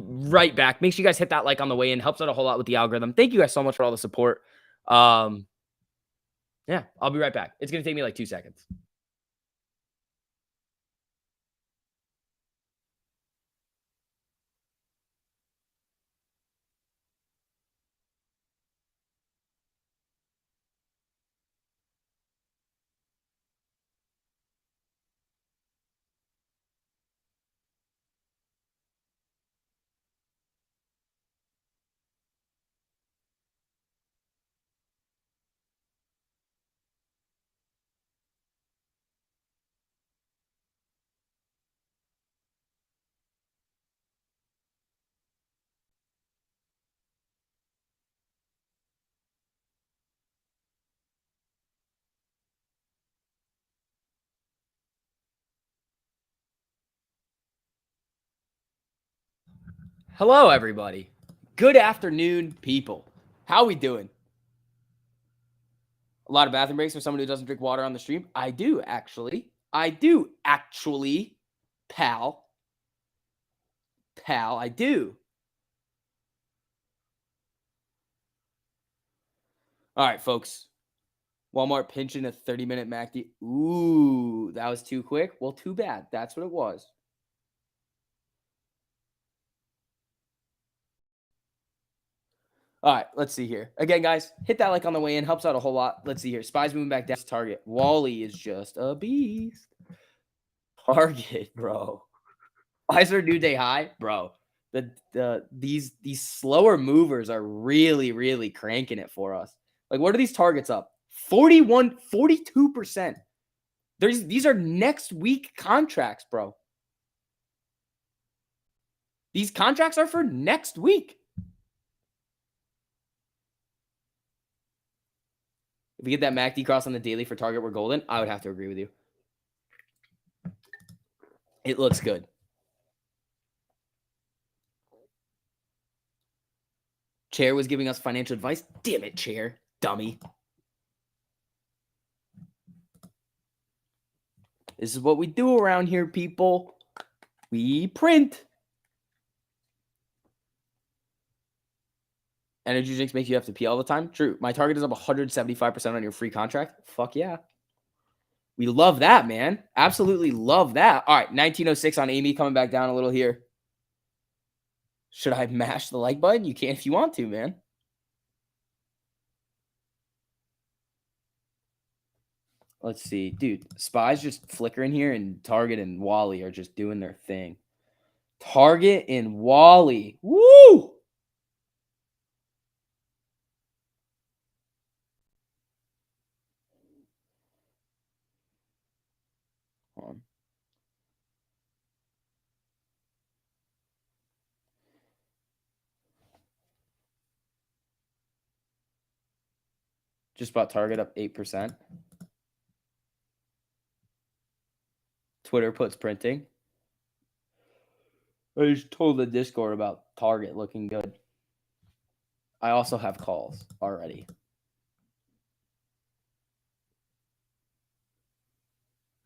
S1: right back. Make sure you guys hit that like on the way in. Helps out a whole lot with the algorithm. Thank you guys so much for all the support. Yeah, I'll be right back. It's gonna take me like 2 seconds. Hello, everybody. Good afternoon, people. How we doing? A lot of bathroom breaks for someone who doesn't drink water on the stream? I do, actually. Pal. Pal, I do. All right, folks. Walmart pinching a 30-minute MACD. Ooh, that was too quick. Well, too bad. That's what it was. All right, let's see here. Again, guys, hit that like on the way in. Helps out a whole lot. Let's see here. Spies moving back down. Target. Wally is just a beast. Target, bro. Why is there a new day high? Bro, these slower movers are really cranking it for us. Like, what are these targets up? 41, 42%. These are next week contracts, bro. These contracts are for next week. If we get that MACD cross on the daily for target, we're golden. I would have to agree with you. It looks good. Chair was giving us financial advice. Damn it, Chair. Dummy. This is what we do around here, people. We print. Energy drinks make you have to pee all the time. True. My target is up 175% on your free contract. Fuck yeah. We love that, man. Absolutely love that. All right, 1906 on Amy coming back down a little here. Should I mash the like button? You can if you want to, man. Let's see. Dude, Spy's just flickering here, and Target and Wally are just doing their thing. Target and Wally. Woo! Hold on. Just bought Target up 8%. Twitter puts printing. I just told the Discord about Target looking good. I also have calls already.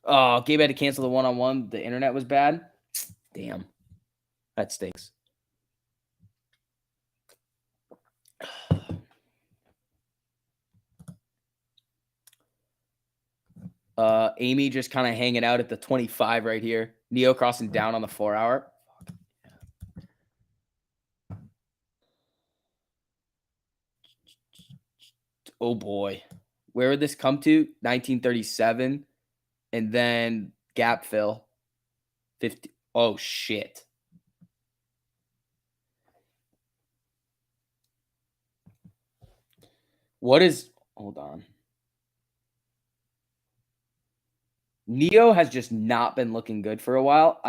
S1: Oh, Gabe had to cancel the one-on-one. The internet was bad. Damn. That stinks. Amy just kind of hanging out at the 25 right here. Neo crossing down on the 4-hour. Oh boy. Where would this come to? 1937. And then gap fill. 50. Oh shit. What is, hold on. Neo has just not been looking good for a while.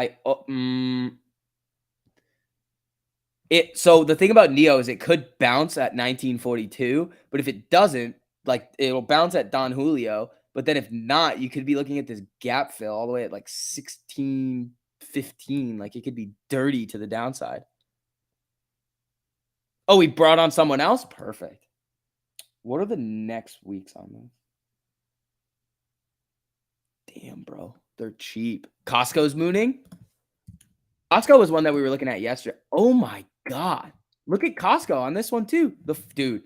S1: So the thing about Neo is it could bounce at 1942, but if it doesn't, like it'll bounce at Don Julio, but then if not, you could be looking at this gap fill all the way at like 1615. Like it could be dirty to the downside. Oh, we brought on someone else? Perfect. What are the next weeks on this? Damn, bro. They're cheap. Costco's mooning. Costco was one that we were looking at yesterday. Oh my God. Look at Costco on this one too. Dude,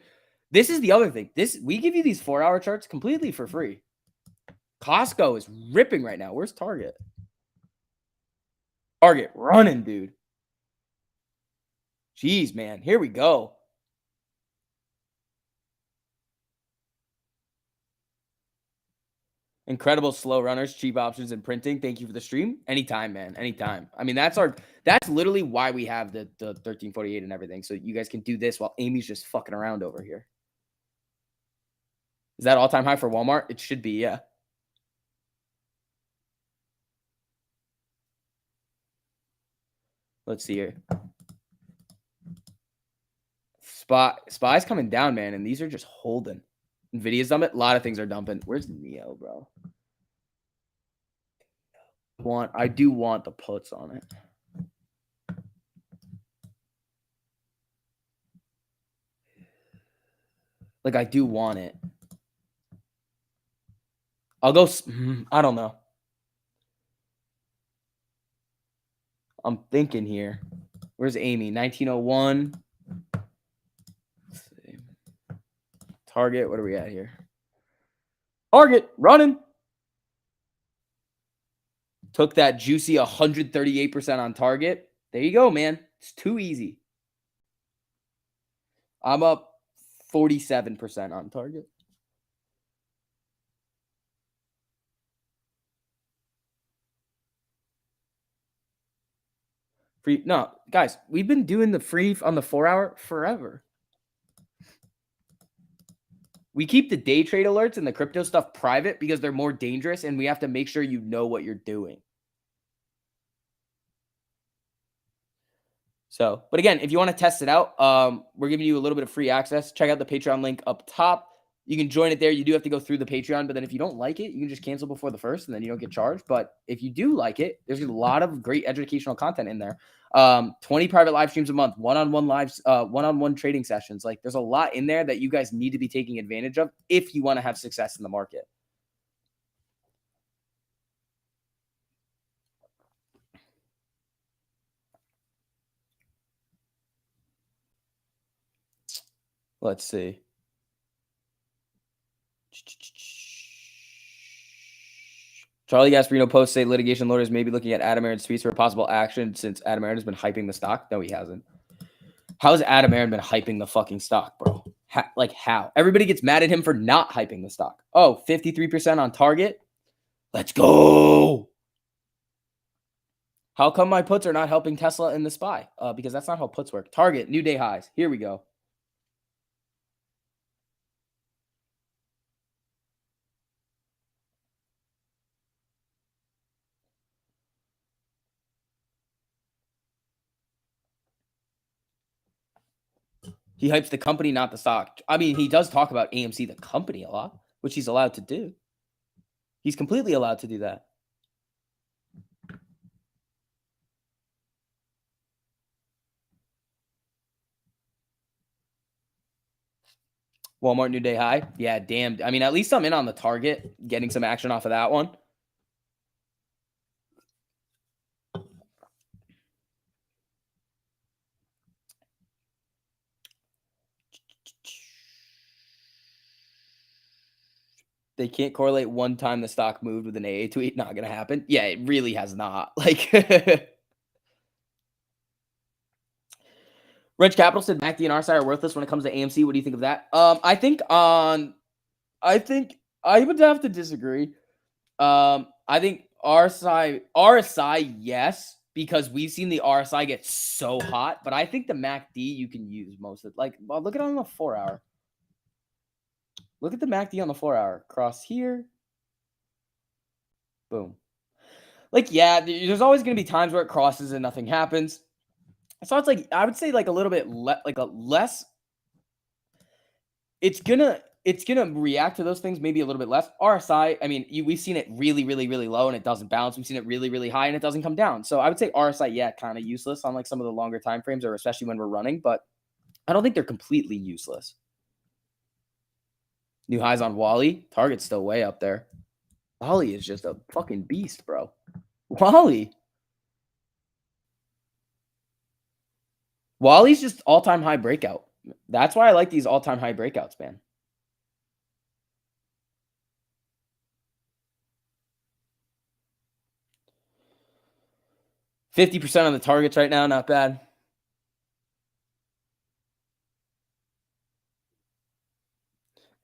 S1: this is the other thing. We give you these 4-hour charts completely for free. Costco is ripping right now. Where's Target? Target running, dude. Jeez, man. Here we go. Incredible slow runners, cheap options, and printing. Thank you for the stream. Anytime, man. Anytime. I mean, that's literally why we have the 1348 and everything. So you guys can do this while Amy's just fucking around over here. Is that all-time high for Walmart? It should be, yeah. Let's see here. Spy's coming down, man, and these are just holding. Nvidia's dumping. A lot of things are dumping. Where's Neo, bro? I do want the puts on it. Like, I do want it. I'll go. I don't know. I'm thinking here. Where's Amy? 1901. Let's see. Target. What are we at here? Target running. Took that juicy 138% on Target. There you go, man. It's too easy. I'm up 47% on Target. Free. No, guys, we've been doing the free on the 4-hour forever. We keep the day trade alerts and the crypto stuff private because they're more dangerous and we have to make sure you know what you're doing. So, but again, if you want to test it out, we're giving you a little bit of free access. Check out the Patreon link up top. You can join it there. You do have to go through the Patreon, but then if you don't like it, you can just cancel before the first and then you don't get charged. But if you do like it, there's a lot of great educational content in there. 20 private live streams a month, one-on-one trading sessions. Like there's a lot in there that you guys need to be taking advantage of if you want to have success in the market. Let's see. Charlie Gasparino posts say litigation lawyers may be looking at Adam Aaron's tweets for possible action since Adam Aaron has been hyping the stock. No, he hasn't. How has Adam Aaron been hyping the fucking stock, bro? How? Everybody gets mad at him for not hyping the stock. Oh, 53% on target. Let's go. How come my puts are not helping Tesla in the SPY? Because that's not how puts work. Target, new day highs. Here we go. He hypes the company, not the stock. I mean, he does talk about AMC, the company, a lot, which he's allowed to do. He's completely allowed to do that. Walmart new day high. Yeah, damn. I mean, at least I'm in on the target, getting some action off of that one. They can't correlate one time the stock moved with an AA tweet. Not going to happen. Yeah, it really has not. Like, Rich Capital said MACD and RSI are worthless when it comes to AMC. What do you think of that? I think I would have to disagree. I think RSI, yes, because we've seen the RSI get so hot, but I think the MACD you can use most of it. Like, well, look at it on the 4 hour. Look at the MACD on the 4 hour. Cross here. Boom. Like, yeah, there's always going to be times where it crosses and nothing happens. So it's like, I would say like a little bit less. It's gonna react to those things maybe a little bit less. RSI, I mean, we've seen it really, really, really low and it doesn't bounce. We've seen it really, really high and it doesn't come down. So I would say RSI, yeah, kind of useless on like some of the longer time frames, or especially when we're running, but I don't think they're completely useless. New highs on Wally. Target's still way up there. Wally is just a fucking beast, bro. Wally's just all-time high breakout. That's why I like these all-time high breakouts, man. %50 on the targets right now, not bad.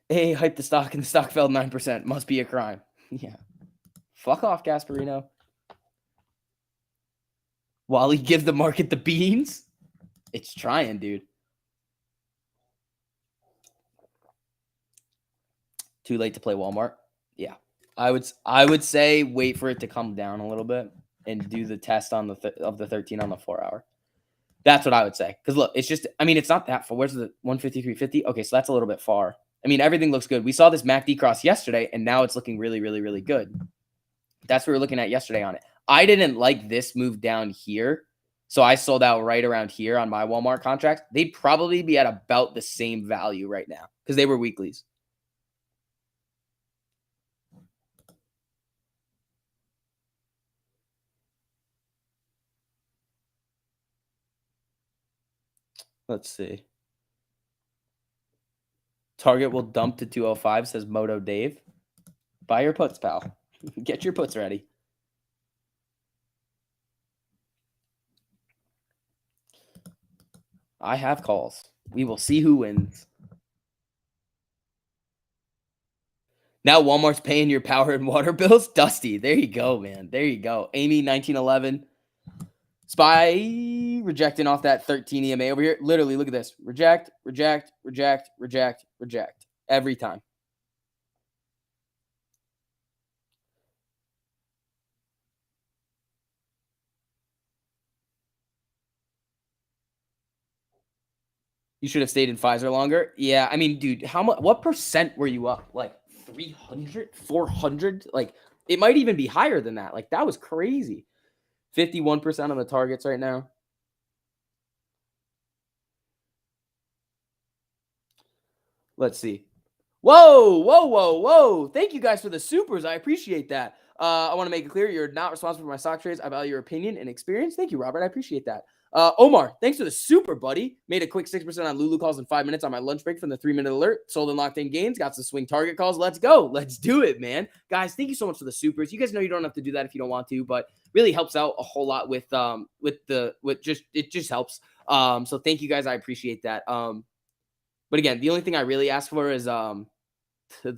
S1: Hey, hype the stock and the stock fell 9%. Must be a crime. Yeah. Fuck off, Gasparino. Wally give the market the beans? It's trying, dude. Too late to play Walmart? Yeah. I would say wait for it to come down a little bit and do the test on the 13 on the 4 hour. That's what I would say. Because look, it's just, I mean, it's not that far. Where's the 153.50? Okay, so that's a little bit far. I mean, everything looks good. We saw this MACD cross yesterday, and now it's looking really, really, really good. That's what we were looking at yesterday on it. I didn't like this move down here, so I sold out right around here on my Walmart contracts. They'd probably be at about the same value right now because they were weeklies. Let's see. Target will dump to 205, says Moto Dave. Buy your puts, pal. Get your puts ready. I have calls. We will see who wins. Now Walmart's paying your power and water bills? Dusty. There you go, man. There you go. Amy, 1911. SPY rejecting off that 13 EMA over here. Literally, look at this. Reject, reject, reject, reject, reject. Every time. You should have stayed in Pfizer longer. Yeah, I mean, dude, what percent were you up? Like 300, 400? Like, it might even be higher than that. Like, that was crazy. 51% on the targets right now. Let's see. Whoa, whoa, whoa, whoa. Thank you guys for the supers. I appreciate that. I want to make it clear you're not responsible for my stock trades. I value your opinion and experience. Thank you, Robert. I appreciate that. Omar, thanks for the super, buddy. Made a quick 6% on Lulu calls in 5 minutes on my lunch break from the 3-minute alert. Sold and locked in gains. Got some swing target calls. Let's go. Let's do it, man. Guys, thank you so much for the supers. You guys know you don't have to do that if you don't want to, but really helps out a whole lot with it just helps. So thank you guys. I appreciate that. But again, the only thing I really ask for is the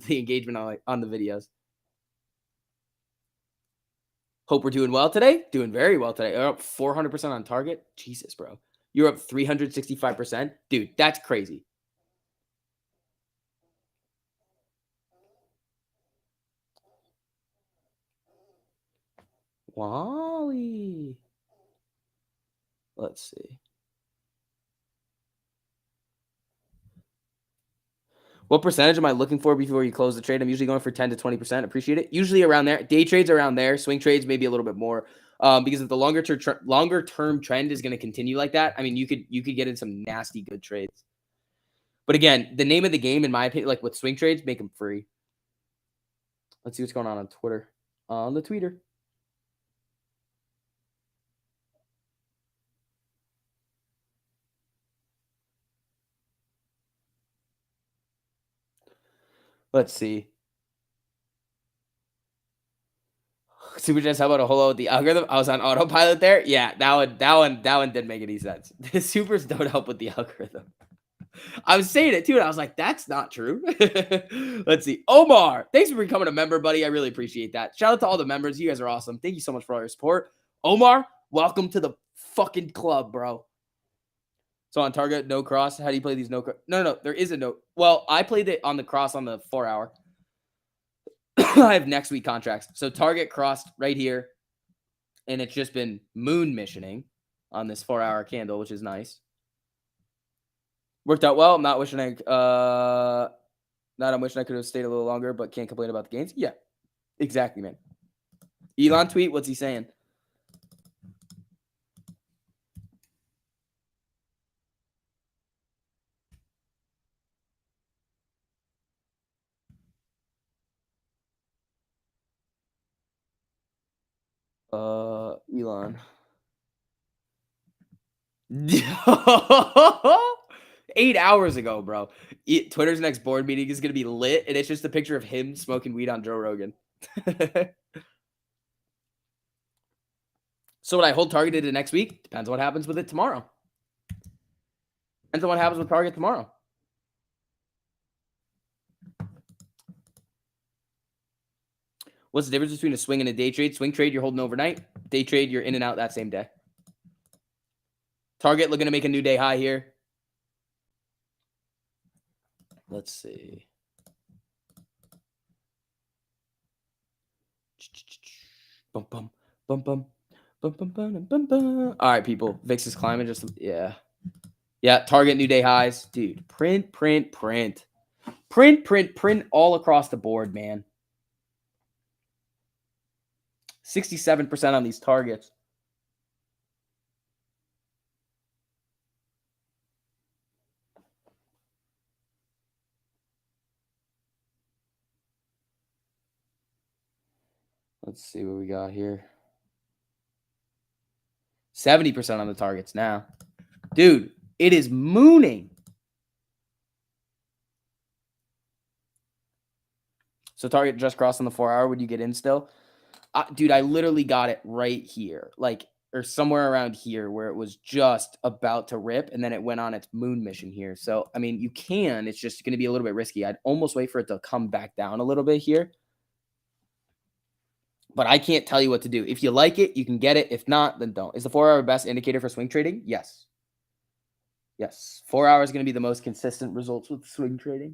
S1: engagement on the videos. Hope we're doing well today. Doing very well today. You're up 400% on target. Jesus, bro. You're up 365%. Dude, that's crazy. Wally. Let's see. What percentage am I looking for before you close the trade? I'm usually going for 10 to 20%. Appreciate it. Usually around there. Day trades around there. Swing trades maybe a little bit more. Because if the longer term trend is going to continue like that, I mean, you could get in some nasty good trades. But again, the name of the game, in my opinion, like with swing trades, make them free. Let's see what's going on Twitter. On the tweeter. Let's see. Super Jets, how about a holo with the algorithm? I was on autopilot there. Yeah, that one didn't make any sense. The supers don't help with the algorithm. I was saying it too, and I was like, that's not true. Let's see. Omar, thanks for becoming a member, buddy. I really appreciate that. Shout out to all the members. You guys are awesome. Thank you so much for all your support. Omar, welcome to the fucking club, bro. So on target, no cross. How do you play these no cross? No. There is a no. Well, I played it on the cross on the 4 hour. I have next week contracts. So target crossed right here. And it's just been moon missioning on this 4 hour candle, which is nice. Worked out well. I'm not wishing I'm wishing I could have stayed a little longer, but can't complain about the gains. Yeah, exactly, man. Elon tweet, what's he saying? Elon. 8 hours ago, bro. Twitter's next board meeting is going to be lit, and it's just a picture of him smoking weed on Joe Rogan. So would I hold targeted to next week? Depends on what happens with it tomorrow. Depends on what happens with target tomorrow. What's the difference between a swing and a day trade? Swing trade, you're holding overnight. Day trade, you're in and out that same day. Target looking to make a new day high here. Let's see. Bum, bum, bum, bum. Bum, bum, bum, bum, bum. All right, people. VIX is climbing. Just yeah. Target new day highs, dude. Print all across the board, man. 67% on these targets. Let's see what we got here. 70% on the targets now. Dude, it is mooning. So target just crossed on the 4 hour. Would you get in still? Dude, I literally got it right here. Or somewhere around here where it was just about to rip, and then it went on its moon mission here. So, I mean, you can. It's just going to be a little bit risky. I'd almost wait for it to come back down a little bit here. But I can't tell you what to do. If you like it, you can get it. If not, then don't. Is the 4 hour best indicator for swing trading? Yes. 4 hours is going to be the most consistent results with swing trading.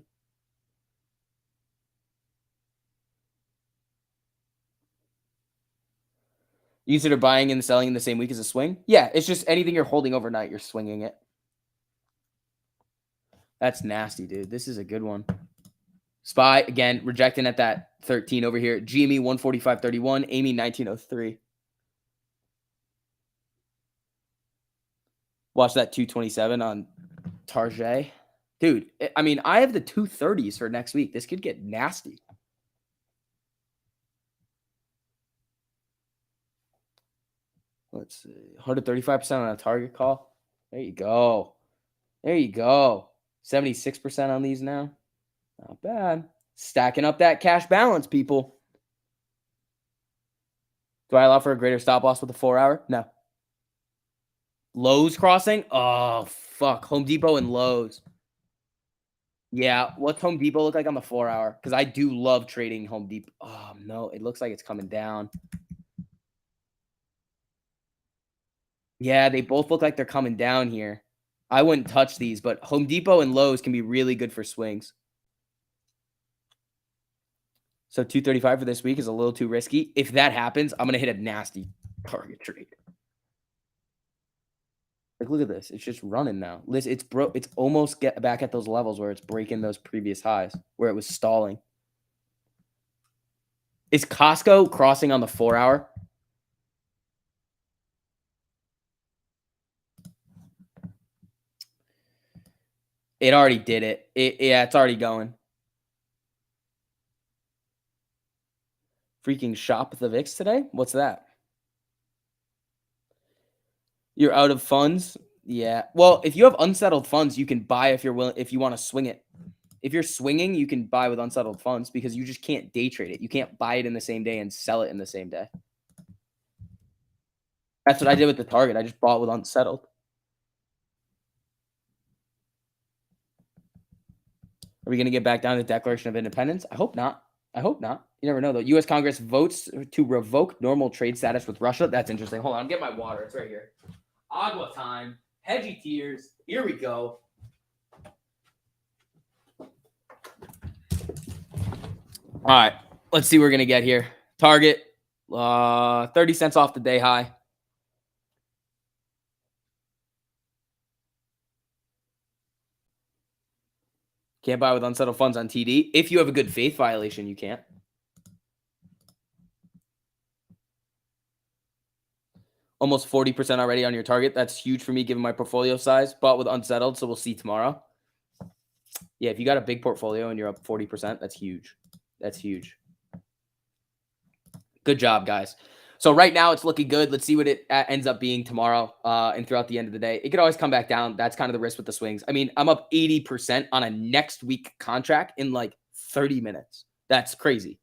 S1: You consider buying and selling in the same week as a swing? Yeah, it's just anything you're holding overnight, you're swinging it. That's nasty, dude. This is a good one. SPY, again, rejecting at that 13 over here. GME 145.31, Amy 1903. Watch that 227 on Target. Dude, I mean, I have the 230s for next week. This could get nasty. Let's see. 135% on a target call. There you go. There you go. 76% on these now. Not bad. Stacking up that cash balance, people. Do I allow for a greater stop loss with the 4-hour? No. Lowe's crossing? Oh, fuck. Home Depot and Lowe's. Yeah. What's Home Depot look like on the 4-hour? Because I do love trading Home Depot. Oh, no. It looks like it's coming down. Yeah, they both look like they're coming down here. I wouldn't touch these, but Home Depot and Lowe's can be really good for swings. So 235 for this week is a little too risky. If that happens, I'm going to hit a nasty target trade. Like, look at this. It's just running now. Listen, it's almost get back at those levels where it's breaking those previous highs, where it was stalling. Is Costco crossing on the 4-hour? It already did it. Yeah, it's already going. Freaking shop the VIX today? What's that? You're out of funds? Yeah. Well, if you have unsettled funds, you can buy if you're willing, if you want to swing it. If you're swinging, you can buy with unsettled funds because you just can't day trade it. You can't buy it in the same day and sell it in the same day. That's what I did with the target. I just bought with unsettled. Are we going to get back down to the Declaration of Independence? I hope not. I hope not. You never know, though. U.S. Congress votes to revoke normal trade status with Russia. That's interesting. Hold on. I'm getting my water. It's right here. Agua time. Hedgy tears. Here we go. All right. Let's see what we're going to get here. Target. 30 cents off the day high. Can't buy with unsettled funds on TD. If you have a good faith violation, you can't. Almost 40% already on your target. That's huge for me given my portfolio size. Bought with unsettled, so we'll see tomorrow. Yeah, if you got a big portfolio and you're up 40%, that's huge. That's huge. Good job, guys. So right now it's looking good. Let's see what it ends up being tomorrow and throughout the end of the day. It could always come back down. That's kind of the risk with the swings. I mean, I'm up 80% on a next week contract in like 30 minutes. That's crazy.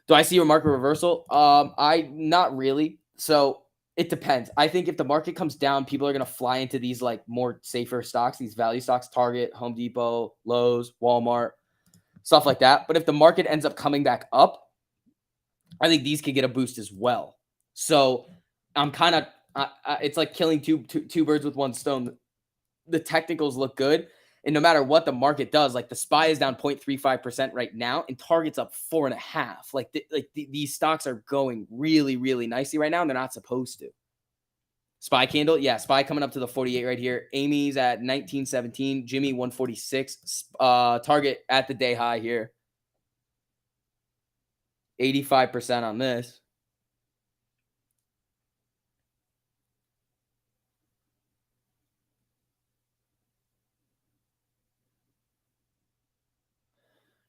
S1: Do I see a market reversal? I not really. So it depends. I think if the market comes down, people are going to fly into these like more safer stocks, these value stocks, Target, Home Depot, Lowe's, Walmart, stuff like that. But if the market ends up coming back up, I think these could get a boost as well. So I'm kind of, it's like killing two birds with one stone. The technicals look good. And no matter what the market does, like the SPY is down 0.35% right now and Target's up 4.5%. These stocks are going really, really nicely right now and they're not supposed to. SPY candle. Yeah, SPY coming up to the 48 right here. Amy's at 1917. Jimmy 146. Target at the day high here. 85% on this.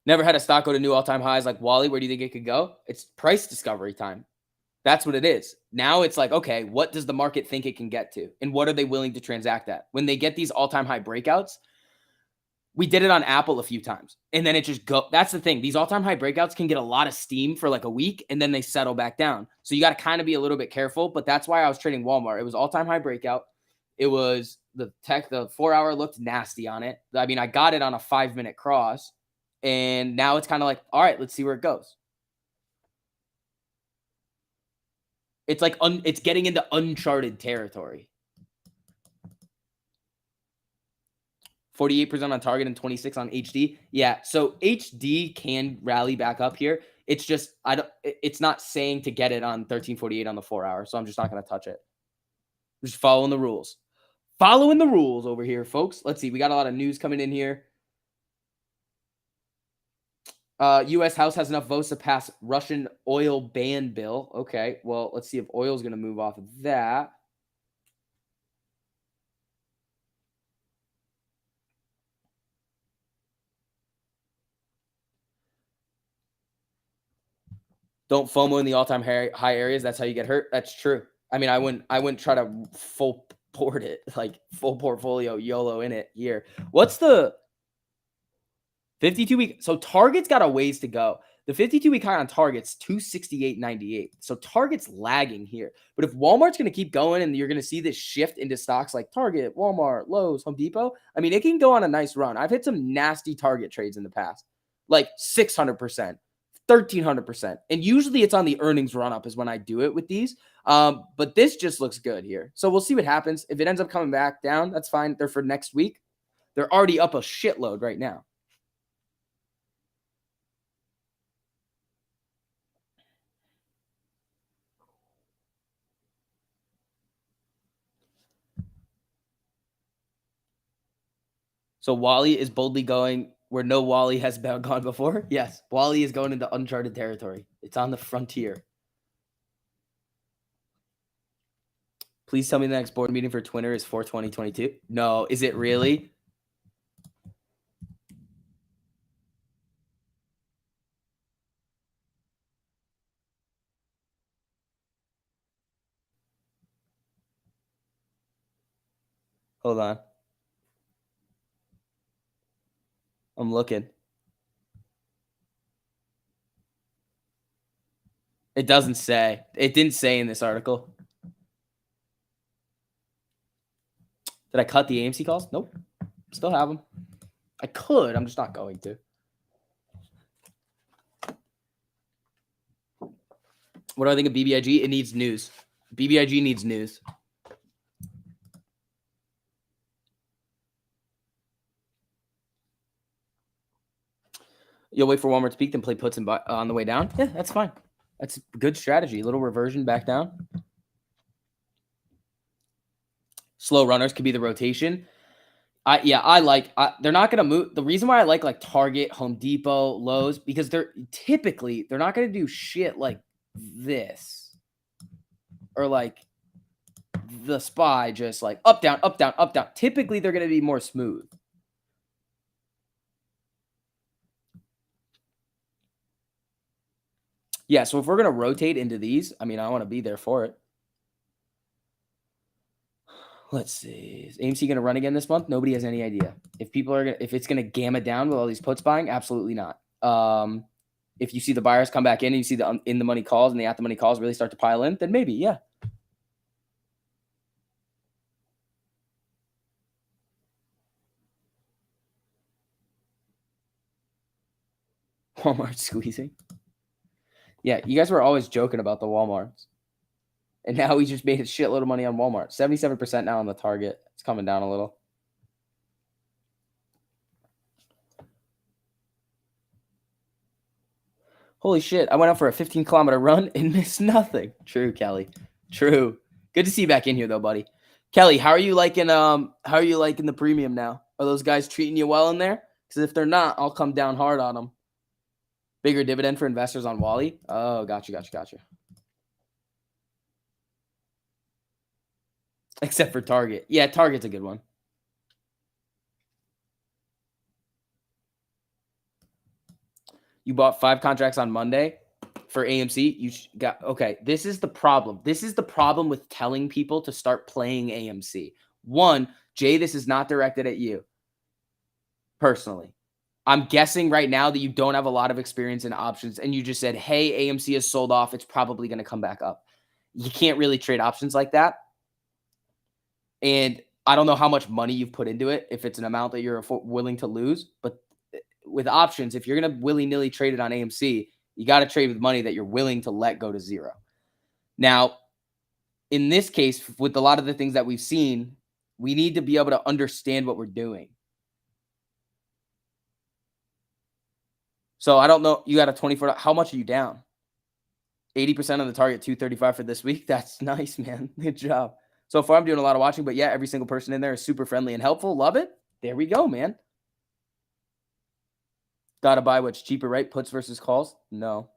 S1: Never had a stock go to new all-time highs like Wally. Where do you think it could go? It's price discovery time. That's what it is. Now it's like, okay, what does the market think it can get to? And what are they willing to transact at? When they get these all-time high breakouts, we did it on Apple a few times. And then it just go. That's the thing. These all-time high breakouts can get a lot of steam for like a week and then they settle back down. So you got to kind of be a little bit careful. But that's why I was trading Walmart. It was all-time high breakout. It was the 4-hour looked nasty on it. I mean, I got it on a 5-minute cross. And now it's kind of like, all right, let's see where it goes. It's like it's getting into uncharted territory. 48% on Target and 26 on HD. Yeah, so HD can rally back up here. It's just it's not saying to get it on 1348 on the 4-hour, so I'm just not going to touch it. Just following the rules. Following the rules over here, folks. Let's see. We got a lot of news coming in here. U.S. House has enough votes to pass Russian oil ban bill. Okay, well, let's see if oil is going to move off of that. Don't FOMO in the all-time high areas. That's how you get hurt. That's true. I mean, I wouldn't try to full port it, like full portfolio YOLO in it here. What's the 52-week? So Target's got a ways to go. The 52-week high on Target's 268.98. So Target's lagging here. But if Walmart's going to keep going and you're going to see this shift into stocks like Target, Walmart, Lowe's, Home Depot, I mean, it can go on a nice run. I've hit some nasty Target trades in the past, like 600%, 1,300%. And usually it's on the earnings run up is when I do it with these. But this just looks good here. So we'll see what happens. If it ends up coming back down, that's fine. They're for next week. They're already up a shitload right now. So Wally is boldly going where no Wally has gone before. Yes, Wally is going into uncharted territory. It's on the frontier. Please tell me the next board meeting for Twitter is 4/20/22. No, is it really? Hold on. I'm looking. It doesn't say. It didn't say in this article. Did I cut the AMC calls? Nope. Still have them. I could. I'm just not going to. What do I think of BBIG? It needs news. BBIG needs news. You'll wait for Walmart to peak, then play puts and buy on the way down? Yeah, that's fine. That's a good strategy. A little reversion back down. Slow runners could be the rotation. They're not going to move. The reason why I like Target, Home Depot, Lowe's, because they're not going to do shit like this or like the SPY, just like up, down, up, down, up, down. Typically, they're going to be more smooth. Yeah, so if we're going to rotate into these, I mean, I want to be there for it. Let's see. Is AMC going to run again this month? Nobody has any idea. If it's going to gamma down with all these puts buying, absolutely not. If you see the buyers come back in and you see the in the money calls and the at the money calls really start to pile in, then maybe, yeah. Walmart squeezing. Yeah, you guys were always joking about the Walmarts. And now we just made a shitload of money on Walmart. 77% now on the Target. It's coming down a little. Holy shit. I went out for a 15-kilometer run and missed nothing. True, Kelly. True. Good to see you back in here, though, buddy. Kelly, how are you liking the premium now? Are those guys treating you well in there? Because if they're not, I'll come down hard on them. Bigger dividend for investors on Wally? Oh, gotcha. Except for Target. Yeah, Target's a good one. You bought 5 contracts on Monday for AMC. You got okay. This is the problem. This is the problem with telling people to start playing AMC. One, Jay, this is not directed at you personally. I'm guessing right now that you don't have a lot of experience in options and you just said, hey, AMC is sold off. It's probably going to come back up. You can't really trade options like that. And I don't know how much money you've put into it, if it's an amount that you're willing to lose. But with options, if you're going to willy-nilly trade it on AMC, you got to trade with money that you're willing to let go to zero. Now, in this case, with a lot of the things that we've seen, we need to be able to understand what we're doing. So I don't know. You got a 24. How much are you down? 80% on the target, 235 for this week. That's nice, man. Good job. So far, I'm doing a lot of watching, but yeah, every single person in there is super friendly and helpful. Love it. There we go, man. Got to buy what's cheaper, right? Puts versus calls? No.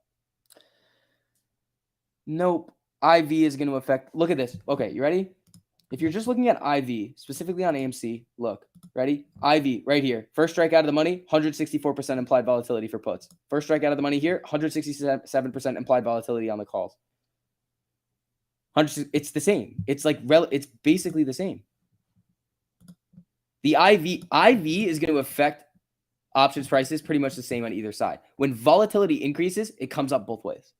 S1: Nope. IV is going to affect. Look at this. Okay, you ready? If you're just looking at IV, specifically on AMC, look. Ready? IV right here. First strike out of the money, 164% implied volatility for puts. First strike out of the money here, 167% implied volatility on the calls. It's the same. It's like it's basically the same. The IV is going to affect options prices pretty much the same on either side. When volatility increases, it comes up both ways.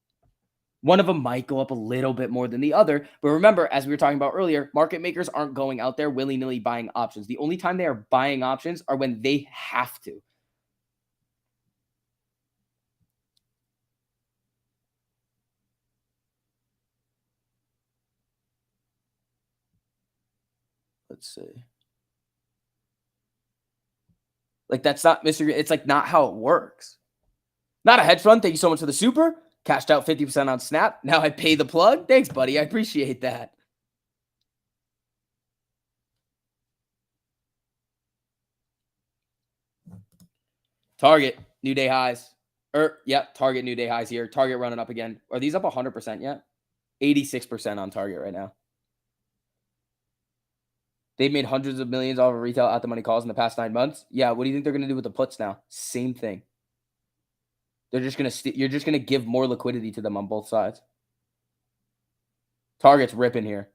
S1: One of them might go up a little bit more than the other. But remember, as we were talking about earlier, market makers aren't going out there willy-nilly buying options. The only time they are buying options are when they have to. Let's see. Like, that's not Mr. It's like not how it works. Not a hedge fund. Thank you so much for the super. Cashed out 50% on Snap. Now I pay the plug. Thanks, buddy. I appreciate that. Target, new day highs. Yep, Target, new day highs here. Target running up again. Are these up 100% yet? 86% on Target right now. They've made hundreds of millions off of retail at the money calls in the past 9 months. Yeah, what do you think they're going to do with the puts now? Same thing. They're just going to you're just going to give more liquidity to them on both sides. Target's ripping here.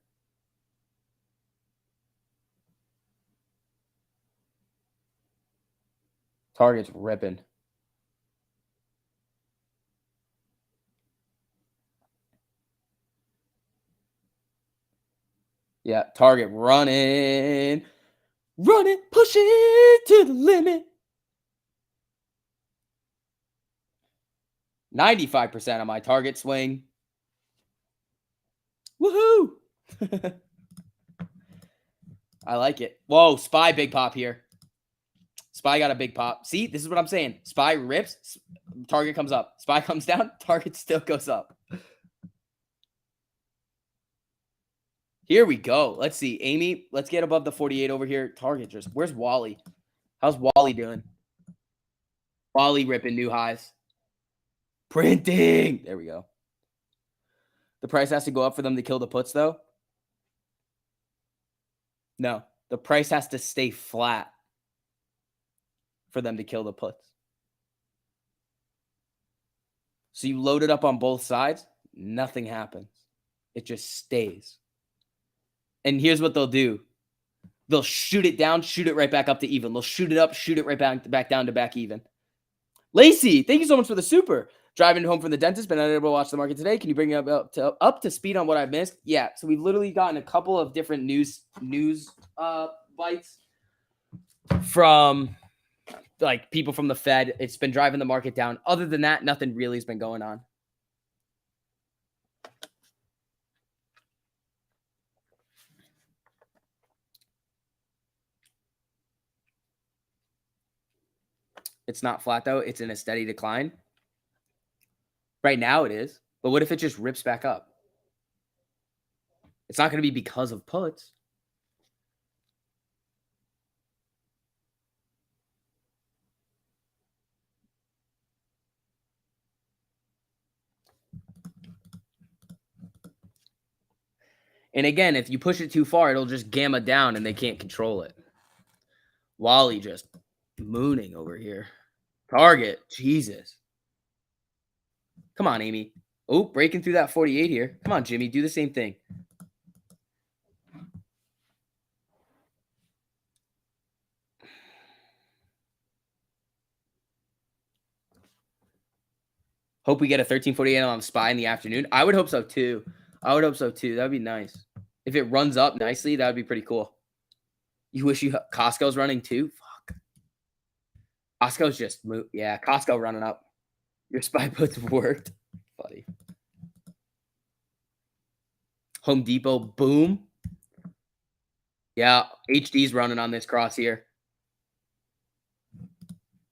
S1: Target's ripping. Yeah, Target running, pushing to the limit. 95% on my Target swing. Woohoo! I like it. Whoa, SPY big pop here. SPY got a big pop. See, this is what I'm saying. SPY rips, Target comes up. SPY comes down, Target still goes up. Here we go. Let's see. Amy, let's get above the 48 over here. Target just, where's Wally? How's Wally doing? Wally ripping new highs. Printing. There we go. The price has to go up for them to kill the puts, though. No, the price has to stay flat for them to kill the puts. So you load it up on both sides, nothing happens. It just stays. And here's what they'll do. They'll shoot it down, shoot it right back up to even. They'll shoot it up, shoot it right back down to back even. Lacey, thank you so much for the super. Driving home from the dentist, been unable to watch the market today. Can you bring me up to speed on what I've missed? Yeah, so we've literally gotten a couple of different news bites from like people from the Fed. It's been driving the market down. Other than that, nothing really has been going on. It's not flat though. It's in a steady decline. Right now it is. But what if it just rips back up? It's not going to be because of puts. And again, if you push it too far, it'll just gamma down and they can't control it. Wally just mooning over here. Target. Jesus. Come on, Amy. Oh, breaking through that 48 here. Come on, Jimmy. Do the same thing. Hope we get a 1348 on SPY in the afternoon. I would hope so too. That would be nice. If it runs up nicely, that would be pretty cool. You wish Costco's running too? Fuck. Costco's just moved. Yeah, Costco running up. Your SPY puts worked. Buddy. Home Depot, boom. Yeah, HD's running on this cross here.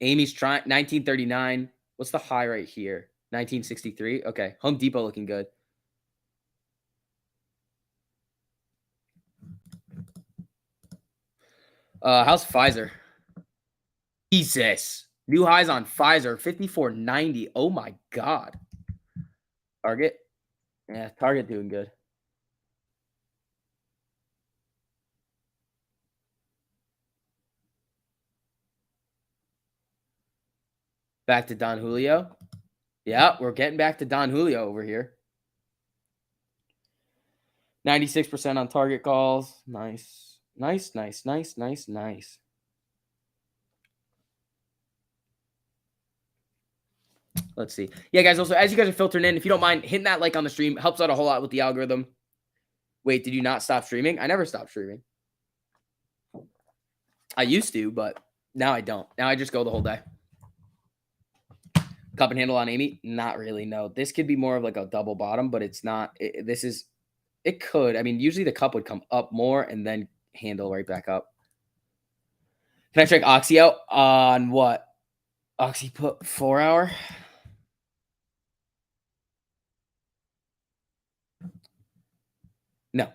S1: Amy's trying 1939. What's the high right here? 1963. Okay, Home Depot looking good. How's Pfizer? Jesus. New highs on Pfizer, 54.90. Oh my God. Target. Yeah, Target doing good. Back to Don Julio. Yeah, we're getting back to Don Julio over here. 96% on target calls. Nice. Nice. Let's see. Yeah, guys, also, as you guys are filtering in, if you don't mind hitting that like on the stream, helps out a whole lot with the algorithm. Wait, did you not stop streaming? I never stopped streaming. I used to, but now I don't. Now I just go the whole day. Cup and handle on Amy? Not really, no. This could be more of like a double bottom, but it's not. It could. I mean, usually the cup would come up more and then handle right back up. Can I check Oxy out on what? Oxy put 4 hour? No.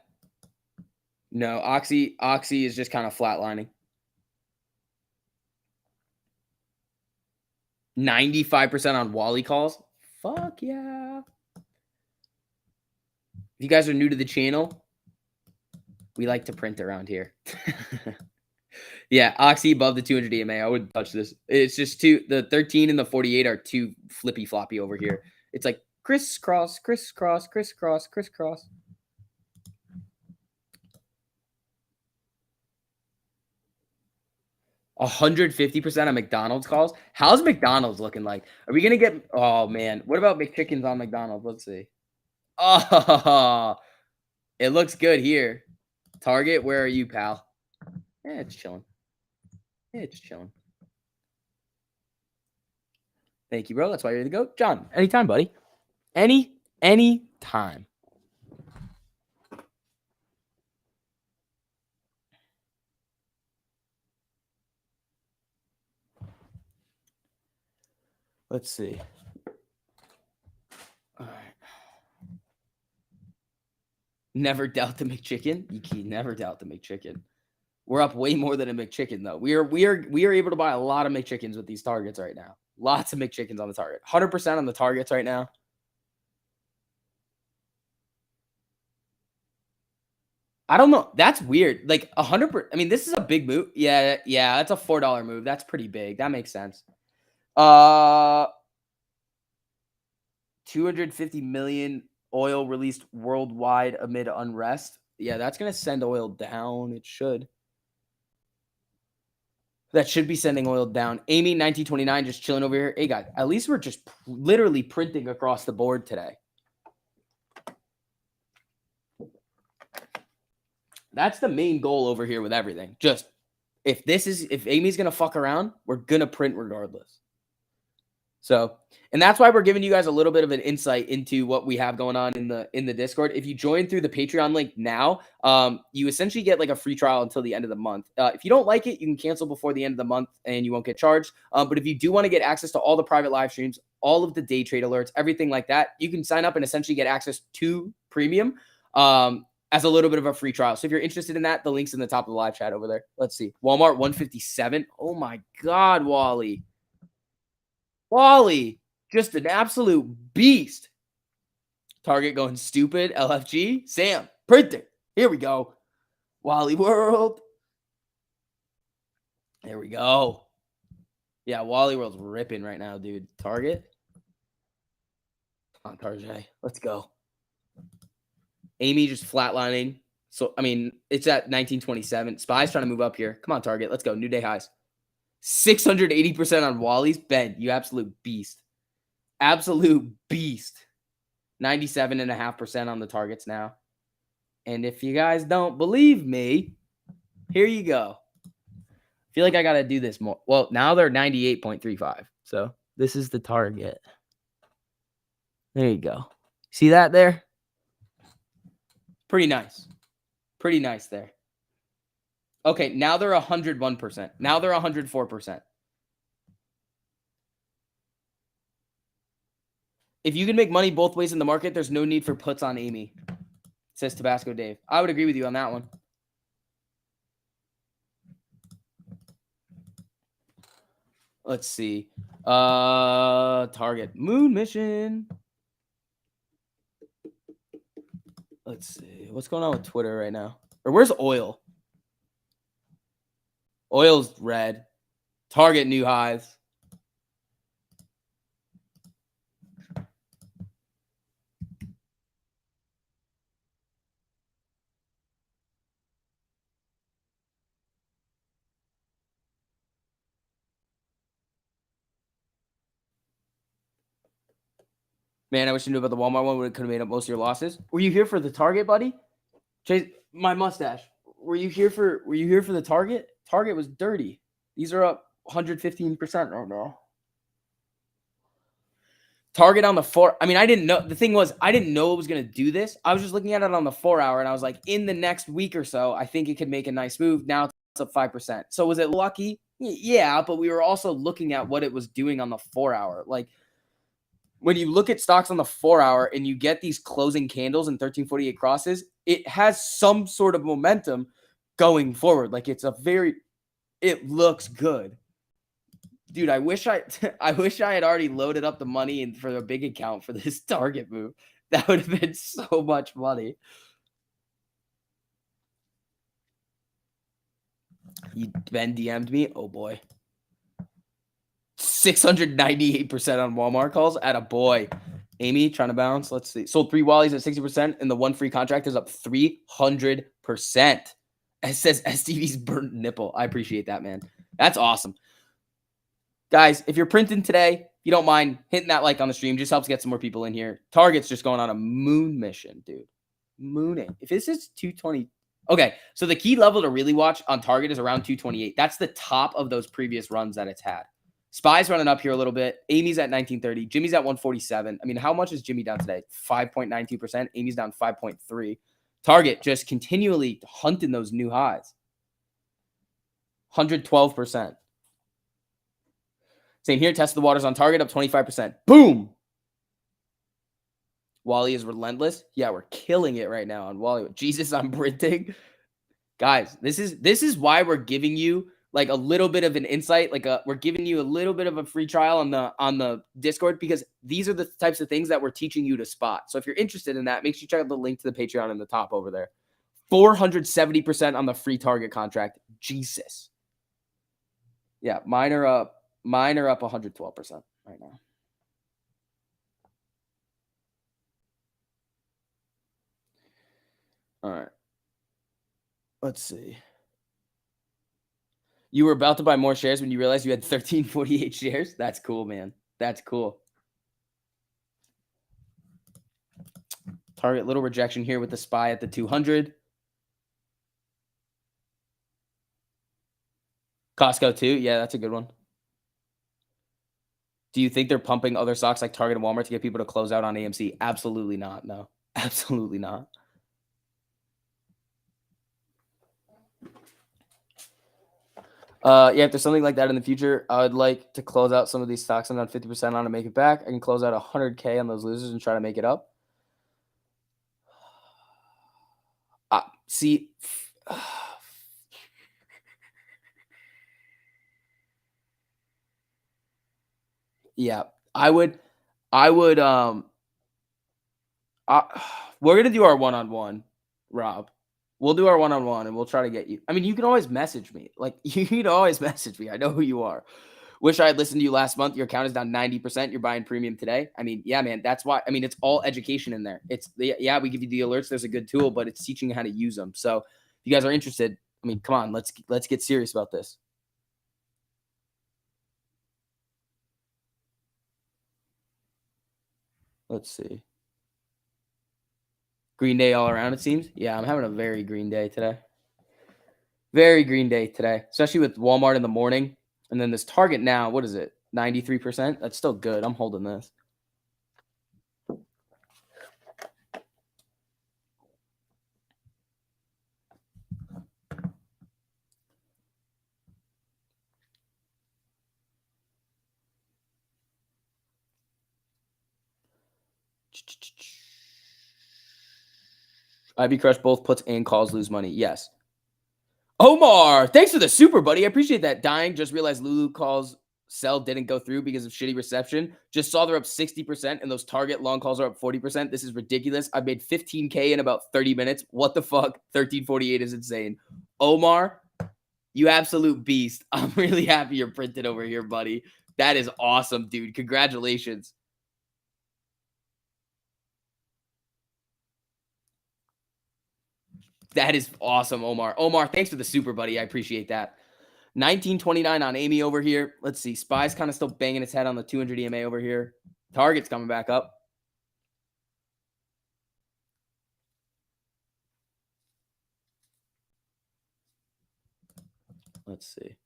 S1: No, Oxy is just kind of flatlining. 95% on Wally calls. Fuck yeah. If you guys are new to the channel, we like to print around here. Yeah, Oxy above the 200 EMA. I wouldn't touch this. It's just the 13 and the 48 are too flippy floppy over here. It's like crisscross, crisscross, crisscross, crisscross. – 150% on McDonald's calls. How's McDonald's looking like? Are we gonna get? Oh man, what about McChickens on McDonald's? Let's see. Oh, it looks good here. Target, where are you, pal? Yeah, it's chilling. It's chilling. Thank you, bro. That's why you're the GOAT. John, anytime, buddy. Any time. Let's see. All right. Never doubt the McChicken. You can never doubt the McChicken. We're up way more than a McChicken, though. We are able to buy a lot of McChickens with these targets right now. Lots of McChickens on the target. 100% on the targets right now. I don't know. That's weird. Like 100%. I mean, this is a big move. Yeah. That's a $4 move. That's pretty big. That makes sense. 250 million oil released worldwide amid unrest. Yeah, that's gonna send oil down. It should. That should be sending oil down. Amy 1929 just chilling over here. Hey guys, at least we're just literally printing across the board today. That's the main goal over here with everything. Just if Amy's gonna fuck around, we're gonna print regardless. So, and that's why we're giving you guys a little bit of an insight into what we have going on in the Discord. If you join through the Patreon link now, you essentially get like a free trial until the end of the month. If you don't like it, you can cancel before the end of the month and you won't get charged. But if you do want to get access to all the private live streams, all of the day trade alerts, everything like that, you can sign up and essentially get access to premium as a little bit of a free trial. So if you're interested in that, the link's in the top of the live chat over there. Let's see. Walmart 157. Oh my God, Wally. Wally, just an absolute beast. Target going stupid. LFG. Sam, printing. Here we go. Wally World. There we go. Yeah, Wally World's ripping right now, dude. Target. Come on, Tarjay. Let's go. Amy just flatlining. So, I mean, it's at 1927. Spy's trying to move up here. Come on, Target. Let's go. New day highs. 680% on Wally's. Ben, you absolute beast. Absolute beast. 97.5% on the targets now. And if you guys don't believe me, here you go. I feel like I got to do this more. Well, now they're 98.35. So this is the target. There you go. See that there? Pretty nice. Pretty nice there. Okay, now they're 101%. Now they're 104%. If you can make money both ways in the market, there's no need for puts on Amy, says Tabasco Dave. I would agree with you on that one. Let's see. Target moon mission. Let's see. What's going on with Twitter right now? Or where's oil? Oil's red. Target new highs. Man, I wish you knew about the Walmart one. Could have made up most of your losses. Were you here for the Target, buddy? Chase, my mustache. Were you here for the Target? Target was dirty. These are up 115% right now. Target on the 4. I mean, I didn't know. The thing was, I didn't know it was going to do this. I was just looking at it on the 4-hour, and I was like, in the next week or so, I think it could make a nice move. Now it's up 5%. So was it lucky? Yeah, but we were also looking at what it was doing on the 4-hour. Like, when you look at stocks on the 4-hour and you get these closing candles and 1348 crosses, it has some sort of momentum going forward. Like, it looks good. Dude, I wish I had already loaded up the money for the big account for this Target move. That would have been so much money. Ben DM'd me. Oh boy. 698% on Walmart calls. At a boy. Amy trying to bounce. Let's see. Sold 3 Wallies at 60%, and the one free contract is up 300%. It says STV's burnt nipple. I appreciate that, man. That's awesome. Guys, if you're printing today, if you don't mind hitting that like on the stream, just helps get some more people in here. Target's just going on a moon mission, dude. Mooning. If this is 220. Okay, so the key level to really watch on Target is around 228. That's the top of those previous runs that it's had. Spy's running up here a little bit. Amy's at 1930. Jimmy's at 147. I mean, how much is Jimmy down today? 5.92%. Amy's down 5.3. Target just continually hunting those new highs. 112%. Same here. Test the waters on Target up 25%. Boom. Wally is relentless. Yeah, we're killing it right now on Wally. Jesus, I'm printing. Guys, this is why we're giving you like a little bit of an insight. We're giving you a little bit of a free trial on the Discord, because these are the types of things that we're teaching you to spot. So if you're interested in that, make sure you check out the link to the Patreon in the top over there. 470% on the free Target contract. Jesus. Yeah, mine are up 112% right now. All right. Let's see. You were about to buy more shares when you realized you had 1348 shares? That's cool, man. That's cool. Target, little rejection here with the SPY at the 200. Costco too? Yeah, that's a good one. Do you think they're pumping other stocks like Target and Walmart to get people to close out on AMC? Absolutely not. No, absolutely not. Yeah, if there's something like that in the future, I would like to close out some of these stocks I'm down 50% on to make it back. I can close out 100K on those losers and try to make it up. See, yeah, we're going to do our one-on-one, Rob. We'll do our one-on-one and we'll try to get you. I mean, you can always message me. Like, you can always message me. I know who you are. Wish I had listened to you last month. Your account is down 90%. You're buying premium today. I mean, yeah, man, that's why. I mean, it's all education in there. Yeah, we give you the alerts. There's a good tool, but it's teaching you how to use them. So if you guys are interested, I mean, come on, let's get serious about this. Let's see. Green day all around, it seems. Yeah, I'm having a very green day today. Very green day today, especially with Walmart in the morning. And then this Target now, what is it? 93%? That's still good. I'm holding this. IB Crush, both puts and calls lose money. Yes. Omar, thanks for the super, buddy. I appreciate that. Dying. Just realized Lulu calls sell didn't go through because of shitty reception. Just saw they're up 60% and those Target long calls are up 40%. This is ridiculous. I made 15K in about 30 minutes. What the fuck? 1348 is insane. Omar, you absolute beast. I'm really happy you're printed over here, buddy. That is awesome, dude. Congratulations. That is awesome, Omar. Omar, thanks for the super, buddy. I appreciate that. 1929 on Amy over here. Let's see. Spy's kind of still banging its head on the 200 EMA over here. Target's coming back up. Let's see.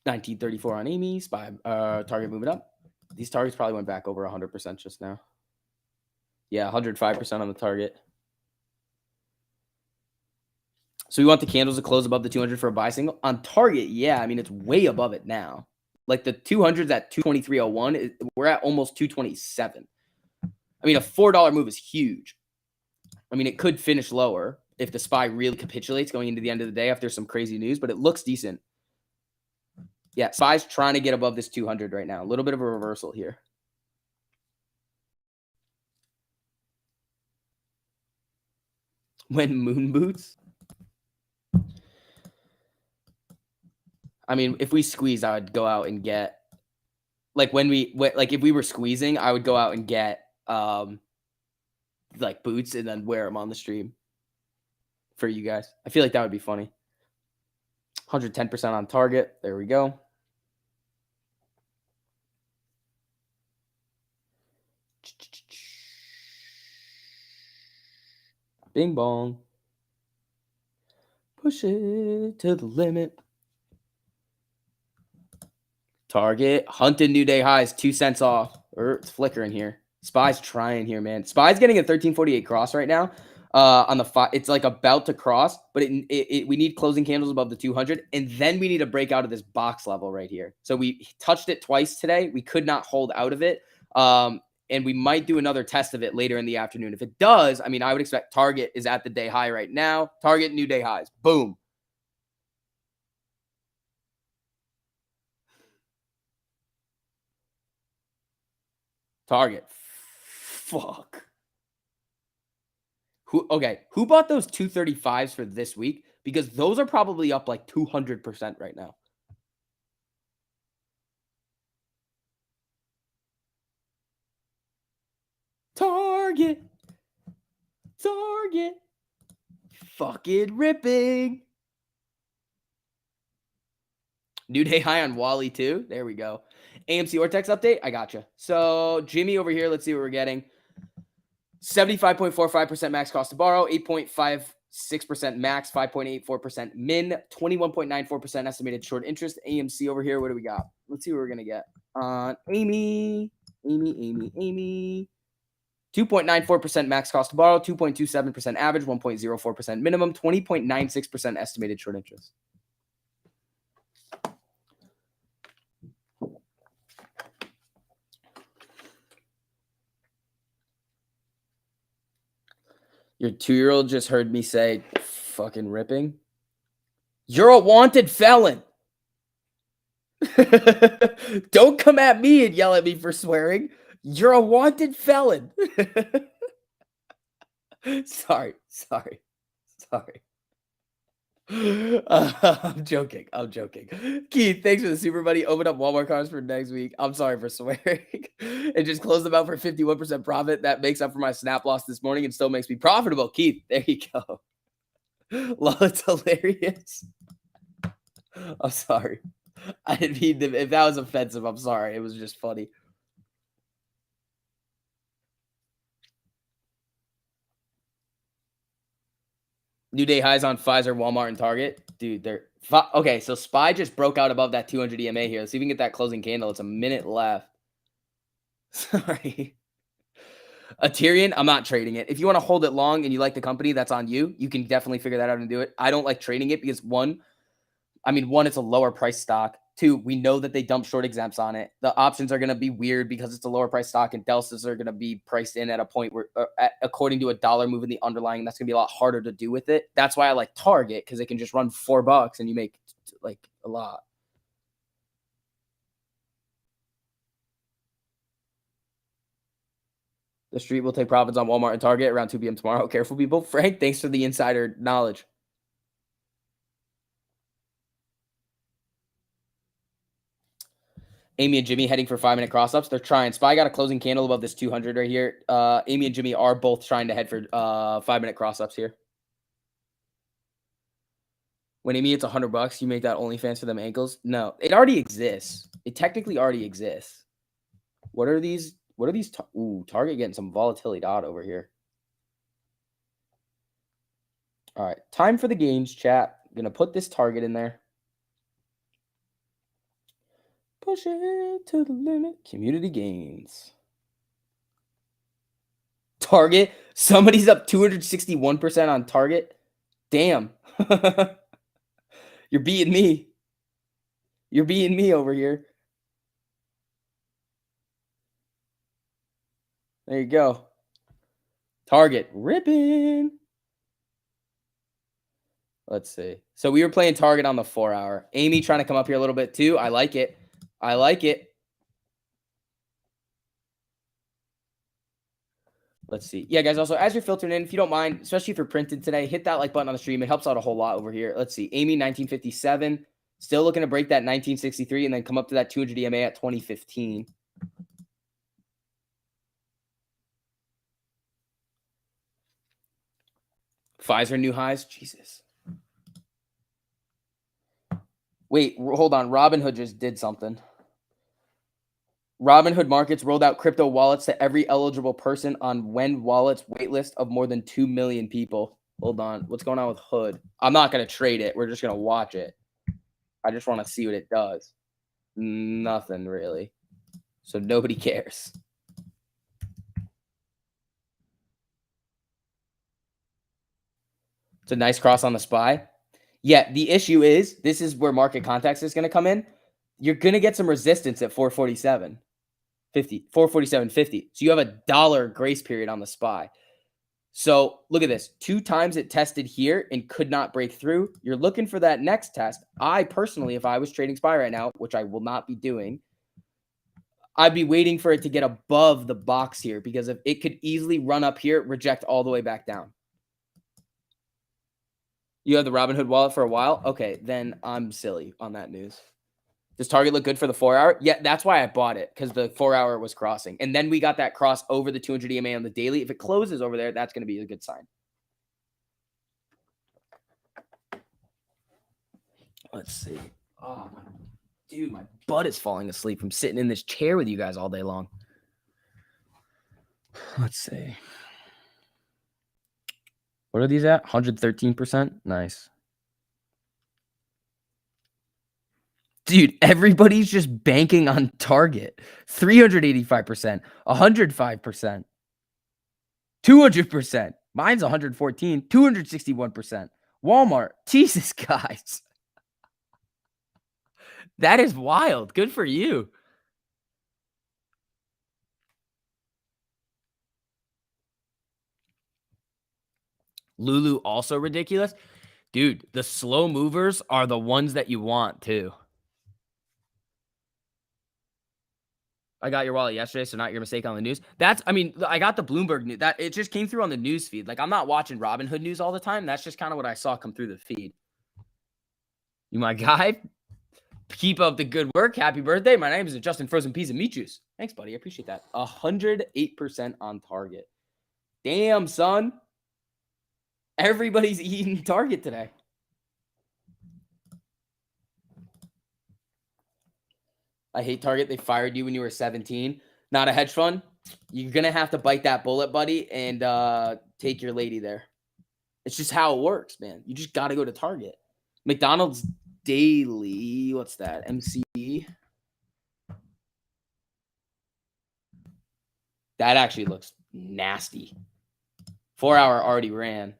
S1: 1934 on Amy. Spy target moving up. These targets probably went back over 100% just now. Yeah, 105% on the target. So we want the candles to close above the 200 for a buy signal. On target, yeah, I mean, it's way above it now. Like the 200's at 223.01. We're at almost 227. I mean, a $4 move is huge. I mean, it could finish lower if the SPY really capitulates going into the end of the day after some crazy news, but it looks decent. Yeah, SPY's trying to get above this 200 right now. A little bit of a reversal here. When moon boots? I mean, if we squeeze, I would go out and get, like if we were squeezing, I would go out and get like boots and then wear them on the stream for you guys. I feel like that would be funny. 110% on target. There we go. Bing bong. Push it to the limit. Target. Hunted new day highs. 2 cents off. It's flickering here. SPY's trying here, man. SPY's getting a 1348 cross right now. On the it's like about to cross, but we need closing candles above the 200, and then we need to break out of this box level right here. So we touched it twice today. We could not hold out of it, and we might do another test of it later in the afternoon. If it does, I mean, I would expect target is at the day high right now. Target new day highs. Boom. Target. Fuck. Who bought those 235s for this week? Because those are probably up like 200% right now. Target. Fucking ripping. New day high on Wally too. There we go. AMC Ortex update. I gotcha. So Jimmy over here. Let's see what we're getting. 75.45% max cost to borrow, 8.56% max, 5.84% min, 21.94% estimated short interest. AMC over here, what do we got? Let's see what we're going to get. Amy. 2.94% max cost to borrow, 2.27% average, 1.04% minimum, 20.96% estimated short interest. Your 2-year-old just heard me say fucking ripping. You're a wanted felon. Don't come at me and yell at me for swearing. You're a wanted felon. Sorry. I'm joking. Keith, thanks for the super buddy. Open up Walmart cards for next week. I'm sorry for swearing. And just close them out for 51% profit. That makes up for my snap loss this morning and still makes me profitable. Keith, there you go. Lol, it's hilarious. I'm sorry. I didn't mean to, if that was offensive, I'm sorry. It was just funny. New day highs on Pfizer, Walmart, and Target. Dude, they're okay. So SPY just broke out above that 200 EMA here. Let's see if we can get that closing candle. It's a minute left. Sorry. Ethereum, I'm not trading it. If you want to hold it long and you like the company, that's on you. You can definitely figure that out and do it. I don't like trading it because one, it's a lower price stock. 2, we know that they dump short exempts on it. The options are going to be weird because it's a lower price stock, and deltas are going to be priced in at a point where, according to a dollar move in the underlying, that's going to be a lot harder to do with it. That's why I like Target, because it can just run $4 and you make like a lot. The street will take profits on Walmart and Target around 2 p.m. tomorrow. Careful, people. Frank, thanks for the insider knowledge. Amy and Jimmy heading for 5-minute cross-ups. They're trying. SPY got a closing candle above this 200 right here. Amy and Jimmy are both trying to head for 5-minute cross-ups here. When Amy hits $100, you make that OnlyFans for them ankles? No, it already exists. It technically already exists. What are these? Target getting some volatility dot over here. All right, time for the games, chat. Gonna put this target in there. Push it to the limit. Community gains. Target. Somebody's up 261% on target. Damn. You're beating me. You're beating me over here. There you go. Target. Ripping. Let's see. So we were playing target on the 4-hour. Amy trying to come up here a little bit too. I like it. I like it. Let's see. Yeah, guys, also, as you're filtering in, if you don't mind, especially if you're printed today, hit that like button on the stream. It helps out a whole lot over here. Let's see. Amy, 1957. Still looking to break that 1963 and then come up to that 200 EMA at 2015. Pfizer new highs. Jesus. Wait, hold on. Robinhood just did something. Robinhood Markets rolled out crypto wallets to every eligible person on When Wallet's waitlist of more than 2 million people. Hold on. What's going on with Hood? I'm not going to trade it. We're just going to watch it. I just want to see what it does. Nothing really. So nobody cares. It's a nice cross on the SPY. Yeah, the issue is, this is where market context is going to come in. You're going to get some resistance at 447.50, 447.50. So you have a $1 grace period on the SPY. So look at this. 2 times it tested here and could not break through. You're looking for that next test. I personally, if I was trading SPY right now, which I will not be doing, I'd be waiting for it to get above the box here, because if it could easily run up here, reject all the way back down. You have the Robinhood wallet for a while? Okay, then I'm silly on that news. Does target look good for the 4-hour? Yeah, that's why I bought it, because the 4-hour was crossing. And then we got that cross over the 200 EMA on the daily. If it closes over there, that's going to be a good sign. Let's see. Oh, dude, my butt is falling asleep from sitting in this chair with you guys all day long. Let's see. What are these at? 113%? Nice. Dude, everybody's just banking on target. 385%, 105%, 200%. Mine's 114, 261%. Walmart. Jesus, guys. That is wild. Good for you. Lulu also ridiculous. Dude, the slow movers are the ones that you want too. I got your wallet yesterday, so not your mistake on the news. I got the Bloomberg news. That it just came through on the news feed. Like, I'm not watching Robinhood news all the time. That's just kind of what I saw come through the feed. You my guy? Keep up the good work. Happy birthday. My name is Justin Frozen Peas and Meat Juice. Thanks, buddy. I appreciate that. 108% on target. Damn, son. Everybody's eating target today. I hate Target. They fired you when you were 17. Not a hedge fund. You're going to have to bite that bullet, buddy, and take your lady there. It's just how it works, man. You just got to go to Target. McDonald's daily. What's that? MC. That actually looks nasty. 4-hour already ran.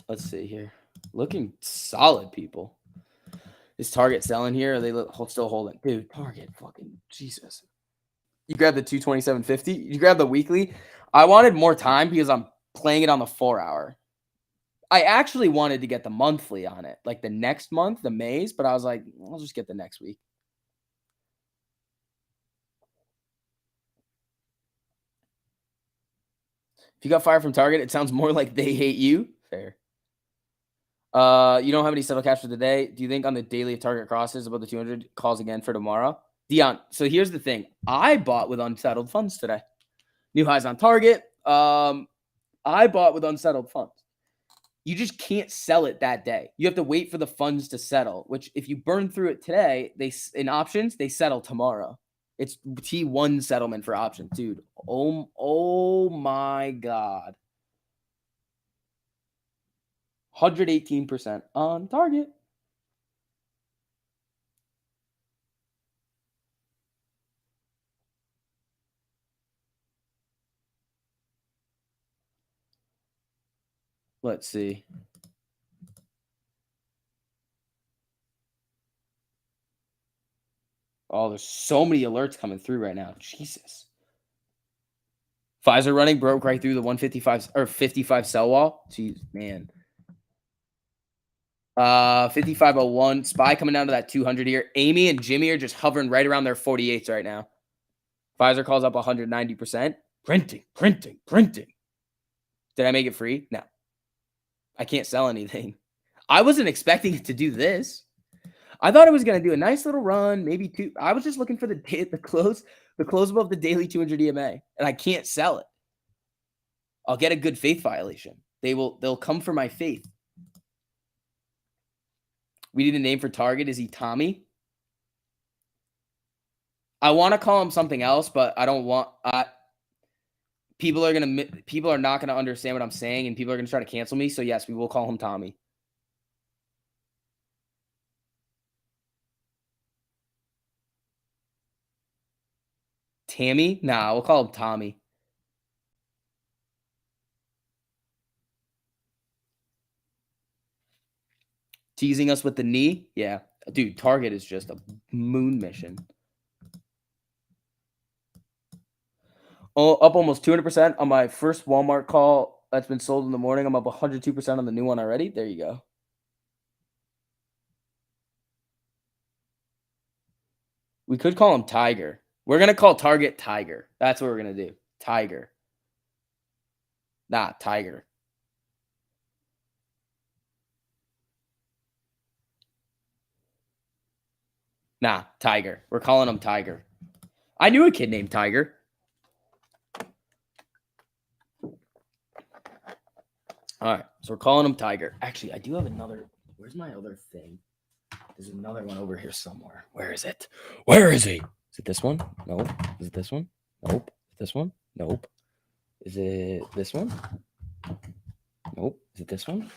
S1: Let's see here. Looking solid, people. Is Target selling here? Or are they still holding? Dude, Target, fucking Jesus. You grabbed the 227.50. You grabbed the weekly. I wanted more time because I'm playing it on the 4-hour. I actually wanted to get the monthly on it, like the next month, the Mays, but I was like, I'll just get the next week. If you got fired from Target, it sounds more like they hate you. Fair. You don't have any settle cash for the day. Do you think on the daily if Target crosses above the 200 calls again for tomorrow? Dion, so here's the thing. I bought with unsettled funds today. New highs on Target. I bought with unsettled funds. You just can't sell it that day. You have to wait for the funds to settle, which if you burn through it today, in options, they settle tomorrow. It's T1 settlement for options, dude. Oh my God. 118% on target. Let's see. Oh, there's so many alerts coming through right now. Jesus. Pfizer running broke right through the 155 or 55 sell wall. Jeez, man. 5501. Spy coming down to that 200 here. Amy and Jimmy are just hovering right around their 48s right now. Pfizer calls up 190%. Printing. Did I make it free? No. I can't sell anything. I wasn't expecting it to do this. I thought it was going to do a nice little run, maybe two. I was just looking for the close above the daily 200 EMA, and I can't sell it. I'll get a good faith violation. They'll come for my faith. We need a name for target. Is he Tommy? I want to call him something else, but I don't want. People are not gonna understand what I'm saying, and people are gonna try to cancel me. So yes, we will call him Tommy. Tammy? Nah, we'll call him Tommy. Teasing us with the knee? Yeah. Dude, Target is just a moon mission. Oh, up almost 200% on my first Walmart call that's been sold in the morning. I'm up 102% on the new one already. There you go. We could call him Tiger. We're going to call Target Tiger. That's what we're going to do. Tiger. Nah, Tiger. Nah, Tiger. We're calling him Tiger. I knew a kid named Tiger. All right, so we're calling him Tiger. Actually, I do have another. Where's my other thing? There's another one over here somewhere. Where is it? Where is he? Is it this one? Nope. Is it this one? Nope. This one? Nope. Is it this one? Nope. Is it this one?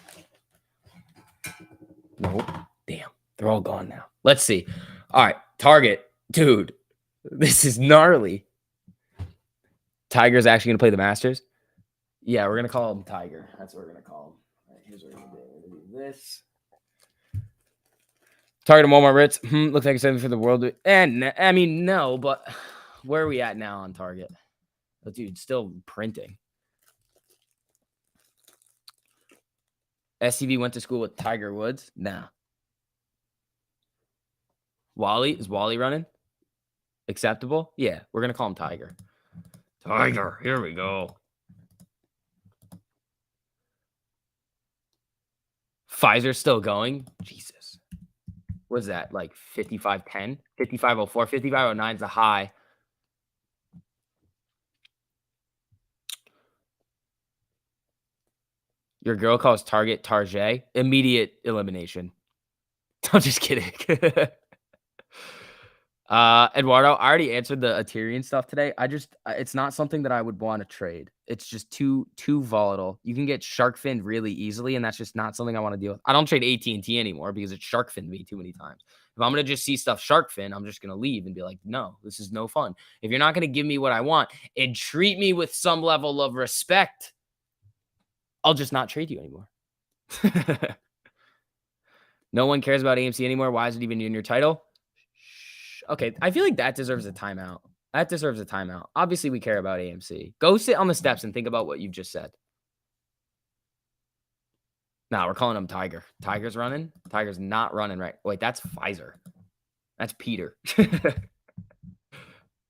S1: Nope. Damn. They're all gone now. Let's see. All right. Target. Dude, this is gnarly. Tiger's actually going to play the Masters? Yeah, we're going to call him Tiger. That's what we're going to call him. All right, here's what we're going to do. We're going to do this. Target of Walmart Ritz. Looks like it's something for the world. And I mean, no, but where are we at now on Target? Oh, dude, still printing. SCV went to school with Tiger Woods. Nah. Wally? Is Wally running? Acceptable? Yeah, we're going to call him Tiger. Tiger. Here we go. Pfizer's still going? Jesus. What is that? Like 55.10? 55.04? 55.09 is the high. Your girl calls Target Target. Immediate elimination. I'm just kidding. Eduardo, I already answered the Ethereum stuff today. It's not something that I would want to trade. It's just too volatile. You can get shark finned really easily, and that's just not something I want to deal with. I don't trade AT&T anymore because it's shark finned me too many times. If I'm gonna just see stuff shark fin, I'm just gonna leave and be like, no, this is no fun. If you're not gonna give me what I want and treat me with some level of respect, I'll just not trade you anymore. No one cares about AMC anymore. Why is it even in your title? Okay, I feel like that deserves a timeout. That deserves a timeout. Obviously, we care about AMC. Go sit on the steps and think about what you've just said. Nah, we're calling him Tiger. Tiger's running. Tiger's not running right. Wait, that's Pfizer. That's Peter.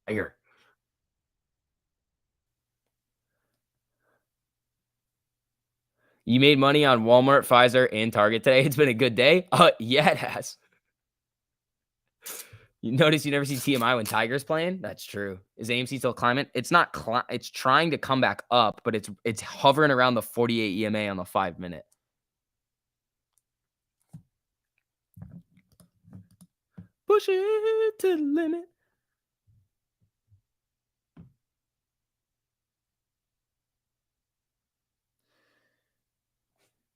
S1: Tiger. You made money on Walmart, Pfizer, and Target today. It's been a good day. Yeah, it has. You notice you never see TMI when Tiger's playing? That's true. Is AMC still climbing? It's not. It's trying to come back up, but it's hovering around the 48 EMA on the 5-minute. Push it to the limit.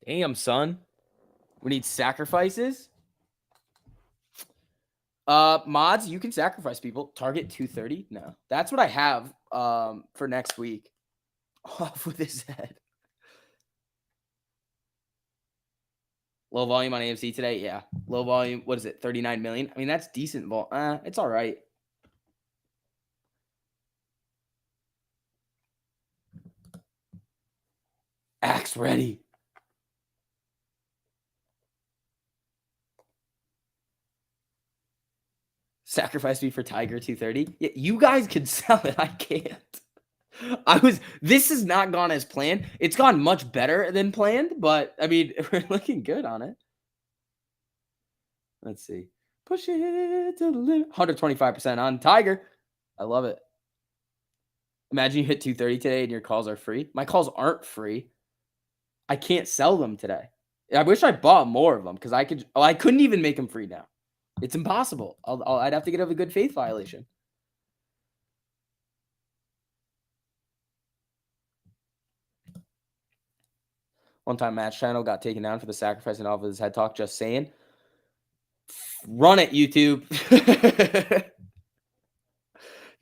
S1: Damn, son. We need sacrifices. Mods, you can sacrifice people. Target 230. No, that's what I have for next week. Off with his head. Low volume on AMC today. Yeah, low volume. What is it? 39 million. I mean, that's decent. It's all right. Axe ready. Sacrifice me for Tiger 230. Yeah, you guys can sell it. I can't. This has not gone as planned. It's gone much better than planned, but I mean, we're looking good on it. Let's see. Push it to the limit. 125% on Tiger. I love it. Imagine you hit 230 today and your calls are free. My calls aren't free. I can't sell them today. I wish I bought more of them because I could. Oh, I couldn't even make them free now. It's impossible. I'd have to get a good faith violation. One-time match channel got taken down for the sacrificing off of his head talk. Just saying. Run it, YouTube.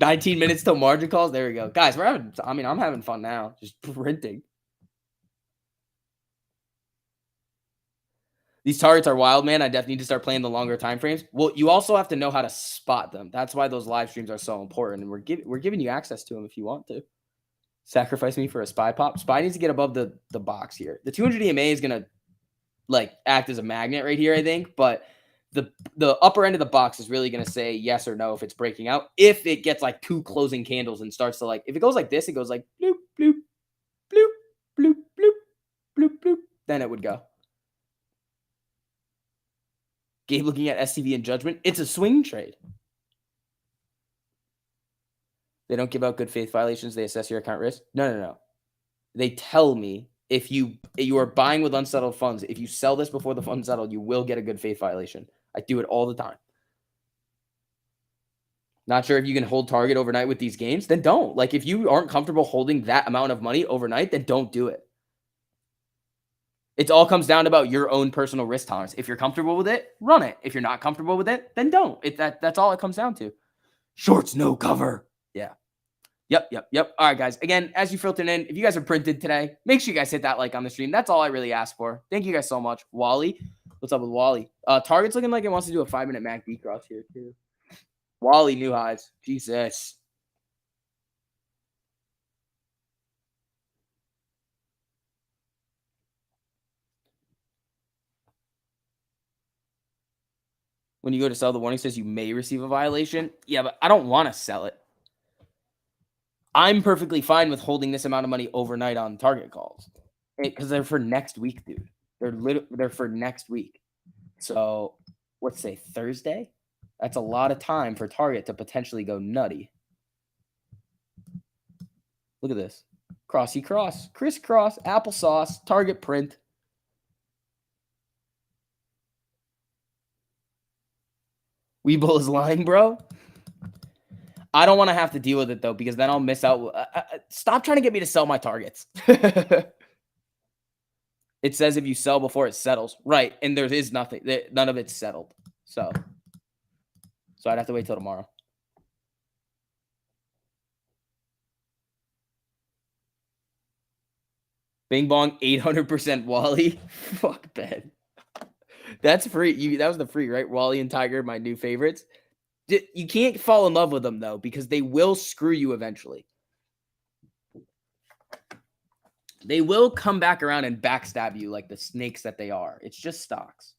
S1: 19 minutes till margin calls. There we go. Guys, I'm having fun now. Just printing. These targets are wild, man. I definitely need to start playing the longer time frames. Well, you also have to know how to spot them. That's why those live streams are so important. And we're giving you access to them if you want to. Sacrifice me for a spy pop. Spy needs to get above the box here. The 200 EMA is gonna act as a magnet right here, I think, but the upper end of the box is really gonna say yes or no if it's breaking out. If it gets like 2 closing candles and starts to if it goes like this, it goes like bloop bloop bloop bloop bloop bloop bloop, then it would go. Gabe looking at SCV and Judgment. It's a swing trade. They don't give out good faith violations. They assess your account risk. No. They tell me if you are buying with unsettled funds, if you sell this before the funds settle, you will get a good faith violation. I do it all the time. Not sure if you can hold target overnight with these games, then don't. If you aren't comfortable holding that amount of money overnight, then don't do it. It all comes down to about your own personal risk tolerance. If you're comfortable with it, run it. If you're not comfortable with it, then don't. That's all it comes down to. Shorts, no cover. Yeah. Yep. All right, guys. Again, as you filtered in, if you guys are printed today, make sure you guys hit that like on the stream. That's all I really ask for. Thank you guys so much. Wally. What's up with Wally? Target's looking like it wants to do a 5-minute MACD cross here, too. Wally, new highs. Jesus. When you go to sell, the warning says you may receive a violation. Yeah, but I don't want to sell it. I'm perfectly fine with holding this amount of money overnight on target calls because they're for next week, dude. They're for next week. So let's say Thursday. That's a lot of time for target to potentially go nutty. Look at this. Crossy cross, crisscross, applesauce, target print. Weeble is lying, bro. I don't want to have to deal with it, though, because then I'll miss out. Stop trying to get me to sell my targets. It says if you sell before it settles. Right, and there is nothing. None of it's settled. So I'd have to wait till tomorrow. Bing bong, 800% Wally. Fuck Ben. That's free. That was the free, right? Wally and Tiger, my new favorites. You can't fall in love with them, though, because they will screw you eventually. They will come back around and backstab you like the snakes that they are. It's just stocks.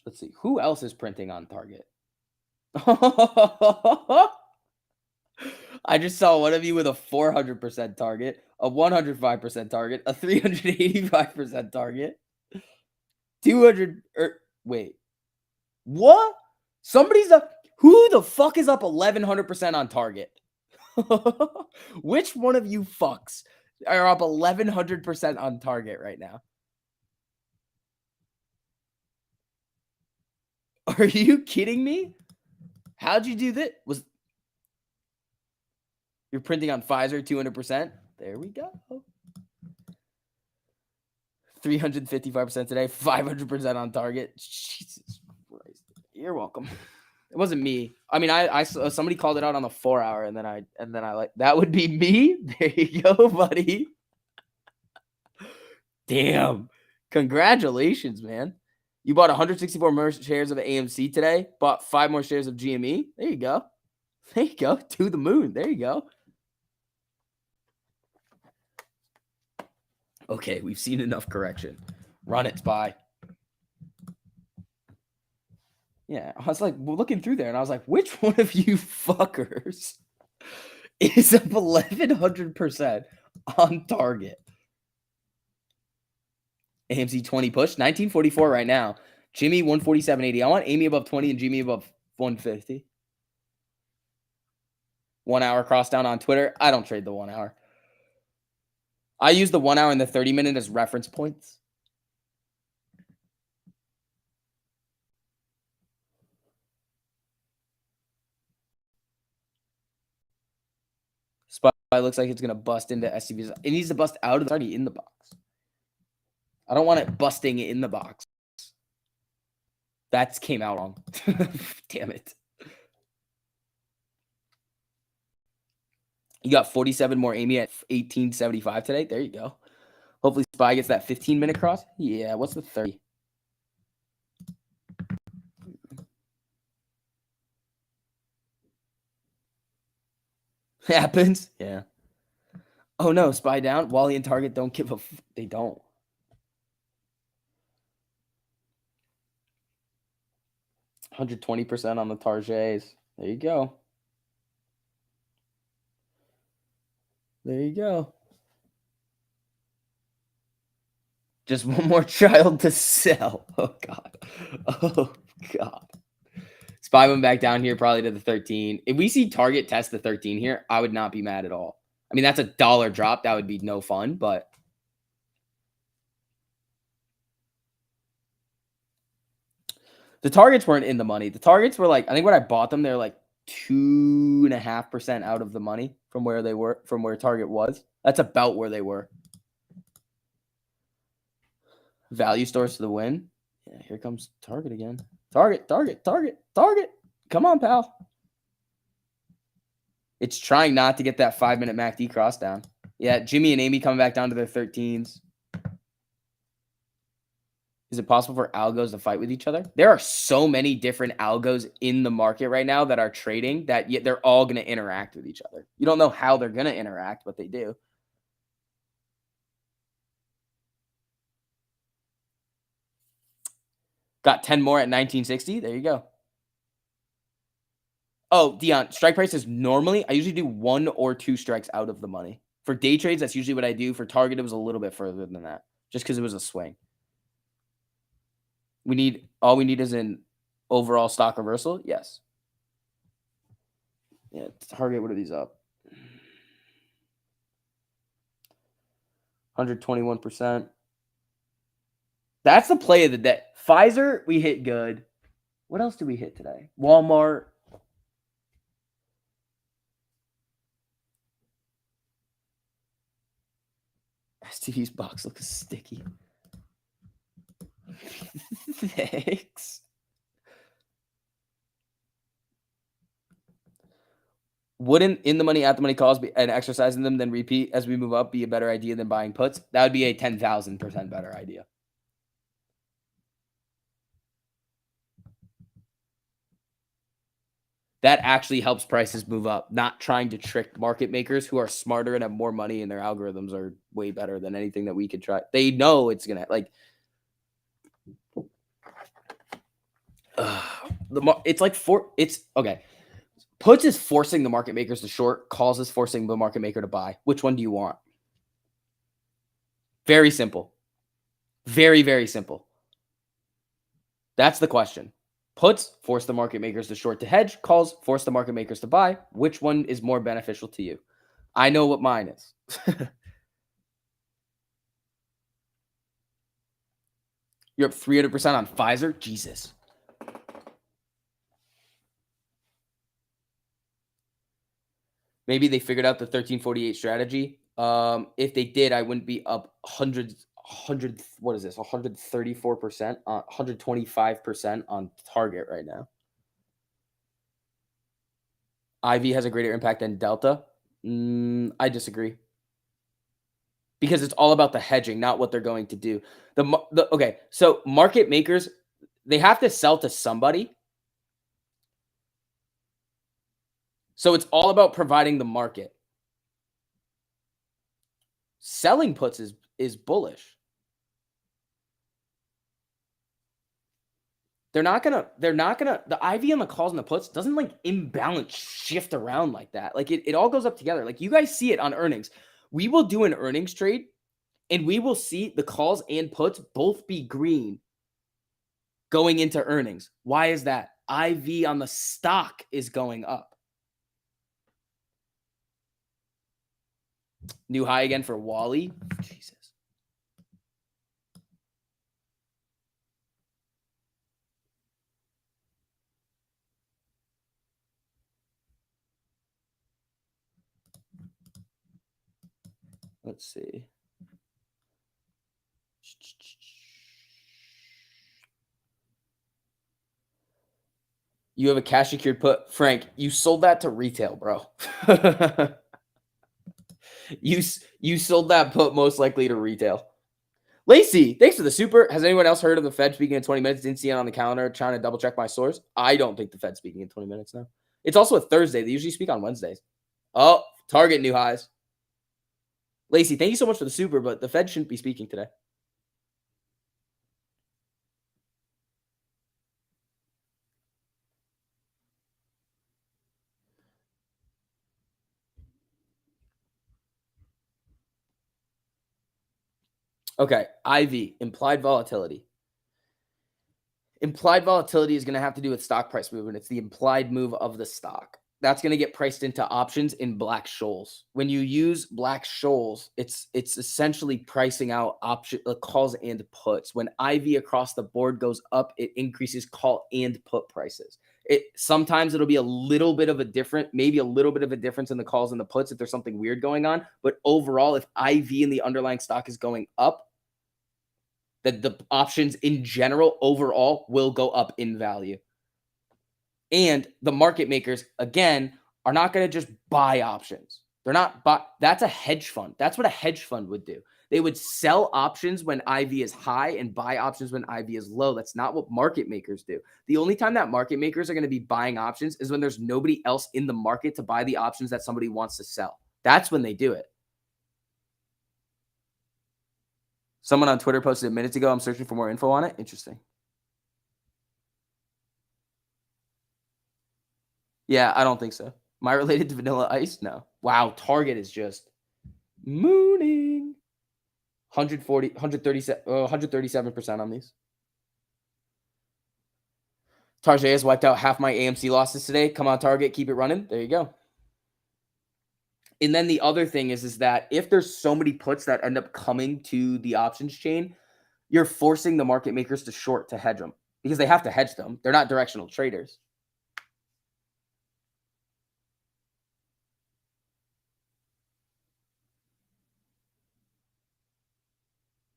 S1: Let's see. Who else is printing on target? I just saw one of you with a 400% target, a 105% target, a 385% target, 200. Wait, what? Somebody's up. Who the fuck is up 1100% on target? Which one of you fucks are up 1,100% on target right now. Are you kidding me? How'd you do that? You're printing on Pfizer 200%? There we go. 355% today, 500% on target. Jesus Christ. You're welcome. It wasn't me. I mean, I saw somebody called it out on the 4 hour, and then I like that would be me. There you go, buddy. Damn. Congratulations, man. You bought 164 more shares of AMC today, bought 5 more shares of GME. There you go. There you go. To the moon. There you go. Okay, we've seen enough correction. Run it, Spy. Yeah, I was like looking through there, and I was like, which one of you fuckers is up 1,100% on target? AMC 20 push, 1944 right now. Jimmy 147.80. I want Amy above 20 and Jimmy above 150. 1 hour cross down on Twitter. I don't trade the 1 hour. I use the 1 hour and the 30-minute as reference points. Spy looks like it's going to bust into SCVs. It needs to bust out of the already in the box. I don't want it busting in the box. That came out wrong. Damn it. You got 47 more Amy at 1875 today. There you go. Hopefully Spy gets that 15-minute cross. Yeah, what's the 30? Happens. Yeah. Oh no, Spy down. Wally and Target don't give a they don't. $120 on the Targets. There you go. There you go. Just one more child to sell. Oh God. Oh God. Spy went back down here probably to the 13. If we see Target test the 13 here, I would not be mad at all. I mean, that's a $1 drop. That would be no fun, but the targets weren't in the money. The targets were like, I think when I bought them, they're like 2.5% out of the money from where they were, from where Target was. That's about where they were. Value stores to the win. Yeah, here comes Target again. Target. Come on, pal. It's trying not to get that 5-minute MACD cross down. Yeah, Jimmy and Amy coming back down to their 13s. Is it possible for algos to fight with each other? There are so many different algos in the market right now that are trading that they're all going to interact with each other. You don't know how they're going to interact, but they do. Got 10 more at 1960. There you go. Oh, Dion, strike price is normally, I usually do 1 or 2 strikes out of the money. For day trades, that's usually what I do. For target, it was a little bit further than that, just because it was a swing. All we need is an overall stock reversal. Yes. Yeah, target, what are these up? 121%. That's the play of the day. Pfizer, we hit good. What else did we hit today? Walmart. STV's box looks sticky. Thanks. Wouldn't in the money, at the money calls and exercising them, then repeat as we move up be a better idea than buying puts? That would be a 10,000% better idea. That actually helps prices move up, not trying to trick market makers who are smarter and have more money, and their algorithms are way better than anything that we could try. They know it's going to like it's like it's okay. Puts is forcing the market makers to short, calls is forcing the market maker to buy. Which one do you want? Very simple. Very, very simple. That's the question. Puts force the market makers to short to hedge, calls force the market makers to buy. Which one is more beneficial to you? I know what mine is. You're up 300% on Pfizer? Jesus. Maybe they figured out the 1348 strategy. If they did, I wouldn't be up 100, what is this? 134%, 125% on target right now. IV has a greater impact than Delta. I disagree. Because it's all about the hedging, not what they're going to do. Okay, so market makers, they have to sell to somebody. So it's all about providing the market. Selling puts is bullish. They're not gonna the IV on the calls and the puts doesn't like imbalance shift around like that. Like it all goes up together. Like you guys see it on earnings. We will do an earnings trade and we will see the calls and puts both be green going into earnings. Why is that? IV on the stock is going up. New high again for Wally. Jesus. Let's see. You have a cash secured put. Frank, you sold that to retail, bro. You sold that put most likely to retail. Lacey, thanks for the super. Has anyone else heard of the Fed speaking in 20 minutes? Didn't see it on the calendar. Trying to double check my source. I don't think the Fed's speaking in 20 minutes now. It's also a Thursday. They usually speak on Wednesdays. Oh, Target new highs. Lacey, thank you so much for the super, but the Fed shouldn't be speaking today. Okay, IV, implied volatility. Implied volatility is going to have to do with stock price movement. It's the implied move of the stock. That's going to get priced into options in Black-Scholes. When you use Black-Scholes, it's essentially pricing out option calls and puts. When IV across the board goes up, it increases call and put prices. Sometimes it'll be a little bit of a difference in the calls and the puts if there's something weird going on. But overall, if IV in the underlying stock is going up, that the options in general overall will go up in value. And the market makers, again, are not going to just buy options. They're not that's a hedge fund. That's what a hedge fund would do. They would sell options when IV is high and buy options when IV is low. That's not what market makers do. The only time that market makers are going to be buying options is when there's nobody else in the market to buy the options that somebody wants to sell. That's when they do it. Someone on Twitter posted minutes ago, I'm searching for more info on it. Interesting. Yeah, I don't think so. Am I related to Vanilla Ice? No. Wow, Target is just mooning. 137% on these. Target has wiped out half my AMC losses today. Come on, Target, keep it running. There you go. And then the other thing is that if there's so many puts that end up coming to the options chain, you're forcing the market makers to short to hedge them because they have to hedge them. They're not directional traders.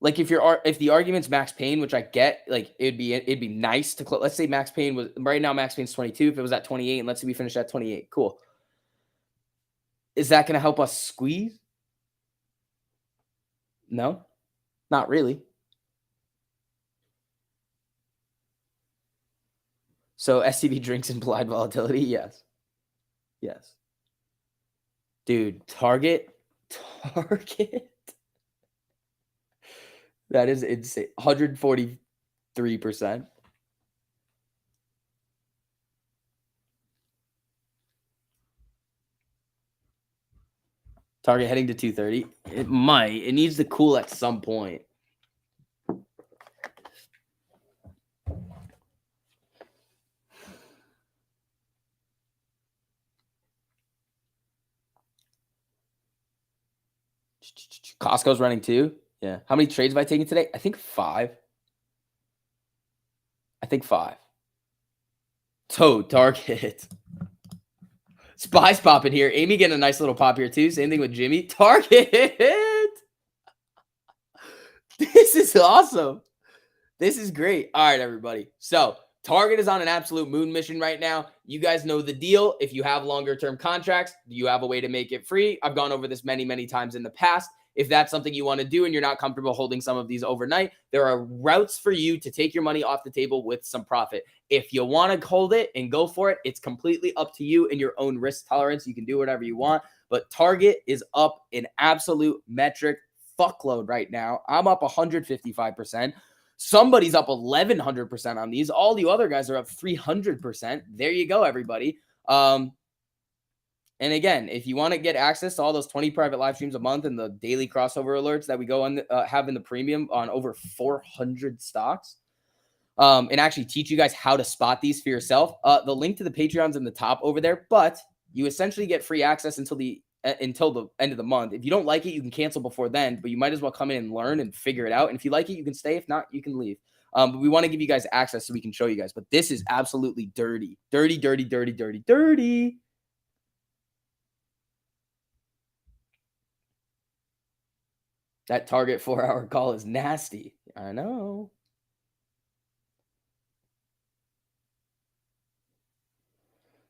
S1: Like if the argument's Max Payne, which I get, like it'd be nice to let's say Max Payne was right now. Max Payne's 22. If it was at 28, and let's say we finish at 28, cool. Is that going to help us squeeze? No, not really. So STV drinks implied volatility. Yes. Dude, Target. That is insane. 143%. Target heading to 230. It might. It needs to cool at some point. Costco's running too. Yeah. How many trades have I taken today? I think 5. I think 5. Toad, target. Spy's popping here. Amy getting a nice little pop here too. Same thing with Jimmy. Target. This is awesome. This is great. All right, everybody. So Target is on an absolute moon mission right now. You guys know the deal. If you have longer term contracts, you have a way to make it free. I've gone over this many, many times in the past. If that's something you want to do and you're not comfortable holding some of these overnight, there are routes for you to take your money off the table with some profit. If you want to hold it and go for it, it's completely up to you and your own risk tolerance. You can do whatever you want, but Target is up an absolute metric fuckload right now. I'm up 155%. Somebody's up 1,100% on these. All you other guys are up 300%. There you go, everybody. And again, if you want to get access to all those 20 private live streams a month and the daily crossover alerts that we go on have in the premium on over 400 stocks, and actually teach you guys how to spot these for yourself, the link to the Patreon's in the top over there. But you essentially get free access until the end of the month. If you don't like it, you can cancel before then, but you might as well come in and learn and figure it out. And if you like it, you can stay. If not, you can leave. But we want to give you guys access so we can show you guys. But this is absolutely dirty. Dirty, dirty, dirty, dirty, dirty. That Target 4-hour call is nasty. I know.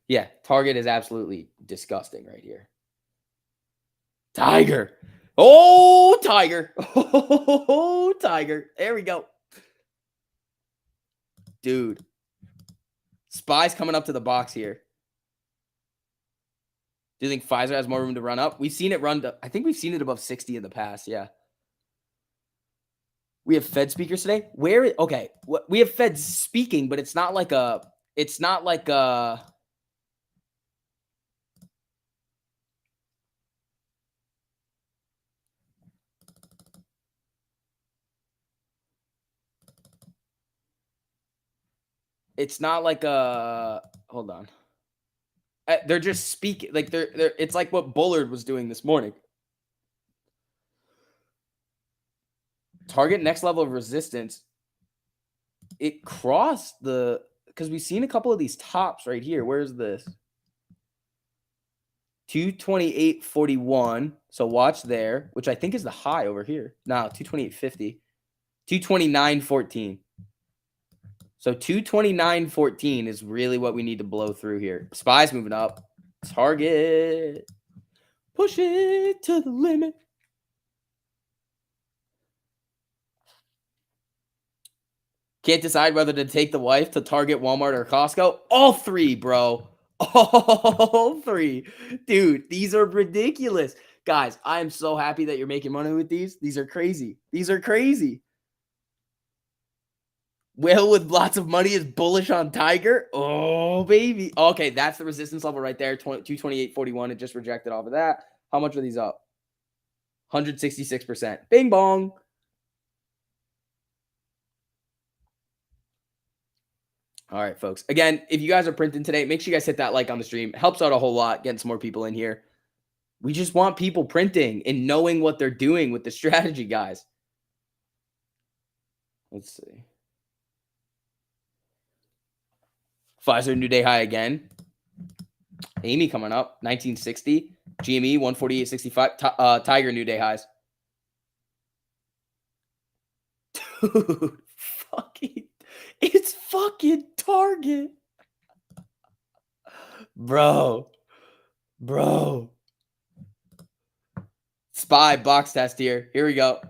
S1: Yeah, Target is absolutely disgusting right here. Tiger. Oh, Tiger. Oh, Tiger. There we go. Dude. Spy's coming up to the box here. Do you think Pfizer has more room to run up? We've seen it run to, I think we've seen it above 60 in the past. Yeah. We have Fed speakers today. Okay. We have Fed speaking, but it's not like a. It's not like a. It's not like a. Hold on. They're just speaking. Like they're. It's like what Bullard was doing this morning. Target next level of resistance. It crossed the. Because we've seen a couple of these tops right here. Where's this? 228.41. So watch there, which I think is the high over here. No, 228.50. 229.14. So 229.14 is really what we need to blow through here. Spy's moving up. Target. Push it to the limit. Can't decide whether to take the wife to Target, Walmart, or Costco. All three, bro. All three. Dude, these are ridiculous. Guys, I am so happy that you're making money with these. These are crazy. These are crazy. Will with lots of money is bullish on Tiger. Oh, baby. Okay, that's the resistance level right there. 228.41. It just rejected off of that. How much are these up? 166%. Bing bong. All right, folks. Again, if you guys are printing today, make sure you guys hit that like on the stream. It helps out a whole lot, getting some more people in here. We just want people printing and knowing what they're doing with the strategy, guys. Let's see. Pfizer new day high again. Amy coming up, 1960. GME, 148.65. Tiger new day highs. Dude, it's fucking Target. Bro. Spy box test here. Here we go.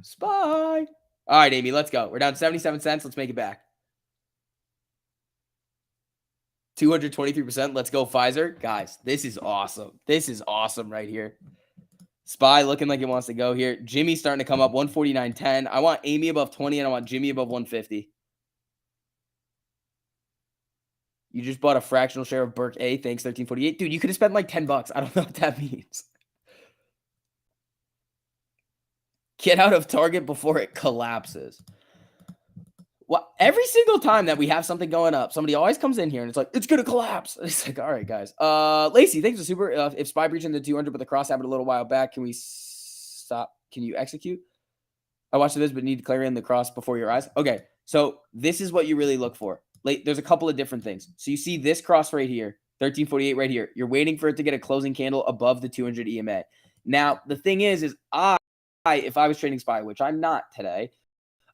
S1: Spy. All right, Amy, let's go. We're down 77 cents. Let's make it back. 223%. Let's go, Pfizer. Guys, this is awesome. This is awesome right here. Spy looking like it wants to go here. Jimmy starting to come up, 149.10. I want Amy above 20, and I want Jimmy above 150. You just bought a fractional share of Burke A. Thanks, 1348. Dude, you could have spent like $10. I don't know what that means. Get out of Target before it collapses. Well, every single time that we have something going up, somebody always comes in here and it's like, it's going to collapse. It's like, all right, guys. Lacey, thanks for super. If Spy breaching the 200, but the cross happened a little while back, can we stop? Can you execute? I watched this, but need to clear in the cross before your eyes. Okay. So this is what you really look for. Like, there's a couple of different things. So you see this cross right here, 1348 right here. You're waiting for it to get a closing candle above the 200 EMA. Now, the thing is if I was trading SPY, which I'm not today,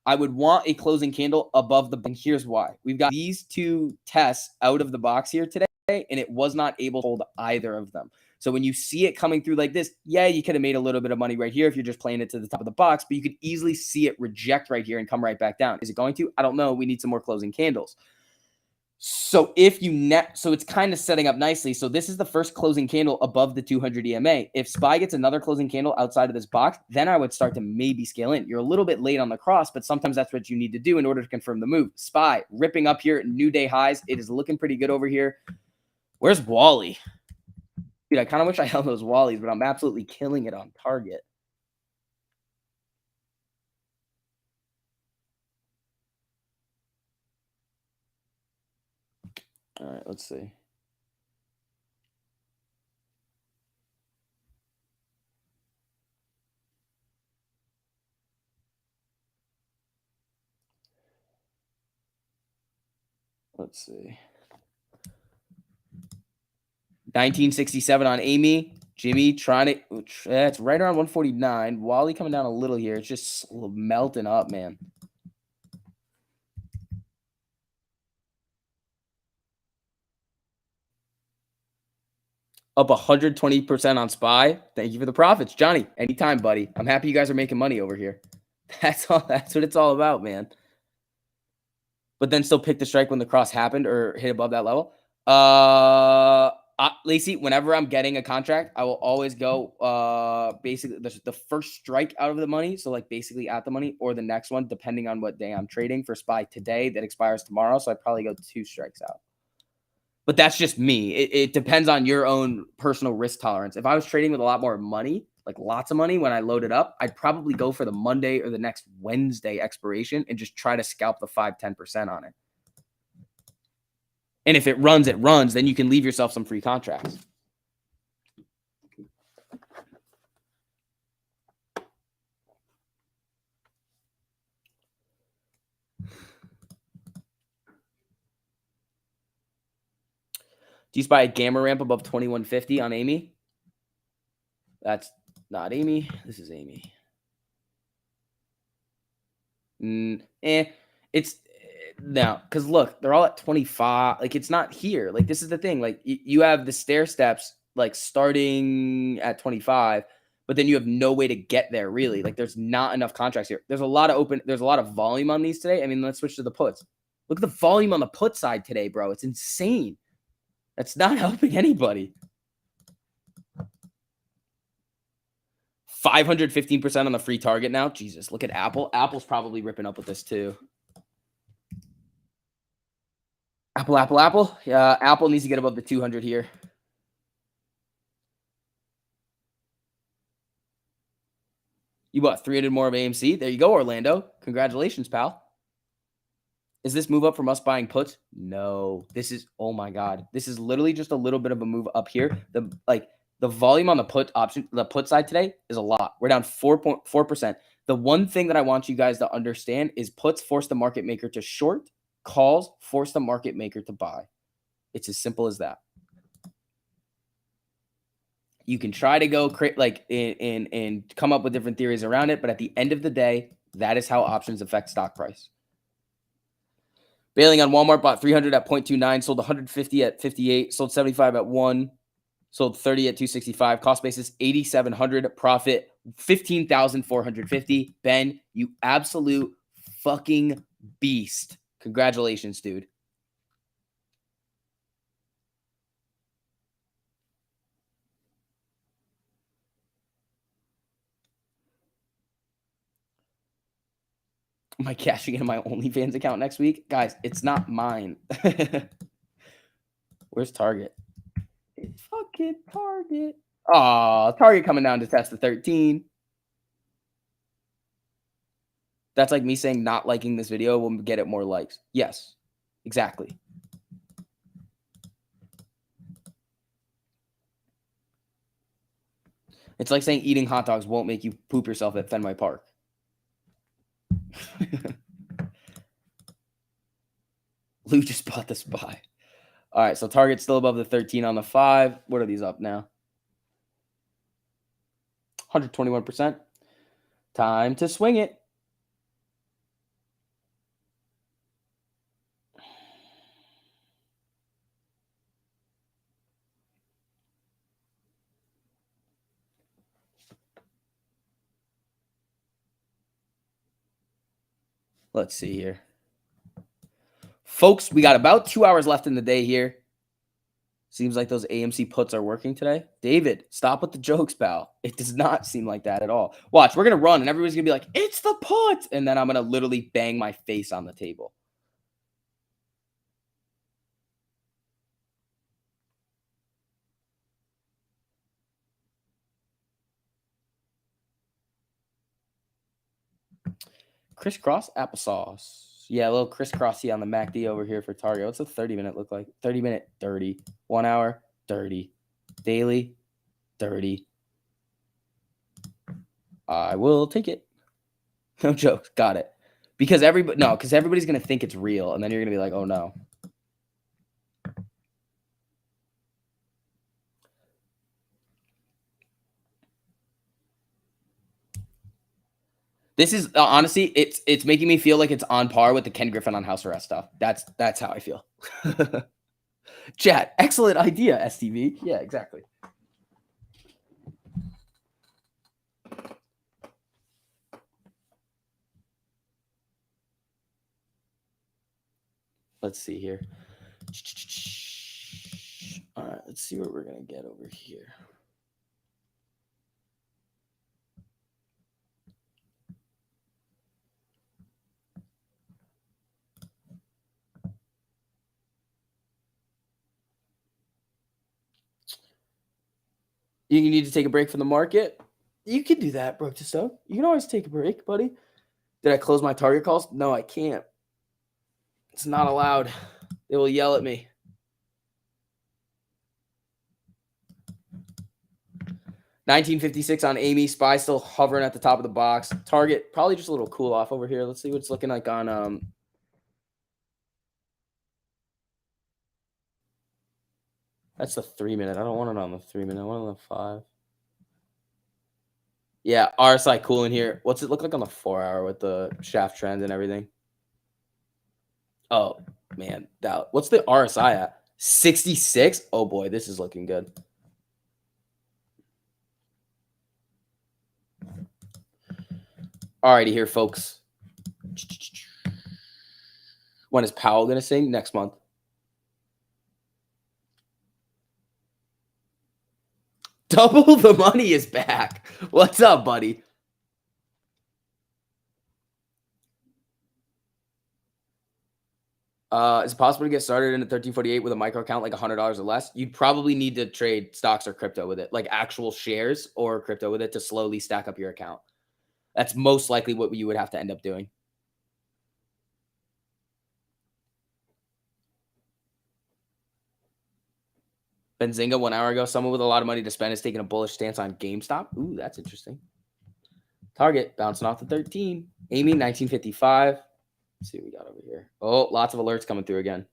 S1: I would want a closing candle above the, and here's why. We've got these two tests out of the box here today, and it was not able to hold either of them. So when you see it coming through like this, yeah, you could have made a little bit of money right here if you're just playing it to the top of the box, but you could easily see it reject right here and come right back down. Is it going to? I don't know. We need some more closing candles. So if you so it's kind of setting up nicely. So this is the first closing candle above the 200 EMA. If SPY gets another closing candle outside of this box, then I would start to maybe scale in. You're a little bit late on the cross, but sometimes that's what you need to do in order to confirm the move. SPY ripping up here, new day highs. It is looking pretty good over here. Where's Wally? Dude, I kind of wish I held those Wallies, but I'm absolutely killing it on target. All right, let's see. Let's see. 1967 on Amy. Jimmy trying to, it's right around 149. Wally coming down a little here. It's just melting up, man. Up 120% on SPY. Thank you for the profits, Johnny. Anytime, buddy. I'm happy you guys are making money over here. That's all. That's what it's all about, man. But then still pick the strike when the cross happened or hit above that level. Lacey, whenever I'm getting a contract, I will always go basically the first strike out of the money. So like basically at the money or the next one, depending on what day I'm trading. For SPY today, that expires tomorrow. So I probably go 2 strikes out. But that's just me. It depends on your own personal risk tolerance. If I was trading with a lot more money, like lots of money when I load it up, I'd probably go for the Monday or the next Wednesday expiration and just try to scalp the 5-10% on it. And if it runs, then you can leave yourself some free contracts. Do you spy a gamma ramp above 2150 on Amy? That's not Amy. This is Amy. It's no, because look, they're all at 25. Like, it's not here. Like, this is the thing. Like, you have the stair steps like starting at 25, but then you have no way to get there really. Like, there's not enough contracts here. There's a lot of volume on these today. I mean, let's switch to the puts. Look at the volume on the put side today, bro. It's insane. That's not helping anybody. 515% on the free target now. Jesus, look at Apple. Apple's probably ripping up with this too. Apple. Yeah, Apple needs to get above the 200 here. You bought 300 more of AMC. There you go, Orlando. Congratulations, pal. Is this move up from us buying puts? No. This is, oh my God. This is literally just a little bit of a move up here. The volume on the put option, the put side today is a lot. We're down 4.4%. The one thing that I want you guys to understand is puts force the market maker to short, calls force the market maker to buy. It's as simple as that. You can try to go create and come up with different theories around it, but at the end of the day, that is how options affect stock price. Bailing on Walmart, bought 300 at 0.29, sold 150 at 58, sold 75 at 1, sold 30 at 265. Cost basis 8,700, profit 15,450. Ben, you absolute fucking beast. Congratulations, dude. Am I cashing into my OnlyFans account next week? Guys, it's not mine. Where's Target? It's fucking Target. Oh, Target coming down to test the 13. That's like me saying not liking this video will get it more likes. Yes, exactly. It's like saying eating hot dogs won't make you poop yourself at Fenway Park. Blue just bought the SPY. All right, so target's still above the 13 on the 5. What are these up now? 121%. Time to swing it. Let's see here. Folks, we got about 2 hours left in the day here. Seems like those AMC puts are working today. David, stop with the jokes, pal. It does not seem like that at all. Watch, we're going to run and everybody's going to be like, it's the put. And then I'm going to literally bang my face on the table. Crisscross applesauce. Yeah, a little crisscrossy on the MACD over here for target. What's a 30-minute look like? 30-minute, 30. 1 hour, 30. Daily, 30. I will take it. No jokes. Got it. Because everybody's going to think it's real. And then you're going to be like, oh, no. This is honestly, it's making me feel like it's on par with the Ken Griffin on house arrest stuff. That's how I feel. Chat, excellent idea, STV. Yeah, exactly. Let's see here. All right, let's see what we're gonna get over here. You need to take a break from the market. You can do that, Brooke Tissot. You can always take a break, buddy. Did I close my target calls? No, I can't. It's not allowed. They will yell at me. $19.56 on Amy. SPY still hovering at the top of the box. Target probably just a little cool off over here. Let's see what it's looking like on that's the 3-minute. I don't want it on the 3-minute. I want it on the 5. Yeah, RSI cool in here. What's it look like on the 4-hour with the shaft trend and everything? Oh man, what's the RSI at? 66? Oh boy, this is looking good. Alrighty here, folks. When is Powell gonna sing? Next month. Double the money is back. What's up, buddy? Is it possible to get started in a 1348 with a micro account like $100 or less? You'd probably need to trade stocks or crypto with it, like actual shares or crypto with it to slowly stack up your account. That's most likely what you would have to end up doing. Benzinga 1 hour ago. Someone with a lot of money to spend is taking a bullish stance on GameStop. Ooh, that's interesting. Target bouncing off the 13. Amy 1955. Let's see what we got over here. Oh, lots of alerts coming through again.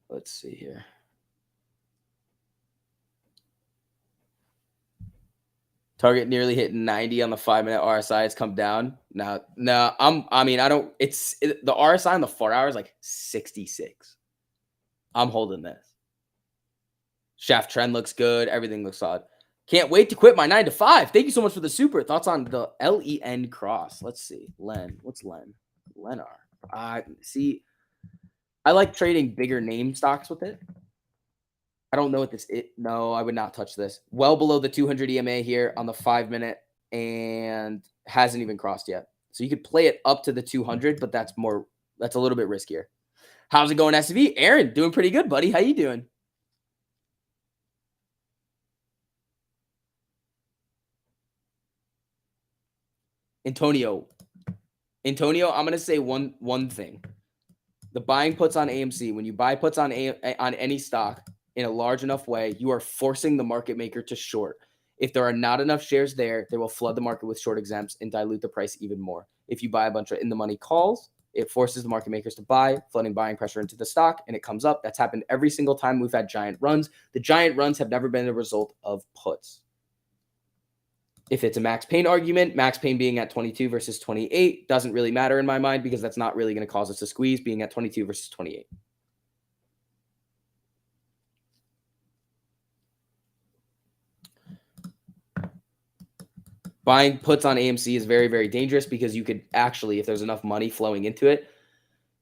S1: Let's see here. Target nearly hit 90 on the 5-minute RSI. It's come down. No, the RSI on the 4 hours like 66. I'm holding this. Shaft trend looks good. Everything looks solid. Can't wait to quit my 9 to 5. Thank you so much for the super. Thoughts on the LEN cross? Let's see. Len. What's Len? Lenar. See, I like trading bigger name stocks with it. I don't know what this is. No, I would not touch this. Well below the 200 EMA here on the 5-minute and hasn't even crossed yet. So you could play it up to the 200, but that's a little bit riskier. How's it going, SV? Aaron, doing pretty good, buddy. How you doing? Antonio, I'm going to say one thing. The buying puts on AMC, when you buy puts on any stock in a large enough way, you are forcing the market maker to short. If there are not enough shares there, they will flood the market with short exempts and dilute the price even more. If you buy a bunch of in-the-money calls, it forces the market makers to buy, flooding buying pressure into the stock, and it comes up. That's happened every single time we've had giant runs. The giant runs have never been a result of puts. If it's a Max Payne argument, Max Payne being at 22 versus 28 doesn't really matter in my mind because that's not really going to cause us to squeeze being at 22 versus 28. Buying puts on AMC is very, very dangerous because you could actually, if there's enough money flowing into it,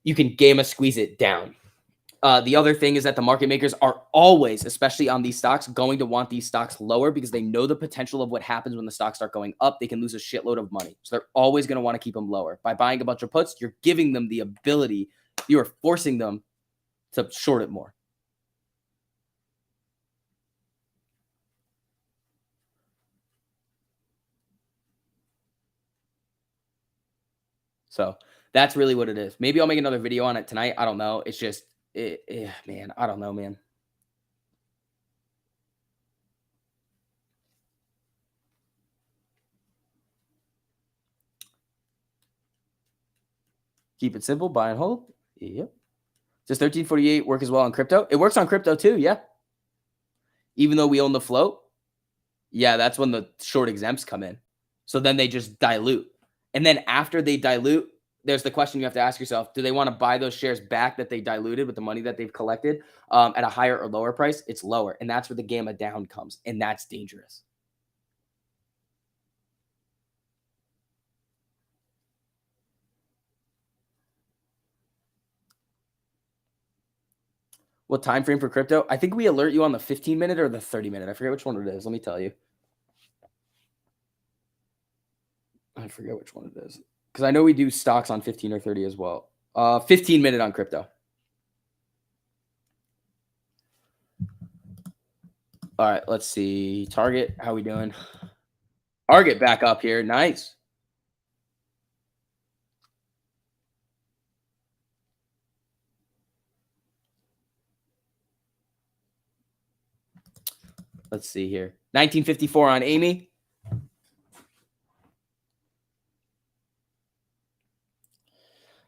S1: you can gamma squeeze it down. The other thing is that the market makers are always, especially on these stocks, going to want these stocks lower because they know the potential of what happens when the stocks start going up. They can lose a shitload of money. So they're always going to want to keep them lower. By buying a bunch of puts, you're giving them the ability, you are forcing them to short it more. So that's really what it is. Maybe I'll make another video on it tonight. I don't know. It's just, man, I don't know, man. Keep it simple, buy and hold. Yep. Does 1348 work as well on crypto? It works on crypto too, yeah. Even though we own the float, yeah, that's when the short exempts come in. So then they just dilute. And then after they dilute, there's the question you have to ask yourself, do they want to buy those shares back that they diluted with the money that they've collected at a higher or lower price? It's lower. And that's where the gamma down comes. And that's dangerous. What time frame for crypto? I think we alert you on the 15-minute or the 30-minute. I forget which one it is. Let me tell you. I forget which one it is. Because I know we do stocks on 15 or 30 as well. 15-minute on crypto. All right, let's see. Target, how we doing? Target back up here. Nice. Let's see here. 1954 on Amy.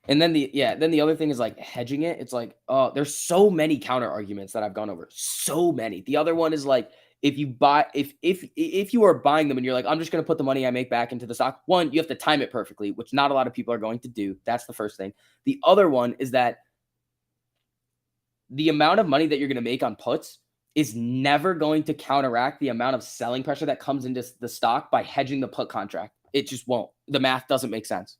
S1: And then the other thing is like hedging it. It's like, oh, there's so many counter arguments that I've gone over. So many. The other one is like, if you buy, if you are buying them and you're like, I'm just going to put the money I make back into the stock. One, you have to time it perfectly, which not a lot of people are going to do. That's the first thing. The other one is that the amount of money that you're going to make on puts is never going to counteract the amount of selling pressure that comes into the stock by hedging the put contract. It just won't. The math doesn't make sense.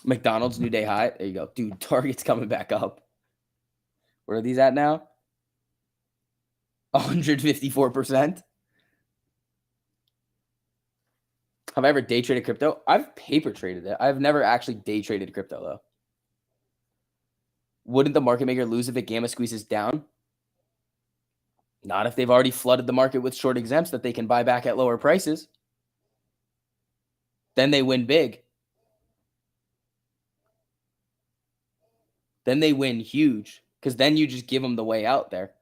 S1: McDonald's new day high. There you go. Dude, Target's coming back up. Where are these at now? 154%. Have I ever day traded crypto? I've paper traded it. I've never actually day traded crypto though. Wouldn't the market maker lose if it gamma squeezes down? Not if they've already flooded the market with short exempts that they can buy back at lower prices. Then they win big. Then they win huge because then you just give them the way out there.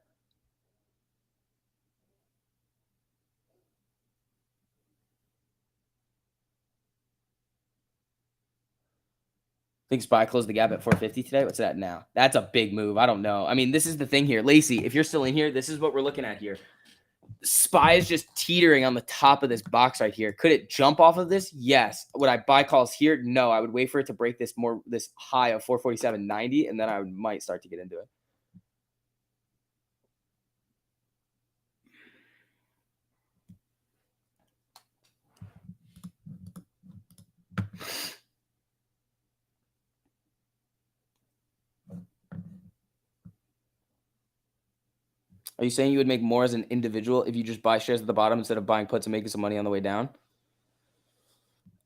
S1: I think SPY closed the gap at 450 today. What's that now? That's a big move. I don't know. I mean, this is the thing here. Lacey, if you're still in here, this is what we're looking at here. SPY is just teetering on the top of this box right here. Could it jump off of this? Yes. Would I buy calls here? No. I would wait for it to break this high of 447.90, and then I might start to get into it. Are you saying you would make more as an individual if you just buy shares at the bottom instead of buying puts and making some money on the way down?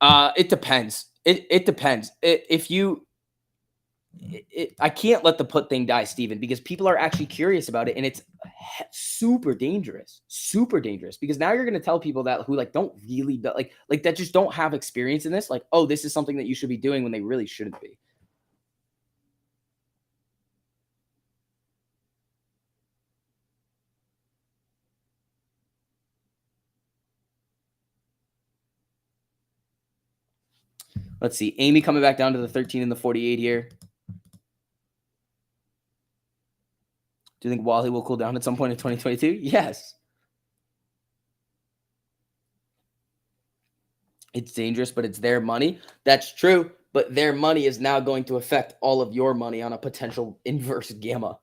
S1: It depends. It depends. If you I can't let the put thing die, Steven, because people are actually curious about it, and it's super dangerous, because now you're going to tell people that who like don't really like that just don't have experience in this, like, oh, this is something that you should be doing when they really shouldn't be. Let's see, Amy coming back down to the 13 and the 48 here. Do you think Wally will cool down at some point in 2022? Yes. It's dangerous, but it's their money. That's true, but their money is now going to affect all of your money on a potential inverse gamma.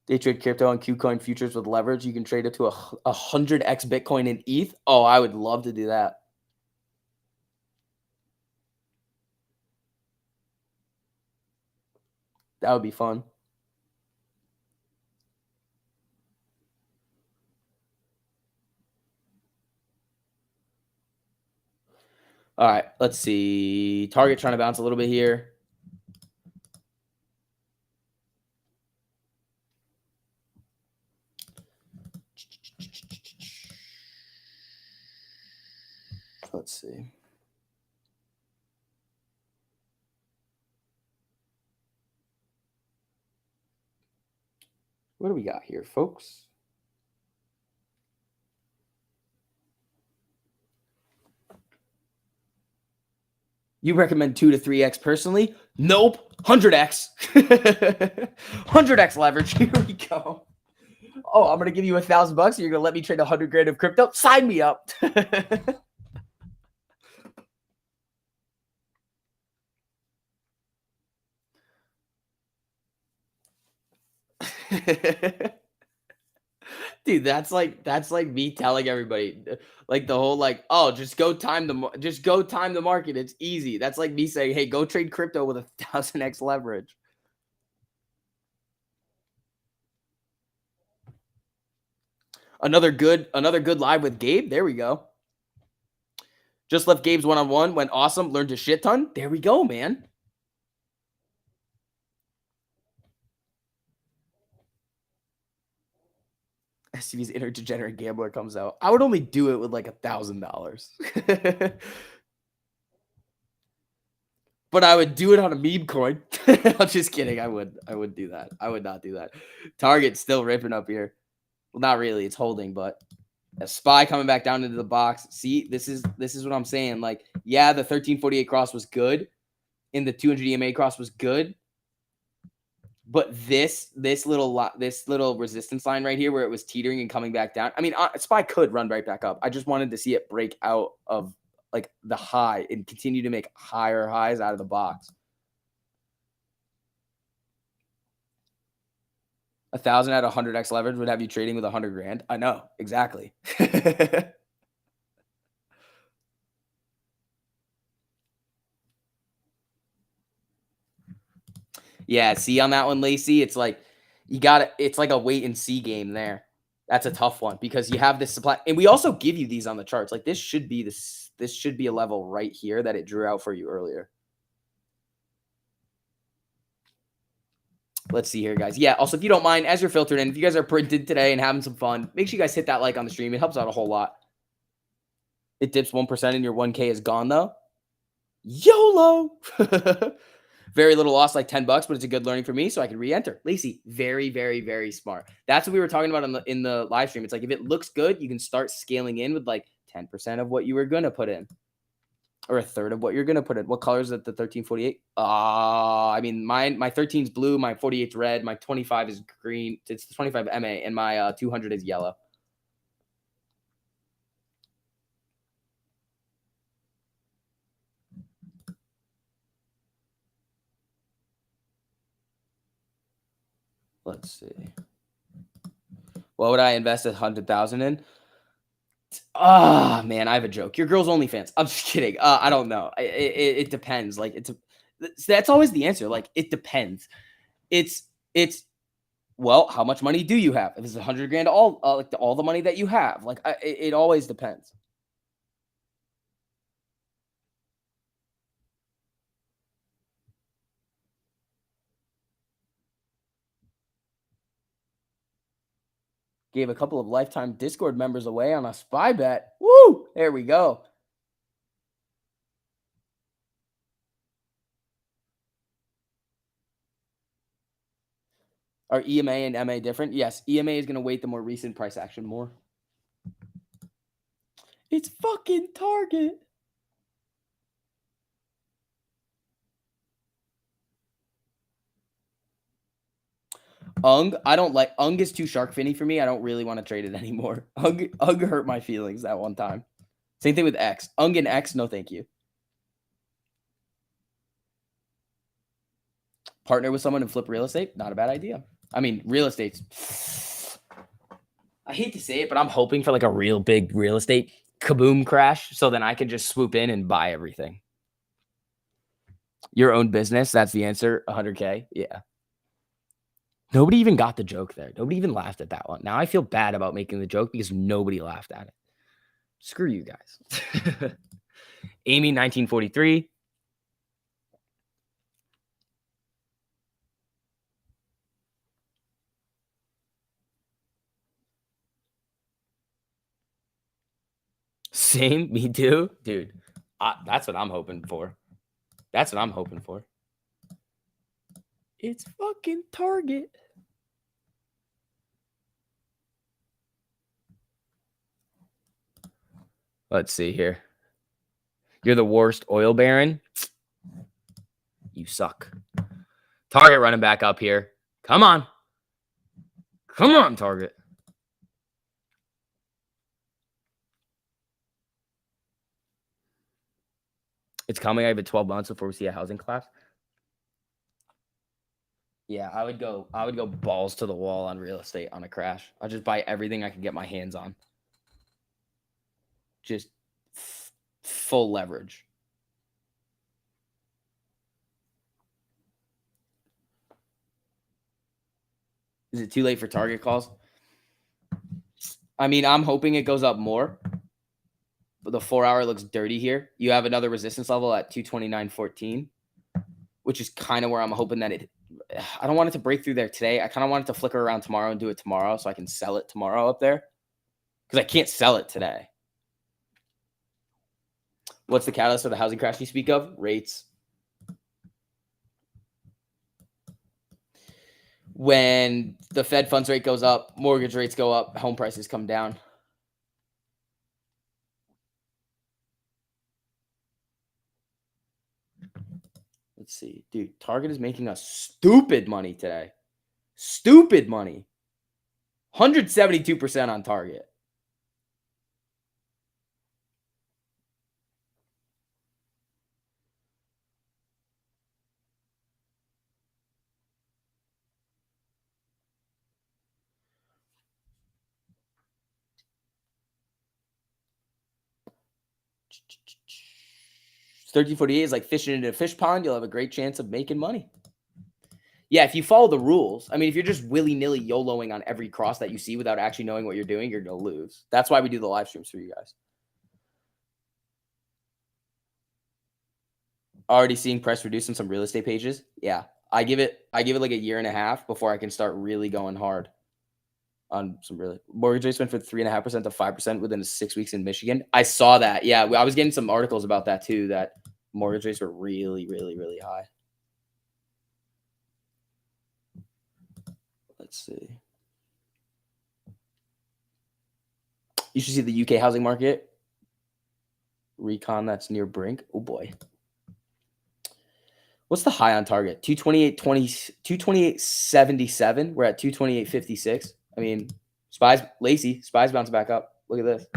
S1: Day trade crypto and Qcoin futures with leverage. You can trade it to 100x Bitcoin and ETH. Oh, I would love to do that. That would be fun. All right, let's see. Target trying to bounce a little bit here. Let's see. What do we got here, folks? You recommend 2 to 3x personally? Nope. 100x. 100x leverage. Here we go. Oh, I'm gonna give you $1,000. You're gonna let me trade 100 grand of crypto? Sign me up. Dude, that's like me telling everybody, like the whole like, oh, just go time the market. It's easy. That's like me saying, hey, go trade crypto with 1,000x leverage. Another good live with Gabe. There we go. Just left Gabe's one-on-one. Went awesome. Learned a shit ton. There we go, man. SCV's inner degenerate gambler comes out. I would only do it with like $1,000. But I would do it on a meme coin. I'm just kidding. I would do that. I would not do that. Target's still ripping up here. Well, not really. It's holding, but a SPY coming back down into the box. See, this is what I'm saying. Like, yeah, the 1348 cross was good, and the 200 EMA cross was good. But this little resistance line right here where it was teetering and coming back down. I mean, SPY could run right back up. I just wanted to see it break out of like the high and continue to make higher highs out of the box. 1,000 at 100x leverage would have you trading with 100 grand. I know exactly. Yeah, see on that one, Lacey, it's like it's like a wait and see game there. That's a tough one because you have this supply, and we also give you these on the charts. Like this should be a level right here that it drew out for you earlier. Let's see here, guys. Yeah, also, if you don't mind, as you're filtered in, if you guys are printed today and having some fun, make sure you guys hit that like on the stream. It helps out a whole lot. It dips 1% and your 1K is gone, though. YOLO! Very little loss, like $10, but it's a good learning for me, so I can re-enter. Lacey, very, very, very smart. That's what we were talking about in the live stream. It's like if it looks good, you can start scaling in with like 10% of what you were gonna put in, or a third of what you're gonna put in. What color is it? The 1348? I mean, my 13's blue, my 48's red, my 25 is green. It's the 25 MA, and my 200 is yellow. Let's see. What would I invest 100,000 in? Man, I have a joke. Your girl's OnlyFans. I'm just kidding. I don't know. It depends. Like that's always the answer. Like it depends. It's well, how much money do you have? If it's 100 grand, all the money that you have. Like it always depends. Gave a couple of lifetime Discord members away on a spy bet. Woo! There we go. Are EMA and MA different? Yes, EMA is going to weight the more recent price action more. It's fucking Target. I don't like Ung is too shark finny for me. I don't really want to trade it anymore. Ung hurt my feelings that one time. Same thing with X. Ung and X, no thank you. Partner with someone and flip real estate, not a bad idea. I mean, real estate's I hate to say it, but I'm hoping for like a real big real estate kaboom crash so then I can just swoop in and buy everything. Your own business, that's the answer. 100K. Yeah. Nobody even got the joke there. Nobody even laughed at that one. Now I feel bad about making the joke because nobody laughed at it. Screw you guys. Amy, 1943. Same, me too. Dude, that's what I'm hoping for. That's what I'm hoping for. It's fucking Target. Let's see here. You're the worst oil baron. You suck. Target running back up here. Come on. Come on, Target. It's coming. I have 12 months before we see a housing collapse. Yeah, I would go balls to the wall on real estate on a crash. I'll just buy everything I can get my hands on. Just full leverage. Is it too late for Target calls? I mean, I'm hoping it goes up more. But the 4-hour looks dirty here. You have another resistance level at 229.14, which is kind of where I'm hoping that I don't want it to break through there today. I kind of want it to flicker around tomorrow and do it tomorrow so I can sell it tomorrow up there because I can't sell it today. What's the catalyst for the housing crash you speak of? Rates. When the Fed funds rate goes up, mortgage rates go up, home prices come down. Let's see. Dude, Target is making us stupid money today. Stupid money. 172% on Target. $13.48 is like fishing into a fish pond. You'll have a great chance of making money. Yeah, if you follow the rules. I mean, if you're just willy-nilly YOLOing on every cross that you see without actually knowing what you're doing, you're going to lose. That's why we do the live streams for you guys. Already seeing price reduce on some real estate pages. Yeah, I give it like a year and a half before I can start really going hard on some really mortgage rates went from 3.5% to 5% within 6 weeks in Michigan. I saw that. Yeah, I was getting some articles about that too. That mortgage rates were really, really, really high. Let's see. You should see the UK housing market. Recon that's near brink. Oh boy. What's the high on Target? 228.77. We're at 228.56. I mean, Spies bounce back up. Look at this.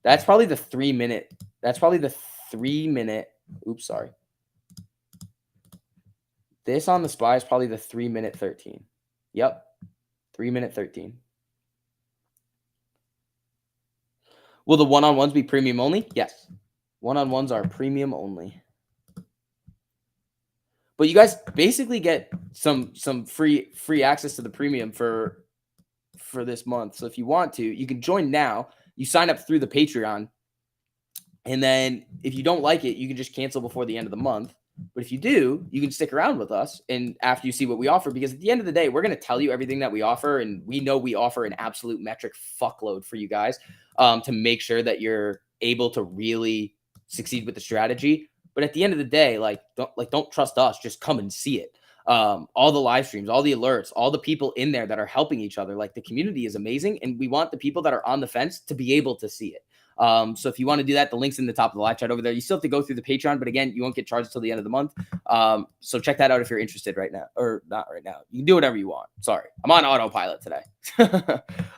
S1: That's probably the 3 minute. That's probably the 3 minute. Oops, sorry. This on the SPY is probably the 3 minute 13. Yep. 3 minute 13. Will the one-on-ones be premium only? Yes. One-on-ones are premium only. But you guys basically get some free access to the premium for this month. So if you want to, you can join now. You sign up through the Patreon. And then if you don't like it, you can just cancel before the end of the month. But if you do, you can stick around with us and after you see what we offer, because at the end of the day, we're going to tell you everything that we offer. And we know we offer an absolute metric fuckload for you guys to make sure that you're able to really succeed with the strategy. But at the end of the day, don't trust us. Just come and see it. All the live streams, all the alerts, all the people in there that are helping each other. Like the community is amazing. And we want the people that are on the fence to be able to see it. So if you want to do that, the link's in the top of the live chat over there. You still have to go through the Patreon, but again, you won't get charged until the end of the month. So check that out if you're interested right now, or not right now. You can do whatever you want. Sorry, I'm on autopilot today.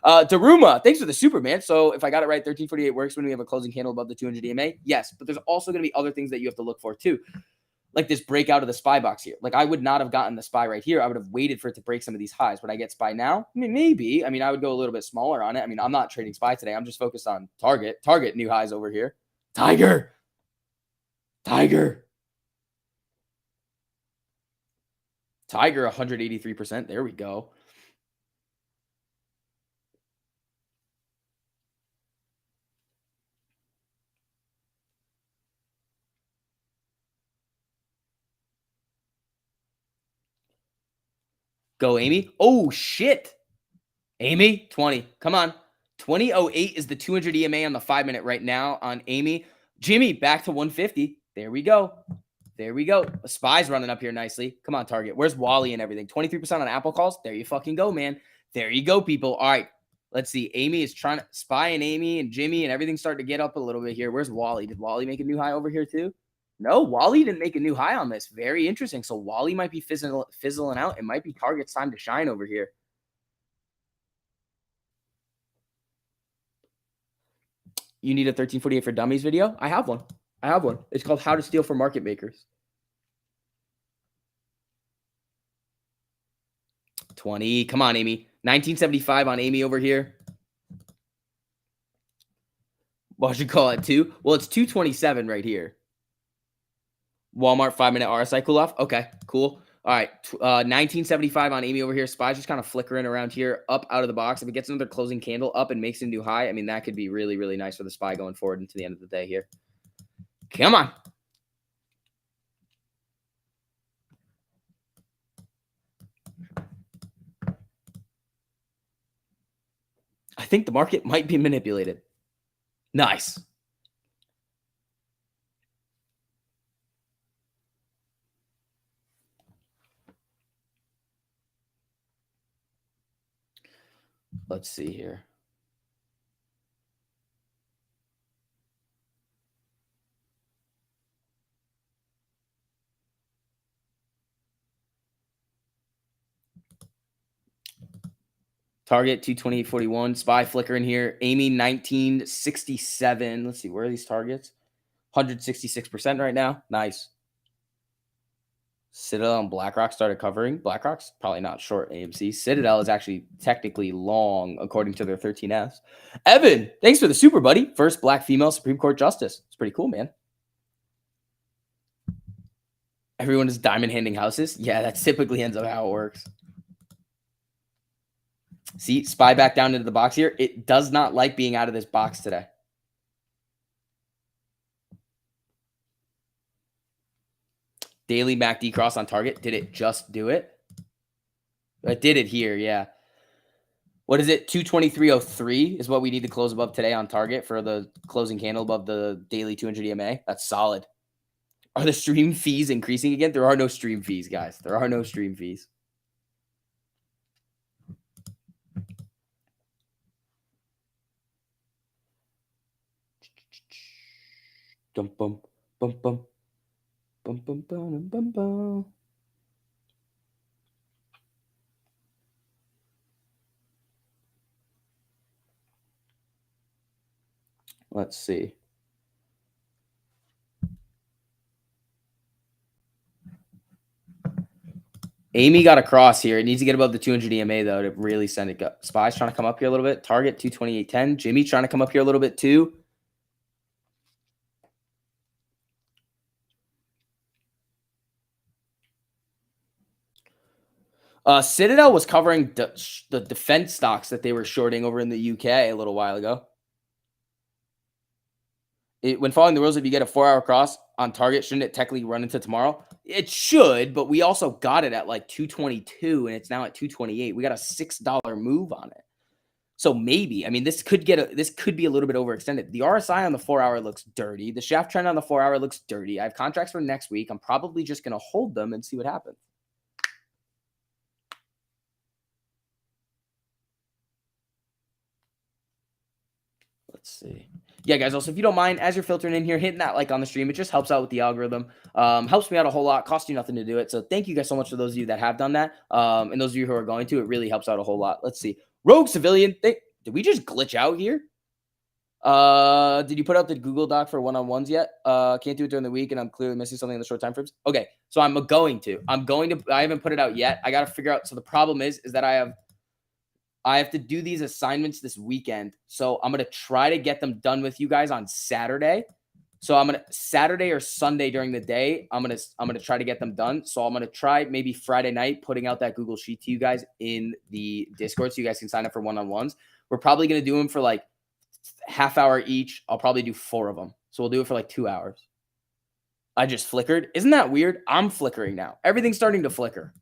S1: Daruma, thanks for the super, man. So if I got it right, 1348 works when we have a closing candle above the 200 EMA. Yes, but there's also going to be other things that you have to look for too. Like this breakout of the SPY box here. Like I would not have gotten the SPY right here. I would have waited for it to break some of these highs. Would I get SPY now? I mean, maybe. I mean, I would go a little bit smaller on it. I mean, I'm not trading SPY today. I'm just focused on Target. Target new highs over here. Tiger. Tiger. Tiger 183%. There we go. Go, Amy. Oh, shit. Amy, 20. Come on. 2008 is the 200 EMA on the 5-minute right now on Amy. Jimmy, back to 150. There we go. There we go. The SPY's running up here nicely. Come on, Target. Where's Wally and everything? 23% on Apple calls. There you fucking go, man. There you go, people. All right. Let's see. Amy is trying to SPY and Amy and Jimmy and everything's starting to get up a little bit here. Where's Wally? Did Wally make a new high over here too? No, Wally didn't make a new high on this. Very interesting. So Wally might be fizzling out. It might be Target's time to shine over here. You need a 1348 for Dummies video? I have one. I have one. It's called How to Steal from Market Makers. 20. Come on, Amy. 1975 on Amy over here. What should you call it? 2? Well, it's 227 right here. Walmart 5-minute RSI cool off. Okay, cool. All right. 1975 on Amy over here. SPY's just kind of flickering around here, up out of the box. If it gets another closing candle up and makes a new high, I mean, that could be really, really nice for the SPY going forward into the end of the day here. Come on. I think the market might be manipulated. Nice. Let's see here. Target 228.41. SPY flicker in here. Amy 1967. Let's see. Where are these targets? 166% right now. Nice. Citadel and BlackRock started covering. BlackRock's probably not short AMC. Citadel is actually technically long according to their 13Fs. Evan, thanks for the super, buddy. First black female Supreme Court justice. It's pretty cool, man. Everyone is diamond handing houses. Yeah, that typically ends up how it works. See, SPY back down into the box here. It does not like being out of this box today. Daily MACD cross on target. Did it just do it? It did it here, yeah. What is it? 223.03 is what we need to close above today on target for the closing candle above the daily 200 EMA. That's solid. Are the stream fees increasing again? There are no stream fees, guys. There are no stream fees. Dum bum bum bum bum bum bum bum bum. Let's see. Amy got a cross here. It needs to get above the 200 EMA, though, to really send it up. SPY's trying to come up here a little bit. Target 228.10. Jimmy trying to come up here a little bit, too. Citadel was covering the defense stocks that they were shorting over in the UK a little while ago. When following the rules, if you get a 4-hour cross on target. Shouldn't it technically run into tomorrow? It should, but we also got it at like 222 and it's now at 228. We got a $6 move on it. So maybe, I mean, this could be a little bit overextended. The RSI on the 4-hour looks dirty. The shaft trend on the 4-hour looks dirty. I have contracts for next week. I'm probably just going to hold them and see what happens. Let's see. Yeah, guys, also, if you don't mind, as you're filtering in here, hitting that like on the stream, it just helps out with the algorithm. Helps me out a whole lot. Costs you nothing to do it. So thank you guys so much for those of you that have done that. And those of you who are going to, it really helps out a whole lot. Let's see. Rogue Civilian. Did we just glitch out here? Did you put out the Google Doc for one-on-ones yet? Can't do it during the week, and I'm clearly missing something in the short time frames. Okay, so I'm going to. I haven't put it out yet. I got to figure out. So the problem is that I have to do these assignments this weekend. So I'm going to try to get them done with you guys on Saturday. So I'm going to Saturday or Sunday during the day, I'm going to try to get them done. So I'm going to try maybe Friday night putting out that Google Sheet to you guys in the Discord so you guys can sign up for one-on-ones. We're probably going to do them for like half hour each. I'll probably do 4 of them. So we'll do it for like 2 hours. I just flickered. Isn't that weird? I'm flickering now. Everything's starting to flicker.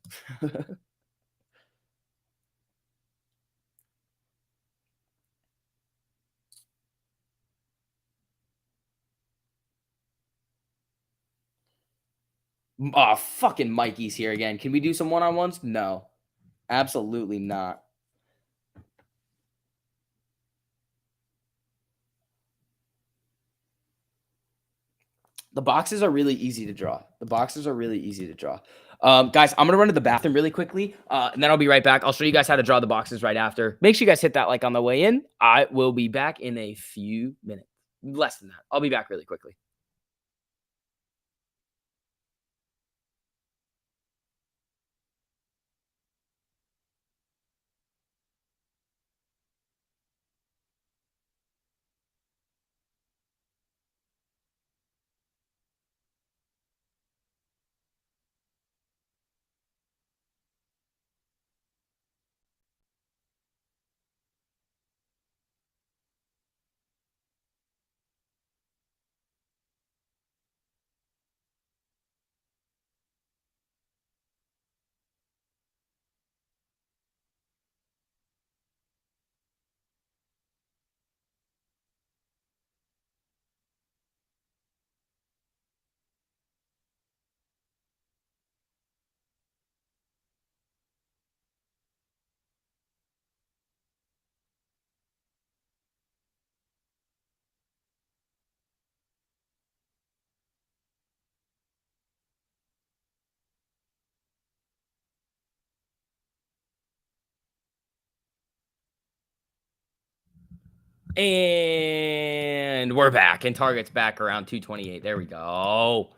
S1: Oh, fucking Mikey's here again. Can we do some one-on-ones? No, absolutely not. The boxes are really easy to draw. Guys, I'm going to run to the bathroom really quickly, and then I'll be right back. I'll show you guys how to draw the boxes right after. Make sure you guys hit that like on the way in. I will be back in a few minutes. Less than that. I'll be back really quickly. And we're back, and target's back around 228. There we go.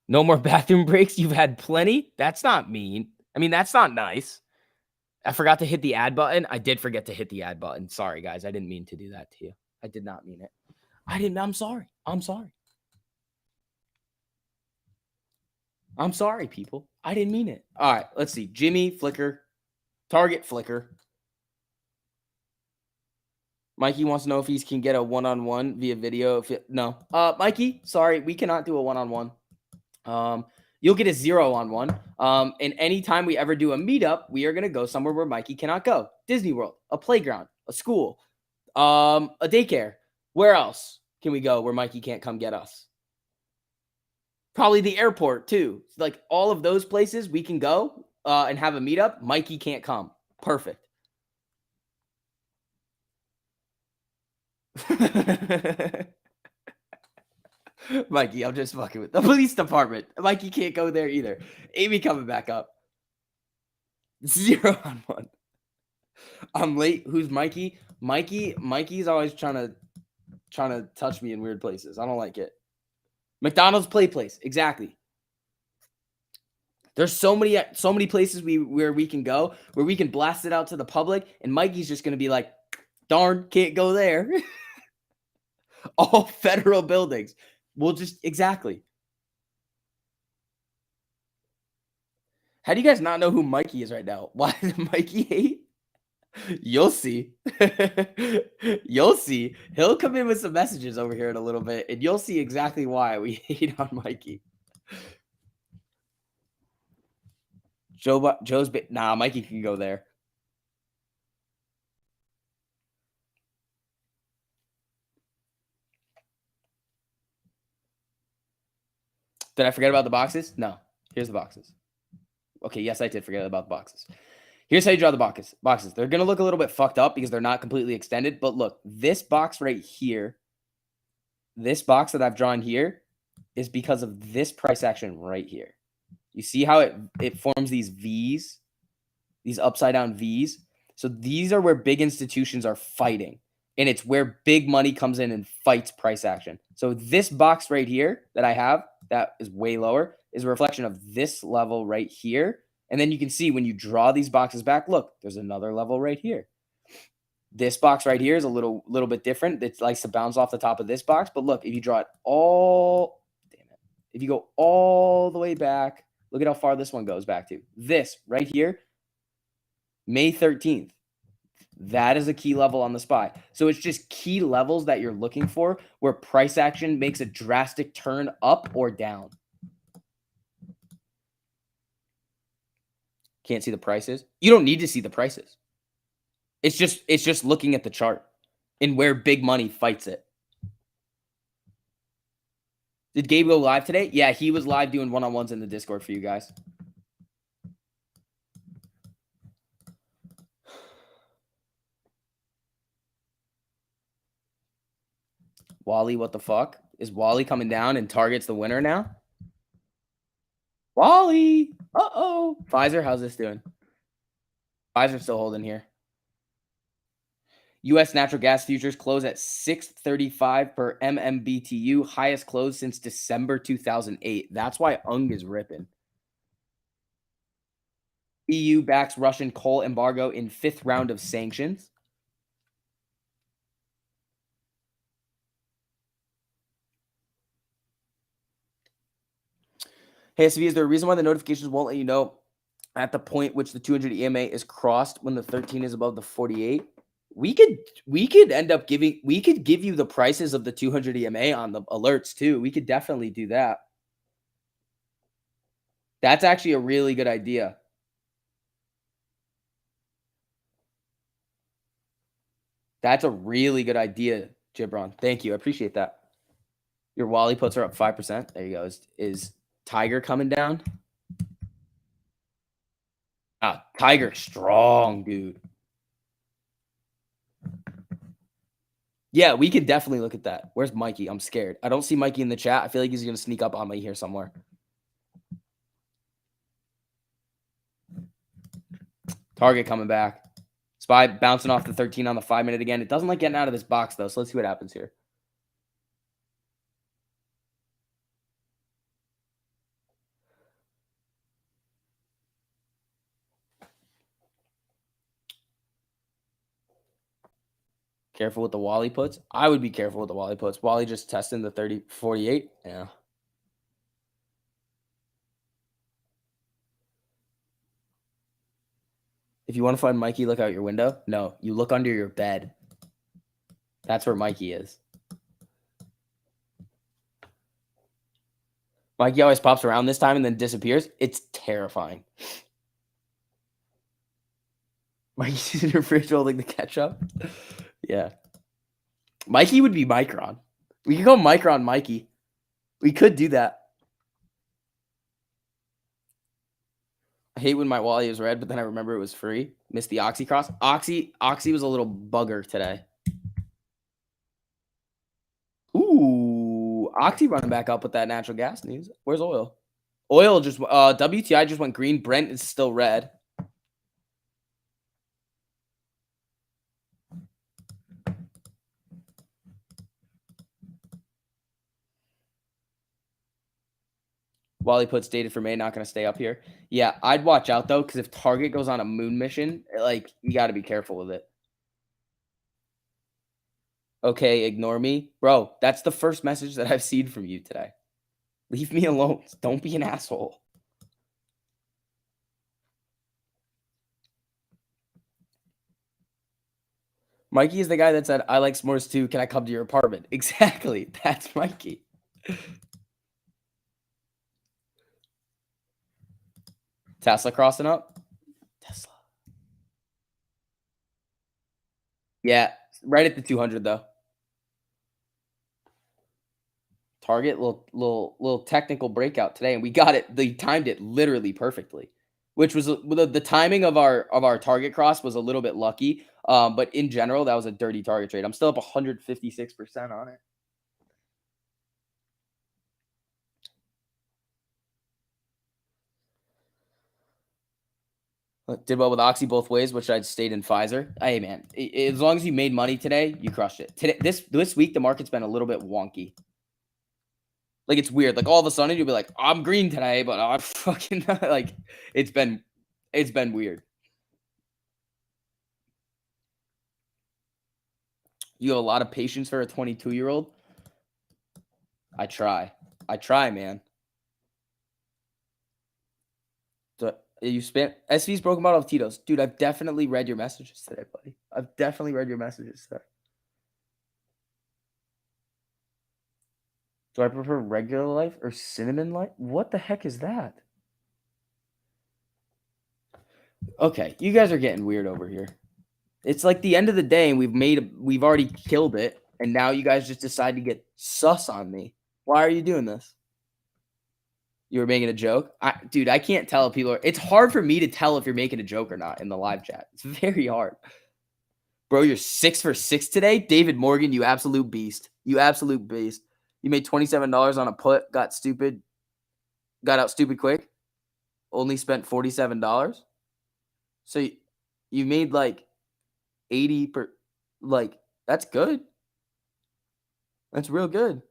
S1: No more bathroom breaks. You've had plenty. That's not mean. I mean, that's not nice. I forgot to hit the add button. I did forget to hit the add button. Sorry, guys. I didn't mean to do that to you. I did not mean it. I'm sorry. I'm sorry, people. I didn't mean it. All right, let's see. Jimmy, flicker. Target, flicker. Mikey wants to know if he can get a one-on-one via video. No. Mikey, sorry. We cannot do a one-on-one. You'll get a 0-on-1. And anytime we ever do a meetup, we are going to go somewhere where Mikey cannot go. Disney World, a playground, a school, a daycare. Where else can we go where Mikey can't come get us? Probably the airport too. Like all of those places we can go and have a meetup. Mikey can't come. Perfect. Mikey, I'm just fucking with the police department. Mikey can't go there either. Amy coming back up. 0-on-1. I'm late. Who's Mikey? Mikey's always trying to touch me in weird places. I don't like it. McDonald's play place. Exactly. There's so many places where we can go, where we can blast it out to the public, and Mikey's just gonna be like, darn, can't go there. All federal buildings. We'll just exactly. How do you guys not know who Mikey is right now? Why does Mikey hate? You'll see. You'll see. He'll come in with some messages over here in a little bit, and you'll see exactly why we hate on Mikey. Nah, Mikey can go there. Did I forget about the boxes? No. Here's the boxes. Okay, yes, I did forget about the boxes. Here's how you draw the boxes. They're going to look a little bit fucked up because they're not completely extended. But look, this box right here, this box that I've drawn here is because of this price action right here. You see how it forms these V's, these upside down V's? So these are where big institutions are fighting. And it's where big money comes in and fights price action. So this box right here that I have that is way lower is a reflection of this level right here. And then you can see when you draw these boxes back, look, there's another level right here. This box right here is a little bit different. It likes to bounce off the top of this box. But look, if you draw it if you go all the way back, look at how far this one goes back to. This right here, May 13th. That is a key level on the SPY. So it's just key levels that you're looking for where price action makes a drastic turn up or down. Can't see the prices. You don't need to see the prices. It's just looking at the chart and where big money fights it. Did Gabe go live today? Yeah, he was live doing one-on-ones in the Discord for you guys. Wally, what the fuck? Is Wally coming down and targets the winner now? Wally! Uh-oh. Pfizer, how's this doing? Pfizer still holding here. U.S. natural gas futures close at $6.35 per MMBTU, highest close since December 2008. That's why UNG is ripping. EU backs Russian coal embargo in 5th round of sanctions. Hey, SV, is there a reason why the notifications won't let you know at the point which the 200 EMA is crossed when the 13 is above the 48? We could end up give you the prices of the 200 EMA on the alerts too. We could definitely do that. That's actually a really good idea. That's a really good idea, Gibron. Thank you. I appreciate that. Your Wally puts are up 5%. There you go. Is Tiger coming down? Ah, Tiger strong, dude. Yeah, we could definitely look at that. Where's Mikey? I'm scared. I don't see Mikey in the chat. I feel like he's going to sneak up on me here somewhere. Target coming back. SPY bouncing off the 13 on the 5-minute again. It doesn't like getting out of this box, though, so let's see what happens here. Careful with the Wally puts. I would be careful with the Wally puts. Wally just testing the 30-48. Yeah. If you want to find Mikey, look out your window. No, you look under your bed. That's where Mikey is. Mikey always pops around this time and then disappears. It's terrifying. Mikey's in your fridge holding the ketchup. Yeah. Mikey would be Micron. We could go Micron Mikey. We could do that. I hate when my Wally is red, but then I remember it was free. Missed the Oxy cross. Oxy was a little bugger today. Ooh, Oxy running back up with that natural gas news. Where's oil? Oil just WTI just went green. Brent is still red. Wally puts dated for May, not going to stay up here. Yeah, I'd watch out, though, because if Target goes on a moon mission, like, you got to be careful with it. Okay, ignore me. Bro, that's the first message that I've seen from you today. Leave me alone. Don't be an asshole. Mikey is the guy that said, I like s'mores too. Can I come to your apartment? Exactly. That's Mikey. Tesla crossing up. Tesla. Yeah. Right at the 200 though. Target, little technical breakout today, and we got it. They timed it literally perfectly, which was the timing of our target cross was a little bit lucky. But in general, that was a dirty target trade. I'm still up 156% on it. Did well with Oxy both ways, which I'd stayed in Pfizer. Hey man, as long as you made money today, you crushed it. Today, this week, the market's been a little bit wonky. Like it's weird. Like all of a sudden, you'll be like, I'm green today, but I'm fucking like it's been weird. You have a lot of patience for a 22-year-old. I try, man. So you spent SV's broken bottle of Tito's, dude. I've definitely read your messages today, buddy. I've definitely read your messages today. Do I prefer regular life or cinnamon life? What the heck is that? Okay, you guys are getting weird over here. It's like the end of the day, and we've already killed it, and now you guys just decide to get sus on me. Why are you doing this? You were making a joke? Dude, I can't tell if people are. It's hard for me to tell if you're making a joke or not in the live chat. It's very hard. Bro, you're 6 for 6 today? David Morgan, you absolute beast. You absolute beast. You made $27 on a put, got out stupid quick, only spent $47. So you made like 80 per, like, that's good. That's real good.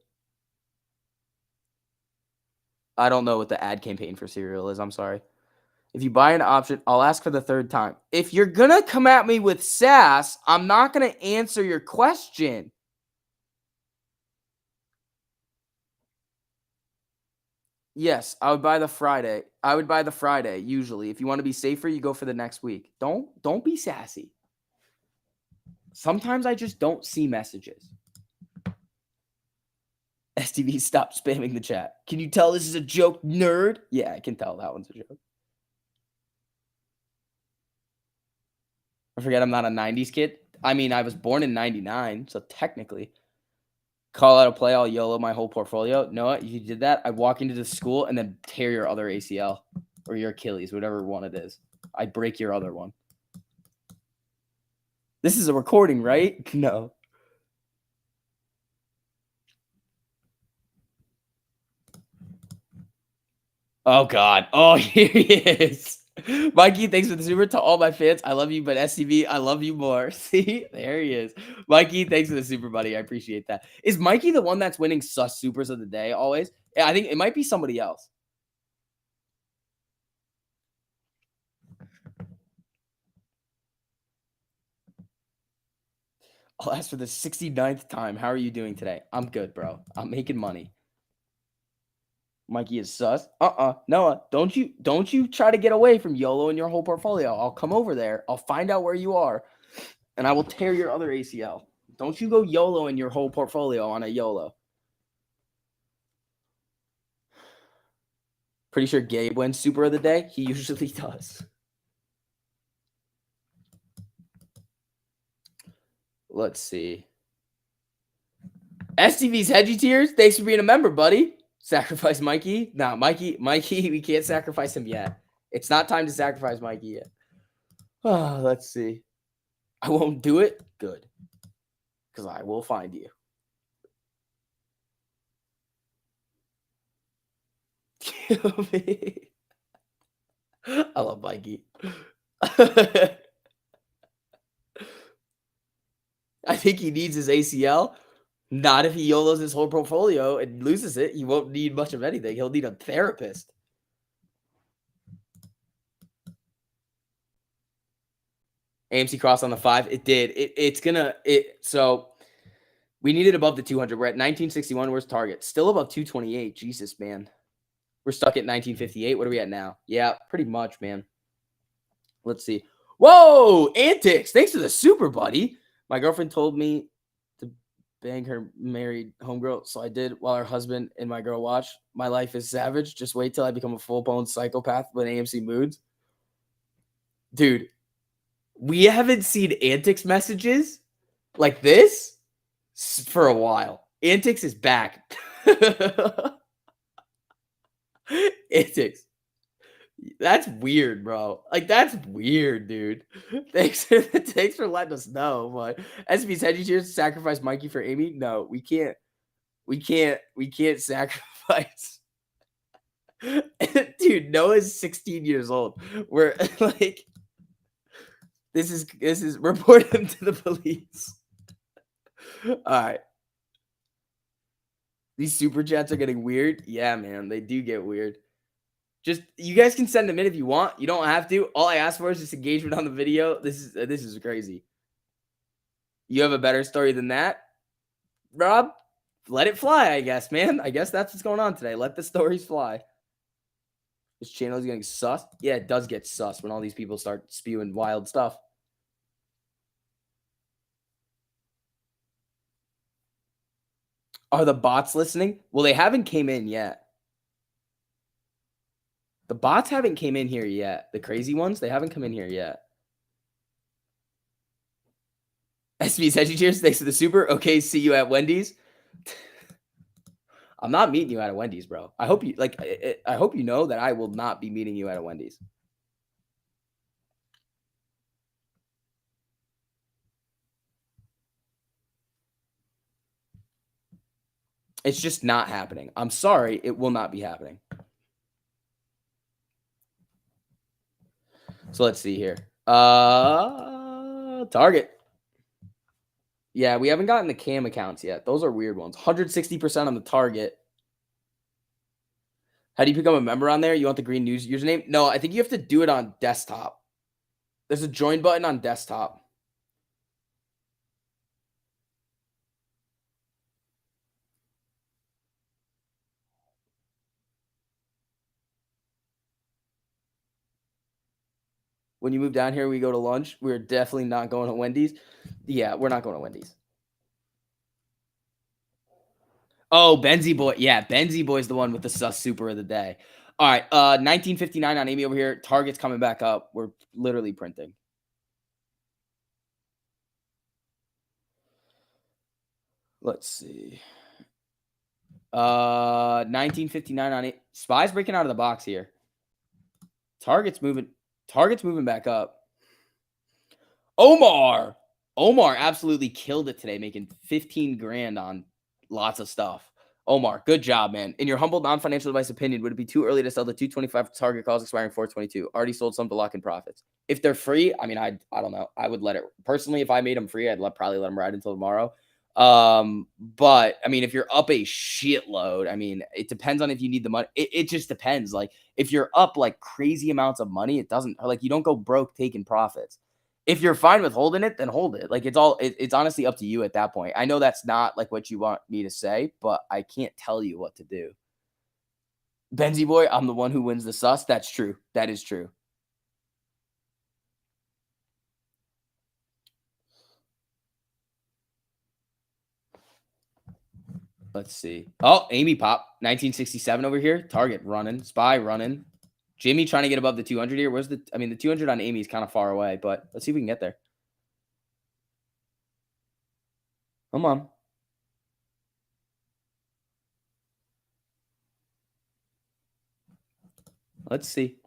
S1: I don't know what the ad campaign for cereal is. I'm sorry. If you buy an option, I'll ask for the third time. If you're going to come at me with sass, I'm not going to answer your question. Yes, I would buy the Friday. I would buy the Friday usually. If you want to be safer, you go for the next week. Don't be sassy. Sometimes I just don't see messages. STV, stop spamming the chat. Can you tell this is a joke, nerd? Yeah, I can tell that one's a joke. I forget I'm not a 90s kid. I mean, I was born in 99, so technically. Call out a play, I'll YOLO my whole portfolio. No, if you did that, I'd walk into the school and then tear your other ACL or your Achilles, whatever one it is. I'd break your other one. This is a recording, right? No. Oh, God. Oh, here he is. Mikey, thanks for the super. To all my fans, I love you, but SCB, I love you more. See, there he is. Mikey, thanks for the super, buddy. I appreciate that. Is Mikey the one that's winning sus supers of the day always? Yeah, I think it might be somebody else. I'll ask for the 69th time. How are you doing today? I'm good, bro. I'm making money. Mikey is sus. Noah, don't you try to get away from YOLO in your whole portfolio. I'll come over there. I'll find out where you are, and I will tear your other ACL. Don't you go YOLO in your whole portfolio on a YOLO. Pretty sure Gabe wins super of the day. He usually does. Let's see. STV's Hedgy Tears, thanks for being a member, buddy. Sacrifice Mikey? Nah, Mikey, we can't sacrifice him yet. It's not time to sacrifice Mikey yet. Oh, let's see. I won't do it? Good. Because I will find you. Kill me. I love Mikey. I think he needs his ACL. Not if he YOLOs his whole portfolio and loses it. He won't need much of anything. He'll need a therapist. AMC cross on the 5. It did. So we need it above the 200. We're at 1961. Where's target? Still above 228. Jesus, man. We're stuck at 1958. What are we at now? Yeah, pretty much, man. Let's see. Whoa, Antics. Thanks for the super, buddy. My girlfriend told me to bang her married homegirl, so I did while her husband and my girl watch. My life is savage. Just wait till I become a full-blown psychopath with AMC moods. Dude, we haven't seen Antics messages like this for a while. Antics is back. Antics. That's weird, bro. Like that's weird, dude. Thanks for letting us know. But SB said you cheers to sacrifice Mikey for Amy. No, we can't. We can't sacrifice. Dude, Noah's 16 years old. We're like, this is report him to the police. All right. These super chats are getting weird. Yeah, man, they do get weird. Just you guys can send them in if you want. You don't have to. All I ask for is just engagement on the video. This is crazy. You have a better story than that, Rob? Let it fly, I guess, man. I guess that's what's going on today. Let the stories fly. This channel is getting sus. Yeah, it does get sus when all these people start spewing wild stuff. Are the bots listening? Well, they haven't came in yet. The bots haven't came in here yet. The crazy ones, they haven't come in here yet. SB said you cheers. Thanks for the super. Okay, see you at Wendy's. I'm not meeting you at a Wendy's, bro. I hope you I hope you know that I will not be meeting you at a Wendy's. It's just not happening. I'm sorry. It will not be happening. So let's see here. Target. Yeah, we haven't gotten the cam accounts yet. Those are weird ones. 160% on the target. How do you become a member on there? You want the green news username? No, I think you have to do it on desktop. There's a join button on desktop. When you move down here, we go to lunch. We're definitely not going to Wendy's. Yeah, we're not going to Wendy's. Oh, Benzie Boy. Yeah, Benzie Boy's the one with the sus super of the day. All right, 1959 on Amy over here. Target's coming back up. We're literally printing. Let's see. 1959 on it. Spy's breaking out of the box here. Target's moving back up. Omar absolutely killed it today, making 15 grand on lots of stuff. Omar, good job, man. In your humble, non-financial advice opinion, would it be too early to sell the 225 target calls expiring 422? Already sold some to lock in profits. If they're free, I mean, I don't know. I would let it personally. If I made them free, I'd probably let them ride until tomorrow. But I mean, if you're up a shitload, I mean, it depends on if you need the money. It just depends. Like if you're up like crazy amounts of money, it doesn't like you don't go broke taking profits. If you're fine with holding it, then hold it. Like it's honestly up to you at that point. I know that's not like what you want me to say, but I can't tell you what to do. Benzie Boy, I'm the one who wins the sus. That's true. That is true. Let's see. Oh, Amy Pop, 1967 over here. Target running. Spy running. Jimmy trying to get above the 200 here. Where's the 200 on Amy is kind of far away, but let's see if we can get there. Come on. Let's see.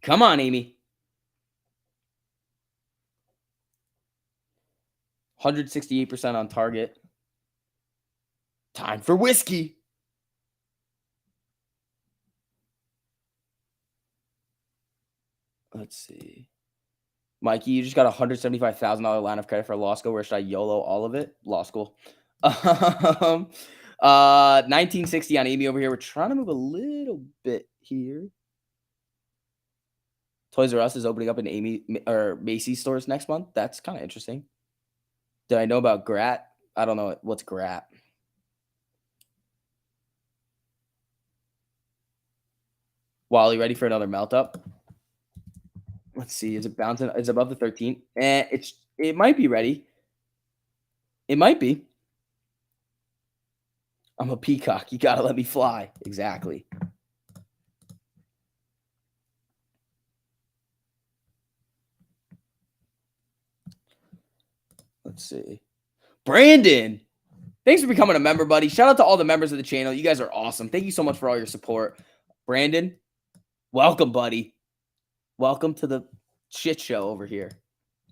S1: Come on, Amy. 168% on target. Time for whiskey. Let's see. Mikey, you just got a $175,000 line of credit for law school. Where should I YOLO all of it? Law school. 1960 on Amy over here. We're trying to move a little bit here. Toys R Us is opening up in Amy or Macy's stores next month. That's kind of interesting. Did I know about Grat? I don't know what's Grat. Wally, ready for another melt up? Let's see. Is it bouncing? It's above the 13. It might be ready. It might be. I'm a peacock. You got to let me fly. Exactly. Let's see. Brandon, thanks for becoming a member, buddy. Shout out to all the members of the channel. You guys are awesome. Thank you so much for all your support. Brandon, welcome, buddy. Welcome to the shit show over here.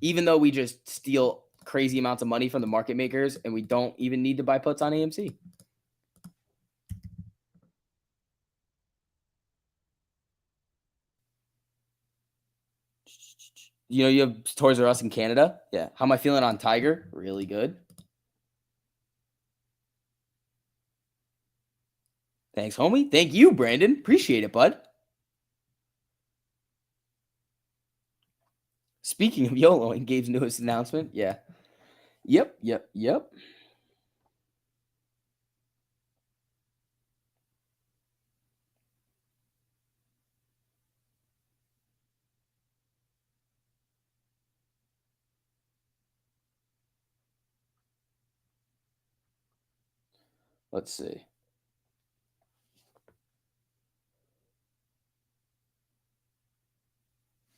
S1: Even though we just steal crazy amounts of money from the market makers and we don't even need to buy puts on AMC. You know, you have Toys R Us in Canada. Yeah. How am I feeling on Tiger? Really good. Thanks, homie. Thank you, Brandon. Appreciate it, bud. Speaking of YOLO and Gabe's newest announcement. Yeah. Yep. Let's see.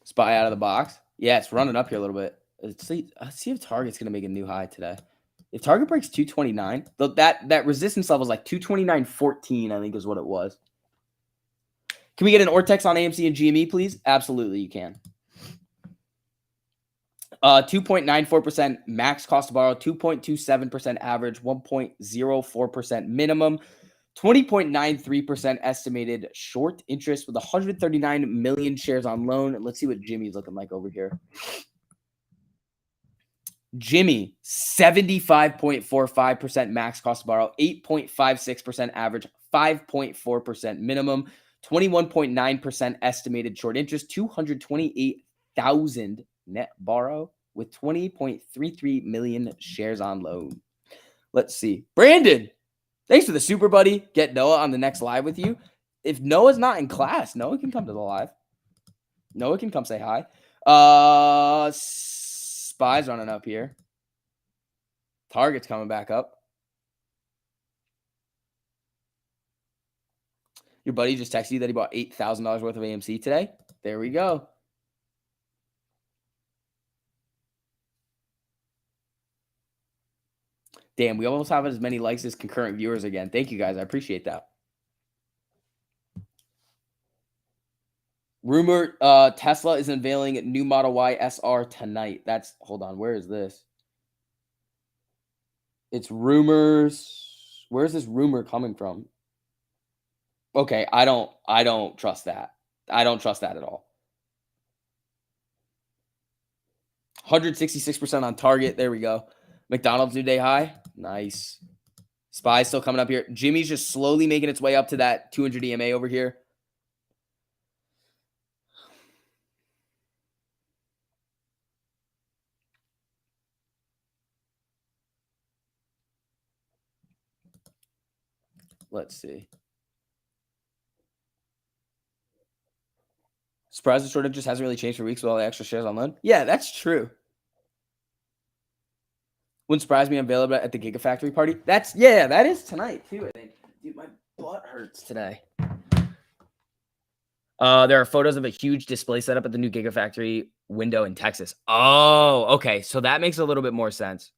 S1: Spy out of the box. Yeah, it's running up here a little bit. Let's see if Target's going to make a new high today. If Target breaks 229, that resistance level is like 229.14, I think is what it was. Can we get an Ortex on AMC and GME, please? Absolutely, you can. 2.94% max cost to borrow, 2.27% average, 1.04% minimum, 20.93% estimated short interest with 139 million shares on loan. Let's see what Jimmy's looking like over here. Jimmy, 75.45% max cost to borrow, 8.56% average, 5.4% minimum, 21.9% estimated short interest, 228,000 net borrow with 20.33 million shares on loan. Let's see. Brandon, thanks for the super, buddy. Get Noah on the next live with you. If Noah's not in class, Noah can come to the live. Noah can come say hi. Spy's running up here. Target's coming back up. Your buddy just texted you that he bought $8,000 worth of AMC today. There we go. Damn, we almost have as many likes as concurrent viewers again. Thank you, guys. I appreciate that. Rumor Tesla is unveiling a new Model Y SR tonight. Hold on. Where is this? It's rumors. Where's this rumor coming from? Okay, I don't trust that. I don't trust that at all. 166% on Target. There we go. McDonald's new day high. Nice. Spy still coming up here. Jimmy's just slowly making its way up to that 200 EMA over here. Let's see. Surprise, the shortage just hasn't really changed for weeks with all the extra shares on loan. Yeah, that's true. Wouldn't surprise me unveilable at the Gigafactory party. That is tonight too, I think. Dude, my butt hurts today. There are photos of a huge display setup at the new Gigafactory window in Texas. Oh, okay. So that makes a little bit more sense.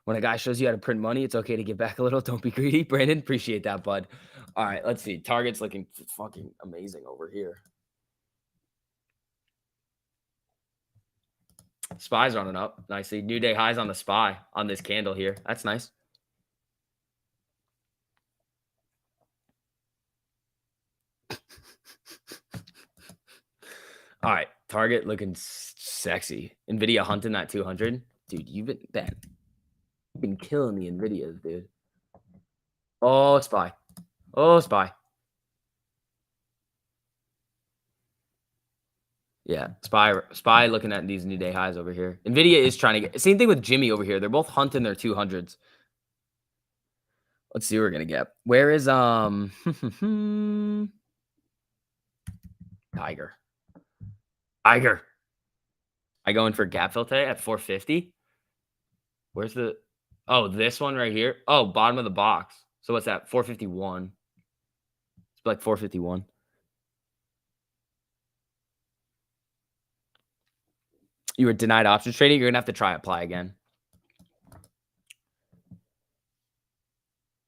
S1: When a guy shows you how to print money, it's okay to give back a little. Don't be greedy. Brandon, appreciate that, bud. All right, let's see. Target's looking fucking amazing over here. Spy's running up nicely. New day highs on the Spy on this candle here. That's nice. All right, Target looking sexy. Nvidia hunting that 200. Dude, you've been killing the Nvidias, dude. Oh, Spy. Oh, Spy. Yeah, Spy looking at these new day highs over here. Nvidia is trying to get same thing with Jimmy over here. They're both hunting their 200s. Let's see what we're gonna get. Where is Tiger?
S2: I go in for gap fill today at 450. Where's the oh, this one right here? Oh, bottom of the box. So what's that? 451. It's like 451. You were denied options trading. You're gonna have to try apply again.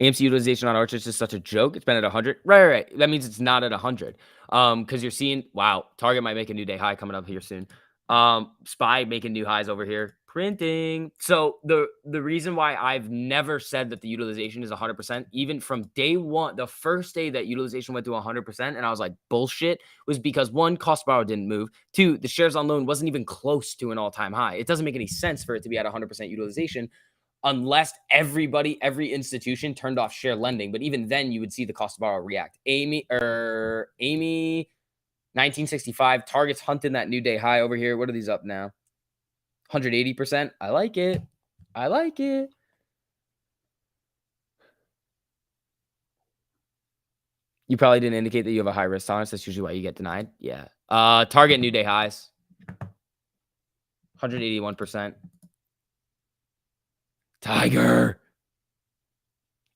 S2: AMC utilization on Archer is just such a joke. It's been at 100. Right. That means it's not at 100. Because you're seeing, wow, Target might make a new day high coming up here soon. SPY making new highs over here. Printing. So the reason why I've never said that the utilization is 100%, even from day one, the first day that utilization went to 100%, and I was like, bullshit, was because one, cost per hour didn't move. Two, the shares on loan wasn't even close to an all-time high. It doesn't make any sense for it to be at 100% utilization unless every institution turned off share lending. But even then, you would see the cost of borrow react. Amy, 1965, Target's hunting that new day high over here. What are these up now? 180%. I like it. I like it. You probably didn't indicate that you have a high risk tolerance. That's usually why you get denied. Yeah. Target new day highs. 181%. Tiger.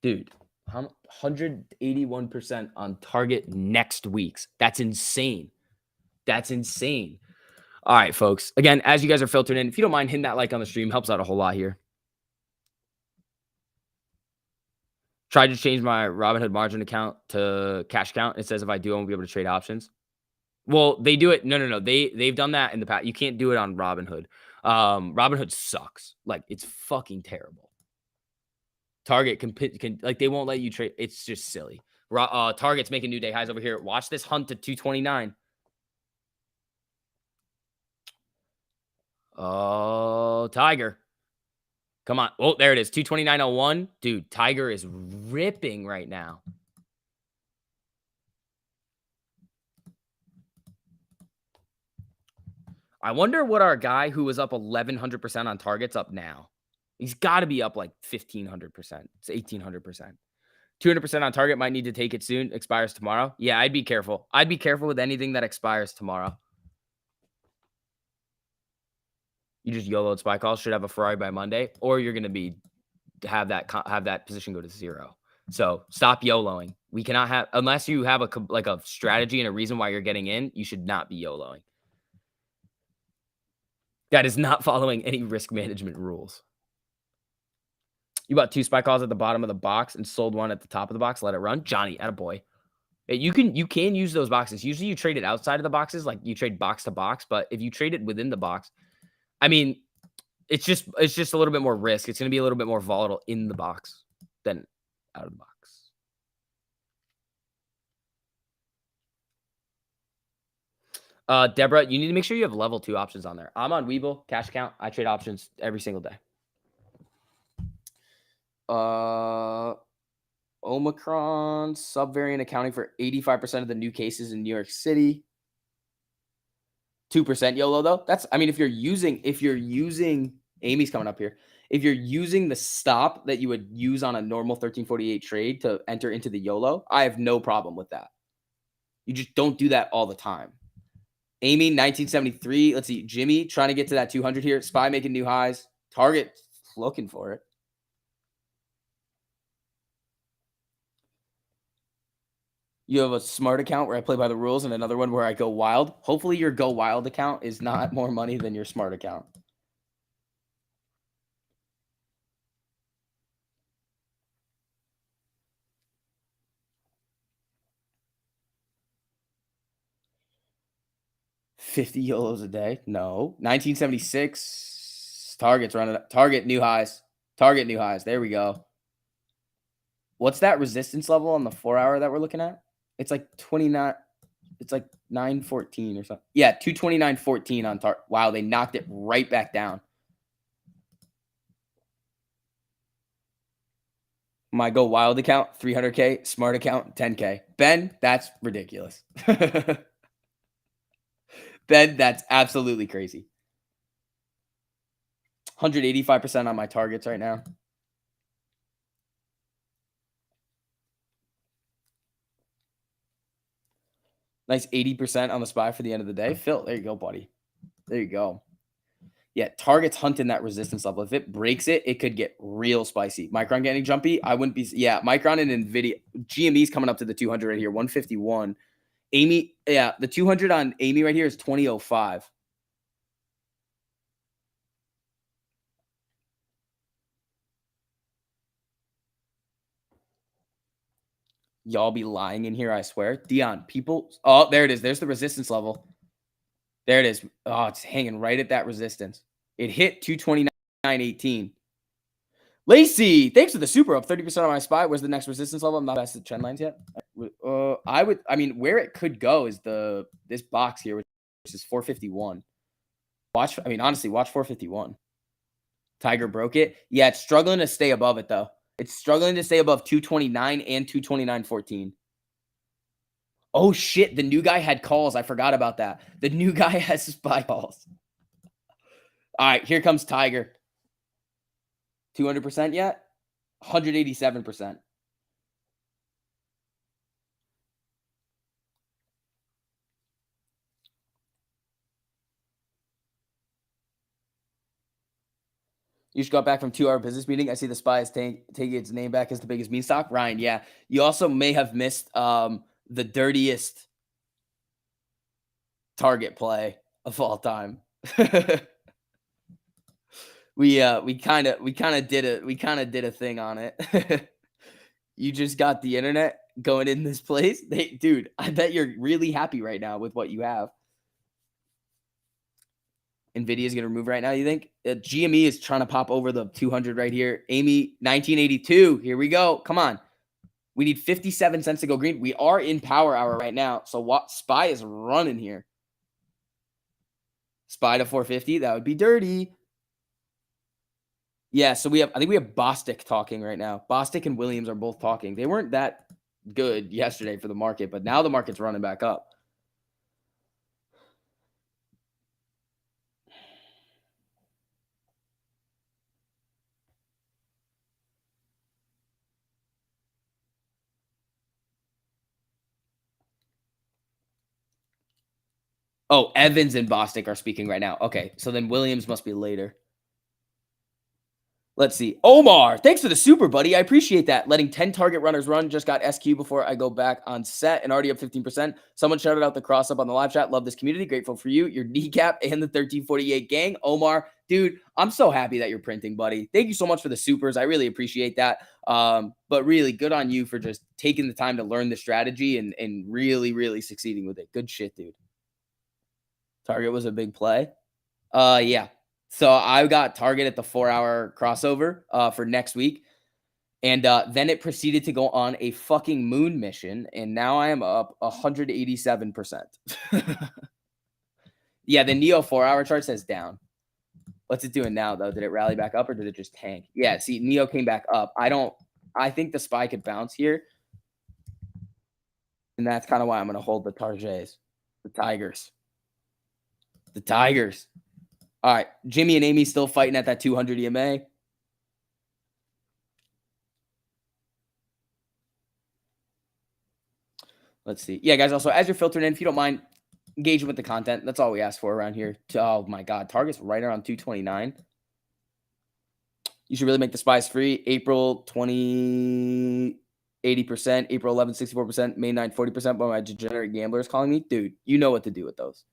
S2: Dude, 181% on Target next week's. That's insane. That's insane. All right, folks. Again, as you guys are filtering in, if you don't mind hitting that like on the stream, helps out a whole lot here. Tried to change my Robinhood margin account to cash account. It says if I do, I won't be able to trade options. Well, they do it. No. They've done that in the past. You can't do it on Robinhood. Robinhood sucks. Like, it's fucking terrible. Target can like, they won't let you trade. It's just silly. Target's making new day highs over here. Watch this hunt to 229. Oh, Tiger. Come on. Oh, there it is. 229.01. Dude, Tiger is ripping right now. I wonder what our guy who was up 1,100% on Target's up now. He's got to be up like 1,500%. It's 1,800%. 200% on Target. Might need to take it soon. Expires tomorrow. Yeah, I'd be careful. I'd be careful with anything that expires tomorrow. You just YOLO'd SPY calls. Should have a Ferrari by Monday, or you're going to have that position go to zero. So stop YOLOing. We cannot have, unless you have a strategy and a reason why you're getting in, you should not be YOLOing. That is not following any risk management rules. You bought 2 SPY calls at the bottom of the box and sold one at the top of the box. Let it run. Johnny, attaboy. You can use those boxes. Usually you trade it outside of the boxes, like you trade box to box. But if you trade it within the box, I mean, it's just a little bit more risk. It's going to be a little bit more volatile in the box than out of the box. Deborah, you need to make sure you have level 2 options on there. I'm on Webull, cash account. I trade options every single day. Omicron subvariant accounting for 85% of the new cases in New York City. 2% YOLO though. If you're using Amy's coming up here. If you're using the stop that you would use on a normal 1348 trade to enter into the YOLO, I have no problem with that. You just don't do that all the time. Amy, 1973. Let's see. Jimmy trying to get to that 200 here. SPY making new highs. Target looking for it. You have a smart account where I play by the rules and another one where I go wild. Hopefully your go wild account is not more money than your smart account. $50 YOLOs a day? No. 1976. Target's running up. Target new highs. Target new highs. There we go. What's that resistance level on the 4 hour that we're looking at? It's like 29. It's like 914 or something. Yeah, 229.14 on target. Wow, they knocked it right back down. My Go Wild account, 300K. Smart account, 10K. Ben, that's ridiculous. Ben, that's absolutely crazy. 185% on my targets right now. Nice 80% on the SPY for the end of the day. Phil, there you go, buddy. There you go.
S1: Yeah, Target's hunting that resistance level. If it breaks it, it could get real spicy. Micron getting jumpy. I wouldn't be. Yeah, Micron and Nvidia. GME's coming up to the 200 right here, 151. Amy, yeah, the 200 on Amy right here is 2005. Y'all be lying in here, I swear. Dion, people. Oh, there it is. There's the resistance level. There it is. Oh, it's hanging right at that resistance. It hit 229.18. Lacey, thanks for the super up. 30% on my SPY. Where's the next resistance level? I'm not past the trend lines yet. I mean, where it could go is this box here, which is 451. Honestly, watch 451. Tiger broke it. Yeah, it's struggling to stay above it, though. It's struggling to stay above 229 and 229.14. Oh, shit. The new guy had calls. I forgot about that. The new guy has SPY calls. All right, here comes Tiger. 200% yet? 187%. You just got back from 2-hour business meeting. I see the SPY is taking its name back as the biggest meme stock. Ryan, yeah. You also may have missed the dirtiest target play of all time. we kind of did a thing on it. You just got the internet going in this place. Dude, I bet you're really happy right now with what you have. Nvidia is going to remove right now, you think? GME is trying to pop over the 200 right here. Amy, 1982. Here we go. Come on. We need 57 cents to go green. We are in power hour right now. So what SPY is running here? SPY to 450. That would be dirty. Yeah, so I think we have Bostic talking right now. Bostic and Williams are both talking. They weren't that good yesterday for the market, but now the market's running back up. Oh, Evans and Bostic are speaking right now. Okay, so then Williams must be later. Let's see. Omar, thanks for the super, buddy. I appreciate that. Letting 10 target runners run. Just got SQ before I go back on set and already up 15%. Someone shouted out the cross up on the live chat. Love this community. Grateful for you, your kneecap, and the 1348 gang. Omar, dude, I'm so happy that you're printing, buddy. Thank you so much for the supers. I really appreciate that. But really good on you for just taking the time to learn the strategy and really, really succeeding with it. Good shit, dude. Target was a big play. Yeah. So I got Target at the 4-hour crossover for next week. And then it proceeded to go on a fucking moon mission. And now I am up 187%. Yeah, the Neo 4-hour chart says down. What's it doing now, though? Did it rally back up or did it just tank? Yeah, see, Neo came back up. I think the SPY could bounce here. And that's kind of why I'm going to hold the Targets. The Tigers. The Tigers. All right. Jimmy and Amy still fighting at that 200 EMA. Let's see. Yeah, guys, also, as you're filtering in, if you don't mind engaging with the content, that's all we ask for around here. Oh, my God. Target's right around 229. You should really make the SPYs free. April 20, 80%. April 11, 64%. May 9, 40%. But my degenerate gambler is calling me. Dude, you know what to do with those.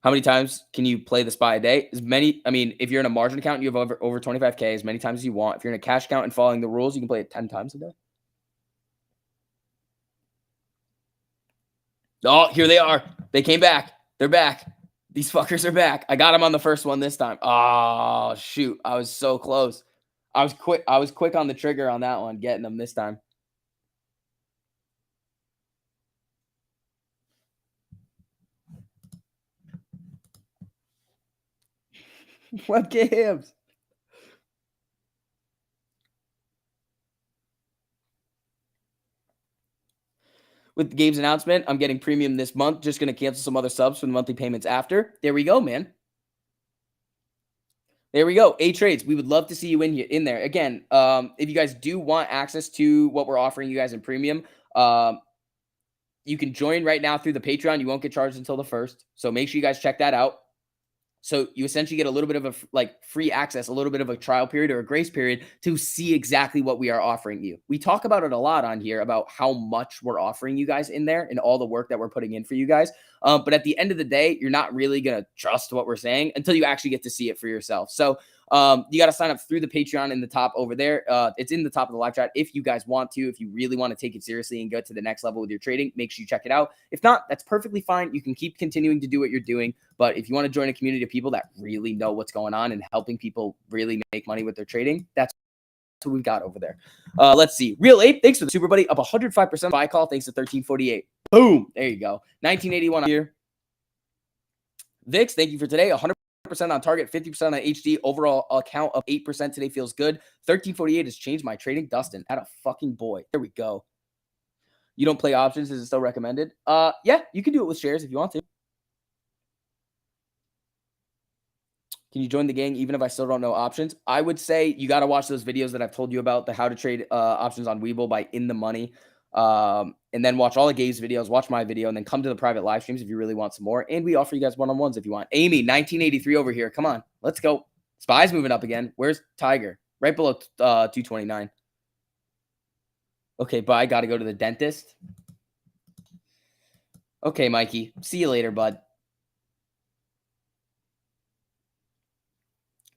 S1: How many times can you play the SPY a day? As many, I mean, if you're in a margin account, you have over 25K as many times as you want. If you're in a cash account and following the rules, you can play it 10 times a day. Oh, here they are. They came back. They're back. These fuckers are back. I got them on the first one this time. Oh, shoot. I was so close. I was quick on the trigger on that one, getting them this time. Webcams. With the game's announcement, I'm getting premium this month. Just going to cancel some other subs for the monthly payments after. There we go, man. There we go. A-Trades. We would love to see you in there. Again, if you guys do want access to what we're offering you guys in premium, you can join right now through the Patreon. You won't get charged until the 1st. So make sure you guys check that out. So you essentially get a little bit of a like free access, a little bit of a trial period or a grace period to see exactly what we are offering you. We talk about it a lot on here about how much we're offering you guys in there and all the work that we're putting in for you guys. But at the end of the day, you're not really going to trust what we're saying until you actually get to see it for yourself. So you got to sign up through the Patreon in the top over there. It's in the top of the live chat. If you guys want to, if you really want to take it seriously and go to the next level with your trading, make sure you check it out. If not, that's perfectly fine. You can keep continuing to do what you're doing. But if you want to join a community of people that really know what's going on and helping people really make money with their trading, that's what we've got over there. Let's see. Real Ape, thanks for the super buddy. Up 105% buy call. Thanks to 1348. Boom. There you go. 1981 here. Vix, thank you for today. 100% on target, 50% on HD. Overall account of 8% today feels good. 1348 has changed my trading. Dustin, at a fucking boy. There we go. You don't play options. Is it still recommended? Yeah, you can do it with shares if you want to. Can you join the gang even if I still don't know options? I would say you got to watch those videos that I've told you about, the how to trade options on Webull by In the Money. And then watch all of Gabe's videos, watch my video, and then come to the private live streams if you really want some more. And we offer you guys one-on-ones if you want. Amy, 1983 over here. Come on, let's go. Spy's moving up again. Where's Tiger? Right below 229. Okay, but I got to go to the dentist. Okay, Mikey. See you later, bud.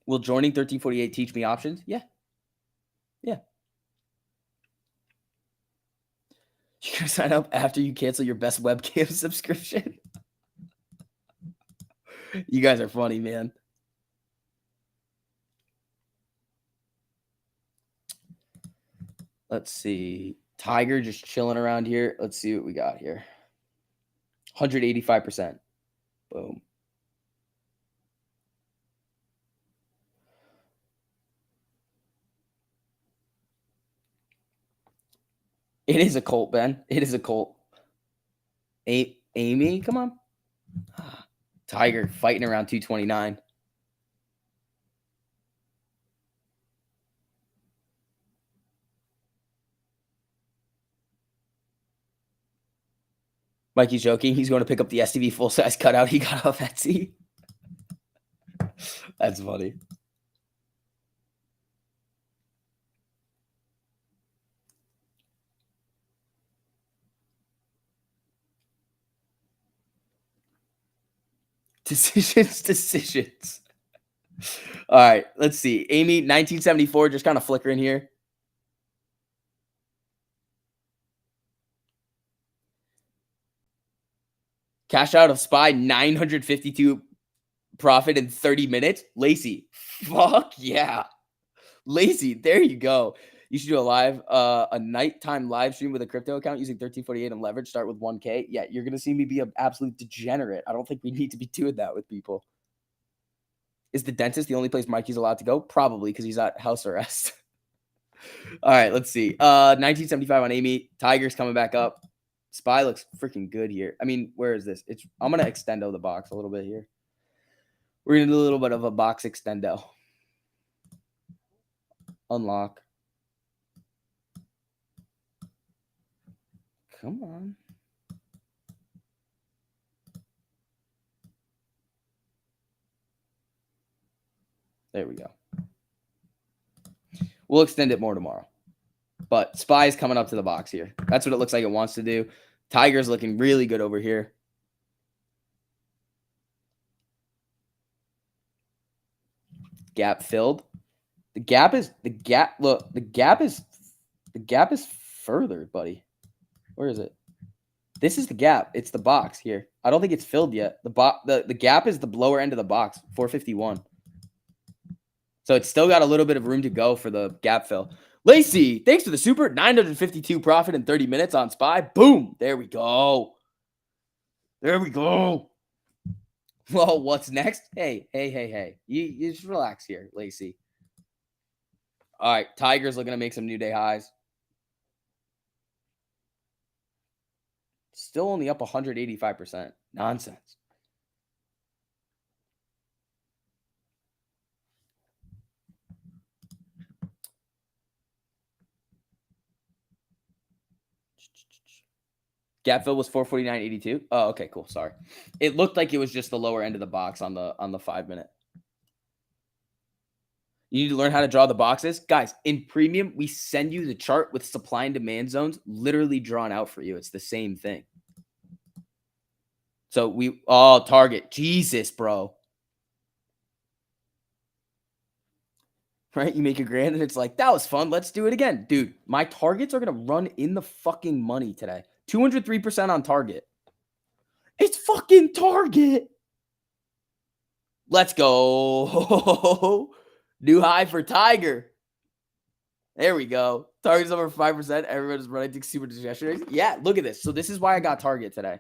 S1: Will joining 1348 teach me options? Yeah. Yeah. You're going to sign up after you cancel your best webcam subscription? You guys are funny, man. Let's see. Tiger just chilling around here. Let's see what we got here. 185%. Boom. It is a cult, Ben. It is a cult. Amy, come on. Tiger fighting around 229. Mikey's joking. He's going to pick up the STV full-size cutout he got off Etsy. That's funny. Decisions. All right, let's see. Amy, 1974, just kind of flickering here. Cash out of Spy, 952 profit in 30 minutes. Lacey, fuck yeah. Lacey, there you go. You should do a nighttime live stream with a crypto account using 1348 and leverage. Start with 1K. Yeah, you're going to see me be an absolute degenerate. I don't think we need to be doing that with people. Is the dentist the only place Mikey's allowed to go? Probably, because he's at house arrest. All right, let's see. 1975 on Amy. Tiger's coming back up. Spy looks freaking good here. I mean, where is this? I'm going to extendo the box a little bit here. We're going to do a little bit of a box extendo. Unlock. Come on. There we go. We'll extend it more tomorrow. But Spy's coming up to the box here. That's what it looks like it wants to do. Tiger's looking really good over here. Gap filled. The gap is further, buddy. Where is it? This is the gap. It's the box here. I don't think it's filled yet. The gap is the lower end of the box, 451. So it's still got a little bit of room to go for the gap fill. Lacey, thanks for the super. 952 profit in 30 minutes on Spy. Boom. There we go. There we go. Well, what's next? Hey. You just relax here, Lacey. All right. Tiger's looking to make some new day highs. Still only up 185%. Nonsense. Gap fill was 449.82. Oh, okay, cool. Sorry. It looked like it was just the lower end of the box on the 5-minute. You need to learn how to draw the boxes. Guys, in premium, we send you the chart with supply and demand zones literally drawn out for you. It's the same thing. So target. Jesus, bro. Right? You make a grand and it's like, that was fun. Let's do it again. Dude, my targets are going to run in the fucking money today. 203% on target. It's fucking target. Let's go. New high for Tiger. There we go. Target's over 5%. Everyone's running to super discretionary. Yeah, look at this. So this is why I got target today.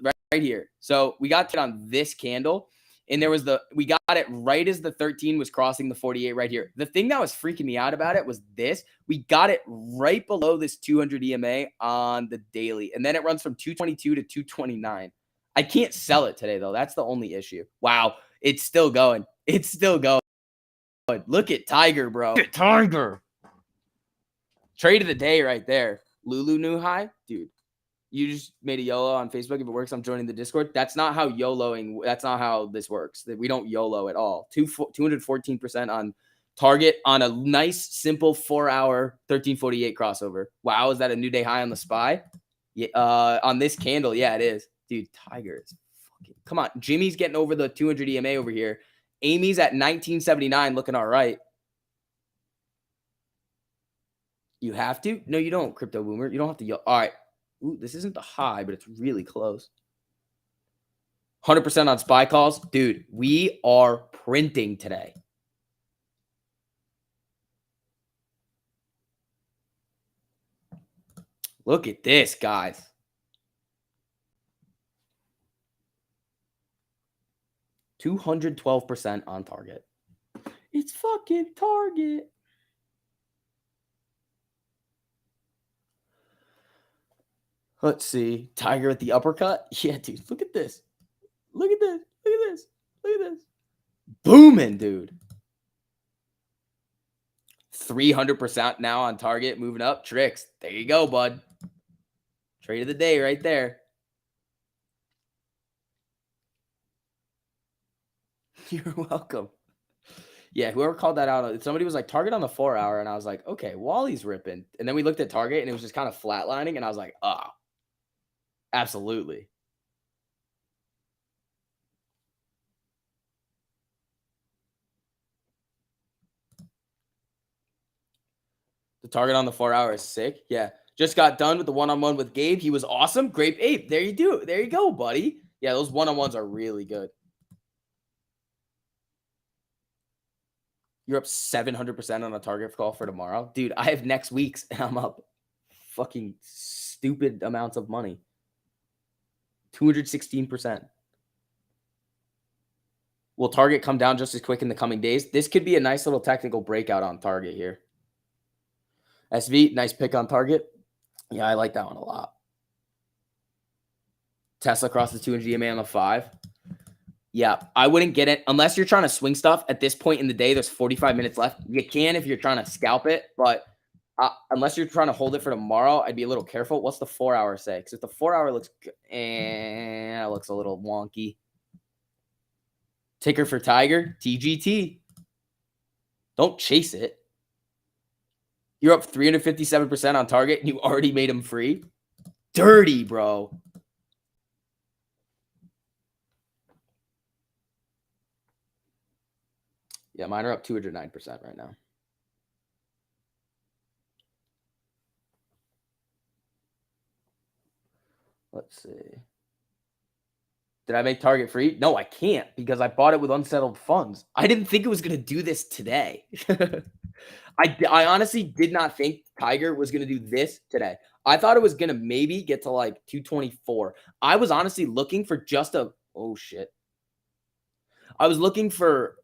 S1: Right here. So we got it on this candle. And we got it right as the 13 was crossing the 48 right here. The thing that was freaking me out about it was this. We got it right below this 200 EMA on the daily. And then it runs from 222 to 229. I can't sell it today, though. That's the only issue. Wow. It's still going. It's still going. Look at Tiger, bro.
S2: Look at Tiger.
S1: Trade of the day right there. Lulu new high. Dude. You just made a YOLO on Facebook. If it works, I'm joining the Discord. That's not how YOLOing. That's not how this works. We don't YOLO at all. 214% on target on a nice, simple 4-hour 1348 crossover. Wow, is that a new day high on the SPY? Yeah, on this candle, yeah, it is. Dude, Tiger is fucking. Come on, Jimmy's getting over the 200 EMA over here. Amy's at 1979, looking all right. You have to? No, you don't, Crypto Boomer. You don't have to. All right. Ooh, this isn't the high, but it's really close. 100% on SPY calls. Dude, we are printing today. Look at this, guys. $212% on target. It's fucking target. Let's see. Tiger at the uppercut. Yeah, dude. Look at this. Look at this. Look at this. Look at this. Booming, dude. 300% now on target. Moving up. Tricks. There you go, bud. Trade of the day right there. You're welcome. Yeah, whoever called that out, somebody was like, target on the 4-hour. And I was like, okay, Wally's ripping. And then we looked at target and it was just kind of flatlining. And I was like, absolutely. The target on the 4-hour is sick. Yeah. Just got done with the one-on-one with Gabe. He was awesome. Grape Ape. There you do. There you go, buddy. Yeah, those one-on-ones are really good. You're up 700% on a target call for tomorrow. Dude, I have next week's and I'm up fucking stupid amounts of money. 216%. Will target come down just as quick in the coming days? This could be a nice little technical breakout on target here. SV, nice pick on target. Yeah, I like that one a lot. Tesla across the 200 EMA on the 5. Yeah, I wouldn't get it unless you're trying to swing stuff at this point in the day. There's 45 minutes left. You can if you're trying to scalp it, but unless you're trying to hold it for tomorrow, I'd be a little careful. What's the 4-hour say? Because if the 4-hour looks good, it looks a little wonky. Ticker for Tiger, TGT. Don't chase it. You're up 357% on target, and you already made him free. Dirty, bro. Yeah, mine are up 209% right now. Let's see. Did I make target free? No, I can't because I bought it with unsettled funds. I didn't think it was going to do this today. I honestly did not think Tiger was going to do this today. I thought it was going to maybe get to like 224. I was honestly looking for just a – oh, shit. I was looking for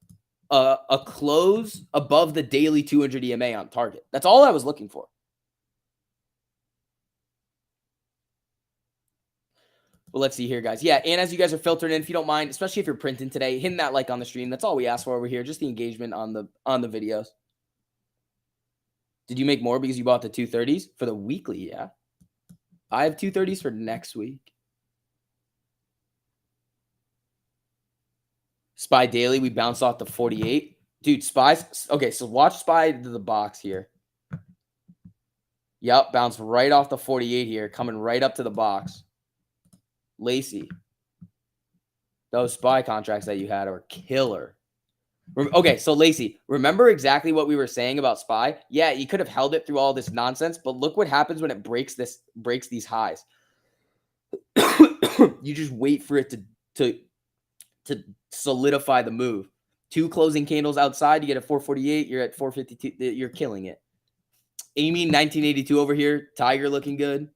S1: a close above the daily 200 EMA on target. That's all I was looking for. Well, let's see here, guys. Yeah, and as you guys are filtering in, if you don't mind, especially if you're printing today, hitting that like on the stream. That's all we ask for over here, just the engagement on the videos. Did you make more because you bought the 230s? For the weekly, yeah. I have 230s for next week. SPY daily, we bounced off the 48. Dude, SPY's okay. So watch SPY to the box here. Yep, bounced right off the 48 here, coming right up to the box. Lacey, those SPY contracts that you had are killer. Okay, so Lacey, remember exactly what we were saying about SPY? Yeah, you could have held it through all this nonsense, but look what happens when it breaks these highs. You just wait for it to solidify the move. 2 closing candles outside, you get a 448, you're at 452, you're killing it. Amy 1982 over here, Tiger looking good.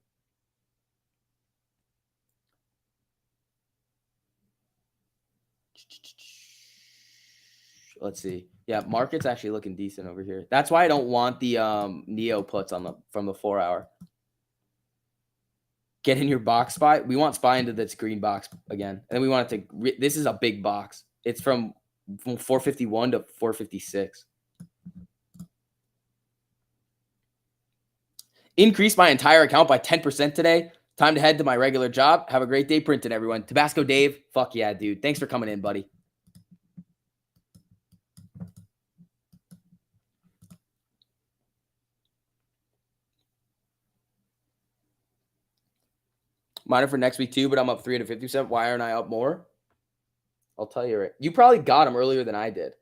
S1: Let's see. Yeah, market's actually looking decent over here. That's why I don't want the Neo puts from the 4 hour. Get in your box SPY. We want SPY into this green box again. And then we want it to this is a big box. It's from 451 to 456. Increased my entire account by 10% today. Time to head to my regular job. Have a great day printing, everyone. Tabasco Dave, fuck yeah, dude. Thanks for coming in, buddy. Mine for next week too, but I'm up 350%. Why aren't I up more? I'll tell you right. You probably got them earlier than I did.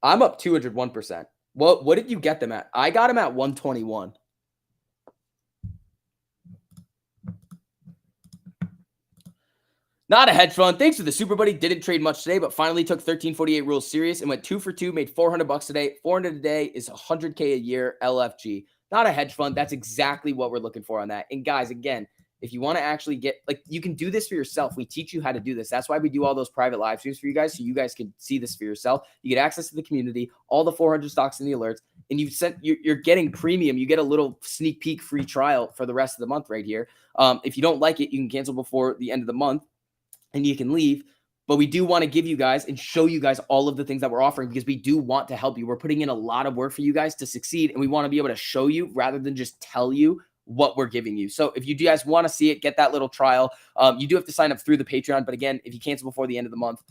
S1: I'm up 201%. What did you get them at? I got them at 121. Not a hedge fund. Thanks for the super buddy. Didn't trade much today, but finally took 1348 rules serious and went 2 for 2, made $400 today. 400 a day is 100K a year. LFG. Not a hedge fund. That's exactly what we're looking for on that. And guys, again, if you want to actually get, like, you can do this for yourself. We teach you how to do this. That's why we do all those private live streams for you guys, so you guys can see this for yourself. You get access to the community, all the 400 stocks in the alerts, and you're getting premium. You get a little sneak peek free trial for the rest of the month right here. If you don't like it, you can cancel before the end of the month and you can leave. But we do want to give you guys and show you guys all of the things that we're offering because we do want to help you. We're putting in a lot of work for you guys to succeed, and we want to be able to show you rather than just tell you what we're giving you. So if you guys want to see it, get that little trial. You do have to sign up through the Patreon, but again, if you cancel before the end of the month,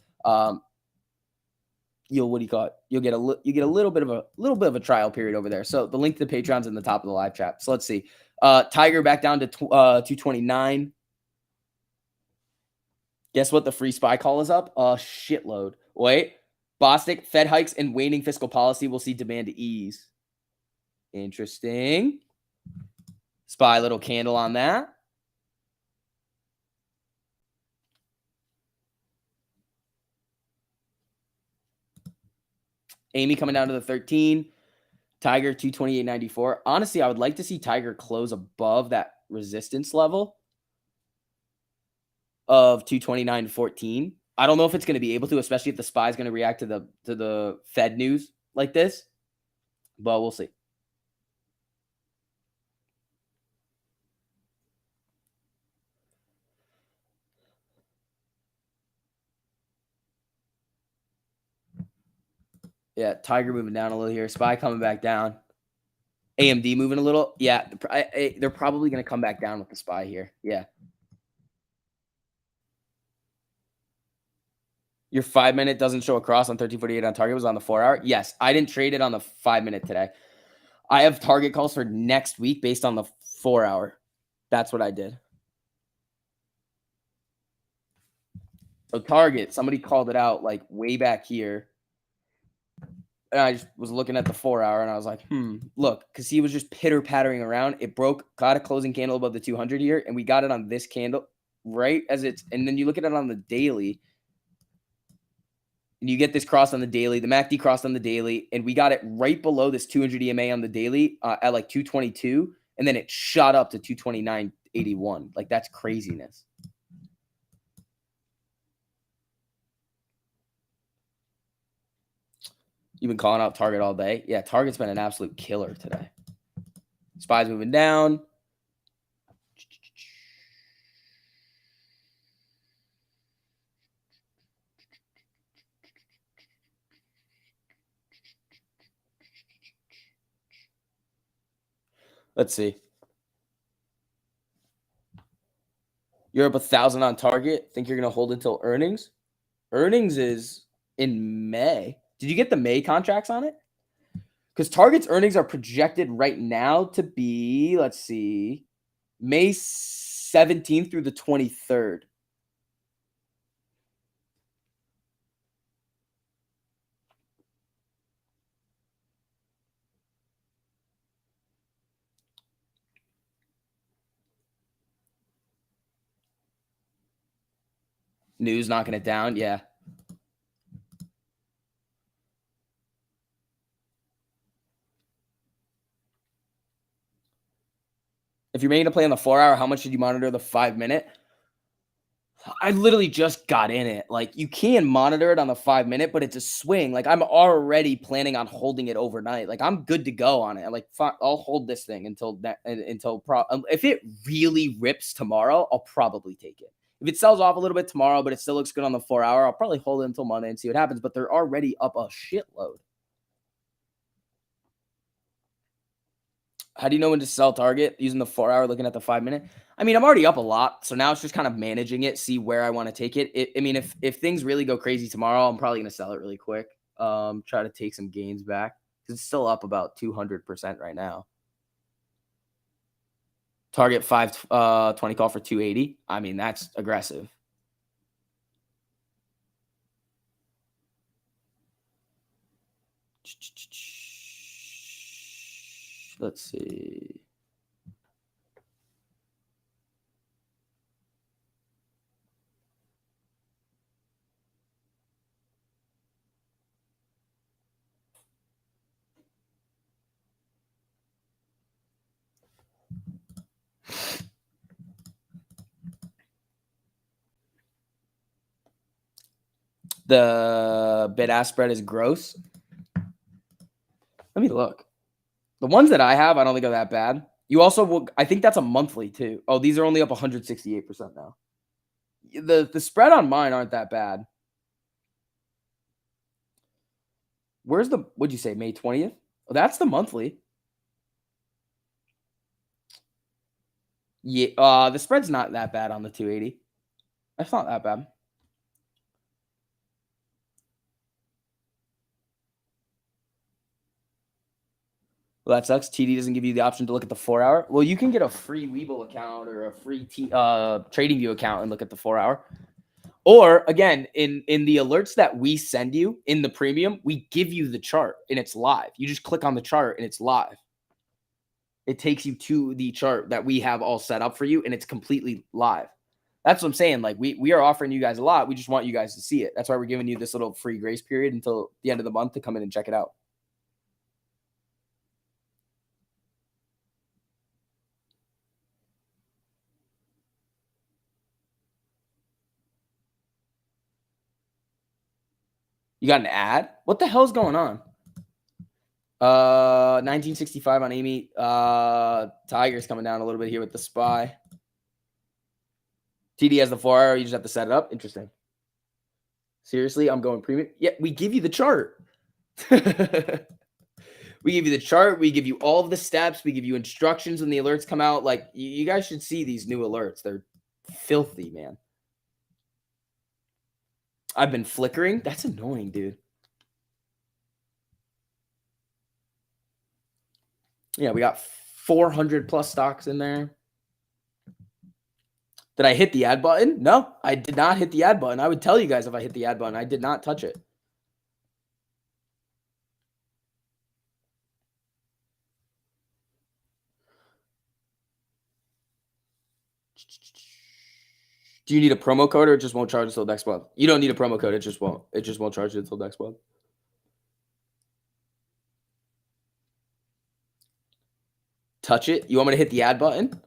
S1: you'll get a little bit of a trial period over there. So the link to the Patreon's in the top of the live chat. So let's see. Tiger back down to 229. Guess what? The free SPY call is up. A shitload. Wait. Bostic, Fed hikes and waning fiscal policy will see demand to ease. Interesting. SPY little candle on that. Amy coming down to the 13. Tiger 228.94. Honestly, I would like to see Tiger close above that resistance level of 229.14. I don't know if it's going to be able to, especially if the SPY is going to react to the Fed news like this, but we'll see. Yeah, Tiger moving down a little here. SPY coming back down. AMD moving a little. Yeah, they're probably going to come back down with the SPY here. Yeah. Your 5-minute doesn't show a cross on 1348 on target. It was on the 4 hour. Yes, I didn't trade it on the 5-minute today. I have target calls for next week based on the 4 hour. That's what I did. So target, somebody called it out like way back here. And I just was looking at the 4 hour and I was like, look, because he was just pitter pattering around. It broke, got a closing candle above the 200 here, and we got it on this candle right as it's, and then you look at it on the daily. And you get this cross on the daily, the MACD crossed on the daily, and we got it right below this 200 EMA on the daily at like 222, and then it shot up to 229.81. Like, that's craziness. You've been calling out Target all day. Yeah, Target's been an absolute killer today. SPY's moving down. Let's see. You're up 1,000 on target. Think you're going to hold until earnings? Earnings is in May. Did you get the May contracts on it? Because Target's earnings are projected right now to be, let's see, May 17th through the 23rd. News knocking it down. Yeah. If you're making a play on the 4-hour, how much should you monitor the 5-minute? I literally just got in it. Like, you can monitor it on the 5-minute, but it's a swing. Like, I'm already planning on holding it overnight. Like, I'm good to go on it. Like, I'll hold this thing until if it really rips tomorrow, I'll probably take it. If it sells off a little bit tomorrow, but it still looks good on the 4-hour, I'll probably hold it until Monday and see what happens. But they're already up a shitload. How do you know when to sell target using the 4-hour, looking at the 5-minute? I mean, I'm already up a lot, so now it's just kind of managing it, see where I want to take it. I mean, if things really go crazy tomorrow, I'm probably gonna sell it really quick. Try to take some gains back because it's still up about 200% right now. Target 520 call for 280. I mean, that's aggressive. Let's see. The bid-ask spread is gross. Let me look. The ones that I have, I don't think are that bad. You also will, I think that's a monthly too. Oh, these are only up 168% now. The spread on mine aren't that bad. Where's what'd you say, May 20th? Oh, that's the monthly. Yeah, the spread's not that bad on the 280. That's not that bad. Well, that sucks. TD doesn't give you the option to look at the 4-hour. Well, you can get a free Webull account or a free TradingView account and look at the 4-hour. Or again, in the alerts that we send you in the premium, we give you the chart and it's live. You just click on the chart and it's live. It takes you to the chart that we have all set up for you and it's completely live. That's what I'm saying. Like we are offering you guys a lot. We just want you guys to see it. That's why we're giving you this little free grace period until the end of the month to come in and check it out. You got an ad? What the hell's going on? 1965 on Amy. Tiger's coming down a little bit here with the SPY. TD has the 4-hour. You just have to set it up. Interesting. Seriously, I'm going premium. Yeah, we give you the chart. We give you the chart. We give you all of the steps. We give you instructions when the alerts come out. Like, you guys should see these new alerts. They're filthy, man. I've been flickering. That's annoying, dude. Yeah, we got 400 plus stocks in there. Did I hit the add button? No, I did not hit the add button. I would tell you guys if I hit the add button. I did not touch it. Do you need a promo code or it just won't charge until next month? You don't need a promo code. It just won't. It just won't charge you until next month. Touch it. You want me to hit the add button?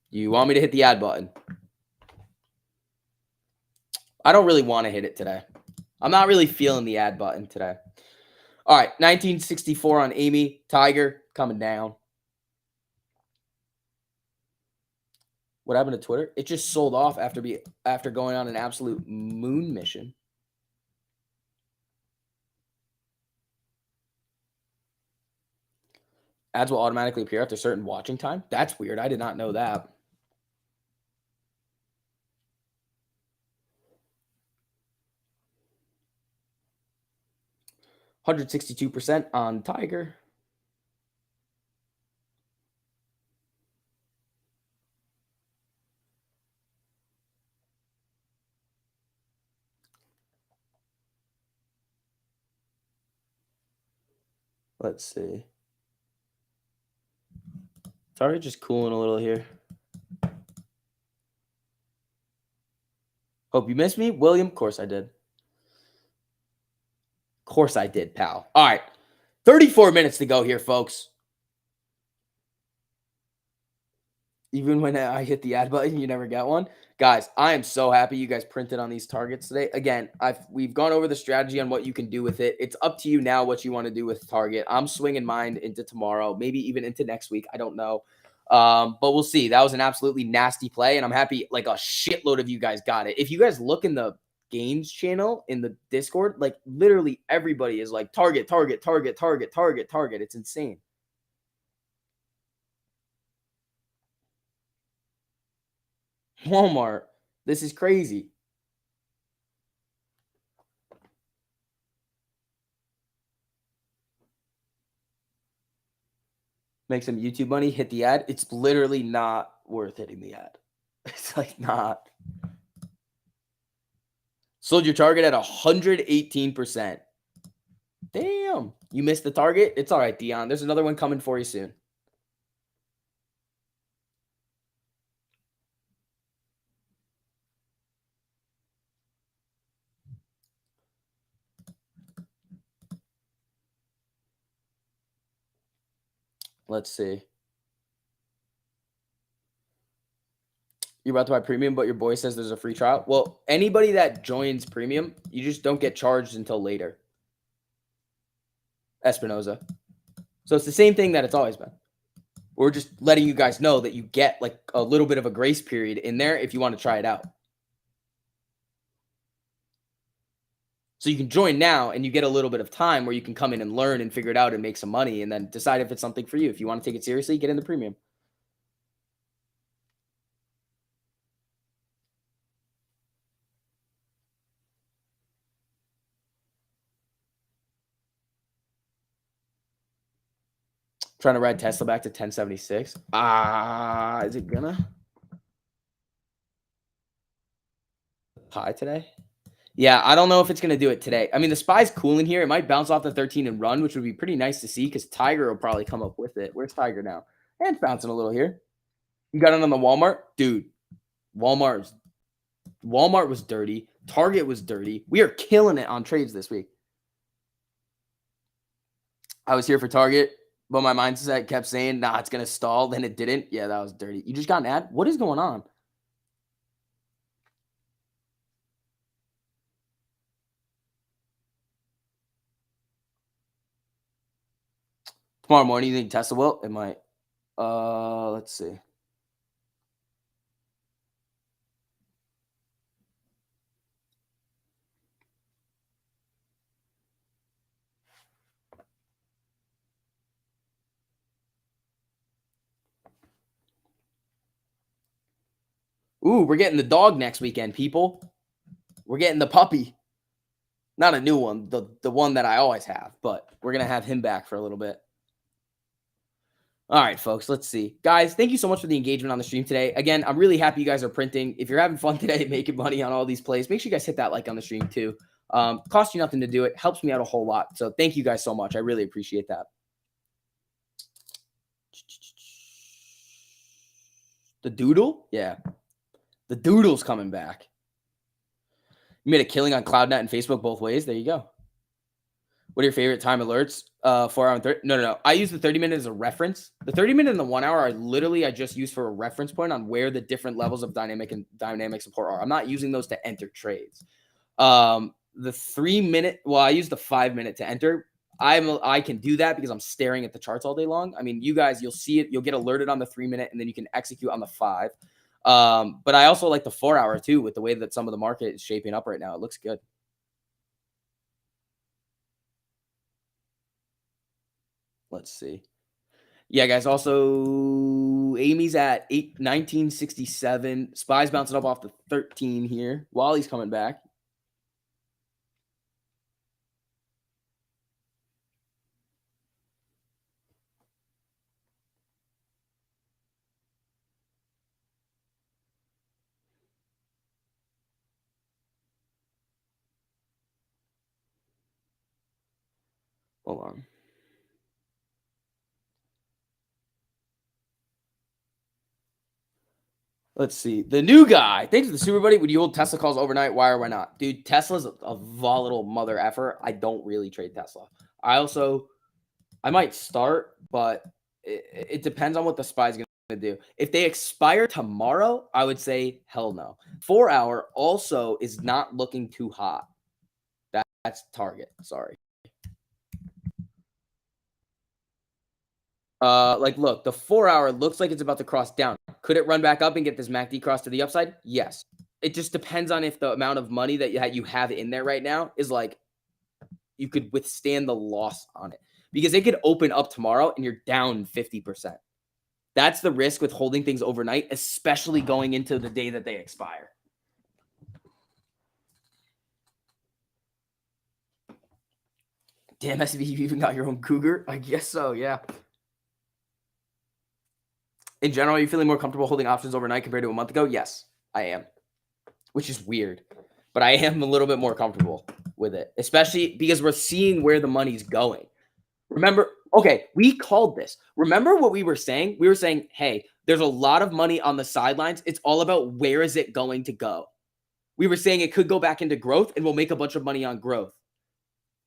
S1: You want me to hit the add button? I don't really want to hit it today. I'm not really feeling the add button today. All right, 1964 on Amy. Tiger coming down. What happened to Twitter? It just sold off after going on an absolute moon mission. Ads will automatically appear after certain watching time. That's weird. I did not know that. 162% on Tiger. Let's see. Tiger just cooling a little here. Hope you missed me, William. Of course I did. Of course I did, pal. All right. 34 minutes to go here, folks. Even when I hit the add button, you never get one. Guys, I am so happy you guys printed on these targets today. Again, we've gone over the strategy on what you can do with it. It's up to you now what you want to do with target. I'm swinging mine into tomorrow, maybe even into next week. I don't know. But we'll see. That was an absolutely nasty play, and I'm happy like a shitload of you guys got it. If you guys look in the games channel in the Discord, like literally everybody is like target, target, target, target, target, target. It's insane. Walmart. This is crazy. Make some YouTube money, hit the ad. It's literally not worth hitting the ad. It's like not. Sold your target at 118%. Damn. You missed the target? It's all right, Dion. There's another one coming for you soon. Let's see. You're about to buy premium, but your boy says there's a free trial. Well, anybody that joins premium, you just don't get charged until later. Espinoza. So it's the same thing that it's always been. We're just letting you guys know that you get like a little bit of a grace period in there if you want to try it out. So you can join now and you get a little bit of time where you can come in and learn and figure it out and make some money and then decide if it's something for you. If you want to take it seriously, get in the premium. Trying to ride Tesla back to 1076. Is it gonna? High today? Yeah, I don't know if it's going to do it today. I mean, the SPY's cool in here. It might bounce off the 13 and run, which would be pretty nice to see because Tiger will probably come up with it. Where's Tiger now? And it's bouncing a little here. You got it on the Walmart? Dude, Walmart was dirty. Target was dirty. We are killing it on trades this week. I was here for Target, but my mindset kept saying, nah, it's going to stall. Then it didn't. Yeah, that was dirty. You just got an ad? What is going on? Tomorrow morning, you think Tesla will? It might. Let's see. Ooh, we're getting the dog next weekend, people. We're getting the puppy. Not a new one, the one that I always have, but we're going to have him back for a little bit. All right, folks, let's see. Guys, thank you so much for the engagement on the stream today. Again, I'm really happy you guys are printing. If you're having fun today, making money on all these plays, make sure you guys hit that like on the stream too. Costs you nothing to do it. Helps me out a whole lot. So thank you guys so much. I really appreciate that. The doodle? Yeah. The doodle's coming back. You made a killing on CloudNet and Facebook both ways. There you go. What are your favorite time alerts? 4 hour and 30. No. I use the 30 minute as a reference. The 30 minute and the 1 hour I just use for a reference point on where the different levels of dynamic support are. I'm not using those to enter trades. The 3 minute, well, I use the 5 minute to enter. I can do that because I'm staring at the charts all day long. I mean, you guys, you'll see it. You'll get alerted on the 3 minute and then you can execute on the 5. But I also like the 4 hour too, with the way that some of the market is shaping up right now. It looks good. Let's see. Yeah, guys. Also, Amy's at 1967. Spy's bouncing up off the 13 here. Wally's coming back. Hold on. Let's see. The new guy. Thanks for the super buddy. Would you hold Tesla calls overnight? Why or why not? Dude, Tesla's a volatile mother effer. I don't really trade Tesla. I might start, but it depends on what the SPY is going to do. If they expire tomorrow, I would say hell no. 4 hour also is not looking too hot. That's target. Sorry. Look, the 4 hour looks like it's about to cross down. Could it run back up and get this MACD cross to the upside? Yes. It just depends on if the amount of money that you have in there right now is like you could withstand the loss on it, because it could open up tomorrow and you're down 50%. That's the risk with holding things overnight, especially going into the day that they expire. Damn, SB, you even got your own cougar? I guess so, yeah. In general, are you feeling more comfortable holding options overnight compared to a month ago? Yes, I am, which is weird, but I am a little bit more comfortable with it, especially because we're seeing where the money's going. Remember, okay, we called this. Remember what we were saying? We were saying, hey, there's a lot of money on the sidelines. It's all about where is it going to go. We were saying it could go back into growth and we'll make a bunch of money on growth,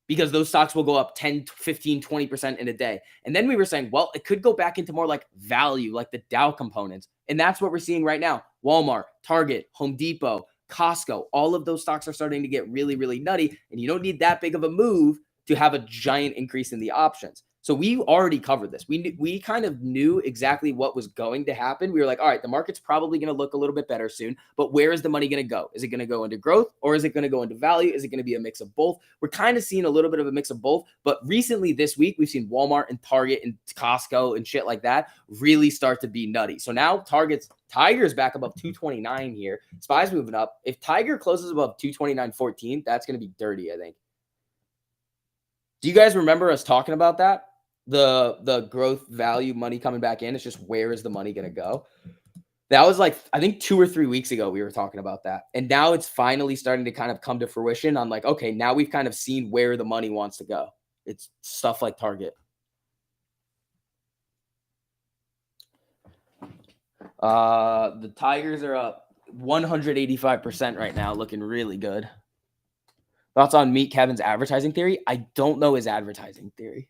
S1: because those stocks will go up 10, 15, 20% in a day. And then we were saying, well, it could go back into more like value, like the Dow components. And that's what we're seeing right now. Walmart, Target, Home Depot, Costco, all of those stocks are starting to get really, really nutty. And you don't need that big of a move to have a giant increase in the options. So we already covered this. We kind of knew exactly what was going to happen. We were like, all right, the market's probably going to look a little bit better soon, but where is the money going to go? Is it going to go into growth, or is it going to go into value? Is it going to be a mix of both? We're kind of seeing a little bit of a mix of both, but recently this week, we've seen Walmart and Target and Costco and shit like that really start to be nutty. So now Tiger's back above 229 here. SPY's moving up. If Tiger closes above 229.14, that's going to be dirty, I think. Do you guys remember us talking about that? The growth value money coming back in. It's just, where is the money going to go? That was like, I think 2 or 3 weeks ago we were talking about that. And now it's finally starting to kind of come to fruition on like, okay, now we've kind of seen where the money wants to go. It's stuff like Target. The Tigers are up 185% right now, looking really good. Thoughts on Meet Kevin's advertising theory? I don't know his advertising theory.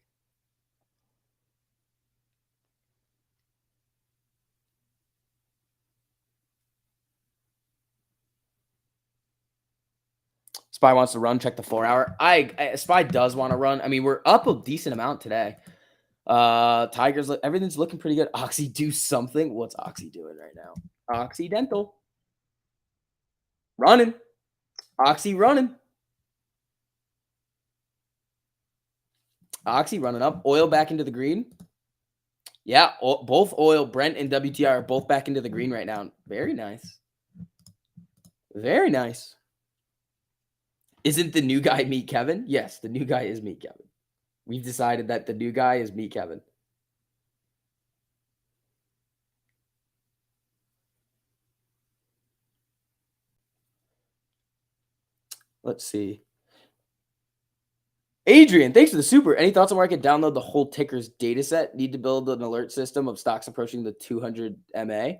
S1: SPY wants to run. Check the 4 hour. SPY does want to run. I mean, we're up a decent amount today. Tigers, everything's looking pretty good. Oxy, do something. What's Oxy doing right now? Occidental. Running. Oxy running. Oxy running up. Oil back into the green. Yeah, both oil, Brent and WTI are both back into the green right now. Very nice. Very nice. Isn't the new guy Meet Kevin? Yes, the new guy is Meet Kevin. We've decided that the new guy is Meet Kevin. Let's see. Adrian, thanks for the super. Any thoughts on where I can download the whole tickers data set? Need to build an alert system of stocks approaching the 200 MA?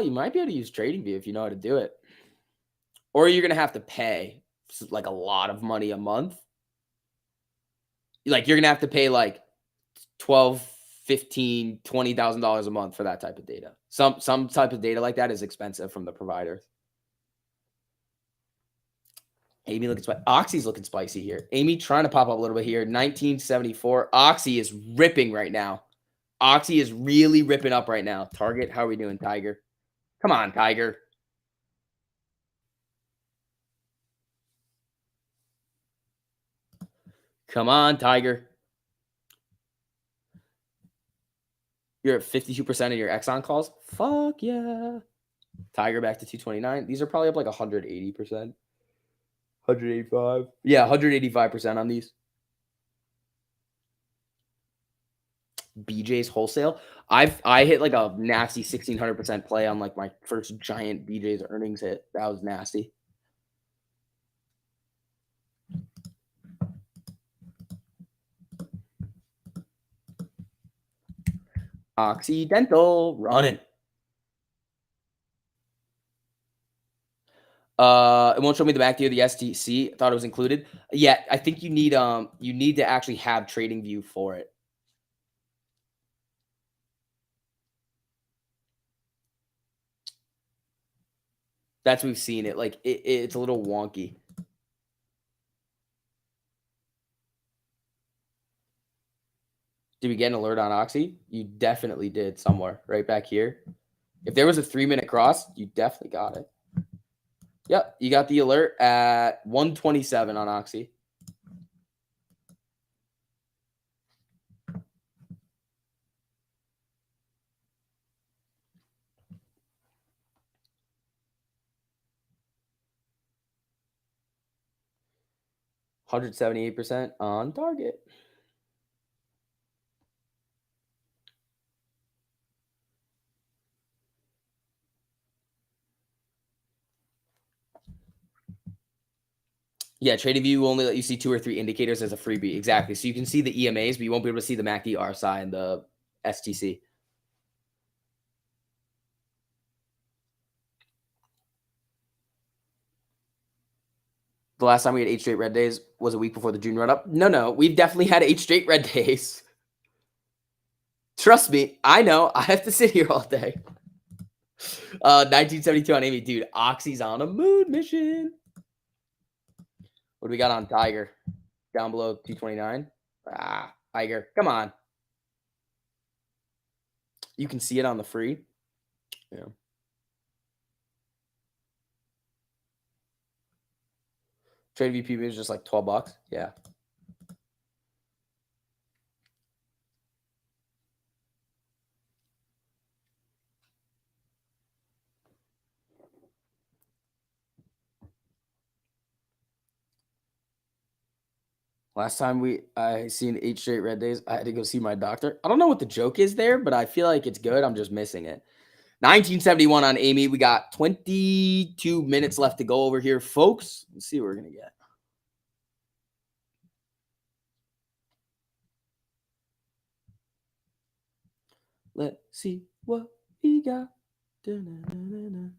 S1: You might be able to use TradingView if you know how to do it. Or you're going to have to pay like a lot of money a month. Like, you're going to have to pay like $12, $15, $20,000 a month for that type of data. Some type of data like that is expensive from the provider. Amy looking spicy. Oxy's looking spicy here. Amy trying to pop up a little bit here. 1974. Oxy is ripping right now. Oxy is really ripping up right now. Target, how are we doing, Tiger? Come on, Tiger. Come on, Tiger. You're at 52% of your Exxon calls? Fuck yeah. Tiger back to 229. These are probably up like 180%. 185. Yeah, 185% on these. BJ's wholesale. I hit like a nasty 1600% play on like my first giant BJ's earnings hit. That was nasty. Occidental running. It won't show me the back view of the STC. I thought it was included. Yeah, I think you need to actually have trading view for it. That's we've seen it. Like it's a little wonky. Did we get an alert on Oxy? You definitely did somewhere right back here. If there was a 3-minute cross, you definitely got it. Yep, you got the alert at 127 on Oxy. $178 on target. Yeah, TradingView will only let you see 2 or 3 indicators as a freebie. Exactly. So you can see the EMAs, but you won't be able to see the MACD, RSI, and the STC. The last time we had 8 straight red days was a week before the June run up. No, we've definitely had 8 straight red days. Trust me, I know. I have to sit here all day. 1972 on Amy, dude. Oxy's on a moon mission. What do we got on Tiger? Down below 229. Tiger, come on. You can see it on the free. Yeah. Trade VPB is just like $12. Yeah. Last time I seen 8 straight red days, I had to go see my doctor. I don't know what the joke is there, but I feel like it's good. I'm just missing it. 1971 on Amy. We got 22 minutes left to go over here, folks. Let's see what we're gonna get. Let's see what we got. Da-na-na-na-na.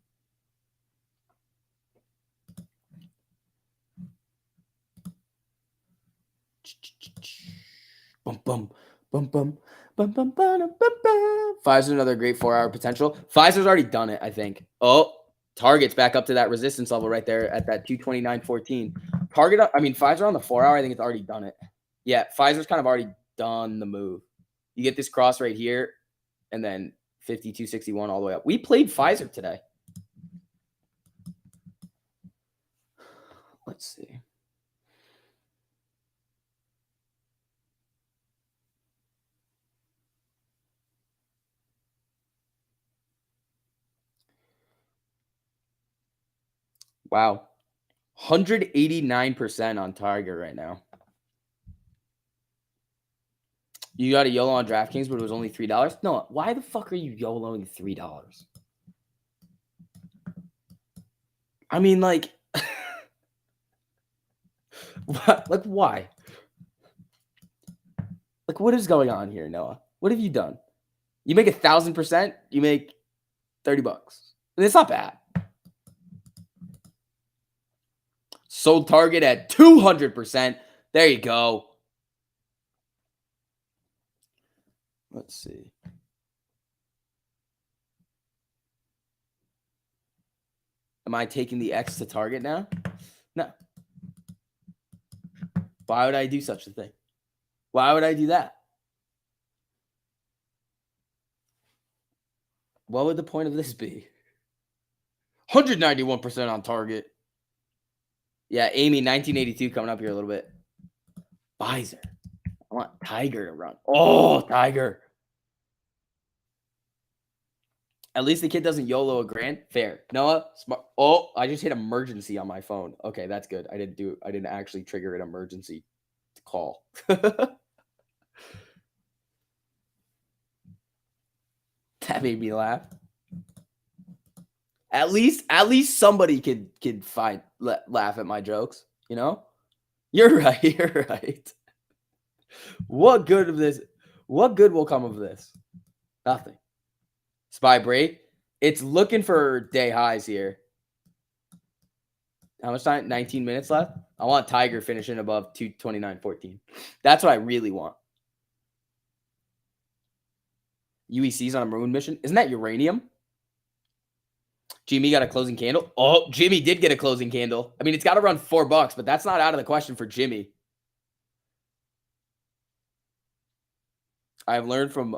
S1: Bum bum bum bum bum bum bum bum. Pfizer's another great 4-hour potential. Pfizer's already done it, I think. Oh, Target's back up to that resistance level right there at that 229.14. Pfizer on the 4-hour, I think it's already done it. Yeah, Pfizer's kind of already done the move. You get this cross right here, and then 52.61 all the way up. We played Pfizer today. Let's see. Wow. 189% on Tiger right now. You got a YOLO on DraftKings, but it was only $3. No, why the fuck are you YOLOing $3? I mean, like, what? Like, why? Like, what is going on here, Noah? What have you done? You make 1,000%, you make $30. And it's not bad. Sold Target at 200%. There you go. Let's see. Am I taking the X to Target now? No. Why would I do such a thing? Why would I do that? What would the point of this be? 191% on Target. Yeah, Amy, 1982 coming up here a little bit. Pfizer. I want Tiger to run. Oh, Tiger. At least the kid doesn't YOLO a grand. Fair. Noah, smart. Oh, I just hit emergency on my phone. Okay, that's good. I didn't actually trigger an emergency call. That made me laugh. At least somebody could laugh at my jokes, you know? You're right. You're right. What good will come of this? Nothing. SPY break. It's looking for day highs here. How much time? 19 minutes left. I want Tiger finishing above 229.14. That's what I really want. UEC's on a moon mission. Isn't that uranium? Jimmy got a closing candle. Oh, Jimmy did get a closing candle. I mean, it's got to run $4, but that's not out of the question for Jimmy. I've learned from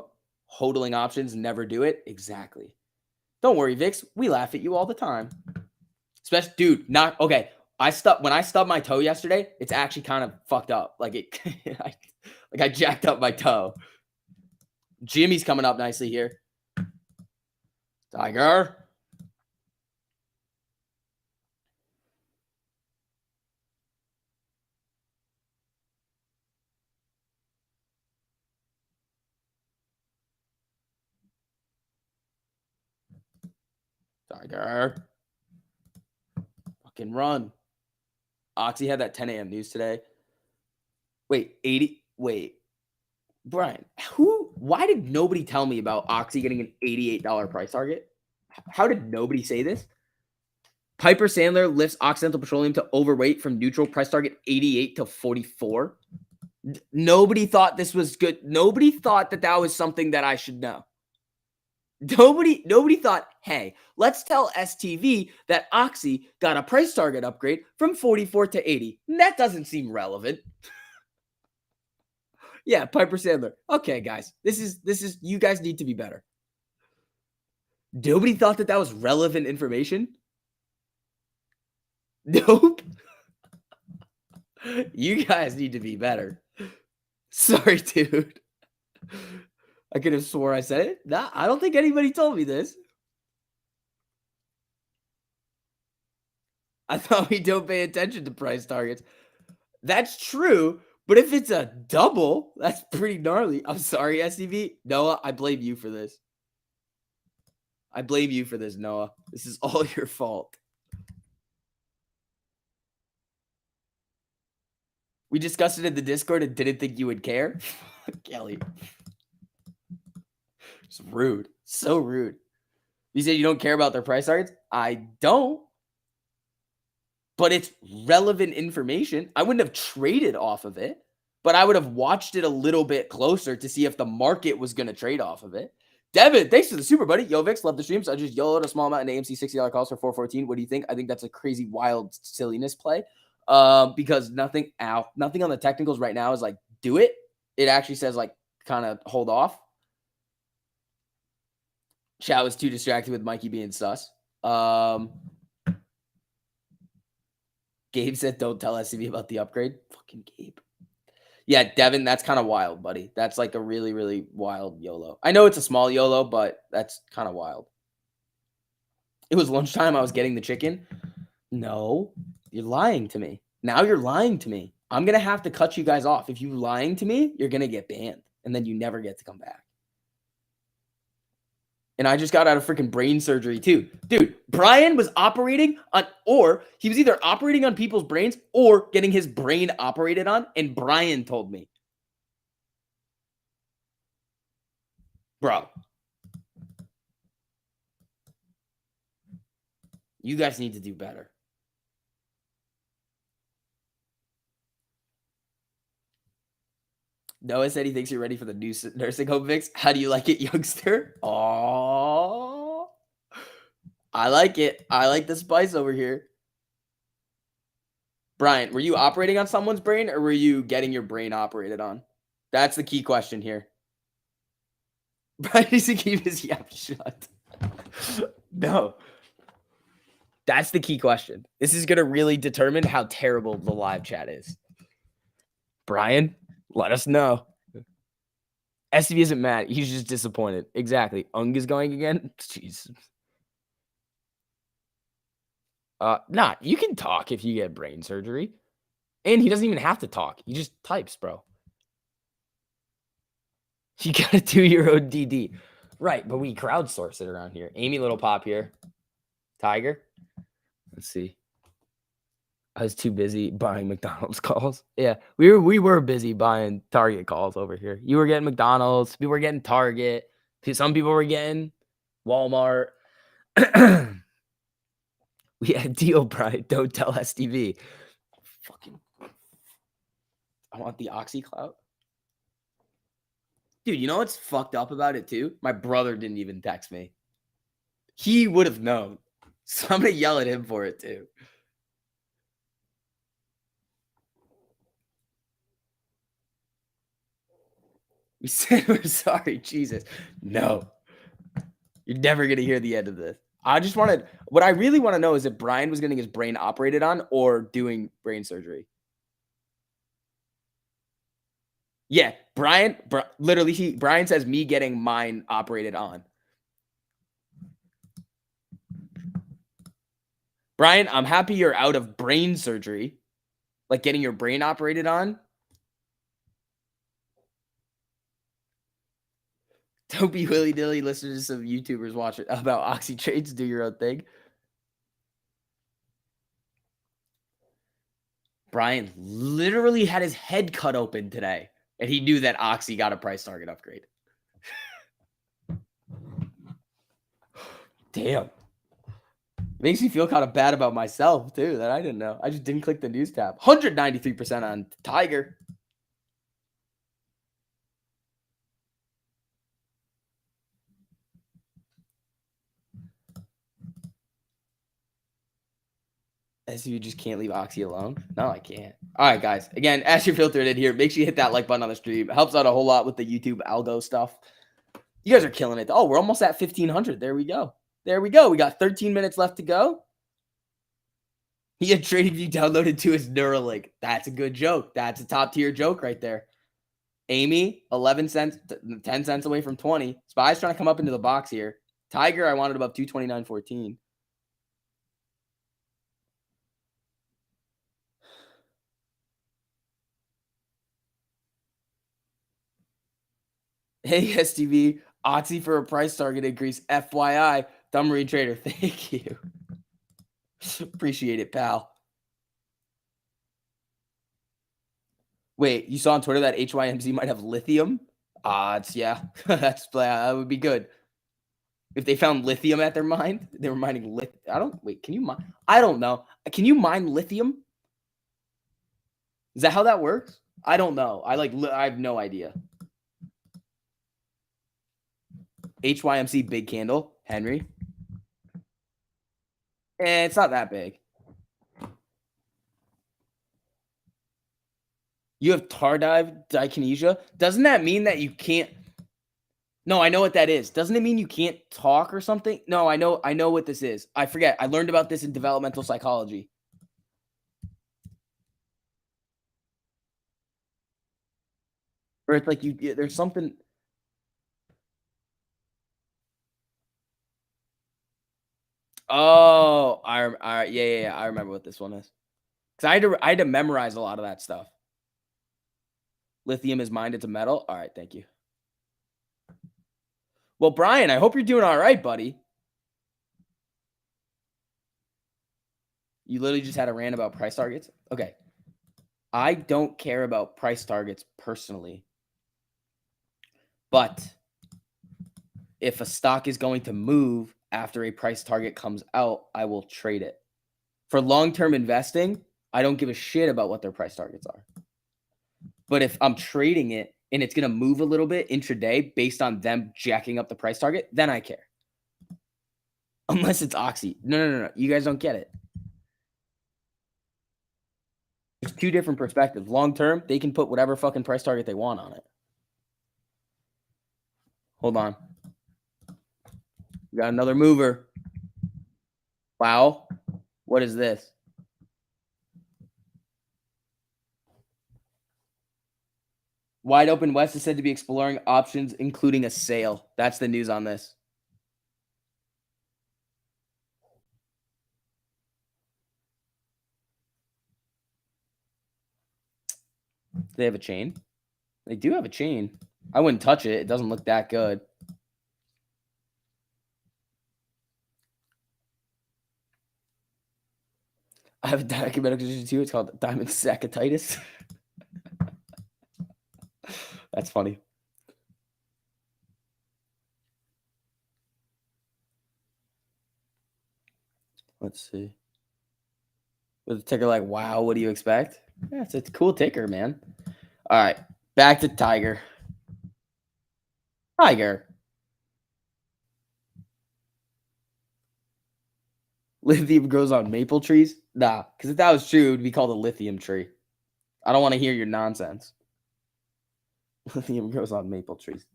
S1: hodling options, never do it. Exactly. Don't worry, Vix. We laugh at you all the time. Especially, dude, not okay. When I stubbed my toe yesterday, it's actually kind of fucked up. Like I jacked up my toe. Jimmy's coming up nicely here. Tiger. Tiger. Fucking run. Oxy had that 10 a.m. news today. Wait, 80. Wait. Brian, why did nobody tell me about Oxy getting an $88 price target? How did nobody say this? Piper Sandler lifts Occidental Petroleum to overweight from neutral price target 88 to 44. Nobody thought this was good. Nobody thought that was something that I should know. Nobody thought, hey, let's tell STV that Oxy got a price target upgrade from 44 to 80. That doesn't seem relevant. Yeah, Piper Sandler. Okay, guys, this is you guys need to be better. Nobody thought that was relevant information. Nope. You guys need to be better. Sorry, dude. I could have swore I said it. Nah, I don't think anybody told me this. I thought we don't pay attention to price targets. That's true, but if it's a double, that's pretty gnarly. I'm sorry, SCV. Noah, I blame you for this. I blame you for this, Noah. This is all your fault. We discussed it in the Discord and didn't think you would care. Kelly. It's rude. So rude. You said you don't care about their price targets? I don't. But it's relevant information. I wouldn't have traded off of it, but I would have watched it a little bit closer to see if the market was going to trade off of it. Devin, thanks for the super, buddy. Yo, Vix, love the streams. I just YOLO'd a small amount in AMC $60 calls for 414. What do you think? I think that's a crazy, wild silliness play. Because nothing on the technicals right now is like, do it. It actually says like, kind of hold off. Chat was too distracted with Mikey being sus. Gabe said, don't tell SCV about the upgrade. Fucking Gabe. Yeah, Devin, that's kind of wild, buddy. That's like a really, really wild YOLO. I know it's a small YOLO, but that's kind of wild. It was lunchtime. I was getting the chicken. No, you're lying to me. Now you're lying to me. I'm going to have to cut you guys off. If you're lying to me, you're going to get banned. And then you never get to come back. And I just got out of freaking brain surgery too. Dude, Brian was operating on, or he was either operating on people's brains or getting his brain operated on. And Brian told me. Bro. You guys need to do better. Noah said he thinks you're ready for the new nursing home fix. How do you like it, youngster? Oh, I like it. I like the spice over here. Brian, were you operating on someone's brain or were you getting your brain operated on? That's the key question here. Brian needs to keep his yap shut. No. That's the key question. This is going to really determine how terrible the live chat is. Brian, let us know. SCV isn't mad. He's just disappointed. Exactly. Ung is going again. Jeez. Nah, you can talk if you get brain surgery. And he doesn't even have to talk. He just types, bro. You gotta do your own DD. Right, but we crowdsource it around here. Amy Little Pop here. Tiger. Let's see. I was too busy buying McDonald's calls. Yeah, we were busy buying Target calls over here. You were getting McDonald's. We were getting Target.
S2: Some people were getting Walmart. We had deal, Brian. Don't tell STV.
S1: Fucking, I want the Oxy clout. Dude, you know what's fucked up about it too? My brother didn't even text me. He would have known. So I'm gonna yell at him for it too. We said we're sorry, Jesus. No. You're never gonna hear the end of this. I just wanted, what I really want to know is if Brian was getting his brain operated on or doing brain surgery. Yeah, Brian, literally, Brian says me getting mine operated on. Brian, I'm happy you're out of brain surgery, like getting your brain operated on. Don't be willy-nilly. Listen to some YouTubers watch it about Oxy trades. Do your own thing. Brian literally had his head cut open today, and he knew that Oxy got a price target upgrade. Damn. Makes me feel kind of bad about myself, too, that I didn't know. I just didn't click the news tab. 193% on Tiger. As you just can't leave Oxy alone. No, I can't. All right, guys. Again, as you're filtered in here, make sure you hit that like button on the stream. It helps out a whole lot with the YouTube algo stuff. You guys are killing it. Oh, we're almost at 1,500. There we go. There we go. We got 13 minutes left to go. He had TradingView downloaded to his Neuralink. That's a good joke. That's a top tier joke right there. Amy, 11 cents, 10 cents away from 20. Spy's trying to come up into the box here. Tiger, I wanted above 229.14. Hey, STV, Oxy for a price target increase. FYI, Dumb Marine Trader. Thank you. Appreciate it, pal. Wait, you saw on Twitter that HYMZ might have lithium? Odds, yeah. That would be good. If they found lithium at their mine, they were mining can you mine? I don't know. Can you mine lithium? Is that how that works? I don't know. I have no idea. HYMC big candle, Henry. It's not that big. You have tardive dyskinesia. Doesn't that mean that you can't? No, I know what that is. Doesn't it mean you can't talk or something? No, I know what this is. I forget. I learned about this in developmental psychology. Or it's like there's something. Oh, yeah. I remember what this one is. Because I had to memorize a lot of that stuff. Lithium is mined into metal. All right, thank you. Well, Brian, I hope you're doing all right, buddy. You literally just had a rant about price targets? Okay. I don't care about price targets personally. But if a stock is going to move after a price target comes out, I will trade it. For long-term investing, I don't give a shit about what their price targets are. But if I'm trading it and it's going to move a little bit intraday based on them jacking up the price target, then I care. Unless it's Oxy. No. You guys don't get it. There's two different perspectives. Long-term, they can put whatever fucking price target they want on it. Hold on. We got another mover. Wow. What is this? Wide Open West is said to be exploring options, including a sale. That's the news on this. Do they have a chain? They do have a chain. I wouldn't touch it. It doesn't look that good. I have a diabetic condition too. It's called diamond saccaditis. That's funny. Let's see. With a ticker like, wow, what do you expect? Yeah, it's a cool ticker, man. All right, back to Tiger. Tiger. Lithium grows on maple trees? Nah, because if that was true, it would be called a lithium tree. I don't want to hear your nonsense. Lithium grows on maple trees.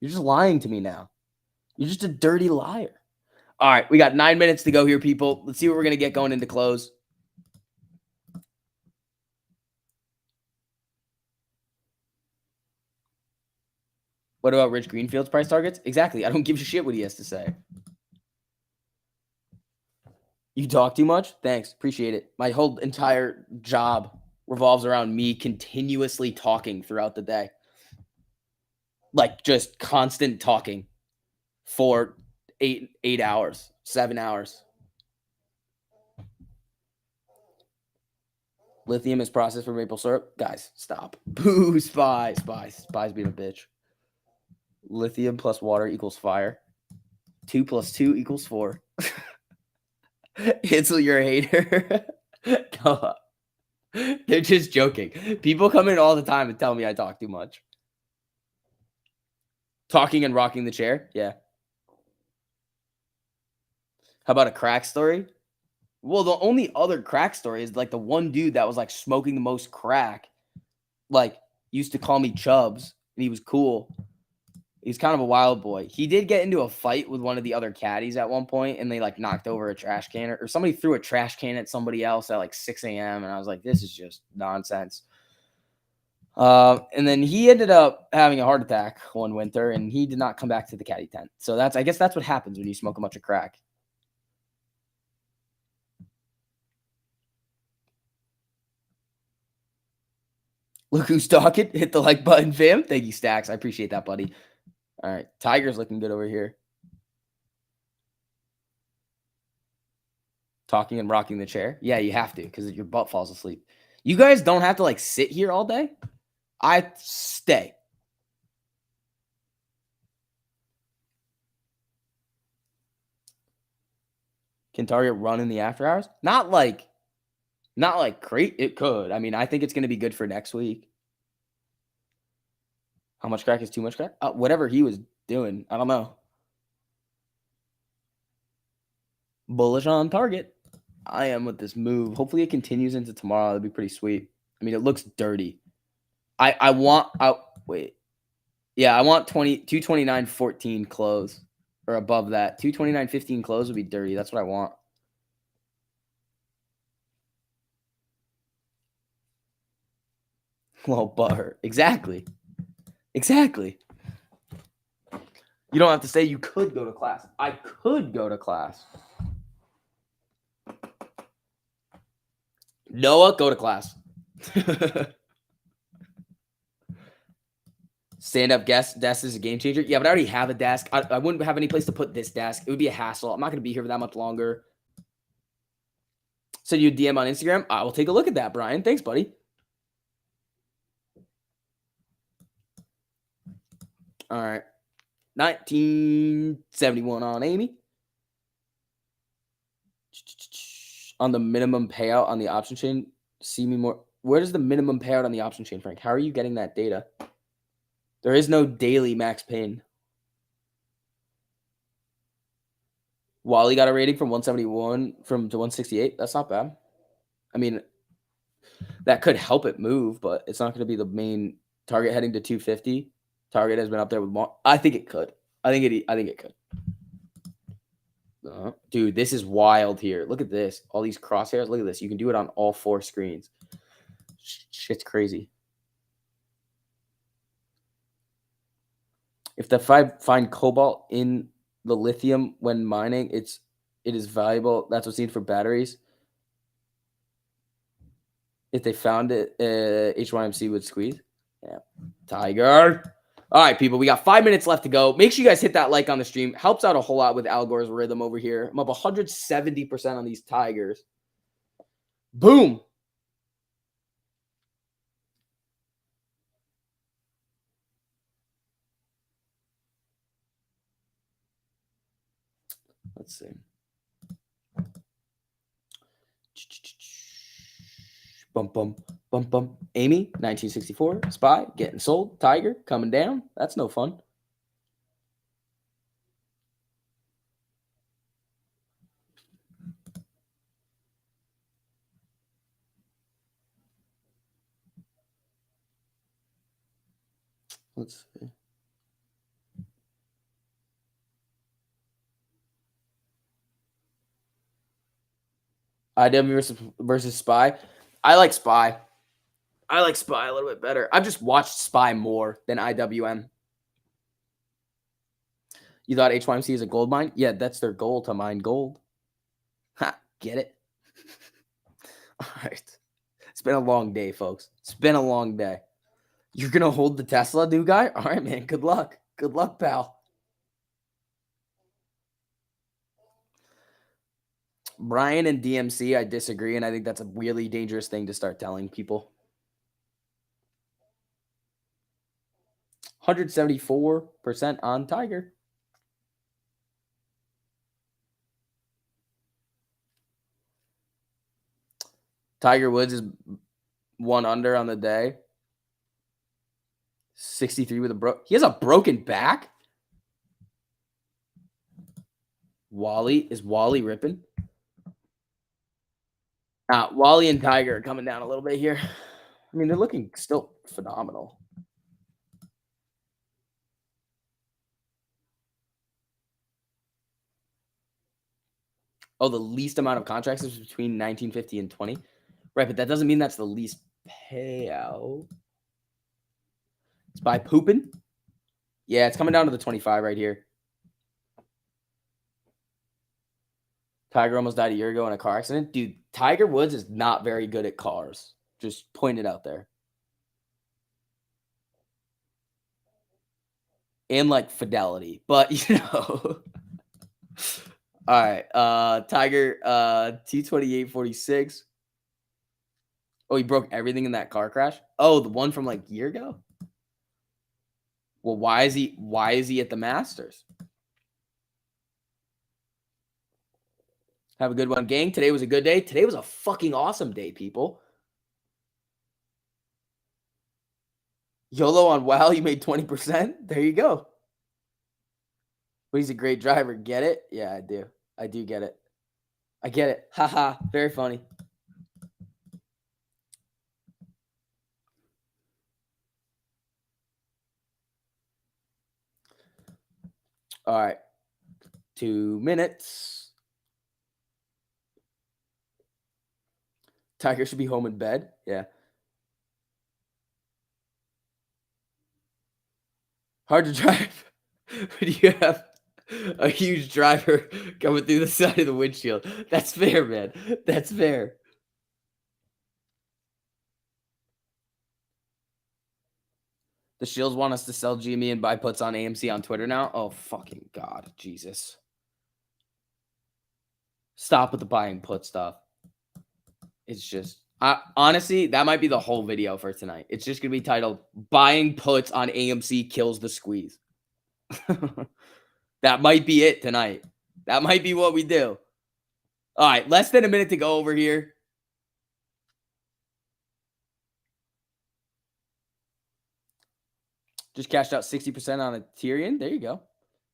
S1: You're just lying to me now. You're just a dirty liar. All right, we got 9 minutes to go here, people. Let's see what we're going to get going into close. What about Rich Greenfield's price targets? Exactly. I don't give a shit what he has to say. You talk too much? Thanks. Appreciate it. My whole entire job revolves around me continuously talking throughout the day. Like just constant talking for 8 hours, 7 hours. Lithium is processed for maple syrup. Guys, stop. Boo, Spies being a bitch. Lithium plus water equals fire. 2 plus 2 equals 4. Hansel, you're a hater. They're just joking. People come in all the time and tell me I talk too much. Talking and rocking the chair? Yeah. How about a crack story? Well, the only other crack story is like the one dude that was like smoking the most crack, like used to call me Chubbs, and he was cool. He's kind of a wild boy. He did get into a fight with one of the other caddies at one point, and they like knocked over a trash can, or somebody threw a trash can at somebody else at like 6 a.m. And I was like, this is just nonsense. And then he ended up having a heart attack one winter, and he did not come back to the caddy tent. So I guess that's what happens when you smoke a bunch of crack. Look who's talking. Hit the like button, fam. Thank you, Stacks. I appreciate that, buddy. All right. Tiger's looking good over here. Talking and rocking the chair. Yeah, you have to because your butt falls asleep. You guys don't have to like sit here all day. I stay. Can Target run in the after hours? Not like great. It could. I mean, I think it's going to be good for next week. How much crack is too much crack? Whatever he was doing. I don't know. Bullish on Target. I am with this move. Hopefully it continues into tomorrow. That'd be pretty sweet. I mean, it looks dirty. I want wait. Yeah, I want 229.14 close or above that. 229.15 close would be dirty. That's what I want. Well, butthurt. Exactly. You don't have to say you could go to class. I could go to class. Noah, go to class. Stand-up desk is a game changer. Yeah, but I already have a desk. I wouldn't have any place to put this desk. It would be a hassle. I'm not going to be here for that much longer. Send you a DM on Instagram. I will take a look at that, Brian. Thanks, buddy. All right. 1971 on Amy. On the minimum payout on the option chain. See me more. Where does the minimum payout on the option chain, Frank? How are you getting that data? There is no daily max pain. Wally got a rating from 171 to 168. That's not bad. I mean, that could help it move, but it's not going to be the main target heading to 250. Target has been up there with more. I think it could. I think it could. Dude, this is wild here. Look at this. All these crosshairs. Look at this. You can do it on all 4 screens. Shit's crazy. If the find cobalt in the lithium when mining, it is valuable. That's what's needed for batteries. If they found it, HYMC would squeeze. Yeah. Tiger. All right, people. We got 5 minutes left to go. Make sure you guys hit that like on the stream. Helps out a whole lot with Al Gore's rhythm over here. I'm up 170% on these Tigers. Boom. Let's see. Bum, bum, bum, bum. Amy, 1964. SPY, getting sold. Tiger, coming down. That's no fun. Let's see. IW versus SPY. I like SPY. I like SPY a little bit better. I've just watched SPY more than IWM. You thought HYMC is a gold mine? Yeah, that's their goal, to mine gold. Ha, get it? All right. It's been a long day, folks. It's been a long day. You're going to hold the Tesla, new guy? All right, man. Good luck. Good luck, pal. Brian and DMC, I disagree, and I think that's a really dangerous thing to start telling people. 174% on Tiger. Tiger Woods is 1 under on the day. 63 with a he has a broken back. Is Wally ripping? Wally and Tiger are coming down a little bit here. I mean, they're looking still phenomenal. Oh, the least amount of contracts is between 1950 and 20. Right, but that doesn't mean that's the least payout. It's by pooping. Yeah, it's coming down to the 25 right here. Tiger almost died a year ago in a car accident. Dude, Tiger Woods is not very good at cars. Just point it out there. And like fidelity. But you know. All right. Tiger, T2846. Oh, he broke everything in that car crash? Oh, the one from like a year ago? Well, why is he at the Masters? Have a good one, gang. Today was a good day. Today was a fucking awesome day, people. YOLO on WoW, you made 20%. There you go. But he's a great driver. Get it? Yeah, I do. I do get it. I get it. Haha. Very funny. All right. 2 minutes. Tiger should be home in bed. Yeah. Hard to drive when you have a huge driver coming through the side of the windshield. That's fair, man. That's fair. The Shields want us to sell GME and buy puts on AMC on Twitter now. Oh, fucking God. Jesus. Stop with the buying put stuff. It's just, honestly, that might be the whole video for tonight. It's just going to be titled, Buying Puts on AMC Kills the Squeeze. That might be it tonight. That might be what we do. All right, less than a minute to go over here. Just cashed out 60% on a Tyrion. There you go.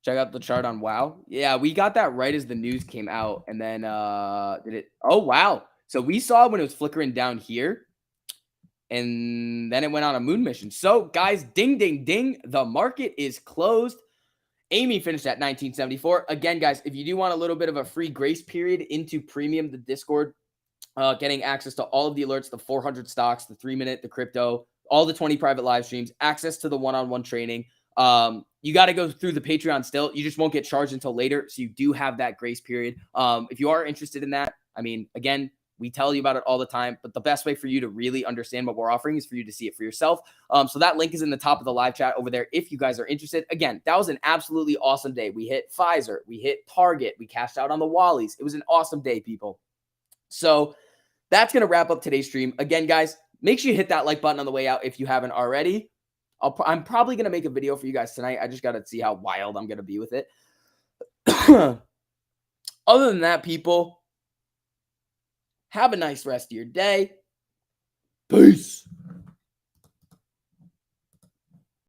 S1: Check out the chart on WoW. Yeah, we got that right as the news came out. And then did it? Oh, wow. So we saw when it was flickering down here. And then it went on a moon mission. So, guys, ding, ding, ding. The market is closed. Amy finished at 1974. Again, guys, if you do want a little bit of a free grace period into premium, the Discord, getting access to all of the alerts, the 400 stocks, the 3-minute, the crypto, all the 20 private live streams, access to the one-on-one training. You got to go through the Patreon still. You just won't get charged until later. So you do have that grace period. If you are interested in that, I mean, again, we tell you about it all the time, but the best way for you to really understand what we're offering is for you to see it for yourself. So that link is in the top of the live chat over there if you guys are interested. Again, that was an absolutely awesome day. We hit Pfizer, we hit Target, we cashed out on the Wallies. It was an awesome day, people. So that's going to wrap up today's stream. Again, guys, make sure you hit that like button on the way out if you haven't already. I'm probably going to make a video for you guys tonight. I just got to see how wild I'm going to be with it. Other than that, people, have a nice rest of your day. Peace.